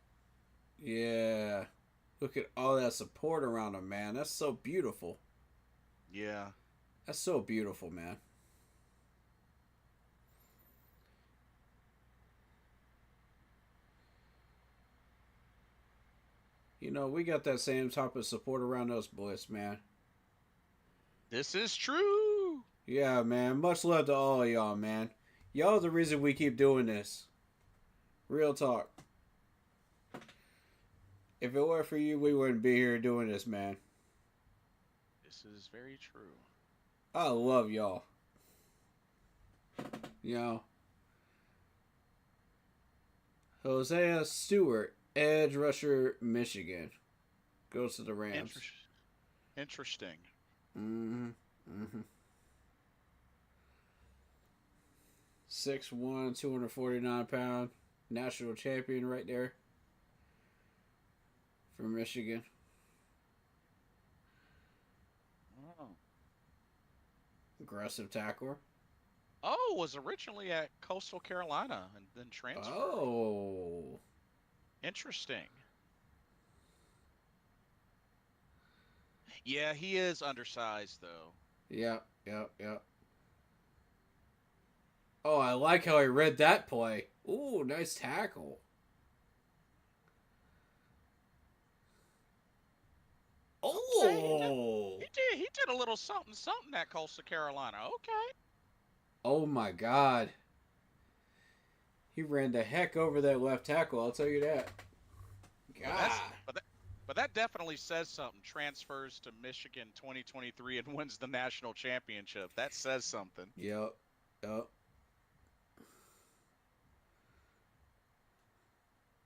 Yeah. Look at all that support around him, man. That's so beautiful. Yeah. That's so beautiful, man. You know, we got that same type of support around us boys, man. This is true. Yeah, man. Much love to all of y'all, man. Y'all are the reason we keep doing this. Real talk. If it weren't for you, we wouldn't be here doing this, man. This is very true. I love y'all. You know. Hosea Stewart, edge rusher, Michigan. Goes to the Rams. Interesting. Mm-hmm. Mm-hmm. 6'1", 249 pound. National champion right there. From Michigan. Oh. Aggressive tackler. Oh, was originally at Coastal Carolina and then transferred. Oh. Interesting. Yeah, he is undersized though. Yep. Oh, I like how he read that play. Ooh, nice tackle. Oh. He did a little something at Coastal Carolina. Okay. Oh my God. He ran the heck over that left tackle, I'll tell you that. God. But that definitely says something. Transfers to Michigan 2023 and wins the national championship. That says something. Yep.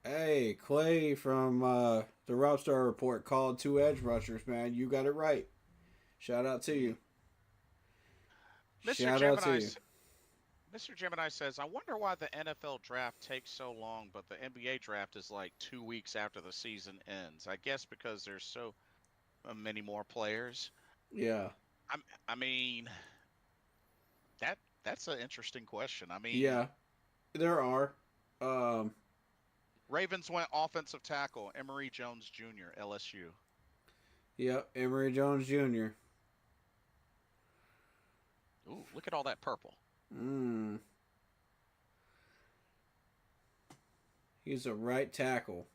Hey, Clay from the Rob Star Report called 2 edge rushers, man. You got it right. Shout out to you. Mr. Gemini says, I wonder why the NFL draft takes so long, but the NBA draft is like 2 weeks after the season ends. I guess because there's so many more players. Yeah. I mean, that's an interesting question. I mean, yeah, there are. Ravens went offensive tackle, Emory Jones Jr., LSU. Yep, Emory Jones Jr. Ooh, look at all that purple. He's a right tackle.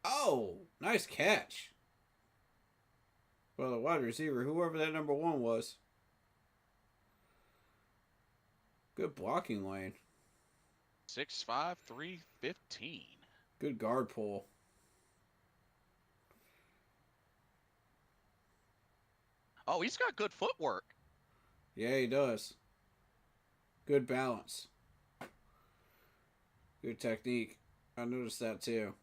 Oh, nice catch. Well, the wide receiver, whoever that number 1 was. Good blocking lane. 6'5", 315. Good guard pull. Oh, he's got good footwork. Yeah, he does. Good balance. Good technique. I noticed that too.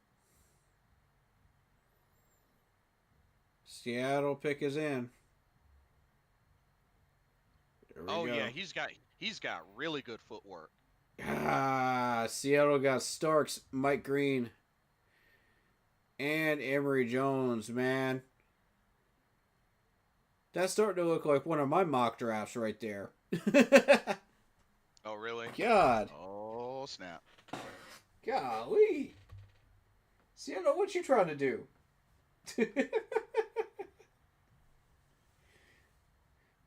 Seattle pick is in. There we go. Yeah, he's got really good footwork. Seattle got Starks, Mike Green, and Emory Jones, man. That's starting to look like one of my mock drafts right there. Oh, really? God. Oh, snap. Golly. Seattle, what you trying to do?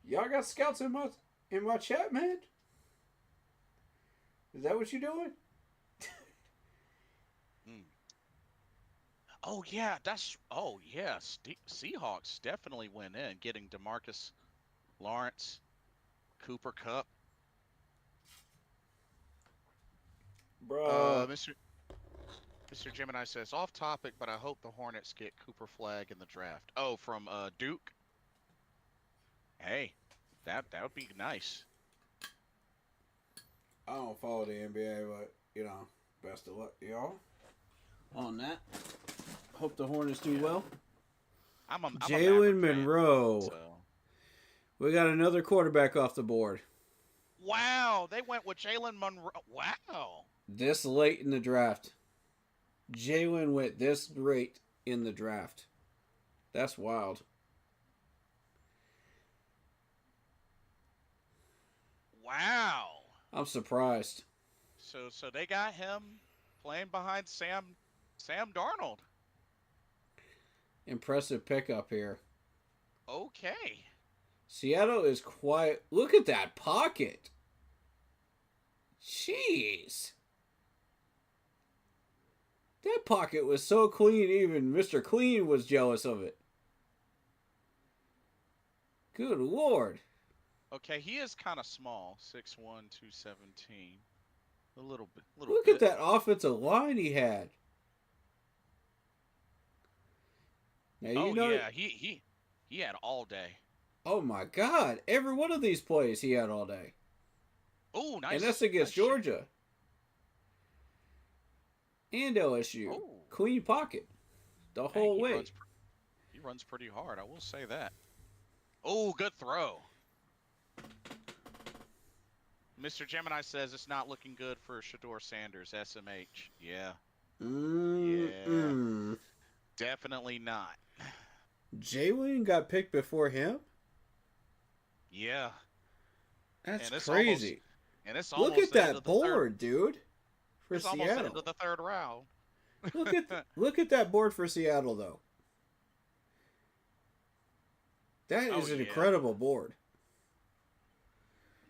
Y'all got scouts in my chat, man? Is that what you doing? Oh yeah, that's. Oh yeah, Seahawks definitely went in, getting Demarcus Lawrence, Cooper Cup. Bro. Mr. Gemini says off topic, but I hope the Hornets get Cooper Flag in the draft. Oh, from Duke. Hey, that would be nice. I don't follow the NBA, but, you know, best of luck, y'all. On that. Hope the Hornets do well. I'm a Jalen Maverick Monroe. fan, so. We got another quarterback off the board. Wow, they went with Jalen Monroe. Wow. This late in the draft. Jalen went this late in the draft. That's wild. Wow. I'm surprised. So they got him playing behind Sam Darnold. Impressive pickup here. Okay. Seattle is quiet. Look at that pocket. Jeez. That pocket was so clean, even Mr. Clean was jealous of it. Good Lord. Okay, he is kind of small, 6'1", 217. A little bit. Look at that offensive line he had. Now, you know, yeah, he had all day. Oh my God! Every one of these plays he had all day. Oh, nice. And that's against Georgia. And LSU. Oh. Clean pocket. The whole way. He runs pretty hard, I will say that. Oh, good throw. Mr. Gemini says it's not looking good for Shedeur Sanders, SMH. Yeah. Yeah. Definitely not. Jalen got picked before him? Yeah. That's and crazy. It's Look at that board, dude. For it's Seattle. Almost into the third round. look at that board for Seattle, though. That is an incredible board.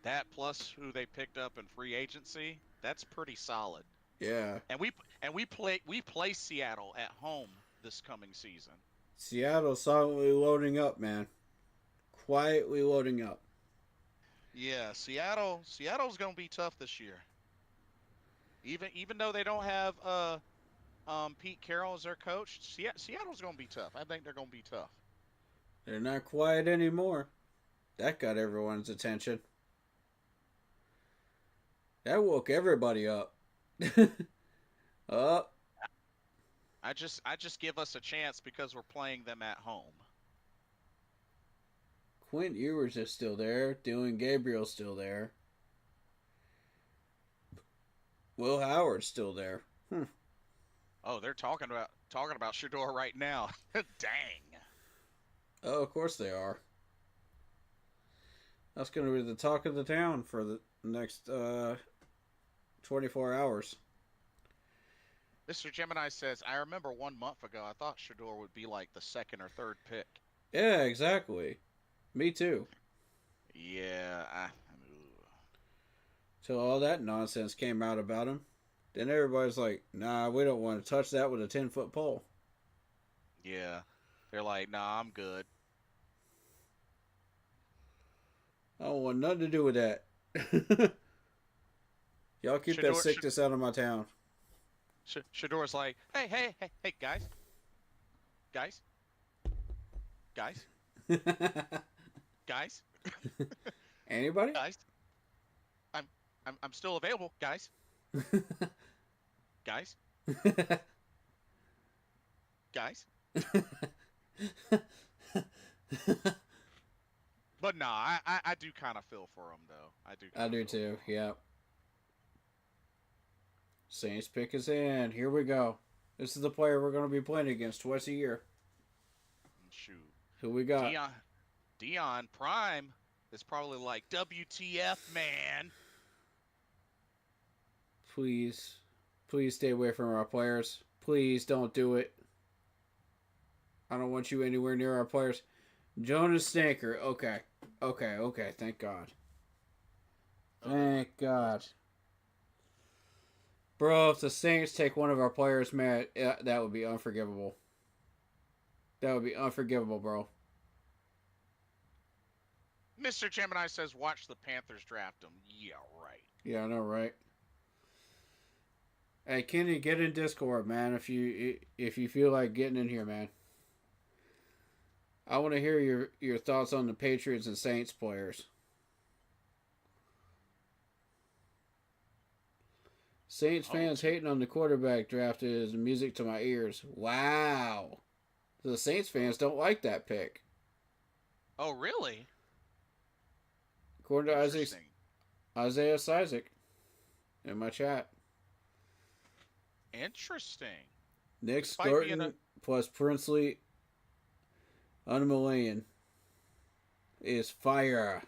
That plus who they picked up in free agency, that's pretty solid. Yeah. And we play Seattle at home this coming season. Seattle silently loading up, man. Quietly loading up. Yeah, Seattle's gonna be tough this year. Even though they don't have Pete Carroll as their coach, Seattle's gonna be tough. I think they're gonna be tough. They're not quiet anymore. That got everyone's attention. That woke everybody up. Up. I just give us a chance because we're playing them at home. Quint Ewers is still there. Dylan Gabriel's still there. Will Howard's still there. Oh, they're talking about Shedeur right now. Dang. Oh, of course they are. That's going to be the talk of the town for the next 24 hours. Mr. Gemini says, I remember 1 month ago, I thought Shedeur would be like the second or third pick. Yeah, exactly. Me too. Yeah. Till all that nonsense came out about him. Then everybody's like, nah, we don't want to touch that with a 10-foot pole. Yeah. They're like, nah, I'm good. I don't want nothing to do with that. Y'all keep that sickness out of my town. Shedeur's like, hey, guys. Guys. Anybody? Guys. I'm still available, guys. Guys. But nah, I do kind of feel for him though. I do too. Yeah. Saints pick us in. Here we go. This is the player we're going to be playing against twice a year. Shoot. Who we got? Dion Prime is probably like, WTF, man. Please stay away from our players. Please don't do it. I don't want you anywhere near our players. Jonas Stanker. Okay. Thank God. Thank God. Bro, if the Saints take one of our players, man, that would be unforgivable. That would be unforgivable, bro. Mr. Gemini says, watch the Panthers draft him. Yeah, right. Yeah, I know, right? Hey, Kenny, get in Discord, man. If you feel like getting in here, man. I want to hear your thoughts on the Patriots and Saints players. Saints fans hating on the quarterback draft is music to my ears. Wow. The Saints fans don't like that pick. Oh, really? According to Isaiah Isaac in my chat. Interesting. Nick Thornton plus Princely Unmillion is fire.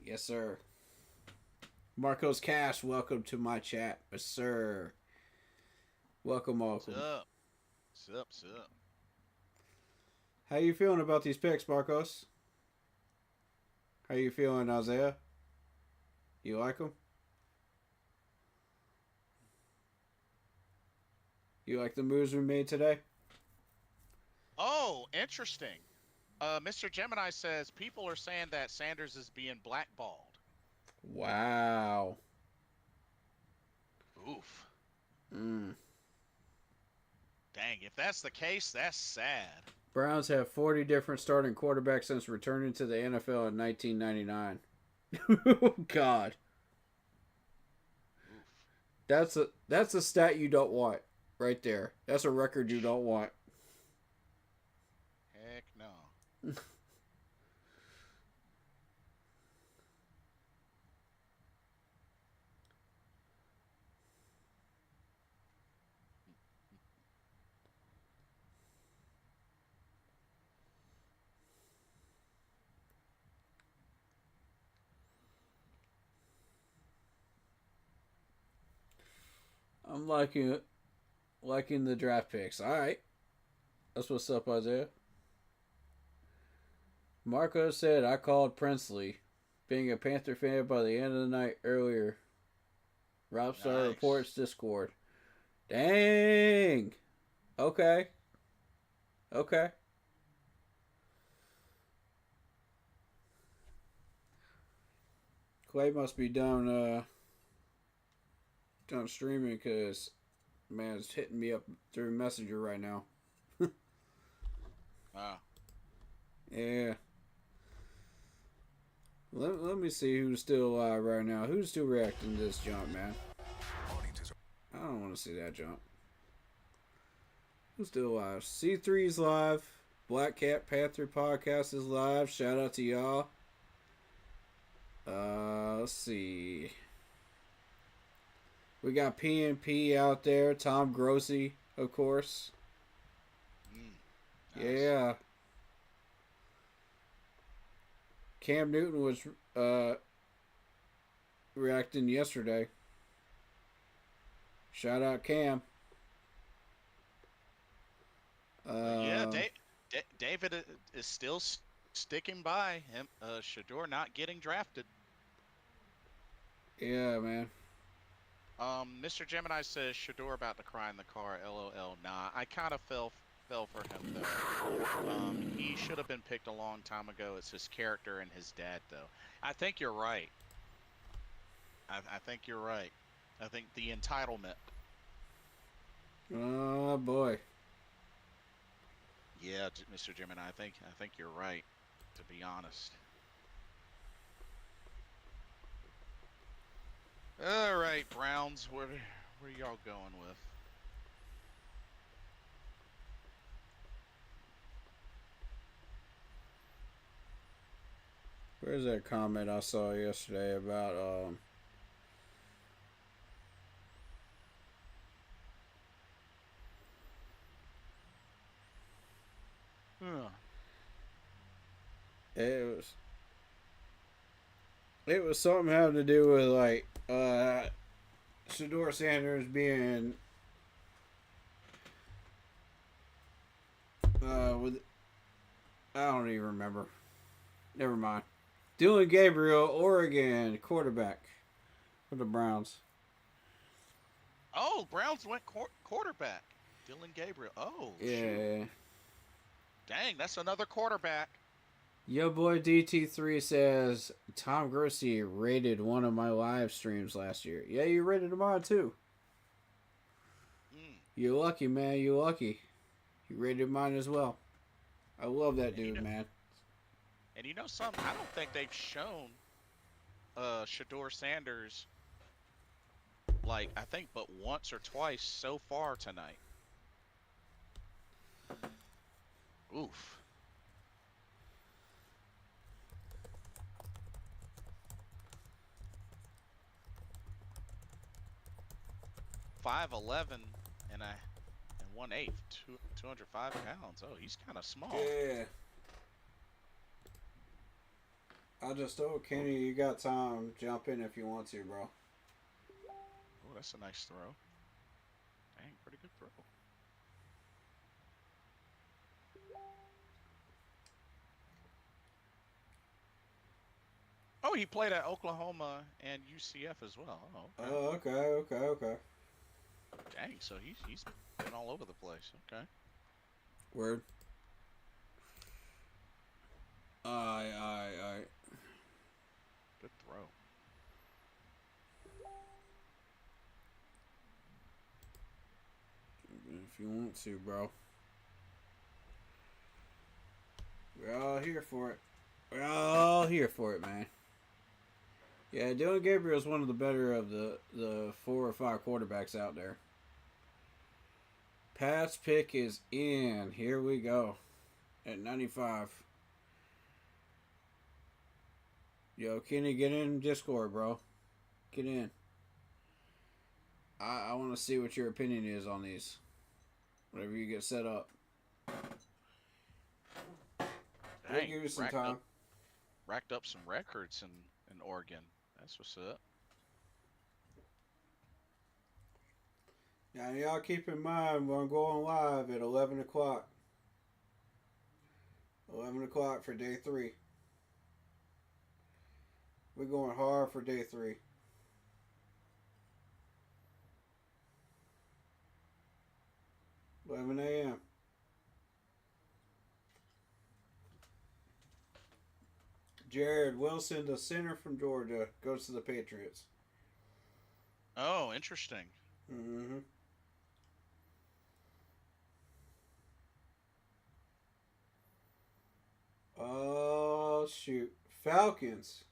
Yes, sir. Marcos Cash, welcome to my chat. Yes, sir. Welcome. What's up? How you feeling about these picks, Marcos? How you feeling, Isaiah? You like them? You like the moves we made today? Oh, interesting. Mr. Gemini says people are saying that Sanders is being blackballed. Wow. Oof. Mm. Dang, if that's the case, that's sad. Browns have 40 different starting quarterbacks since returning to the NFL in 1999. Oh, God. Oof. That's a stat you don't want right there. That's a record you don't want. Heck no. I'm liking the draft picks. All right. That's what's up, Isaiah. Marco said, I called Princely. Being a Panther fan by the end of the night earlier. Rob Star reports Discord. Dang. Okay. Clay must be done streaming because man it's hitting me up through Messenger right now. Wow. Yeah. Let me see who's still alive right now. Who's still reacting to this jump, man? I don't want to see that jump. Who's still alive? C3's live. Black Cat Panther Podcast is live. Shout out to y'all. Let's see. We got PNP out there. Tom Grossi, of course. Nice. Yeah. Cam Newton was reacting yesterday. Shout out Cam. Yeah, David is still sticking by him. Shador not getting drafted. Yeah, man. Mr. Gemini says Shador about to cry in the car. LOL. Nah, I kind of fell for him though. He should have been picked a long time ago. It's his character and his dad though. I think you're right. I think you're right. I think the entitlement. Oh boy. Yeah, Mr. Gemini, I think you're right. To be honest. All right, Browns. Where y'all going with? Where's that comment I saw yesterday about It was something having to do with like Shador Sanders being with I don't even remember. Never mind. Dylan Gabriel, Oregon quarterback for the Browns. Oh, Browns went quarterback. Dylan Gabriel. Oh, Yeah. shoot. Dang, that's another quarterback. Yo boy DT3 says Tom Grossi rated one of my live streams last year. Yeah, you rated him on too. You're lucky, man. You're lucky. You rated mine as well. I love that dude, man. And you know something? I don't think they've shown Shador Sanders, like, I think but once or twice so far tonight. Oof. 5'11" and 1/8, 205 pounds. Oh, he's kind of small. Yeah. I just told Kenny you got time. Jump in if you want to, bro. Oh, that's a nice throw. Dang, pretty good throw. Oh, he played at Oklahoma and UCF as well. Oh, okay. Okay. Dang, so he's been all over the place. Okay. Word. Aye. Good throw. If you want to, bro. We're all here for it. We're all here for it, man. Yeah, Dylan Gabriel is one of the better of the 4 or 5 quarterbacks out there. Pass pick is in. Here we go. At 95. Yo, Kenny, get in Discord, bro. Get in. I want to see what your opinion is on these. Whenever you get set up. We'll give you some time. Racked up some records in Oregon. That's what's up. Now, y'all keep in mind, we're going live at 11 o'clock. 11 o'clock for day 3. We're going hard for day 3. $11 a.m. Jared Wilson, the center from Georgia, goes to the Patriots. Oh, interesting. Mm-hmm. Oh, shoot. Falcons.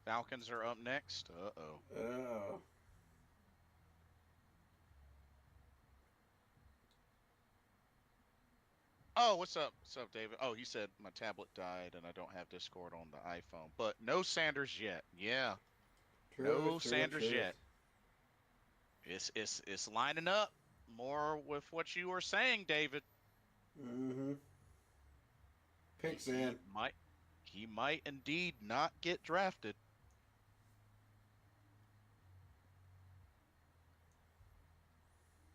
Falcons are up next. Uh-oh. Oh. Oh, what's up? What's up, David? Oh, he said my tablet died and I don't have Discord on the iPhone. But no Sanders yet. Yeah. No Sanders yet. It's lining up more with what you were saying, David. Mm-hmm. Picks in. He might indeed not get drafted.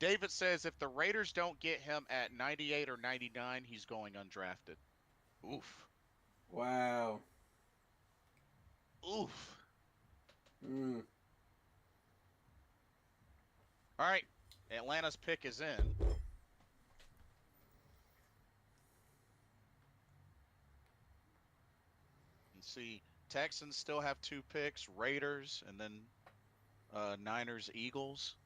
David says if the Raiders don't get him at 98 or 99, he's going undrafted. Oof. Wow. Oof. Mm. All right. Atlanta's pick is in. Let's see. Texans still have 2 picks. Raiders and then Niners, Eagles.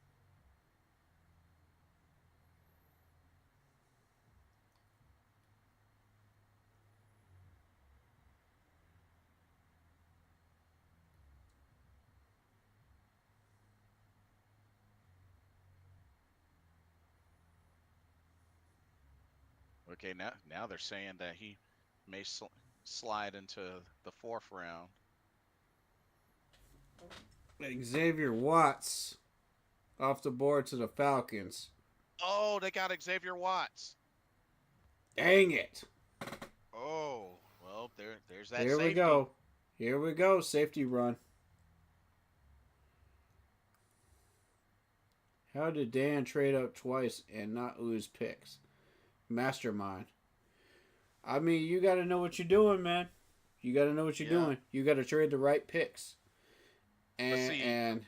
Okay, now they're saying that he may slide into the 4th round. Xavier Watts off the board to the Falcons. Oh, they got Xavier Watts. Dang it. Oh, well, there's that Here safety. we go. Here we go. Safety run. How did Dan trade up twice and not lose picks? Mastermind. I mean, you got to know what you're doing, man. You got to know what you're doing. You got to trade the right picks. And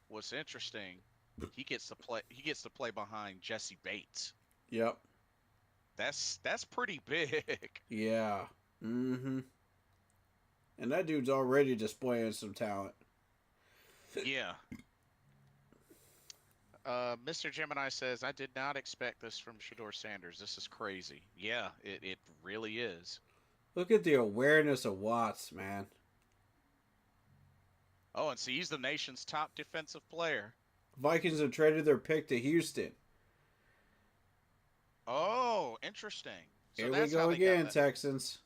what's interesting, he gets to play. He gets to play behind Jesse Bates. Yep. That's pretty big. Yeah. Mm-hmm. And that dude's already displaying some talent. Yeah. Mr. Gemini says, I did not expect this from Shador Sanders. This is crazy. Yeah, it really is. Look at the awareness of Watts, man. Oh, and see, he's the nation's top defensive player. Vikings have traded their pick to Houston. Oh, interesting. So Here we that's go how they again, got that. Texans.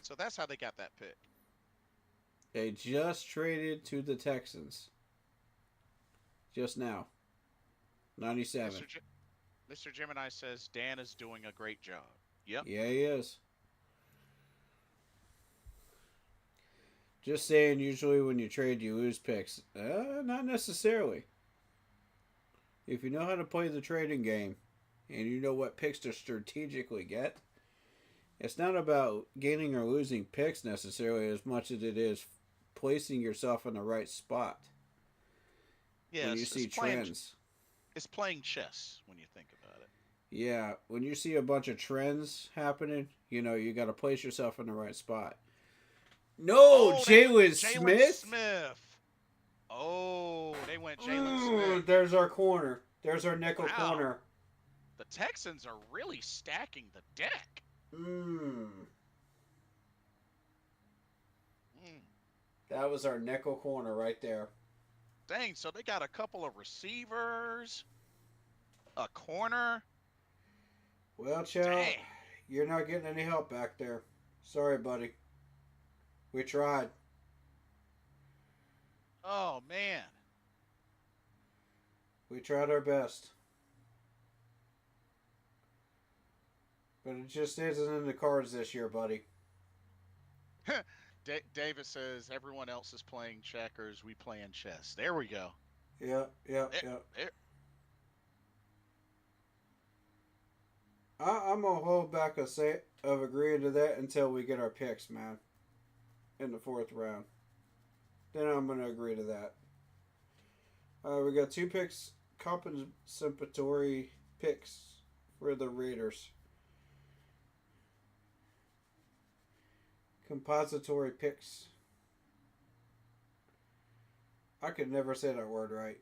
So that's how they got that pick. They just traded to the Texans. Just now. 97. Mr. Gemini says Dan is doing a great job. Yep. Yeah, he is. Just saying, usually when you trade, you lose picks. Not necessarily. If you know how to play the trading game, and you know what picks to strategically get, it's not about gaining or losing picks necessarily as much as it is placing yourself in the right spot. Yeah, when you see trends. It's playing chess when you think about it. Yeah, when you see a bunch of trends happening, you know, you got to place yourself in the right spot. No, Jalen Smith? Oh, they went Jalen Smith. There's our corner. There's our nickel Wow. corner. The Texans are really stacking the deck. That was our nickel corner right there. Dang, so they got a couple of receivers, a corner. Well, Chow, you're not getting any help back there. Sorry, buddy. We tried. Oh, man. We tried our best. But it just isn't in the cards this year, buddy. David says everyone else is playing checkers. We playing chess. There we go. Yeah. There. I'm going to hold back a say of agreeing to that until we get our picks, man. In the 4th round. Then I'm going to agree to that. We got 2 picks, compensatory picks for the Raiders. Compository picks. I could never say that word right.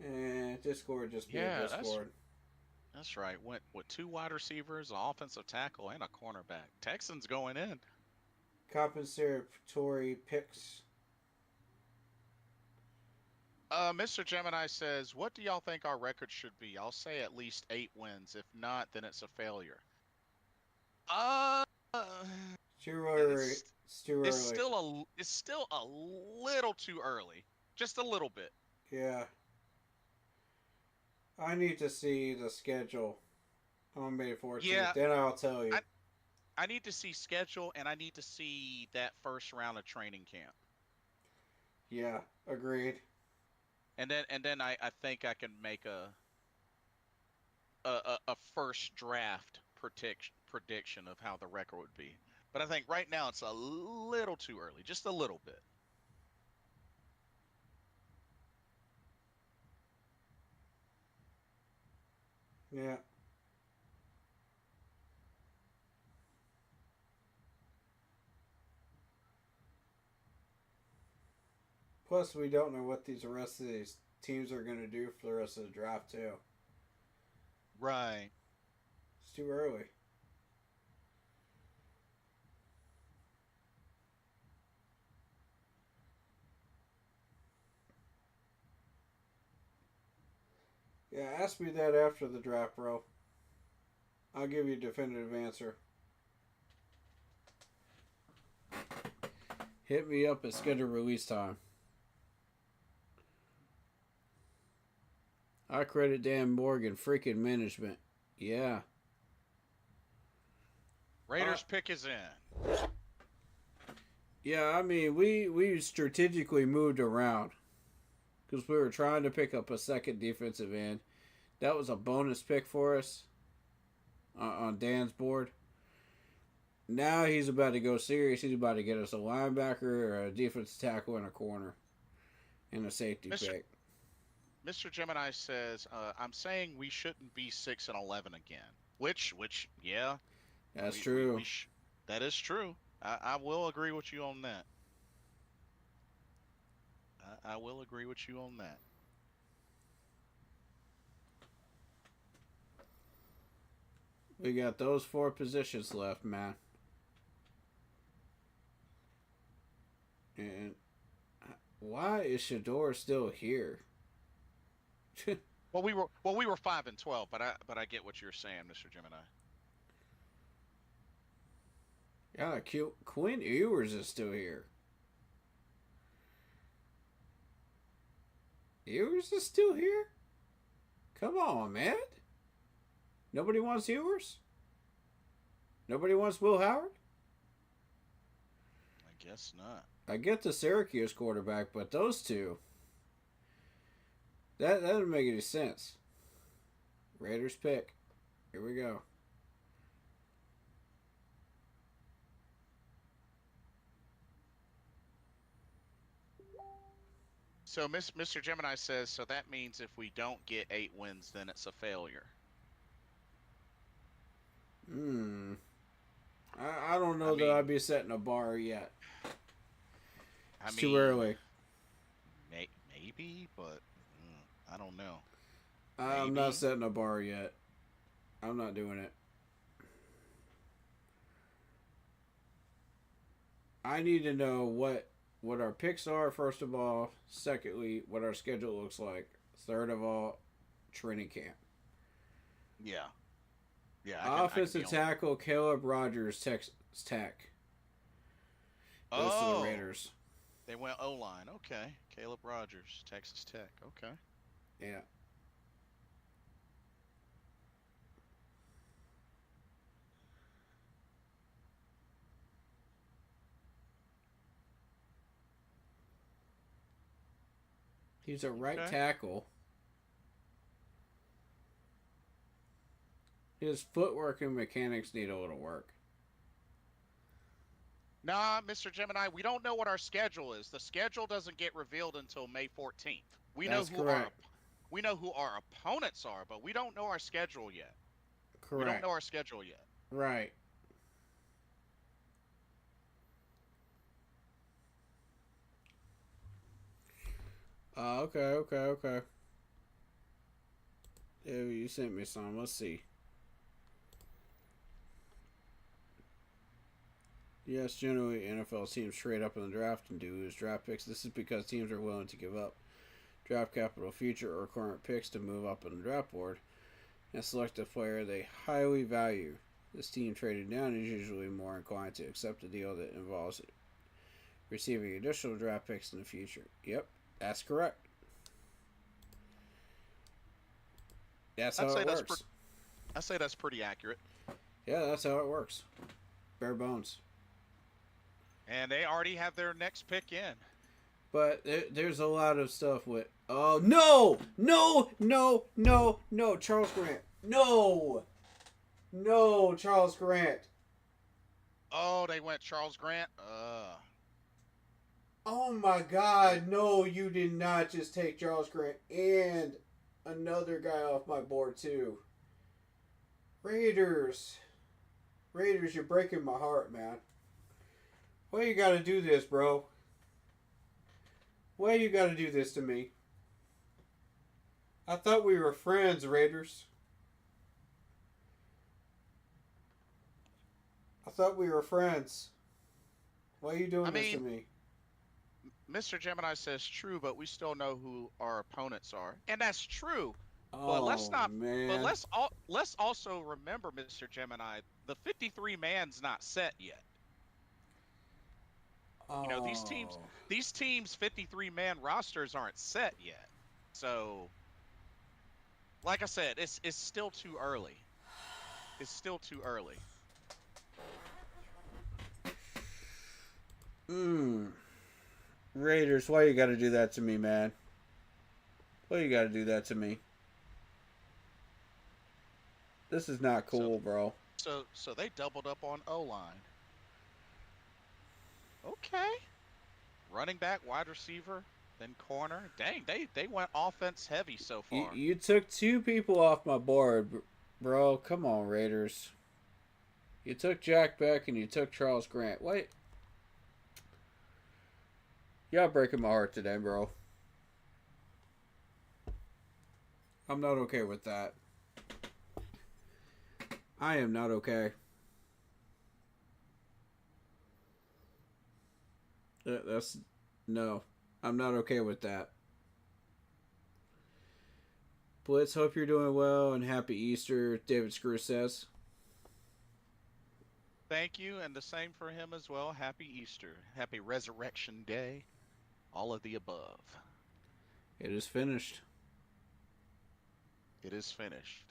And Discord just being Discord. That's right. Went with 2 wide receivers, an offensive tackle, and a cornerback. Texans going in. Compensatory picks. Mr. Gemini says, what do y'all think our record should be? I'll say at least 8 wins. If not, then it's a failure. Too early. It's too early. It's still a little too early. Just a little bit. Yeah. I need to see the schedule on May 14th. Yeah. Then I'll tell you. I need to see schedule, and I need to see that first round of training camp. Yeah, agreed. And then I think I can make a first draft prediction of how the record would be. But I think right now it's a little too early, just a little bit. Yeah. Plus, we don't know what the rest of these teams are going to do for the rest of the draft, too. Right. It's too early. Yeah, ask me that after the draft, bro. I'll give you a definitive answer. Hit me up at scheduled release time. I credit Dan Morgan, freaking management. Yeah. Raiders pick is in. Yeah, I mean, we strategically moved around because we were trying to pick up a second defensive end. That was a bonus pick for us on Dan's board. Now he's about to go serious. He's about to get us a linebacker, a defensive tackle, and a corner, and a safety pick. Mr. Gemini says, "I'm saying we shouldn't be 6-11 again." Which, yeah, that's true. That is true. I will agree with you on that. I will agree with you on that. We got those 4 positions left, man. And why is Shador still here? Well, we were 5-12, but I get what you're saying, Mr. Gemini. Yeah, Quinn Ewers is still here. Ewers is still here? Come on, man. Nobody wants Ewers? Nobody wants Will Howard? I guess not. I get the Syracuse quarterback, but those two, that doesn't make any sense. Raiders pick. Here we go. So Mr. Gemini says, so that means if we don't get 8 wins, then it's a failure. I don't know that I'd be setting a bar yet. It's too early. Maybe, but I don't know. I'm not setting a bar yet. I'm not doing it. I need to know what our picks are, first of all. Secondly, what our schedule looks like. Third of all, training camp. Yeah. Offensive tackle Caleb Rogers, Texas Tech. Goes to the Raiders. They went O-line. Okay. Caleb Rogers, Texas Tech. Okay. Yeah. He's a right tackle. His footwork and mechanics need a little work. Nah, Mr. Gemini, we don't know what our schedule is. The schedule doesn't get revealed until May 14th. We know who our opponents are, but we don't know our schedule yet. Correct. We don't know our schedule yet. Right. Okay. Yeah, you sent me some. Let's see. Yes, generally NFL teams trade up in the draft and do lose draft picks. This is because teams are willing to give up draft capital, future or current picks to move up on the draft board and select a player they highly value. This team traded down is usually more inclined to accept a deal that involves receiving additional draft picks in the future. Yep, that's correct. That's how it works. I say that's pretty accurate. Yeah, that's how it works. Bare bones. And they already have their next pick in. But there's a lot of stuff with... Oh, no! Charles Grant. No, Charles Grant. Oh, they went Charles Grant? Oh, my God. No, you did not just take Charles Grant and another guy off my board, too. Raiders, you're breaking my heart, man. Why you gotta do this, bro? Why you gotta do this to me? I thought we were friends, Raiders. I thought we were friends. Why are you doing this to me? Mr. Gemini says true, but we still know who our opponents are. And that's true. Oh, but let's not. Man. But let's also remember, Mr. Gemini, the 53 man's not set yet. Oh. You know, these teams 53 man rosters aren't set yet. So, like I said, it's still too early. It's still too early. Raiders, why you gotta do that to me, man? Why you gotta do that to me? This is not cool, bro. So they doubled up on O-line. Okay. Running back, wide receiver, then corner. Dang, they went offense heavy so far. You took 2 people off my board, bro. Come on, Raiders. You took Jack Beck and you took Charles Grant. Wait. Y'all breaking my heart today, bro. I'm not okay with that. I am not okay. No. I'm not okay with that. Blitz, hope you're doing well and happy Easter, David Screw says. Thank you, and the same for him as well. Happy Easter. Happy Resurrection Day. All of the above. It is finished. It is finished.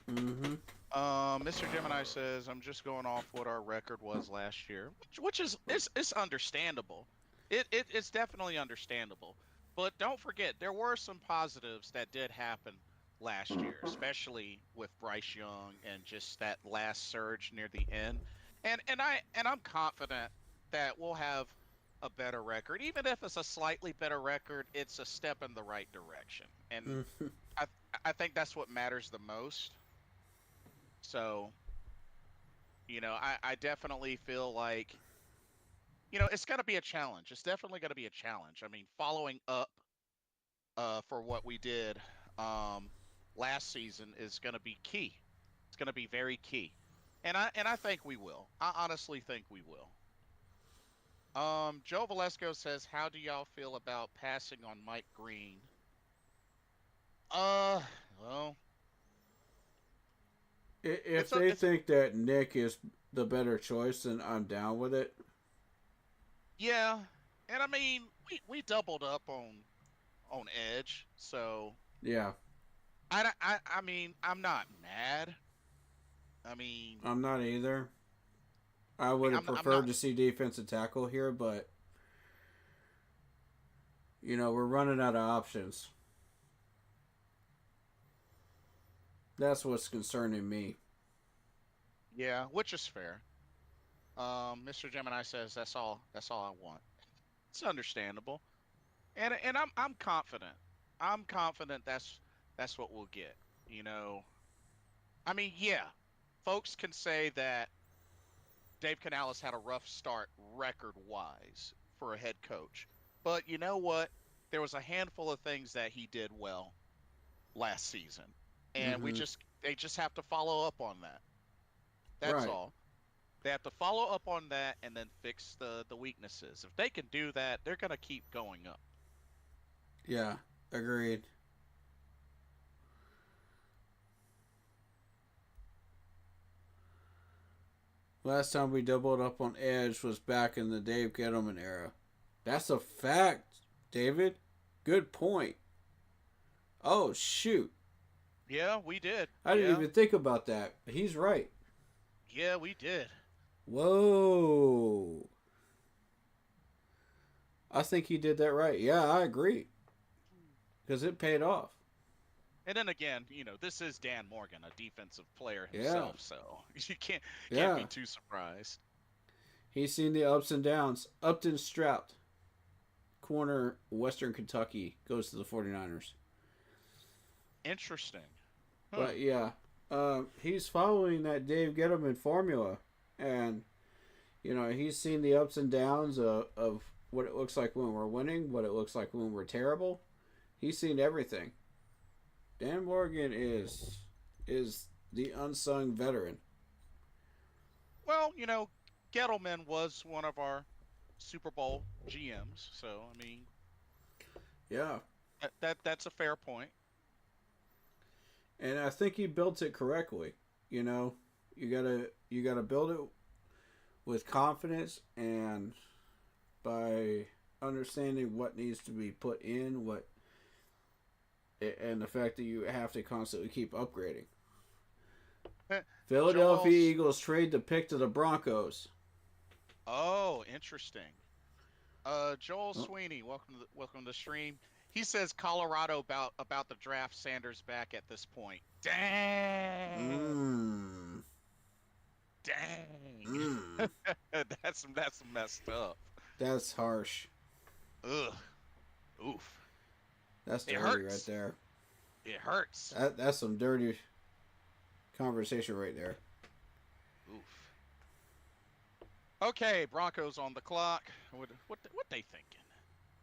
Mm-hmm. Mr. Gemini says, I'm just going off what our record was last year, which is it's understandable. It's definitely understandable. But don't forget, there were some positives that did happen last year, especially with Bryce Young and just that last surge near the end. And I'm confident that we'll have a better record. Even if it's a slightly better record, it's a step in the right direction. And I think that's what matters the most. So, I definitely feel like, it's going to be a challenge. It's definitely going to be a challenge. I mean, following up for what we did last season is going to be key. It's going to be very key. And I think we will. I honestly think we will. Joe Valesco says, how do y'all feel about passing on Mike Green? Well, if they think that Nick is the better choice, then I'm down with it. Yeah, and I mean, we doubled up on Edge, so yeah. I mean, I'm not mad. I mean, I'm not either. I would have preferred to see defensive tackle here, but we're running out of options. That's what's concerning me. Yeah, which is fair. Mr. Gemini says that's all I want. It's understandable. And I'm confident. I'm confident that's what we'll get. I mean, yeah. Folks can say that Dave Canales had a rough start record-wise for a head coach. But you know what? There was a handful of things that he did well last season. And they just have to follow up on that. That's all. They have to follow up on that and then fix the weaknesses. If they can do that, they're going to keep going up. Yeah, agreed. Last time we doubled up on Edge was back in the Dave Gettleman era. That's a fact, David. Good point. Oh, shoot. Yeah, we did. I didn't even think about that. He's right. Yeah, we did. Whoa. I think he did that right. Yeah, I agree. Because it paid off. And then again, this is Dan Morgan, a defensive player himself, so you can't be too surprised. He's seen the ups and downs. Upton Strout, corner, Western Kentucky, goes to the 49ers. Interesting. Huh. But yeah, he's following that Dave Gettleman formula. And, he's seen the ups and downs of what it looks like when we're winning, what it looks like when we're terrible. He's seen everything. Dan Morgan is the unsung veteran. Well, Gettleman was one of our Super Bowl GMs, so I mean, yeah, that's a fair point. And I think he built it correctly. You gotta build it with confidence and by understanding what needs to be put in, and the fact that you have to constantly keep upgrading. Philadelphia Eagles trade the pick to the Broncos. Oh, interesting. Joel Sweeney, welcome to the stream. He says Colorado about the draft Sanders back at this point. Dang. Dang. That's messed up. That's harsh. Ugh. Oof. That's It dirty hurts. right there. It hurts. That's some dirty conversation right there. Oof. Okay, Broncos on the clock. What they thinking?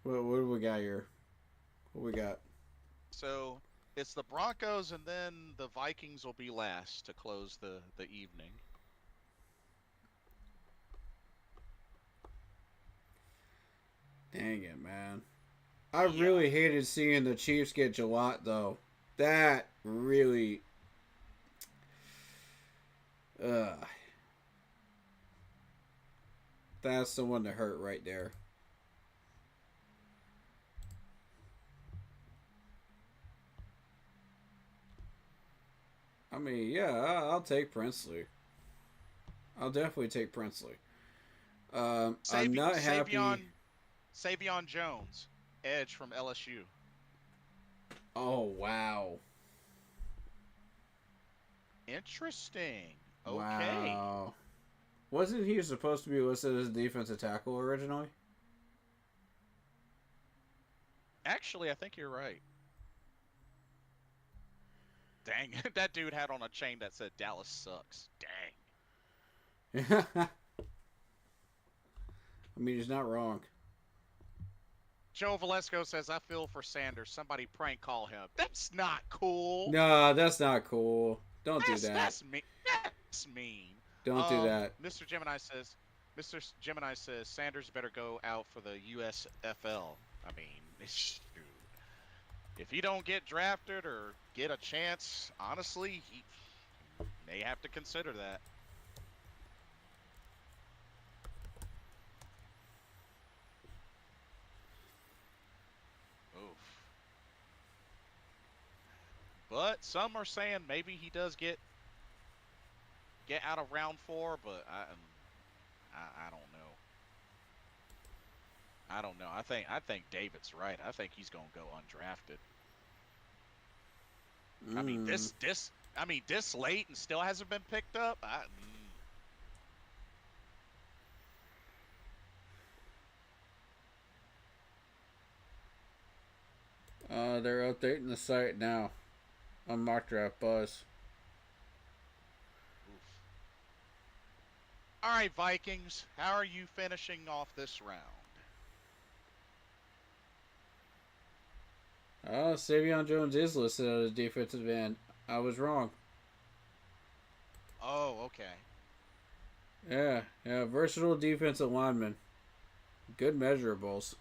What do we got here? What we got? So it's the Broncos, and then the Vikings will be last to close the evening. Dang it, man. I really hated seeing the Chiefs get Jalot, though. That really... That's the one that hurt right there. I mean, yeah, I'll take Princely. I'll definitely take Princely. I'm not happy... Savion Jones, edge from LSU. Oh, wow. Interesting. Okay. Wow. Wasn't he supposed to be listed as a defensive tackle originally? Actually, I think you're right. Dang, that dude had on a chain that said Dallas sucks. Dang. I mean, he's not wrong. Joe Valesco says, I feel for Sanders. Somebody prank call him. That's not cool. No, that's not cool. Don't do that. That's mean. That's mean. Don't do that. Mr. Gemini says Sanders better go out for the USFL. I mean, shoot. If he don't get drafted or get a chance, honestly, he may have to consider that. Oof. But some are saying maybe he does get out of round 4, but I don't know. I don't know. I think David's right. I think he's gonna go undrafted. I mean this late and still hasn't been picked up. They're updating the site now on Mock Draft Buzz. All right, Vikings. How are you finishing off this round? Savion Jones is listed as a defensive end. I was wrong. Oh, okay. Yeah, versatile defensive lineman. Good measurables.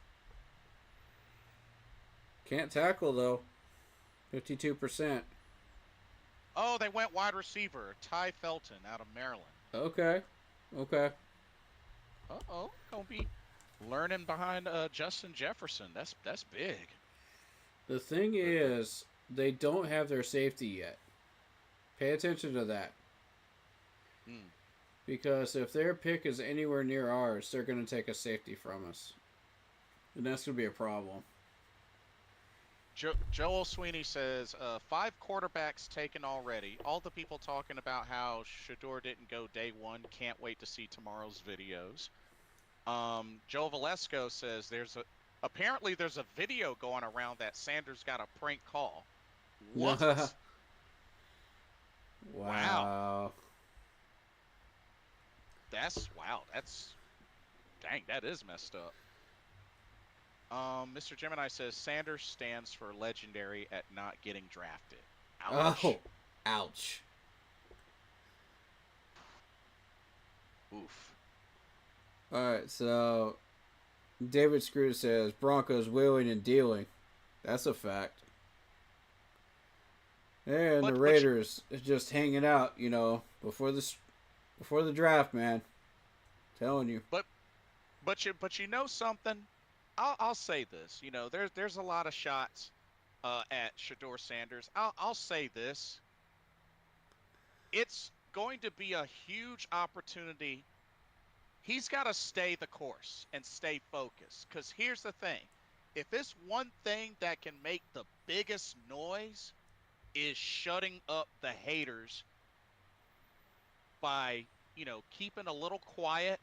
Can't tackle, though. 52%. Oh, they went wide receiver. Ty Felton out of Maryland. Okay. Uh-oh. Gonna be learning behind Justin Jefferson. That's big. The thing is, they don't have their safety yet. Pay attention to that. Because if their pick is anywhere near ours, they're going to take a safety from us. And that's going to be a problem. Joel Sweeney says, 5 quarterbacks taken already. All the people talking about how Shedeur didn't go day 1. Can't wait to see tomorrow's videos. Joe Valesco says apparently there's a video going around that Sanders got a prank call. What? Wow. Dang, that is messed up. Mr. Gemini says Sanders stands for legendary at not getting drafted. Ouch. Oh, ouch. Oof. Alright, so David Screw says Broncos wheeling and dealing. That's a fact. And the Raiders is just hanging out, before the draft, man. Telling you. But you know something? I'll say this. There's a lot of shots at Shedeur Sanders. I'll say this. It's going to be a huge opportunity. He's got to stay the course and stay focused. Because here's the thing. If it's one thing that can make the biggest noise is shutting up the haters by, keeping a little quiet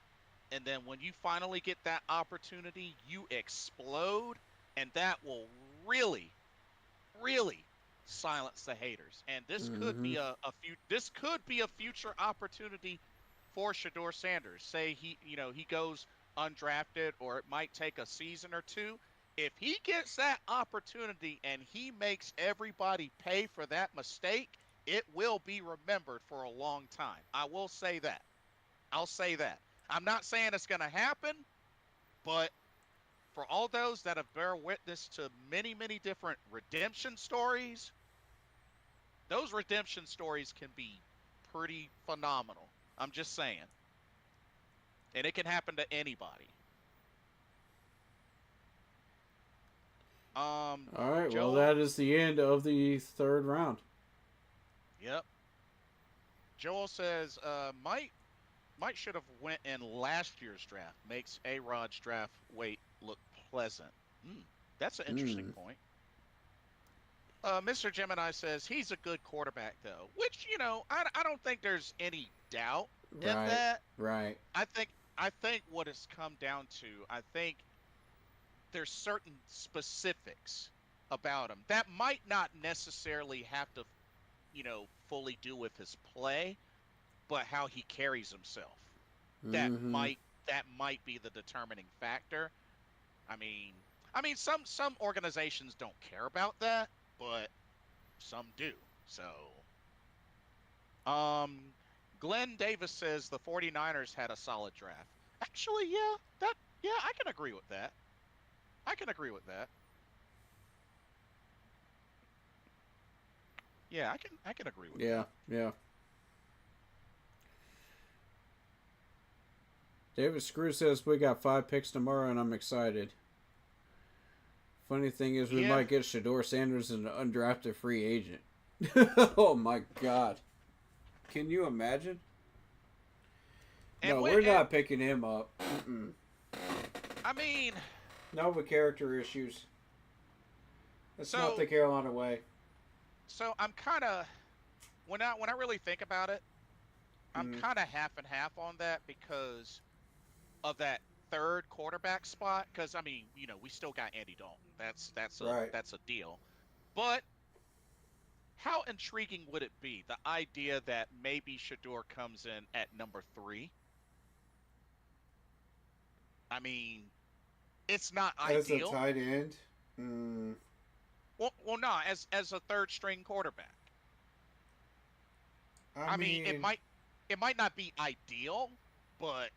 and then when you finally get that opportunity, you explode, and that will really, really silence the haters. And this could be this could be a future opportunity for Shador Sanders. Say he goes undrafted, or it might take a season or two. If he gets that opportunity and he makes everybody pay for that mistake, it will be remembered for a long time. I will say that. I'll say that. I'm not saying it's going to happen, but for all those that have bear witness to many, many different redemption stories, those redemption stories can be pretty phenomenal. I'm just saying. And it can happen to anybody. All right, Joe, well, that is the end of the third round. Yep. Joel says, might should have went in last year's draft. Makes A-Rod's draft wait look pleasant. That's an interesting point. Mr. Gemini says he's a good quarterback, though, which, I don't think there's any doubt in that. Right. I think what it's come down to, I think there's certain specifics about him that might not necessarily have to, fully do with his play, but how he carries himself. That might be the determining factor. I mean, some organizations don't care about that, but some do. So, Glenn Davis says the 49ers had a solid draft. Actually, I can agree with that. Yeah, I can agree with that. Yeah. David Screw says we got 5 picks tomorrow, and I'm excited. Funny thing is, we might get Shador Sanders as an undrafted free agent. Oh my God! Can you imagine? We're not picking him up. I mean, no, with character issues. That's not the Carolina way. So I'm kind of, when I really think about it, I'm kind of half and half on that because of that third quarterback spot. Because we still got Andy Dalton. That's a deal. But how intriguing would it be, the idea that maybe Shador comes in at number 3? I mean, it's not ideal. As a tight end? Well, no, as a third string quarterback. I mean, it might not be ideal, but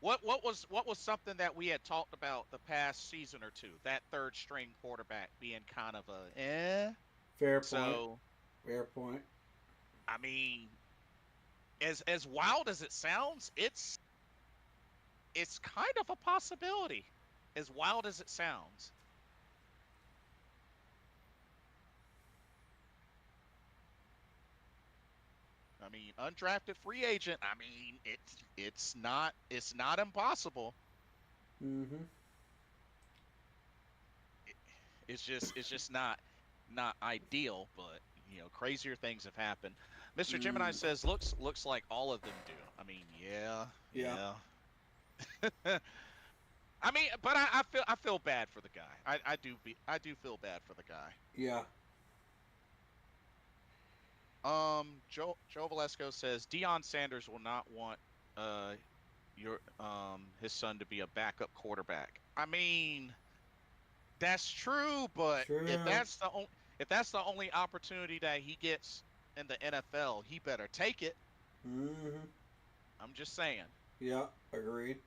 what was something that we had talked about the past season or two? That third string quarterback being kind of a Fair point. I mean, as wild as it sounds, it's kind of a possibility. As wild as it sounds. I mean, undrafted free agent. I mean, it's not impossible. It's just not ideal, but crazier things have happened. Mr. Gemini says looks like all of them do. I mean, yeah. I mean, but I feel bad for the guy. I do feel bad for the guy. Yeah. Joe Velasco says Deion Sanders will not want his son to be a backup quarterback. I mean, that's true, but if that's the only opportunity that he gets in the NFL, he better take it. I'm just saying. Yeah, agreed.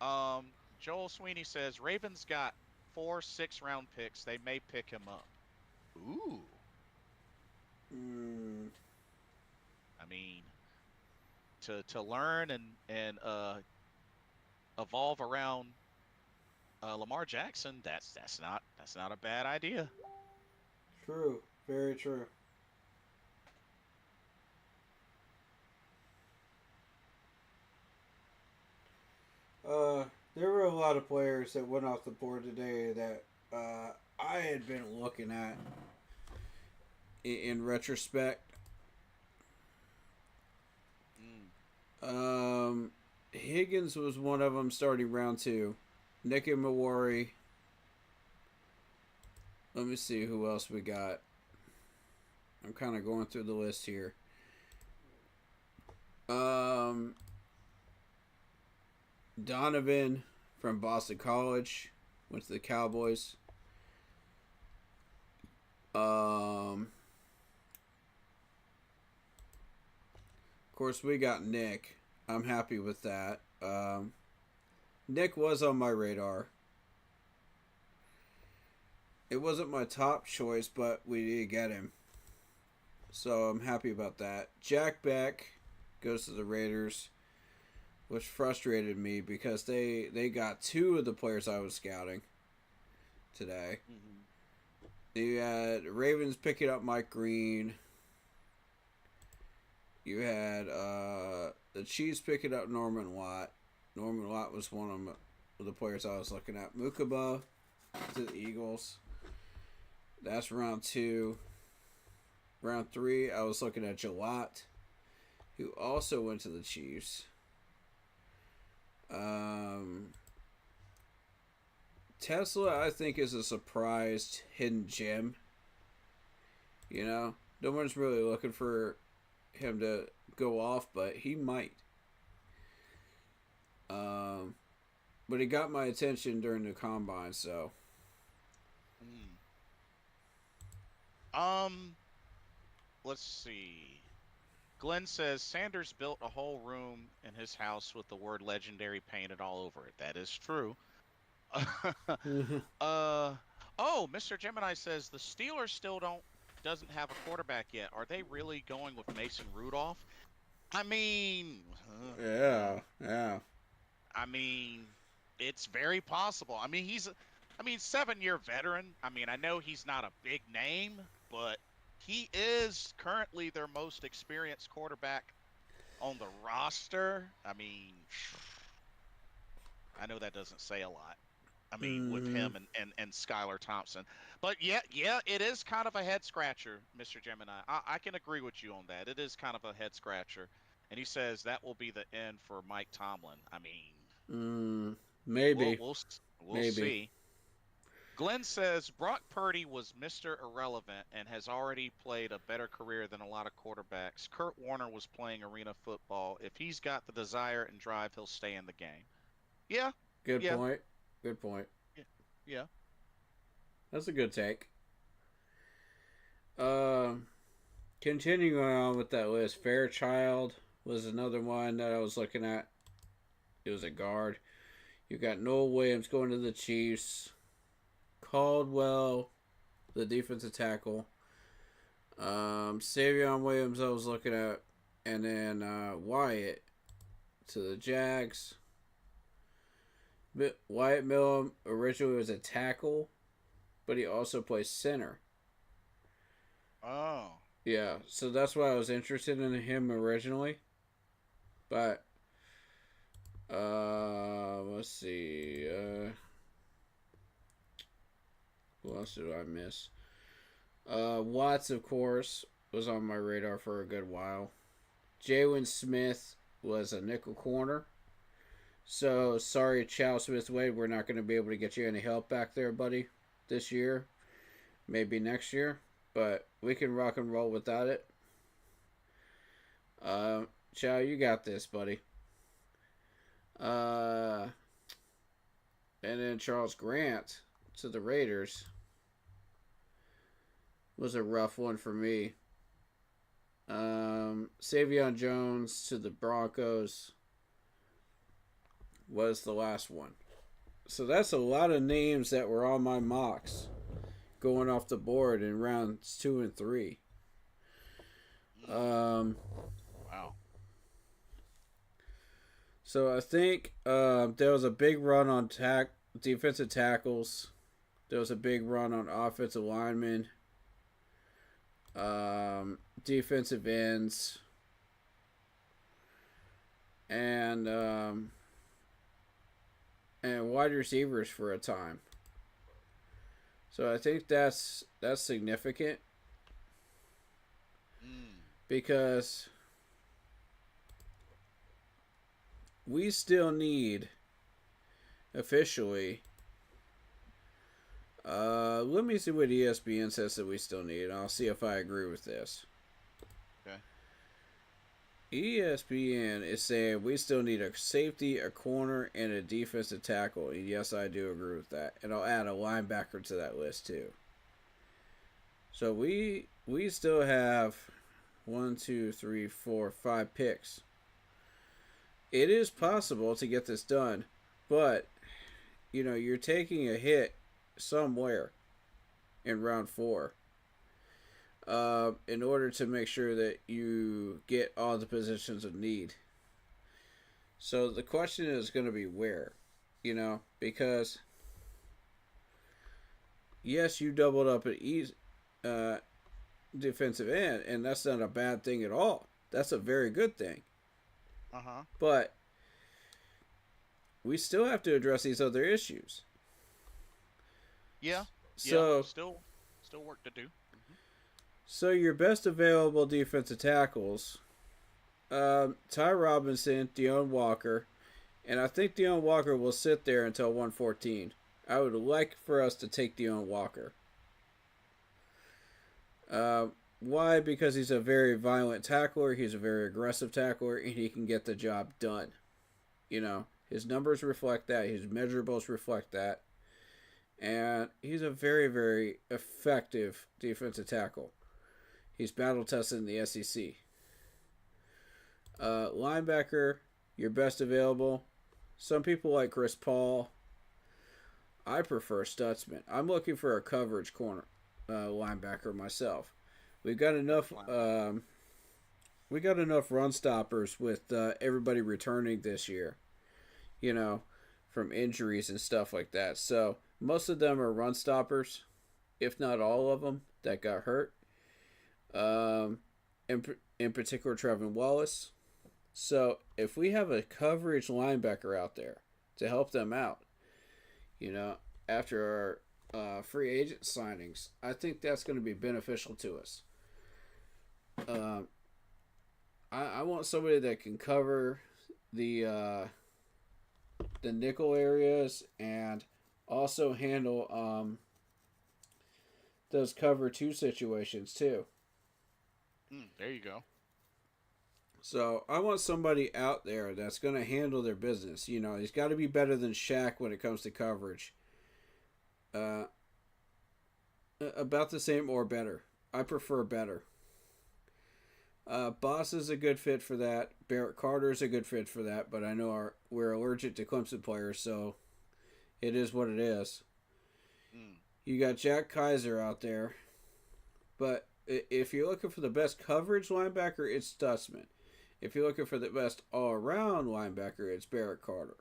Joel Sweeney says Ravens got 4 6-round picks. They may pick him up. Ooh. I mean, to learn and evolve around Lamar Jackson, that's not a bad idea. True, very true. There were a lot of players that went off the board today that I had been looking at in retrospect. Higgins was one of them starting round 2. Nick and Mawari. Let me see who else we got. I'm kind of going through the list here. Donovan from Boston College went to the Cowboys. Of course, we got Nick. I'm happy with that. Nick was on my radar. It wasn't my top choice, but we did get him. So I'm happy about that. Jack Beck goes to the Raiders, which frustrated me because they got 2 of the players I was scouting today. Mm-hmm. You had Ravens picking up Mike Green. You had the Chiefs picking up Norman Watt. Norman Watt was one of the players I was looking at. Mukaba to the Eagles. That's round 2. Round 3, I was looking at Jalot, who also went to the Chiefs. Tesla, I think, is a surprised hidden gem. You know, no one's really looking for him to go off, but he might. But he got my attention during the combine, so. Let's see. Glenn says Sanders built a whole room in his house with the word legendary painted all over it. That is true. Oh, Mr. Gemini says the Steelers still doesn't have a quarterback yet. Are they really going with Mason Rudolph? I mean, yeah. I mean, it's very possible. I mean, he's 7-year veteran. I mean, I know he's not a big name, but he is currently their most experienced quarterback on the roster. I mean, I know that doesn't say a lot. I mean, with him and Skylar Thompson. But yeah, it is kind of a head scratcher, Mr. Gemini. I can agree with you on that. It is kind of a head scratcher. And he says that will be the end for Mike Tomlin. I mean, maybe. We'll maybe. see. Glenn says Brock Purdy was Mr. Irrelevant and has already played a better career than a lot of quarterbacks. Kurt Warner was playing arena football. If he's got the desire and drive, he'll stay in the game. Yeah. Good point. Yeah. That's a good take. Continuing on with that list, Fairchild was another one that I was looking at. It was a guard. You got Noel Williams going to the Chiefs. Caldwell, the defensive tackle. Savion Williams I was looking at. And then Wyatt to the Jags. Wyatt Millam originally was a tackle, but he also plays center. Oh. Yeah, so that's why I was interested in him originally. But, let's see. Who else did I miss? Watts, of course, was on my radar for a good while. Jalen Smith was a nickel corner. So, sorry, Chow Smith-Wade, we're not going to be able to get you any help back there, buddy, this year. Maybe next year. But we can rock and roll without it. Chow, you got this, buddy. And then Charles Grant to the Raiders was a rough one for me. Savion Jones to the Broncos was the last one. So that's a lot of names that were on my mocks going off the board in rounds 2 and 3. Wow. So I think there was a big run on defensive tackles. There was a big run on offensive linemen. Defensive ends. And wide receivers for a time. So I think that's significant. Because we still need officially. Let me see what ESPN says that we still need, and I'll see if I agree with this. Okay. ESPN is saying we still need a safety, a corner, and a defensive tackle. And yes, I do agree with that. And I'll add a linebacker to that list too. So we still have 1, 2, 3, 4, 5 picks. It is possible to get this done, but you're taking a hit somewhere in round 4 in order to make sure that you get all the positions of need. So the question is going to be where, because yes, you doubled up at defensive end, and that's not a bad thing at all. That's a very good thing. But we still have to address these other issues. Yeah. So still work to do. So your best available defensive tackles, Ty Robinson, Deone Walker, and I think Deone Walker will sit there until 114. I would like for us to take Deone Walker. Why? Because he's a very violent tackler, he's a very aggressive tackler, and he can get the job done. His numbers reflect that, his measurables reflect that, and he's a very, very effective defensive tackle. He's battle tested in the SEC. Linebacker, your best available. Some people like Chris Paul. I prefer Stutzman. I'm looking for a coverage corner linebacker myself. We've got enough. We got enough run stoppers with everybody returning this year. From injuries and stuff like that. So most of them are run stoppers, if not all of them that got hurt. In particular, Trevin Wallace. So if we have a coverage linebacker out there to help them out, after our free agent signings, I think that's going to be beneficial to us. I want somebody that can cover the nickel areas and also handle those cover 2 situations too. There you go. So I want somebody out there that's going to handle their business. He's got to be better than Shaq when it comes to coverage. About the same or better. I prefer better. Boss is a good fit for that. Barrett Carter is a good fit for that, but I know we're allergic to Clemson players, so it is what it is. You got Jack Kaiser out there, but if you're looking for the best coverage linebacker, it's Stutzman. If you're looking for the best all-around linebacker, it's Barrett Carter.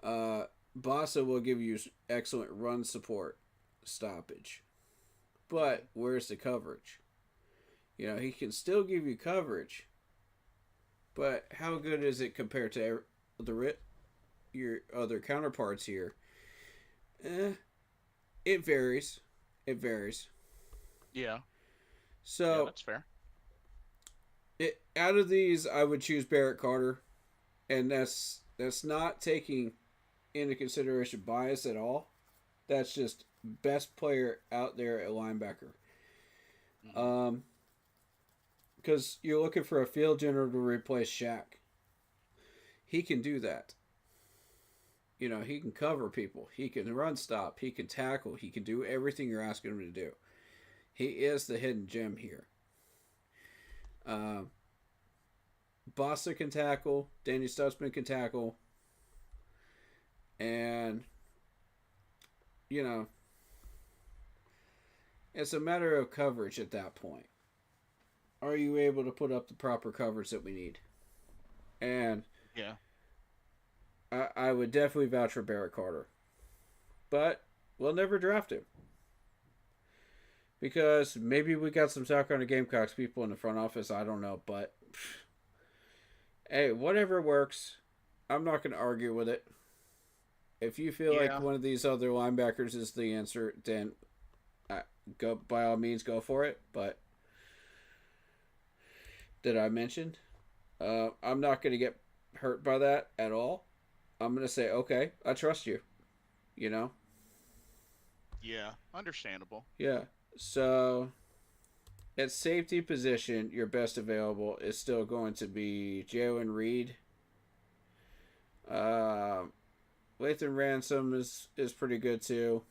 Bossa will give you excellent run support stoppage. But where's the coverage? He can still give you coverage. But how good is it compared to your other counterparts here? It varies. Yeah. So yeah, that's fair. Out of these, I would choose Barrett Carter, and that's not taking into consideration bias at all. That's just best player out there at linebacker. Because you're looking for a field general to replace Shaq. He can do that. He can cover people. He can run stop. He can tackle. He can do everything you're asking him to do. He is the hidden gem here. Bossa can tackle. Danny Stutzman can tackle. And, it's a matter of coverage at that point. Are you able to put up the proper coverage that we need? And yeah, I would definitely vouch for Barrett Carter. But we'll never draft him. Because maybe we got some South Carolina Gamecocks people in the front office. I don't know. But, hey, whatever works. I'm not going to argue with it. If you feel like one of these other linebackers is the answer, then go by all means, go for it. But did I mention? I'm not going to get hurt by that at all, I'm gonna say, okay, I trust you. You know? Yeah, understandable. Yeah. So at safety position, your best available is still going to be Jalen Reed. Lathan Ransom is pretty good too.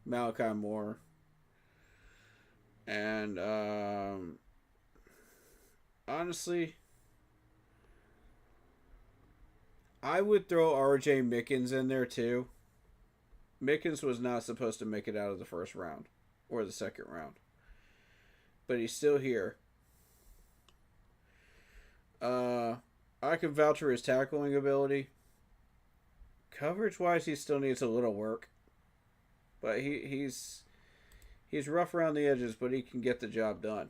Malachi Moore. And honestly, I would throw RJ Mickens in there too. Mickens was not supposed to make it out of the first round or the second round, but he's still here. I can vouch for his tackling ability. Coverage wise, he still needs a little work, but he's rough around the edges, but he can get the job done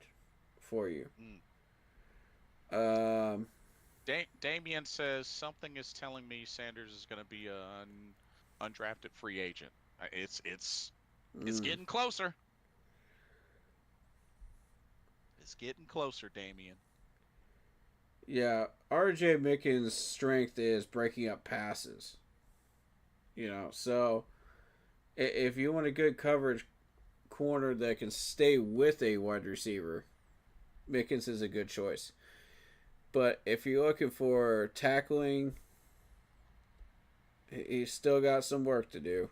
for you. Damien says something is telling me Sanders is going to be an undrafted free agent. It's getting closer. It's getting closer, Damien. Yeah, RJ Mickens' strength is breaking up passes. You know, so if you want a good coverage corner that can stay with a wide receiver, Mickens is a good choice. But if you're looking for tackling, he's still got some work to do.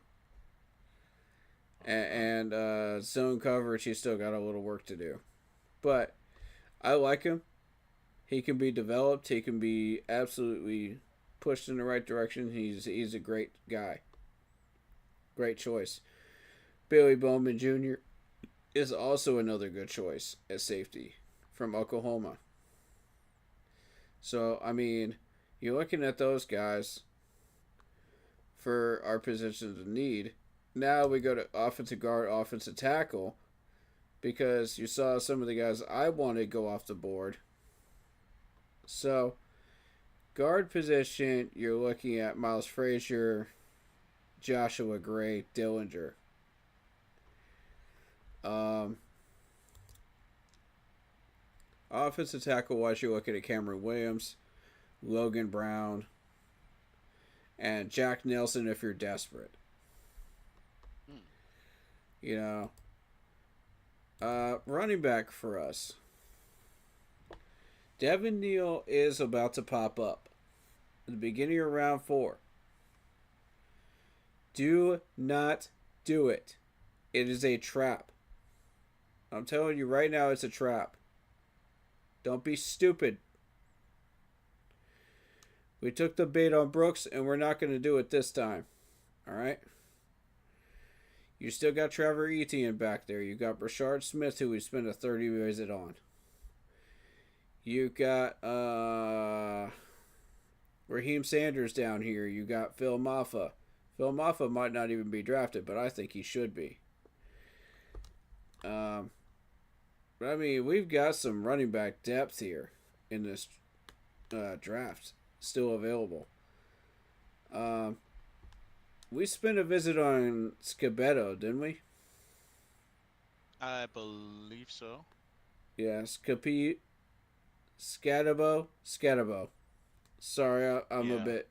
And zone coverage, he's still got a little work to do. But I like him. He can be developed. He can be absolutely pushed in the right direction. He's a great guy. Great choice. Billy Bowman Jr. is also another good choice at safety from Oklahoma. So, I mean, you're looking at those guys for our positions of need. Now we go to offensive guard, offensive tackle, because you saw some of the guys I wanted go off the board. So, guard position, you're looking at Miles Frazier, Joshua Gray, Dillinger. Offensive tackle wise, you're looking at Cameron Williams, Logan Brown, and Jack Nelson if you're desperate. You know, running back for us. Devin Neal is about to pop up at the beginning of round 4. Do not do it. It is a trap. I'm telling you right now, it's a trap. Don't be stupid. We took the bait on Brooks, and we're not going to do it this time. All right? You still got Trevor Etienne back there. You got Brashard Smith, who we spent a 30 visit on. You got Raheem Sanders down here. You got Phil Maffa. Phil Maffa might not even be drafted, but I think he should be. But I mean, we've got some running back depth here in this draft still available. We spent a visit on Scabetto, didn't we? I believe so. Yeah, Scatabo. Sorry, I'm a bit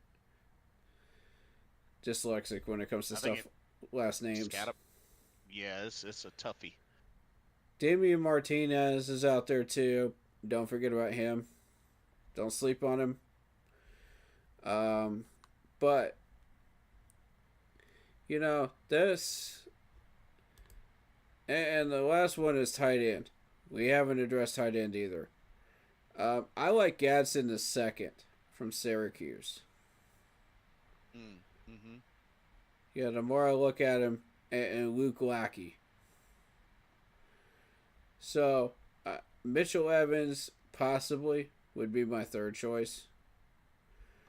dyslexic when it comes to last names. Yeah, it's a toughie. Damian Martinez is out there too. Don't forget about him. Don't sleep on him. But you know, this and the last one is tight end. We haven't addressed tight end either. I like Gadsden the second from Syracuse. Mm-hmm. Yeah, the more I look at him, and Luke Lackey. So, Mitchell Evans possibly would be my third choice.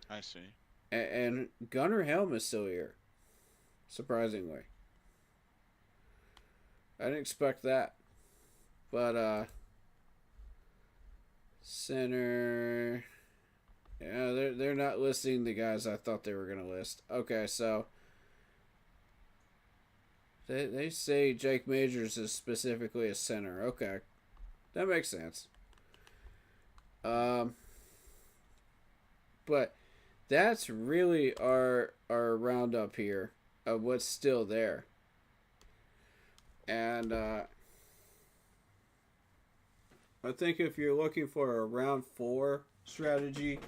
I see. And Gunnar Helm is still here. Surprisingly. I didn't expect that. But, center... Yeah, they're not listing the guys I thought they were going to list. Okay, so... They say Jake Majors is specifically a center. Okay. That makes sense. But that's really our roundup here of what's still there. And I think if you're looking for a round 4 strategy,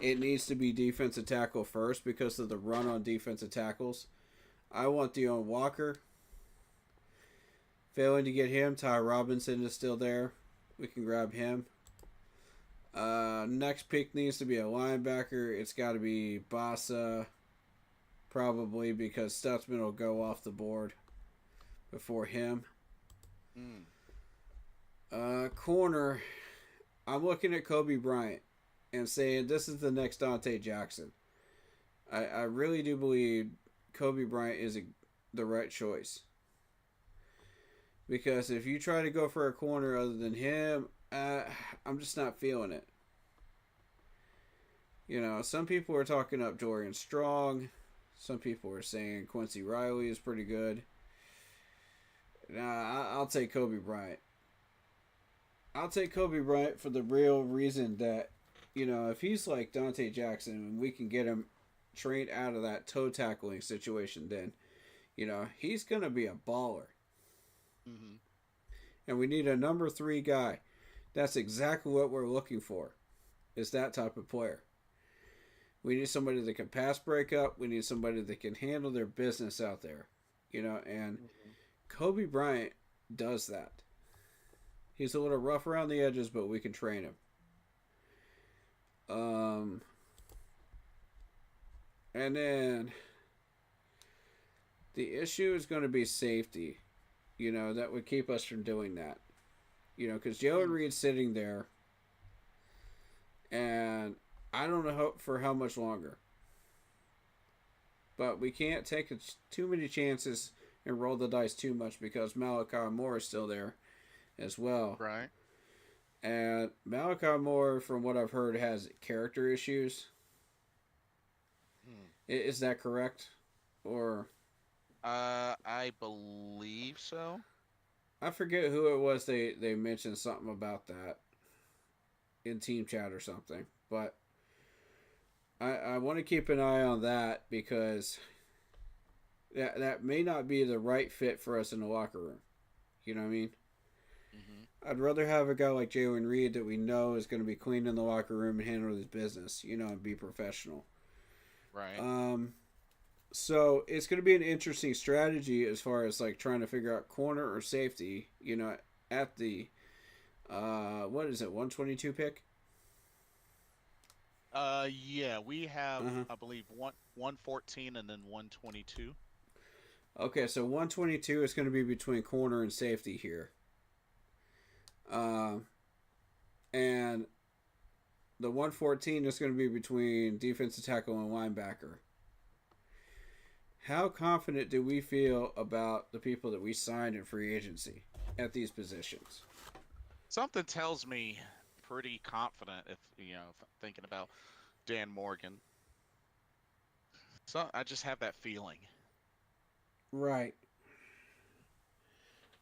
it needs to be defensive tackle first because of the run on defensive tackles. I want Deone Walker. Failing to get him, Ty Robinson is still there. We can grab him. Next pick needs to be a linebacker. It's got to be Bassa, probably, because Stutzman will go off the board before him. Corner, I'm looking at Kobe Bryant and saying this is the next Dante Jackson. I really do believe Kobe Bryant is the right choice. Because if you try to go for a corner other than him, I'm just not feeling it. You know, some people are talking up Dorian Strong. Some people are saying Quincy Riley is pretty good. Nah, I'll take Kobe Bryant. I'll take Kobe Bryant for the real reason that, you know, if he's like Dante Jackson and we can get him trained out of that toe tackling situation, then, you know, he's going to be a baller. Mm-hmm. And we need a number 3 guy. That's exactly what we're looking for, is that type of player. We need somebody that can pass break up. We need somebody that can handle their business out there. You know, and Kobe Bryant does that. He's a little rough around the edges, but we can train him. And then the issue is going to be safety. You know, that would keep us from doing that. You know, because Jalen Reed's sitting there. And I don't know for how much longer. But we can't take too many chances and roll the dice too much because Malachi Moore is still there as well. Right. And Malachi Moore, from what I've heard, has character issues. Is that correct? Or... I believe so. I forget who it was. They mentioned something about that in team chat or something. But I want to keep an eye on that because that may not be the right fit for us in the locker room. You know what I mean? Mm-hmm. I'd rather have a guy like Jalen Reed that we know is going to be clean in the locker room and handle his business, you know, and be professional. Right. So it's going to be an interesting strategy as far as like trying to figure out corner or safety, you know, at the, what is it, 122 pick? Yeah, we have, I believe, 114 and then 122. Okay, so 122 is going to be between corner and safety here. And the 114 is going to be between defensive tackle and linebacker. How confident do we feel about the people that we signed in free agency at these positions? Something tells me pretty confident if thinking about Dan Morgan. So I just have that feeling. Right.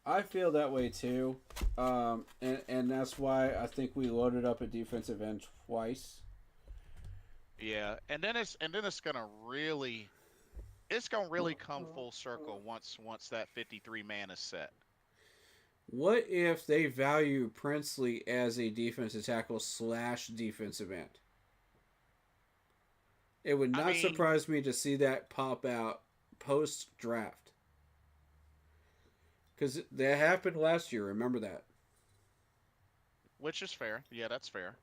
I feel that way too. And that's why I think we loaded up a defensive end twice. Yeah, and then it's gonna really come full circle once that 53 man is set. What if they value Princely as a defensive tackle / defensive end? It would not surprise me to see that pop out post draft. Because that happened last year, remember that. Which is fair. Yeah, that's fair.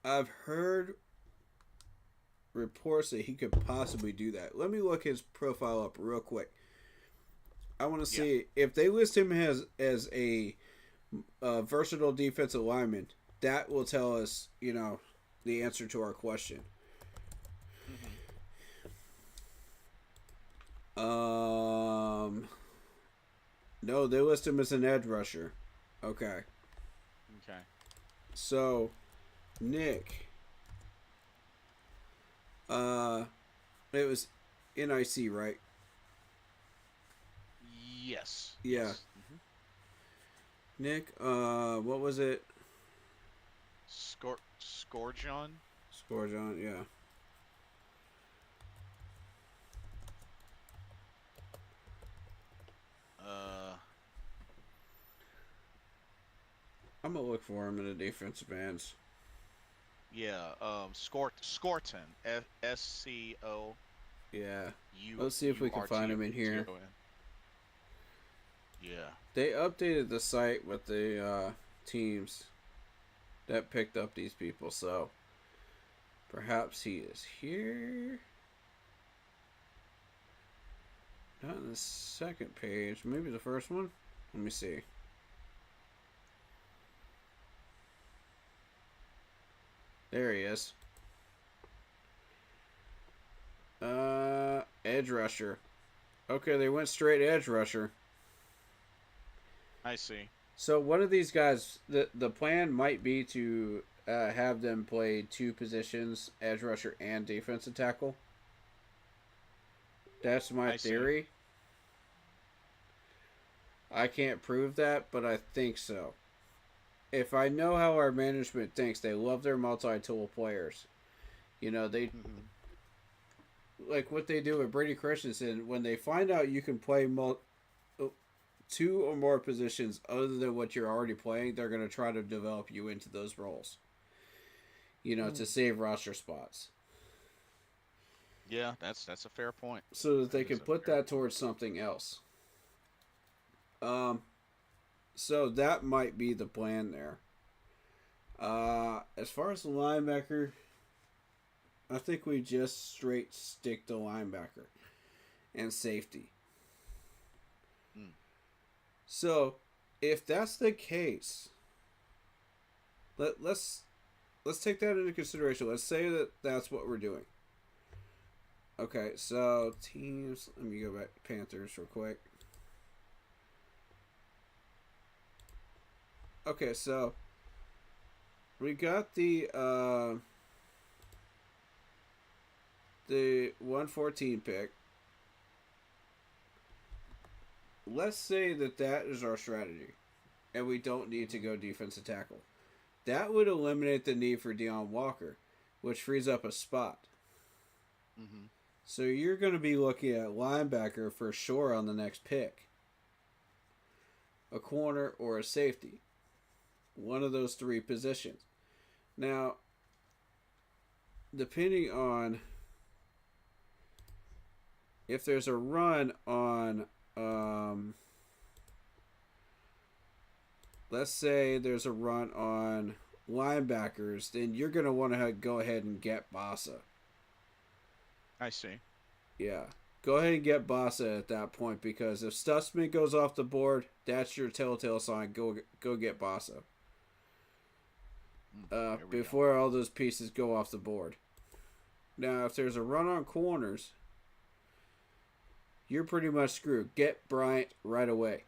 I've heard reports that he could possibly do that. Let me look his profile up real quick. I want to see if they list him as a versatile defensive lineman. That will tell us, you know, the answer to our question. No, they list him as an edge rusher. Okay. Okay. So, Nick. It was NIC, right? Yes. Yeah. Yes. Nick, what was it? Scourgeon. Scourgeon, yeah. I'm gonna look for him in the defensive ends. Yeah. Scorton. SCO. Yeah. Let's see if we can find him in here. Yeah. They updated the site with the teams that picked up these people, so perhaps he is here. Not in the second page. Maybe the first one? Let me see. There he is. Edge rusher. Okay, they went straight edge rusher. I see. So one of these guys, the plan might be to have them play two positions, edge rusher and defensive tackle. That's my theory. I can't prove that, but I think so. If I know how our management thinks, they love their multi-tool players. You know, they like what they do with Brady Christensen. When they find out you can play two or more positions other than what you're already playing, they're going to try to develop you into those roles. You know, to save roster spots. Yeah, that's a fair point. So that they can put that towards something else. So that might be the plan there. As far as the linebacker, I think we just straight stick to linebacker and safety. So, if that's the case, let's take that into consideration. Let's say that that's what we're doing. Okay, so teams. Let me go back to Panthers real quick. Okay, so we got the 114 pick. Let's say that is our strategy, and we don't need to go defensive tackle. That would eliminate the need for Deon Walker, which frees up a spot. So you're going to be looking at linebacker for sure on the next pick. A corner or a safety. One of those three positions. Now, depending on if there's a run on, let's say there's a run on linebackers, then you're going to want to go ahead and get Bossa. I see. Yeah. Go ahead and get Bossa at that point, because if Stutzman goes off the board, that's your telltale sign. Go get Bossa. Before all those pieces go off the board. Now, if there's a run on corners, you're pretty much screwed. Get Bryant right away.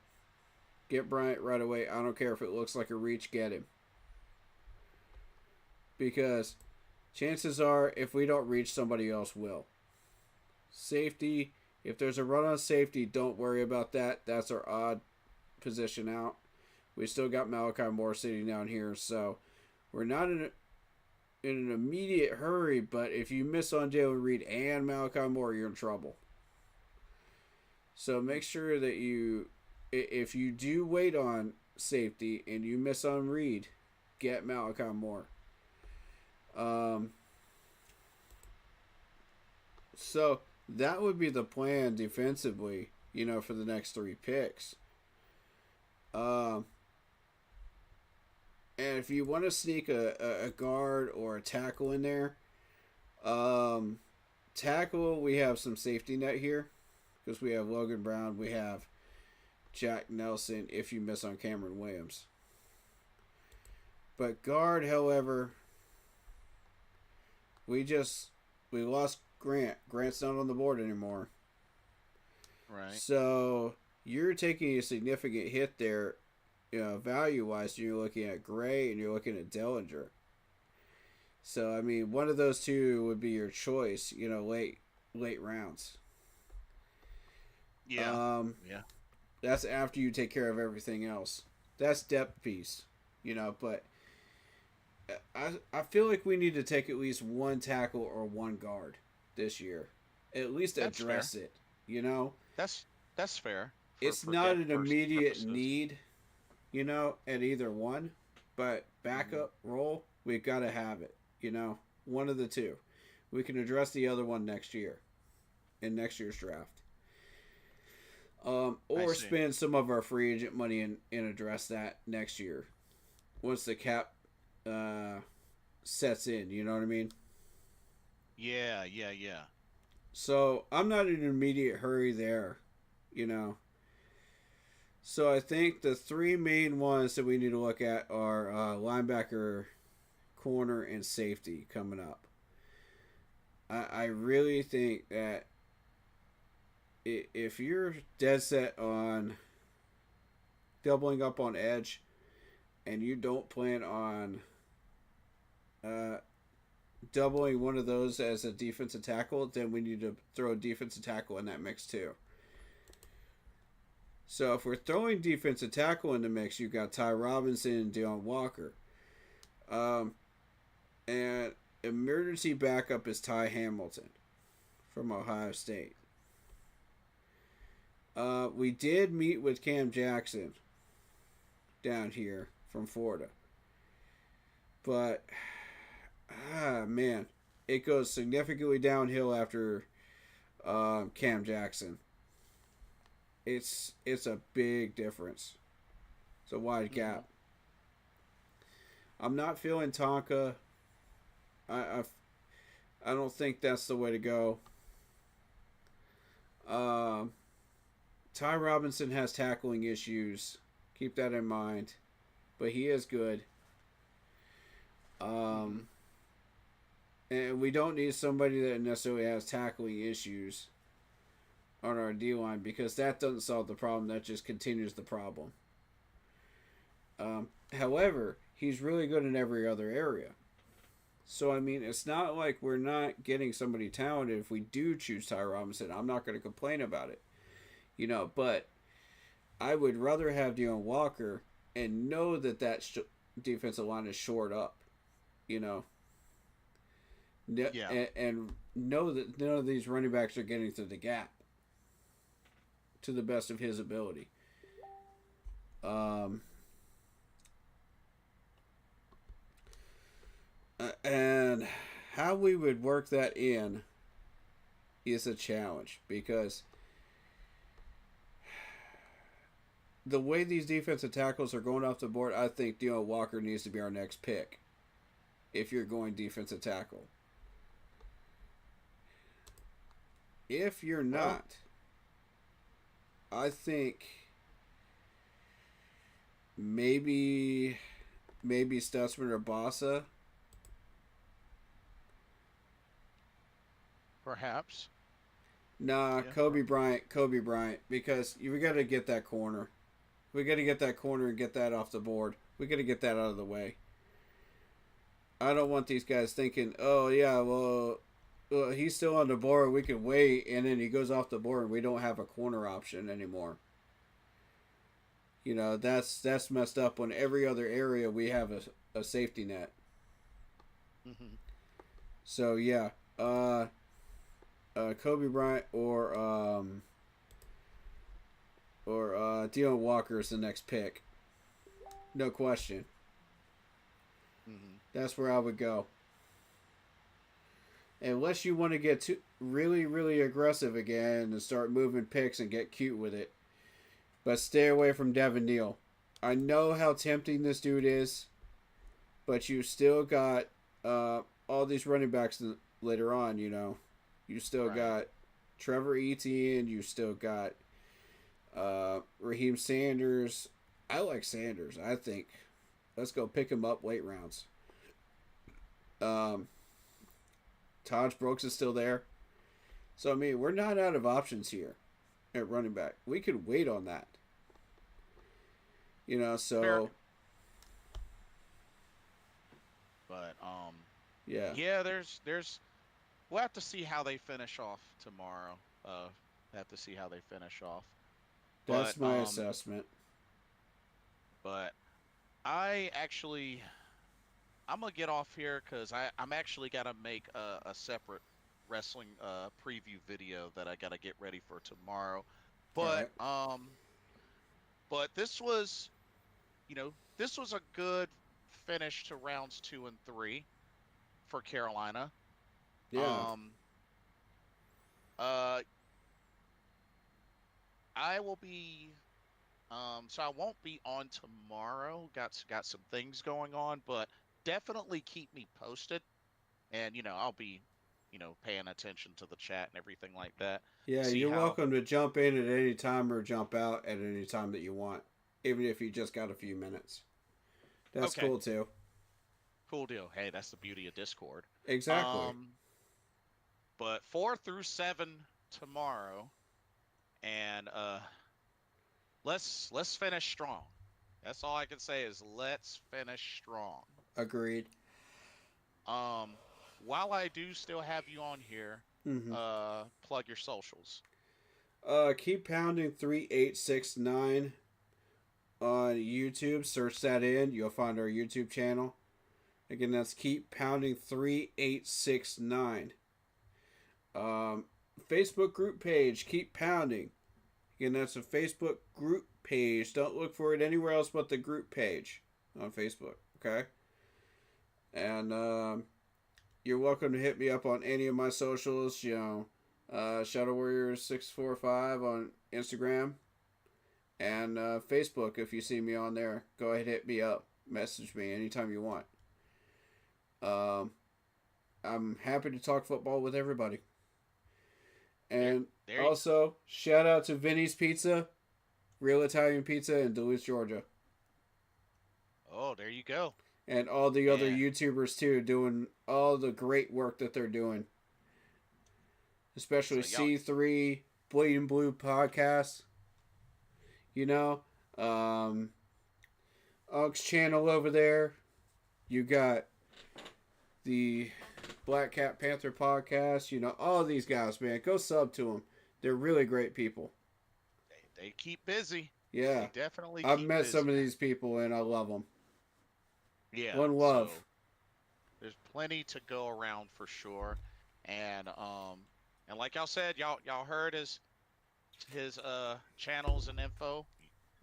Get Bryant right away. I don't care if it looks like a reach, get him. Because chances are, if we don't reach, somebody else will. Safety, if there's a run on safety, don't worry about that. That's our odd position out. We still got Malachi Moore sitting down here, so we're not in an immediate hurry, but if you miss on Jalen Reed and Malachi Moore, you're in trouble. So make sure that if you do wait on safety and you miss on Reed, get Malachi Moore. So that would be the plan defensively, for the next three picks. And if you want to sneak a guard or a tackle in there, tackle, we have some safety net here because we have Logan Brown, we have Jack Nelson if you miss on Cameron Williams. But guard, however, we lost Grant. Grant's not on the board anymore. Right. So you're taking a significant hit there, value-wise. You're looking at Gray and you're looking at Dellinger. So, I mean, one of those two would be your choice, late rounds. Yeah. That's after you take care of everything else. That's depth piece, but I feel like we need to take at least one tackle or one guard this year. At least That's address it. You know, That's fair. it's For not depth an immediate purposes. need, you know, at either one. But backup role, we've got to have it. You know, one of the two. We can address the other one next year, in next year's draft. Or see. spend some of our free agent money and address that next year, once the cap sets in. You know what I mean? Yeah. So I'm not in an immediate hurry there, you know. So I think the three main ones that we need to look at are linebacker, corner, and safety coming up. I really think that if you're dead set on doubling up on edge and you don't plan on doubling one of those as a defensive tackle, then we need to throw a defensive tackle in that mix too. So if we're throwing defensive tackle in the mix, you've got Ty Robinson and Deion Walker. And emergency backup is Ty Hamilton from Ohio State. We did meet with Cam Jackson down here from Florida. But, man, it goes significantly downhill after Cam Jackson. It's a big difference. It's a wide gap. I'm not feeling Tonka. I don't think that's the way to go. Ty Robinson has tackling issues. Keep that in mind. But he is good. And we don't need somebody that necessarily has tackling issues on our D-line, because that doesn't solve the problem. That just continues the problem. However, he's really good in every other area. So, I mean, it's not like we're not getting somebody talented if we do choose Ty Robinson. I'm not going to complain about it. You know, but I would rather have Deion Walker and know that defensive line is shored up. You know. Yeah. And know that none of these running backs are getting through the gap to the best of his ability. And how we would work that in is a challenge, because the way these defensive tackles are going off the board, I think Deion Walker needs to be our next pick if you're going defensive tackle. If you're not, I think maybe Stutzman or Bossa. Perhaps. Nah, Yeah. Kobe Bryant, because we got to get that corner. We got to get that corner and get that off the board. We got to get that out of the way. I don't want these guys thinking, oh, yeah, well, he's still on the board, we can wait, and then he goes off the board and we don't have a corner option anymore. You know, that's messed up when every other area we have a safety net. Mm-hmm. So, yeah, Kobe Bryant or Deion Walker is the next pick. No question. Mm-hmm. That's where I would go. Unless you want to get really, really aggressive again and start moving picks and get cute with it. But stay away from Devin Neal. I know how tempting this dude is, but you still got all these running backs later on, you know. You still got Trevor Etienne. You still got Raheem Sanders. I like Sanders. I think let's go pick him up late rounds. Taj Brooks is still there. So, I mean, we're not out of options here at running back. We could wait on that. You know, so. Fair. But, yeah. Yeah, there's we'll have to see how they finish off tomorrow. Have to see how they finish off. That's my assessment. But I I'm gonna get off here because I'm actually gotta make a separate wrestling preview video that I gotta get ready for tomorrow. But but this was, this was a good finish to rounds 2 and 3 for Carolina. Yeah. I will be so I won't be on tomorrow. Got some things going on, but definitely keep me posted. And I'll be, paying attention to the chat and everything like that. Yeah, See you're how welcome to jump in at any time or jump out at any time that you want, even if you just got a few minutes. That's Okay. cool too. Cool deal. Hey, that's the beauty of Discord. Exactly. But 4 through 7 tomorrow, and let's finish strong. That's all I can say is let's finish strong. Agreed. While I do still have you on here, plug your socials. Keep pounding 3869 on YouTube. Search that in. You'll find our YouTube channel. Again, that's Keep Pounding 3869. Facebook group page, Keep Pounding. Again, that's a Facebook group page. Don't look for it anywhere else but the group page on Facebook. Okay? And you're welcome to hit me up on any of my socials. Shadow Warrior 645 on Instagram and Facebook. If you see me on there, go ahead, hit me up, message me anytime you want. I'm happy to talk football with everybody. And also, shout out to Vinny's Pizza, Real Italian Pizza in Duluth, Georgia. Oh, there you go. And all the other YouTubers too, doing all the great work that they're doing. Especially C3, Bleeding Blue Podcast. Ug's channel over there. You got the Black Cat Panther Podcast. All these guys, man. Go sub to them. They're really great people. They keep busy. Yeah. They definitely I've keep met busy. some of these people and I love them. Yeah. One love. So there's plenty to go around for sure. And like y'all said, y'all heard his channels and info.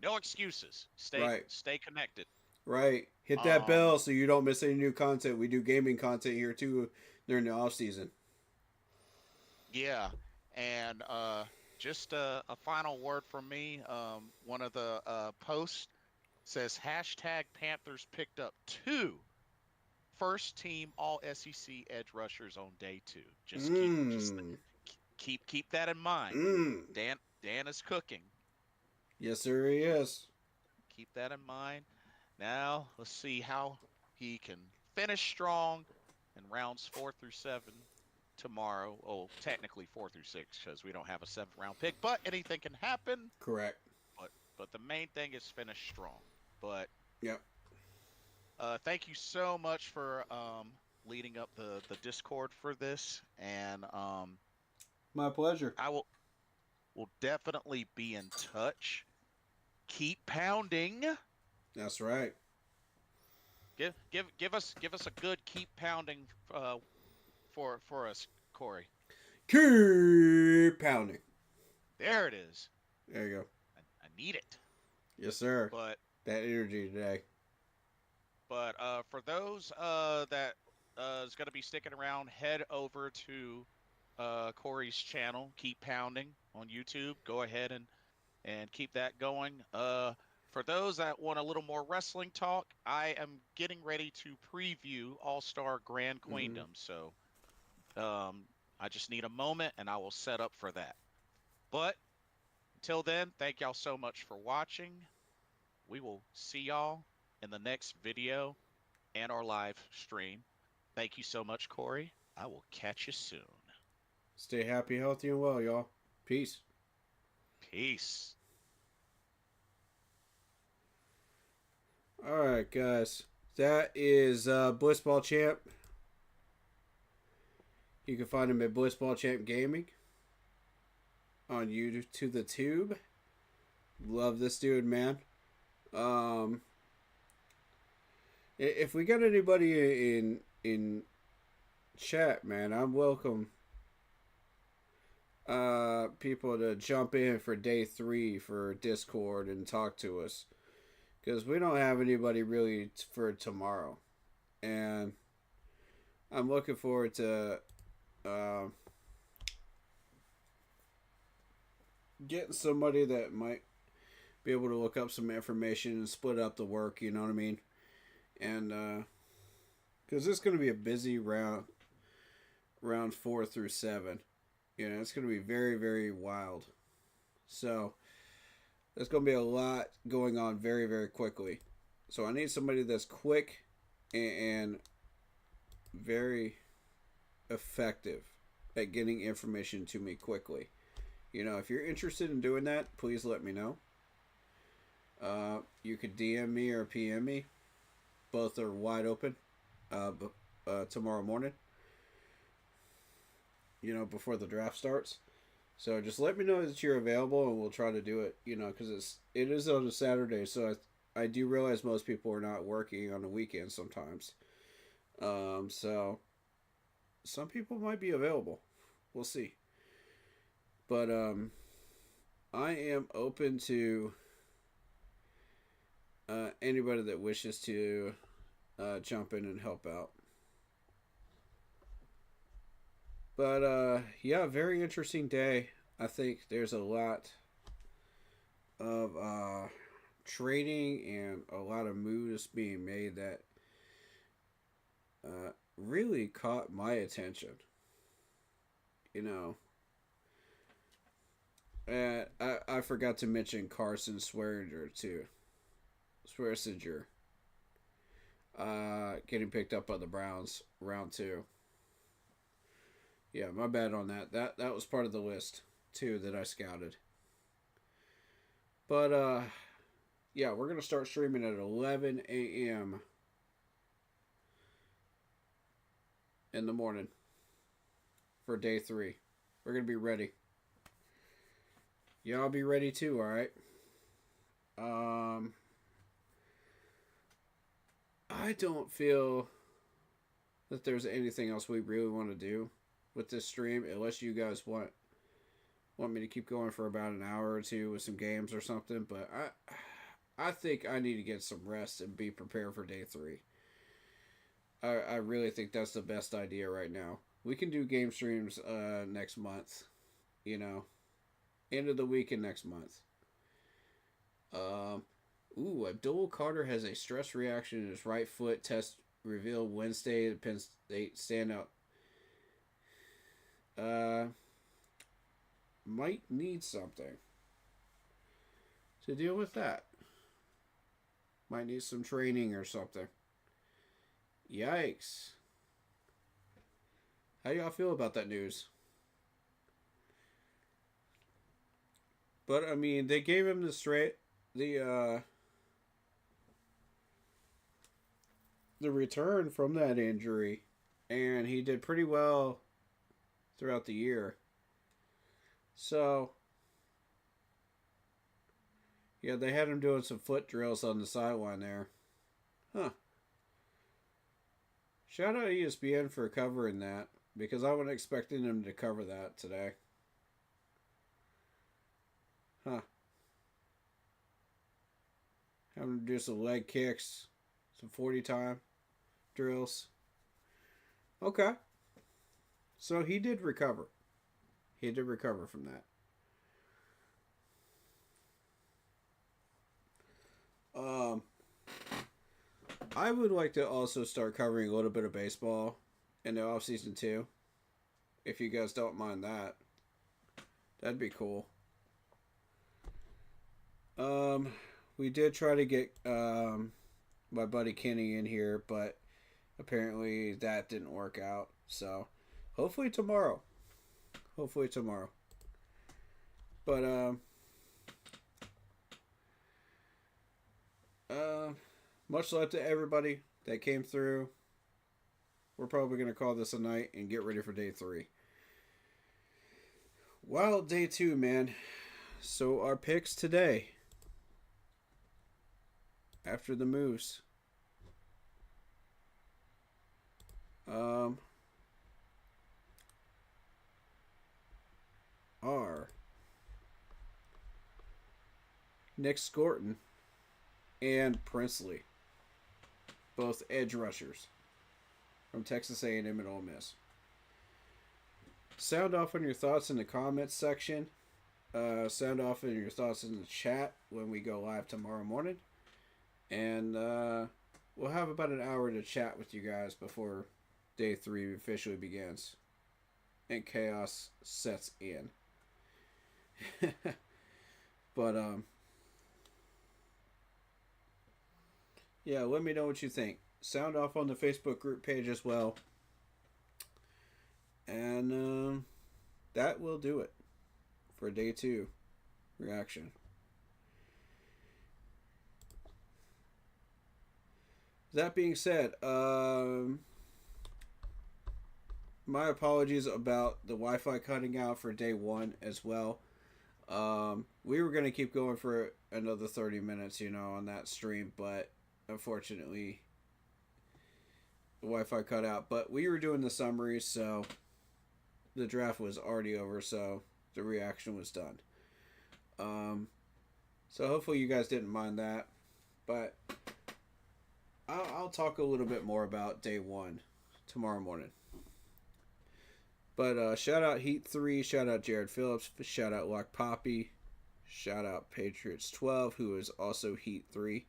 No excuses. Stay connected. Right. Hit that bell so you don't miss any new content. We do gaming content here too during the off season. Yeah. And just a final word from me. One of the posts says #Panthers picked up 2 first-team All-SEC edge rushers on day 2. Just keep that in mind. Dan is cooking. Yes, sir, he is. Keep that in mind. Now let's see how he can finish strong in rounds 4 through 7 tomorrow. Oh, technically 4 through 6 because we don't have a 7th round pick, but anything can happen. Correct. But the main thing is finish strong. But yep. Thank you so much for leading up the Discord for this, and my pleasure. I will definitely be in touch. Keep pounding. That's right. Give us a good keep pounding for us, Corey. Keep pounding. There it is. There you go. I need it. Yes, sir. But that energy today. But for those that is going to be sticking around, head over to Corey's channel, Keep Pounding on YouTube. Go ahead and keep that going. For those that want a little more wrestling talk, I am getting ready to preview All-Star Grand Queendom. So I just need a moment and I will set up for that. But until then, thank y'all so much for watching. We will see y'all in the next video and our live stream. Thank you so much, Corey. I will catch you soon. Stay happy, healthy, and well, y'all. Peace. Peace. Alright, guys. That is Blitzball Champ. You can find him at Blitzball Champ Gaming on YouTube to the tube. Love this dude, man. If we got anybody in chat, man, I'm welcome. People to jump in for day 3 for Discord and talk to us, because we don't have anybody really for tomorrow, and I'm looking forward to getting somebody that might be able to look up some information and split up the work. You know what I mean? And because it's going to be a busy round 4 through 7. You know, it's going to be very, very wild. So, there's going to be a lot going on very, very quickly. So, I need somebody that's quick and very effective at getting information to me quickly. You know, if you're interested in doing that, please let me know. You could DM me or PM me. Both are wide open tomorrow morning. You know, before the draft starts. So just let me know that you're available, and we'll try to do it. You know, because it is on a Saturday, so I do realize most people are not working on the weekend sometimes. So some people might be available. We'll see. But I am open to anybody that wishes to jump in and help out. But, yeah, very interesting day. I think there's a lot of trading and a lot of moves being made that really caught my attention. You know. And I forgot to mention Carson Swearinger, too. Swearinger. Getting picked up by the Browns, round 2. Yeah, my bad on that. That was part of the list, too, that I scouted. But, yeah, we're going to start streaming at 11 a.m. in the morning for day 3. We're going to be ready. Y'all be ready, too, alright? I don't feel that there's anything else we really want to do with this stream, unless you guys want me to keep going for about an hour or 2 with some games or something. But I think I need to get some rest and be prepared for day 3. I really think that's the best idea right now. We can do game streams next month, you know, end of the week and next month. Abdul Carter has a stress reaction in his right foot. Test revealed Wednesday. The Penn State standout might need something to deal with that. Might need some training or something. Yikes. How do y'all feel about that news? But I mean, they gave him the return from that injury, and he did pretty well throughout the year. So, yeah, they had him doing some foot drills on the sideline there. Huh. Shout out ESPN for covering that, because I wasn't expecting them to cover that today. Huh. Having to do some leg kicks, some 40 time drills. Okay. So he did recover. He did recover from that. I would like to also start covering a little bit of baseball in the off season too. If you guys don't mind that. That'd be cool. We did try to get my buddy Kenny in here, but apparently that didn't work out. So hopefully tomorrow. But much love to everybody that came through. We're probably going to call this a night and get ready for day 3. Well, day 2, man. So our picks today, after the moves. Nick Scorton, and Princely, both edge rushers from Texas A&M and Ole Miss. Sound off on your thoughts in the comments section. Sound off on your thoughts in the chat when we go live tomorrow morning. And we'll have about an hour to chat with you guys before day 3 officially begins and chaos sets in. But yeah, let me know what you think. Sound off on the Facebook group page as well. And that will do it for day 2 reaction. That being said, my apologies about the Wi-Fi cutting out for day 1 as well. We were going to keep going for another 30 minutes, on that stream, but unfortunately the Wi-Fi cut out. But we were doing the summary, so the draft was already over, so the reaction was done. So hopefully you guys didn't mind that, but I'll talk a little bit more about day 1 tomorrow morning. But shout out Heat 3, shout out Jared Phillips, shout out Lock Poppy, shout out Patriots 12, who is also Heat 3.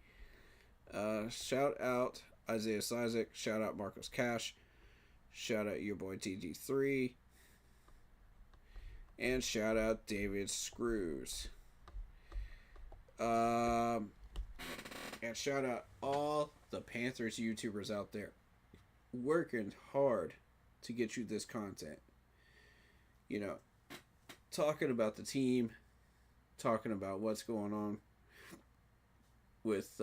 Shout out Isaiah Sizik, shout out Marcos Cash, shout out your boy TG3, and shout out David Screws. And shout out all the Panthers YouTubers out there working hard to get you this content. Talking about the team, talking about what's going on with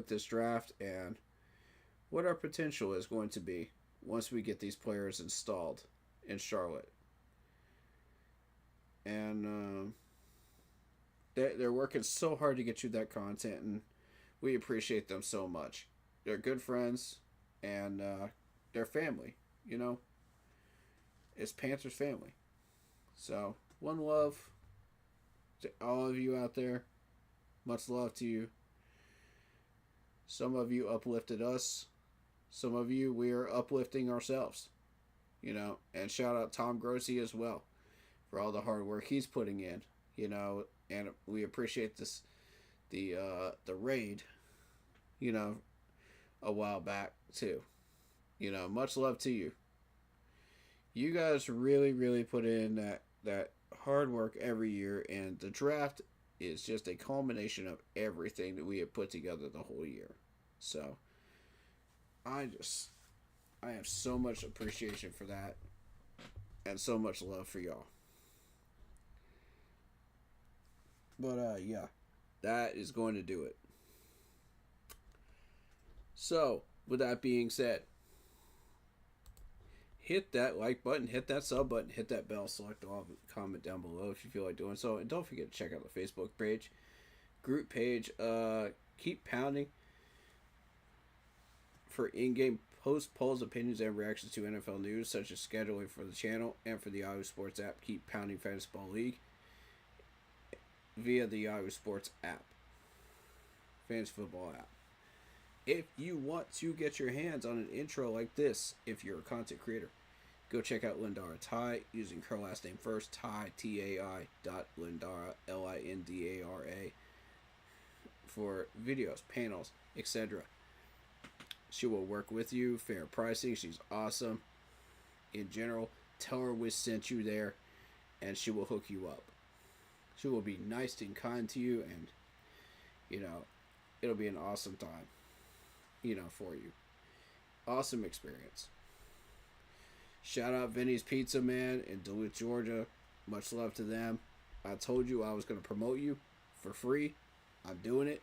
this draft and what our potential is going to be once we get these players installed in Charlotte. And they're working so hard to get you that content, and we appreciate them so much. They're good friends, and they're family, It's Panthers family. So, one love to all of you out there. Much love to you. Some of you uplifted us. Some of you, we are uplifting ourselves. And shout out Tom Grossi as well for all the hard work he's putting in. And we appreciate this, the raid, a while back too. Much love to you. You guys really, really put in that hard work every year, and the draft is just a culmination of everything that we have put together the whole year. So, I have so much appreciation for that, and so much love for y'all. But, yeah, that is going to do it. So, with that being said, hit that like button, hit that sub button, hit that bell, select all, comment down below if you feel like doing so, and don't forget to check out the Facebook page, group page. Keep pounding for in-game posts, polls, opinions, and reactions to NFL news, such as scheduling for the channel and for the Yahoo Sports app. Keep pounding Fantasy Ball League via the Yahoo Sports app, Fantasy Football app. If you want to get your hands on an intro like this, if you're a content creator, go check out Lindara Ty using her last name first, Ty, T-A-I, Lindara, L-I-N-D-A-R-A, for videos, panels, etc. She will work with you, fair pricing, she's awesome. In general, tell her we sent you there, and she will hook you up. She will be nice and kind to you, and, it'll be an awesome time, for you. Awesome experience. Shout out Vinny's Pizza Man in Duluth, Georgia. Much love to them. I told you I was going to promote you for free. I'm doing it.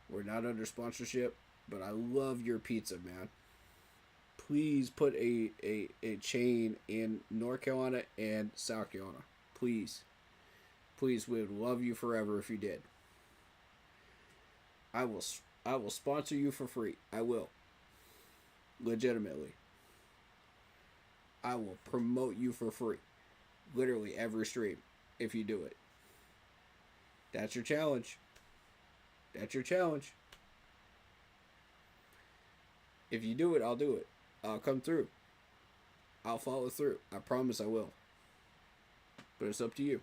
We're not under sponsorship, but I love your pizza, man. Please put a chain in North Carolina and South Carolina. Please. Please, we would love you forever if you did. I will sponsor you for free. I will. Legitimately. I will promote you for free. Literally every stream if you do it. That's your challenge. That's your challenge. If you do it, I'll do it. I'll come through. I'll follow through. I promise I will. But it's up to you.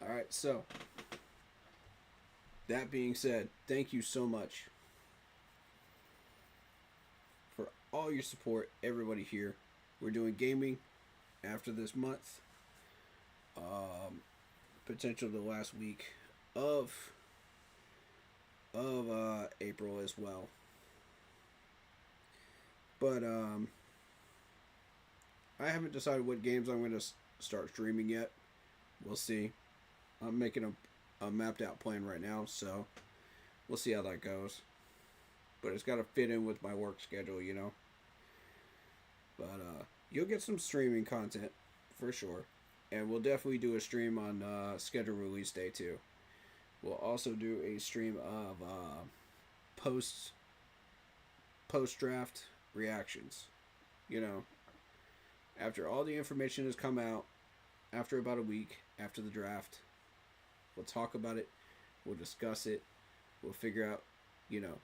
Alright, so. That being said, thank you so much for all your support, everybody here. We're doing gaming after this month. Potential the last week of April as well. But I haven't decided what games I'm going to start streaming yet. We'll see. I'm making a mapped out plan right now, so we'll see how that goes. But it's got to fit in with my work schedule, you know. But you'll get some streaming content for sure. And we'll definitely do a stream on scheduled release day too. We'll also do a stream of post draft reactions. You know, after all the information has come out, after about a week after the draft, we'll talk about it. We'll discuss it. We'll figure out, you know,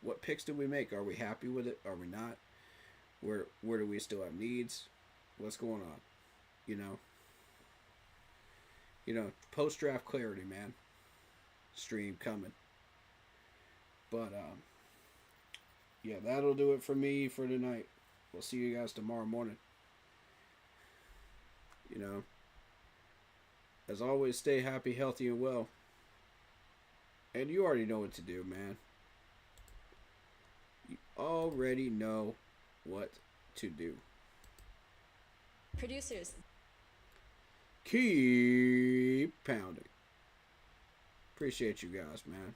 what picks did we make? Are we happy with it? Are we not? Where do we still have needs? What's going on? You know, post-draft clarity, man. Stream coming. But, yeah, that'll do it for me for tonight. We'll see you guys tomorrow morning. You know, as always, stay happy, healthy, and well. And you already know what to do, man. You already know what to do. Producers. Keep pounding. Appreciate you guys, man.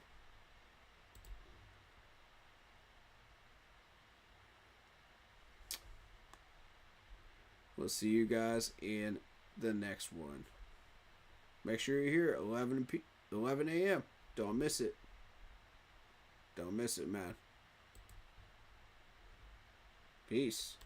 We'll see you guys in the next one. Make sure you're here at 11 a.m. Don't miss it. Don't miss it, man. Peace.